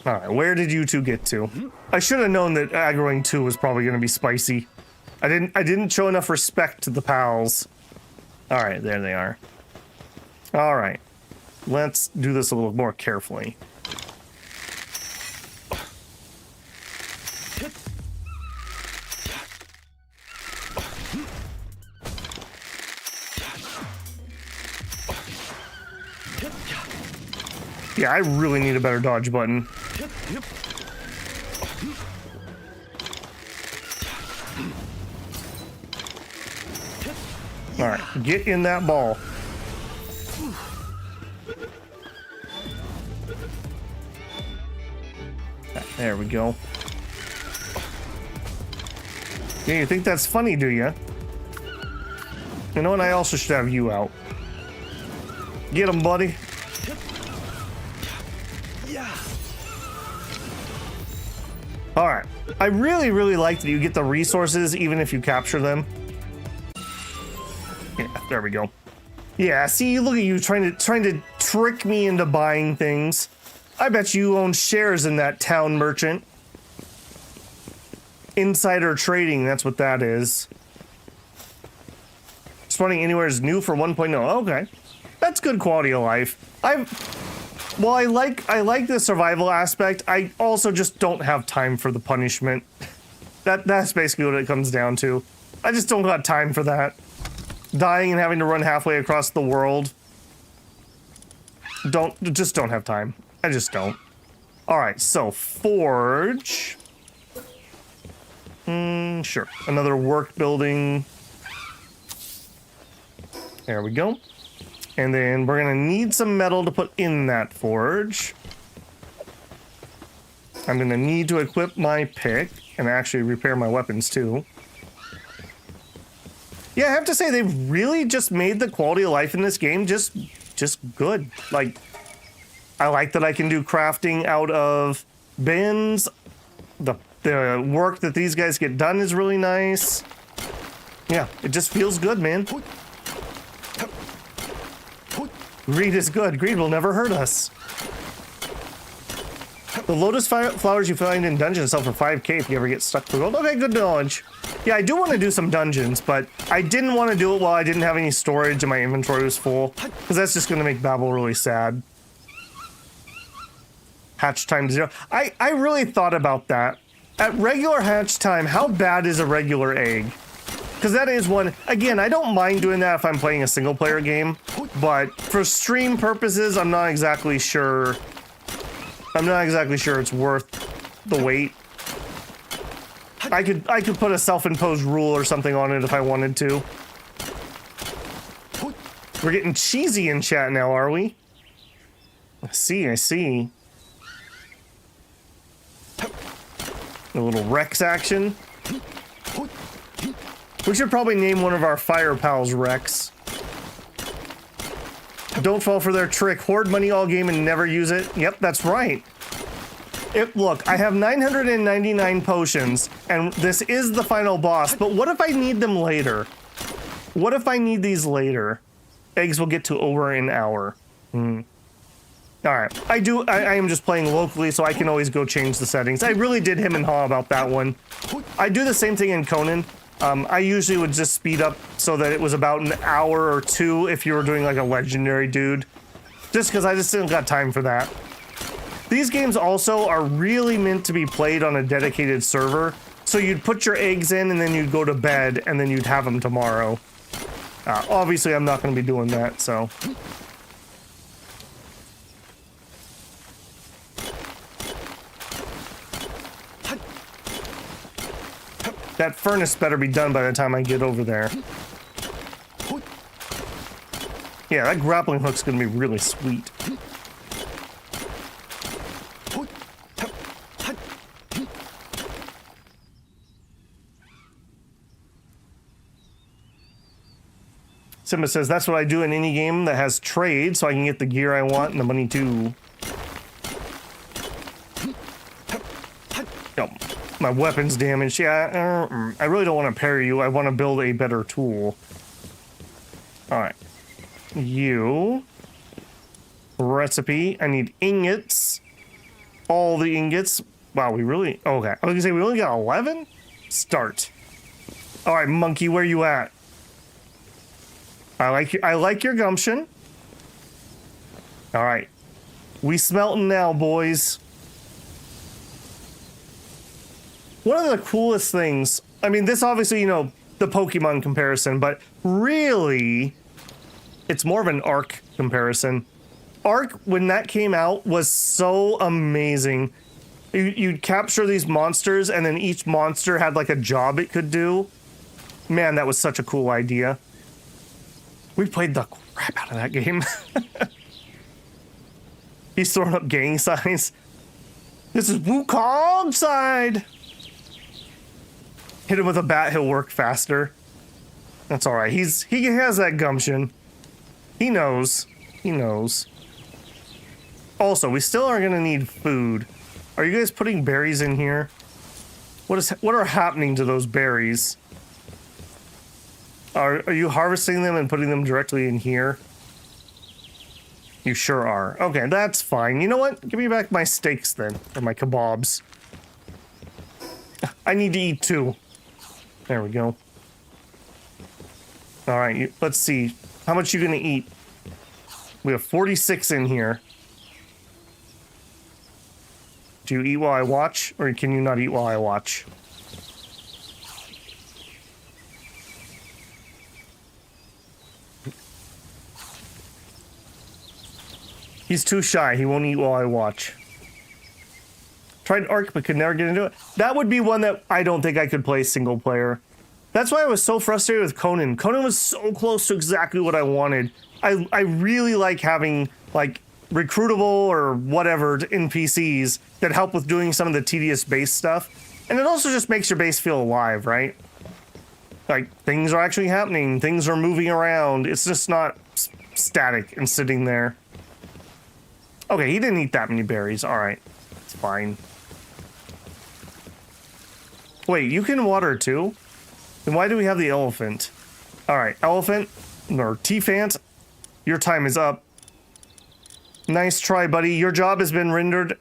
All right, where did you two get to? I should have known that aggroing 2 was probably going to be spicy. I didn't show enough respect to the pals. All right, there they are. All right, let's do this a little more carefully. Yeah, I really need a better dodge button. All right, get in that ball. There we go. Yeah, you think that's funny, do you? You know what? I also should have you out. Get him, buddy. All right. I really, really like that you get the resources even if you capture them. Yeah, there we go. Yeah, see, look at you trying to trick me into buying things. I bet you own shares in that town merchant. Insider trading, that's what that is. Spawning anywhere is new for 1.0. Okay. That's good quality of life. Well, I like the survival aspect. I also just don't have time for the punishment. That's basically what it comes down to. I just don't have time for that. Dying and having to run halfway across the world. Just don't have time. I just don't. All right, so forge. Sure. Another work building. There we go. And then we're gonna need some metal to put in that forge. I'm gonna need to equip my pick and actually repair my weapons too. Yeah, I have to say they've really just made the quality of life in this game just good. Like, I like that I can do crafting out of bins. The work that these guys get done is really nice. Yeah, it just feels good, man. Greed is good. Greed will never hurt us. The lotus flowers you find in dungeons sell for 5k if you ever get stuck for gold. Okay, good knowledge. Yeah, I do want to do some dungeons, but I didn't want to do it while I didn't have any storage and my inventory was full, because that's just going to make Babel really sad. Hatch time 0. I really thought about that. At regular hatch time, how bad is a regular egg? Because that is one, again, I don't mind doing that if I'm playing a single player game, but for stream purposes, I'm not exactly sure it's worth the wait. I could put a self-imposed rule or something on it if I wanted to. We're getting cheesy in chat now, are we? I see. A little Rex action. We should probably name one of our fire pals Rex. Don't fall for their trick. Hoard money all game and never use it. Yep, that's right. Look, I have 999 potions, and this is the final boss, but what if I need them later? What if I need these later? Eggs will get to over an hour. All right. I am just playing locally, so I can always go change the settings. I really did him and haw about that one. I do the same thing in Conan. I usually would just speed up so that it was about an hour or two if you were doing like a legendary dude. Just because I just didn't got time for that. These games also are really meant to be played on a dedicated server. So you'd put your eggs in and then you'd go to bed and then you'd have them tomorrow. Obviously, I'm not going to be doing that, so... That furnace better be done by the time I get over there. Yeah, that grappling hook's gonna be really sweet. Simba says, that's what I do in any game that has trade, so I can get the gear I want and the money too. Oh, my weapon's damaged. Yeah, I really don't want to parry you. I want to build a better tool. Alright. You. Recipe. I need ingots. All the ingots. Wow, we really... Okay. I was gonna say, we only got 11? Start. Alright, monkey, where you at? I like your gumption. Alright. We smelting now, boys. One of the coolest things... I mean, this obviously, you know, the Pokemon comparison, but really... It's more of an Ark comparison. Ark, when that came out, was so amazing. You'd capture these monsters, and then each monster had, like, a job it could do. Man, that was such a cool idea. We played the crap out of that game. He's throwing up gang signs. This is Wukong side. Hit him with a bat, he'll work faster. That's all right. He has that gumption. He knows. He knows. Also, we still are gonna need food. Are you guys putting berries in here? What are happening to those berries? Are you harvesting them and putting them directly in here? You sure are. Okay, that's fine. You know what? Give me back my steaks then, or my kebabs. I need to eat too. There we go. All right, let's see. How much you gonna eat? We have 46 in here. Do you eat while I watch, or can you not eat while I watch? He's too shy. He won't eat while I watch. Tried Ark, but could never get into it. That would be one that I don't think I could play single player. That's why I was so frustrated with Conan. Conan was so close to exactly what I wanted. I really like having, like, recruitable or whatever NPCs that help with doing some of the tedious base stuff. And it also just makes your base feel alive, right? Like, things are actually happening. Things are moving around. It's just not static and sitting there. Okay, he didn't eat that many berries. All right, it's fine. Wait, you can water too? Then why do we have the elephant? All right, elephant, or T-Fant, your time is up. Nice try, buddy. Your job has been rendered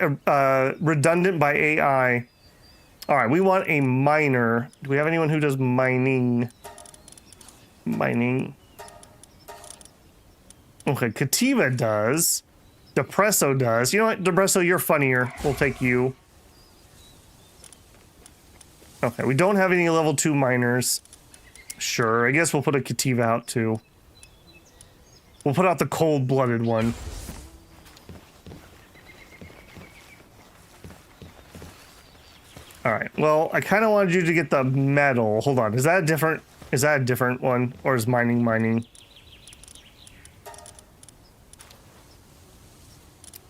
redundant by AI. All right, we want a miner. Do we have anyone who does mining? Mining. Okay, Kativa does. Depresso does. You know what, Depresso, you're funnier. We'll take you. Okay, we don't have any level 2 miners. Sure, I guess we'll put a Kativa out too. We'll put out the cold-blooded one. Alright, well, I kind of wanted you to get the metal. Hold on, is that a different one? Or is mining?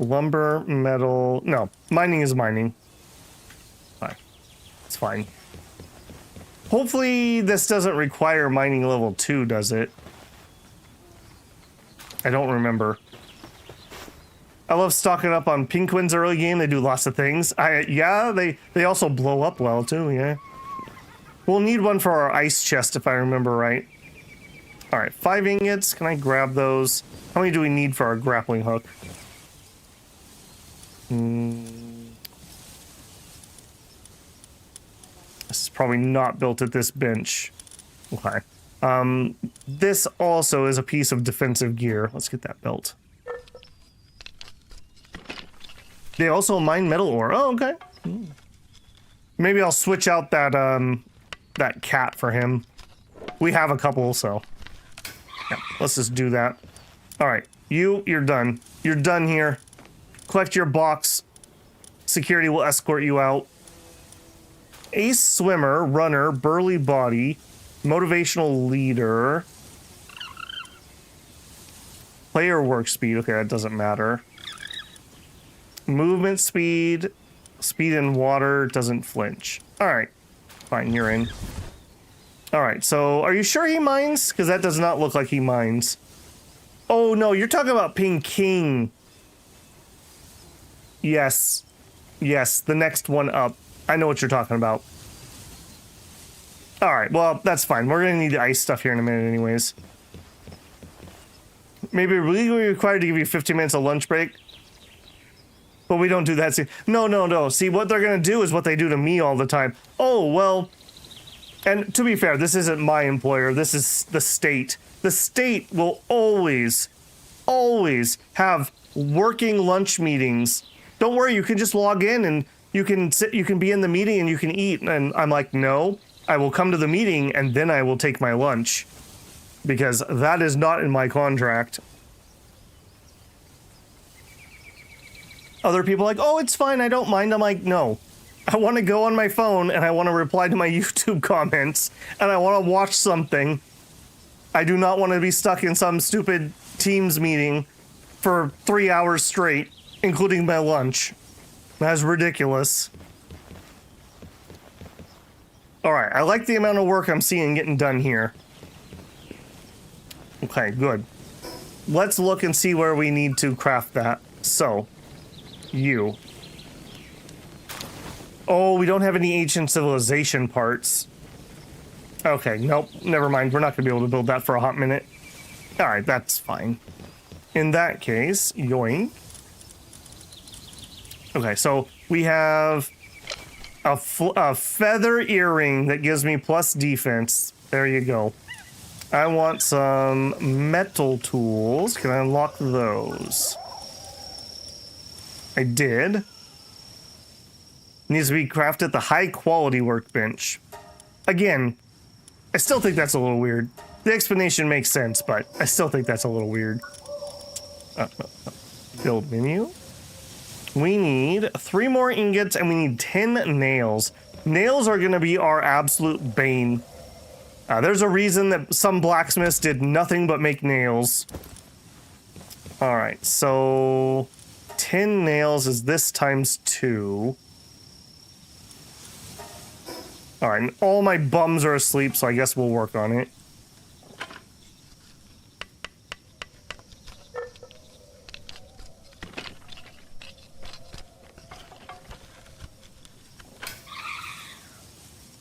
Lumber, metal... No, mining is mining. Alright, it's fine. Hopefully this doesn't require mining level 2, does it? I don't remember. I love stocking up on Pinkwin's early game. They do lots of things. Yeah, they also blow up well too, yeah. We'll need one for our ice chest if I remember right. All right, 5 ingots. Can I grab those? How many do we need for our grappling hook? This is probably not built at this bench. Okay. This also is a piece of defensive gear. Let's get that belt. They also mine metal ore. Oh, okay. Maybe I'll switch out that that cat for him. We have a couple, so yeah, let's just do that. All right, you're done. You're done here. Collect your box. Security will escort you out. Ace swimmer, runner, burly body, motivational leader, player work speed. Okay, that doesn't matter. Movement speed, speed in water, doesn't flinch. All right, fine, you're in. All right, so are you sure he mines? Because that does not look like he mines. Oh no, you're talking about Ping King. Yes, yes, the next one up. I know what you're talking about. All right, well, that's fine. We're gonna need the ice stuff here in a minute anyways. Maybe we're legally required to give you 15 minutes of lunch break. But we don't do that. See, no. See, what they're going to do is what they do to me all the time. Oh, well, and to be fair, this isn't my employer. This is the state. The state will always have working lunch meetings. Don't worry, you can just log in and you can sit, you can be in the meeting and you can eat. And I'm like, no, I will come to the meeting and then I will take my lunch because that is not in my contract. Other people are like, oh, it's fine, I don't mind. I'm like, no. I want to go on my phone and I want to reply to my YouTube comments and I want to watch something. I do not want to be stuck in some stupid Teams meeting for 3 hours straight, including my lunch. That's ridiculous. All right, I like the amount of work I'm seeing getting done here. Okay, good. Let's look and see where we need to craft that. So, you. Oh, we don't have any ancient civilization parts. Okay, nope, never mind. We're not going to be able to build that for a hot minute. All right, that's fine. In that case, yoink. Okay, so we have a feather earring that gives me plus defense. There you go. I want some metal tools. Can I unlock those? I did. Needs to be crafted at the high quality workbench. Again, I still think that's a little weird. The explanation makes sense, but I still think that's a little weird. Build menu. We need 3 more ingots and we need 10 nails. Nails are going to be our absolute bane. There's a reason that some blacksmiths did nothing but make nails. All right, so 10 nails is this times 2. All right, and all my bums are asleep, so I guess we'll work on it.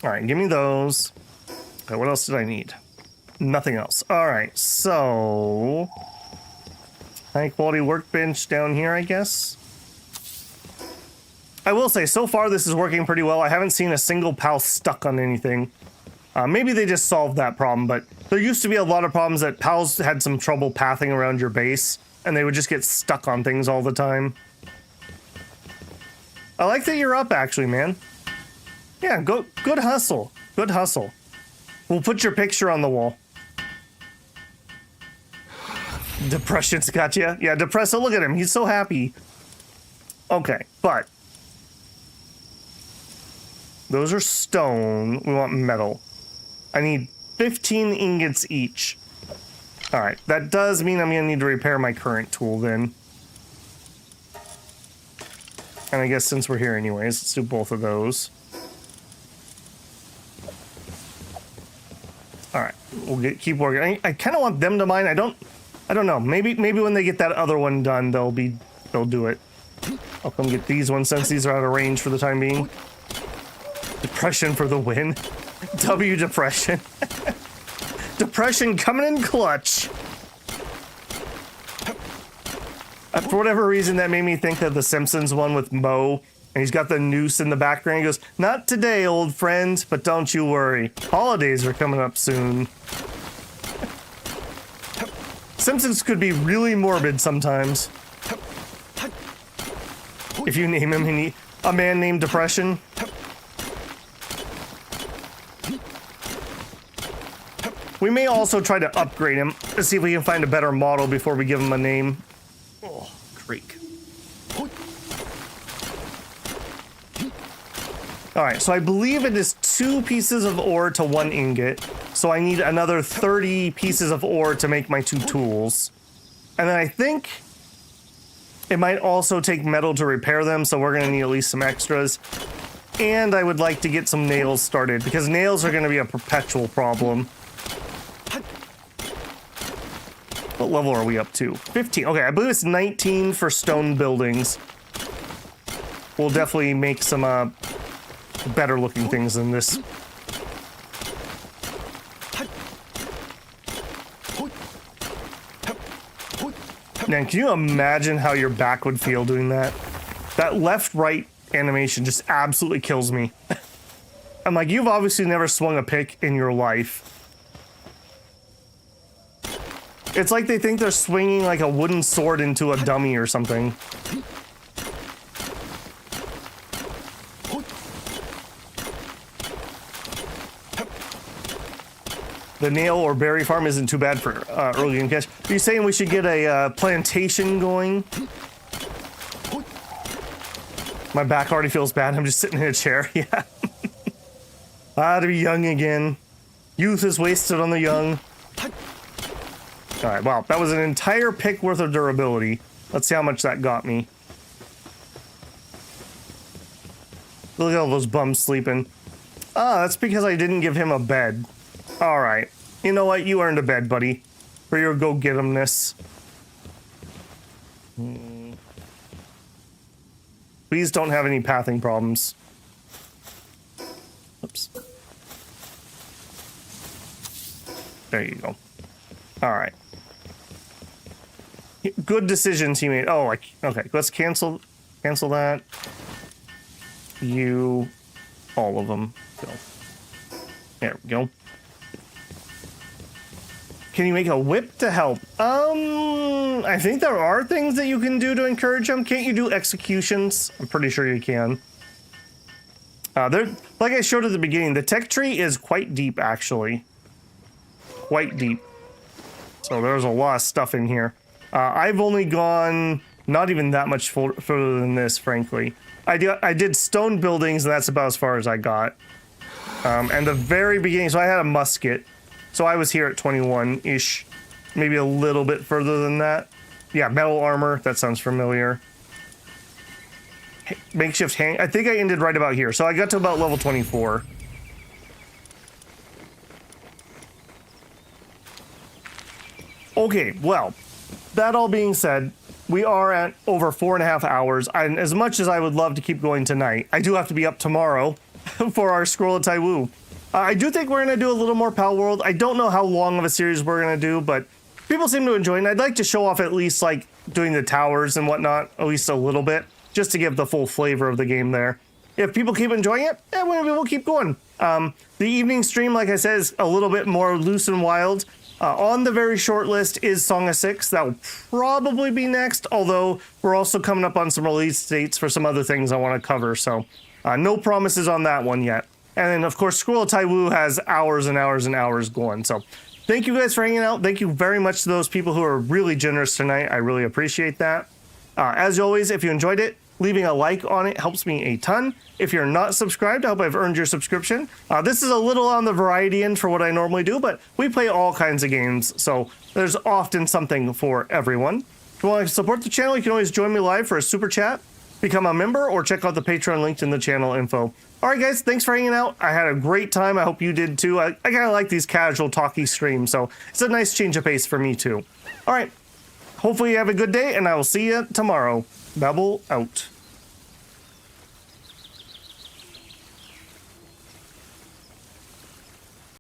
All right, give me those. Okay, what else did I need? Nothing else. All right, so high quality workbench down here, I guess. I will say, so far this is working pretty well. I haven't seen a single pal stuck on anything. Maybe they just solved that problem, but there used to be a lot of problems that pals had some trouble pathing around your base, and they would just get stuck on things all the time. I like that you're up, actually, man. Yeah, good hustle. Good hustle. We'll put your picture on the wall. Depression's got you. Yeah, Depresso, look at him. He's so happy. Okay, but those are stone. We want metal. I need 15 ingots each. All right, that does mean I'm gonna need to repair my current tool then. And I guess since we're here anyways, let's do both of those. All right, we'll keep working. I kind of want them to mine. I don't know. Maybe when they get that other one done, they'll do it. I'll come get these ones since these are out of range for the time being. Depression for the win. W depression. Depression coming in clutch. For whatever reason, that made me think of the Simpsons one with Moe, and he's got the noose in the background. He goes, "Not today, old friend, but don't you worry. Holidays are coming up soon." Simpsons could be really morbid sometimes. If you name him a man named Depression. We may also try to upgrade him to see if we can find a better model before we give him a name. Oh, creak. Alright, so I believe it is 2 pieces of ore to 1 ingot. So I need another 30 pieces of ore to make my 2 tools. And then I think it might also take metal to repair them, so we're going to need at least some extras. And I would like to get some nails started, because nails are going to be a perpetual problem. What level are we up to? 15. Okay, I believe it's 19 for stone buildings. We'll definitely make some better looking things than this. Man, can you imagine how your back would feel doing that? That left-right animation just absolutely kills me. I'm like, you've obviously never swung a pick in your life. It's like they think they're swinging like a wooden sword into a dummy or something. The nail or berry farm isn't too bad for early game catch. Are you saying we should get a plantation going? My back already feels bad. I'm just sitting in a chair. Yeah. To be young again. Youth is wasted on the young. All right, well, that was an entire pick worth of durability. Let's see how much that got me. Look at all those bums sleeping. Ah, that's because I didn't give him a bed. All right. You know what? You earned a bed, buddy. For your go-get-emness. Please don't have any pathing problems. Oops. There you go. All right. Good decisions he made. Oh, okay. Let's cancel that. You, all of them. Go. There we go. Can you make a whip to help? I think there are things that you can do to encourage them. Can't you do executions? I'm pretty sure you can. Like I showed at the beginning, the tech tree is quite deep, actually. Quite deep. So there's a lot of stuff in here. I've only gone not even that much further than this, frankly. I did stone buildings, and that's about as far as I got. And the very beginning, so I had a musket. So I was here at 21-ish, maybe a little bit further than that. Yeah, metal armor, that sounds familiar. Makeshift hang, I think I ended right about here. So I got to about level 24. Okay, well, that all being said, we are at over 4.5 hours. And as much as I would love to keep going tonight, I do have to be up tomorrow for our Scroll of Taiwu. I do think we're going to do a little more Palworld. I don't know how long of a series we're going to do, but people seem to enjoy it. And I'd like to show off at least like doing the towers and whatnot, at least a little bit, just to give the full flavor of the game there. If people keep enjoying it, maybe we'll keep going. The evening stream, like I said, is a little bit more loose and wild. On the very short list is Song of Six. That will probably be next, although we're also coming up on some release dates for some other things I want to cover. So no promises on that one yet. And then, of course, Scroll of Taiwu has hours and hours and hours going. So thank you guys for hanging out. Thank you very much to those people who are really generous tonight. I really appreciate that. As always, if you enjoyed it, leaving a like on it helps me a ton. If you're not subscribed, I hope I've earned your subscription. This is a little on the variety end for what I normally do, but we play all kinds of games, so there's often something for everyone. If you want to support the channel, you can always join me live for a super chat, become a member, or check out the Patreon linked in the channel info. All right, guys, thanks for hanging out. I had a great time. I hope you did too. I kind of like these casual talky streams, so it's a nice change of pace for me too. All right, hopefully you have a good day, and I will see you tomorrow. Babel out.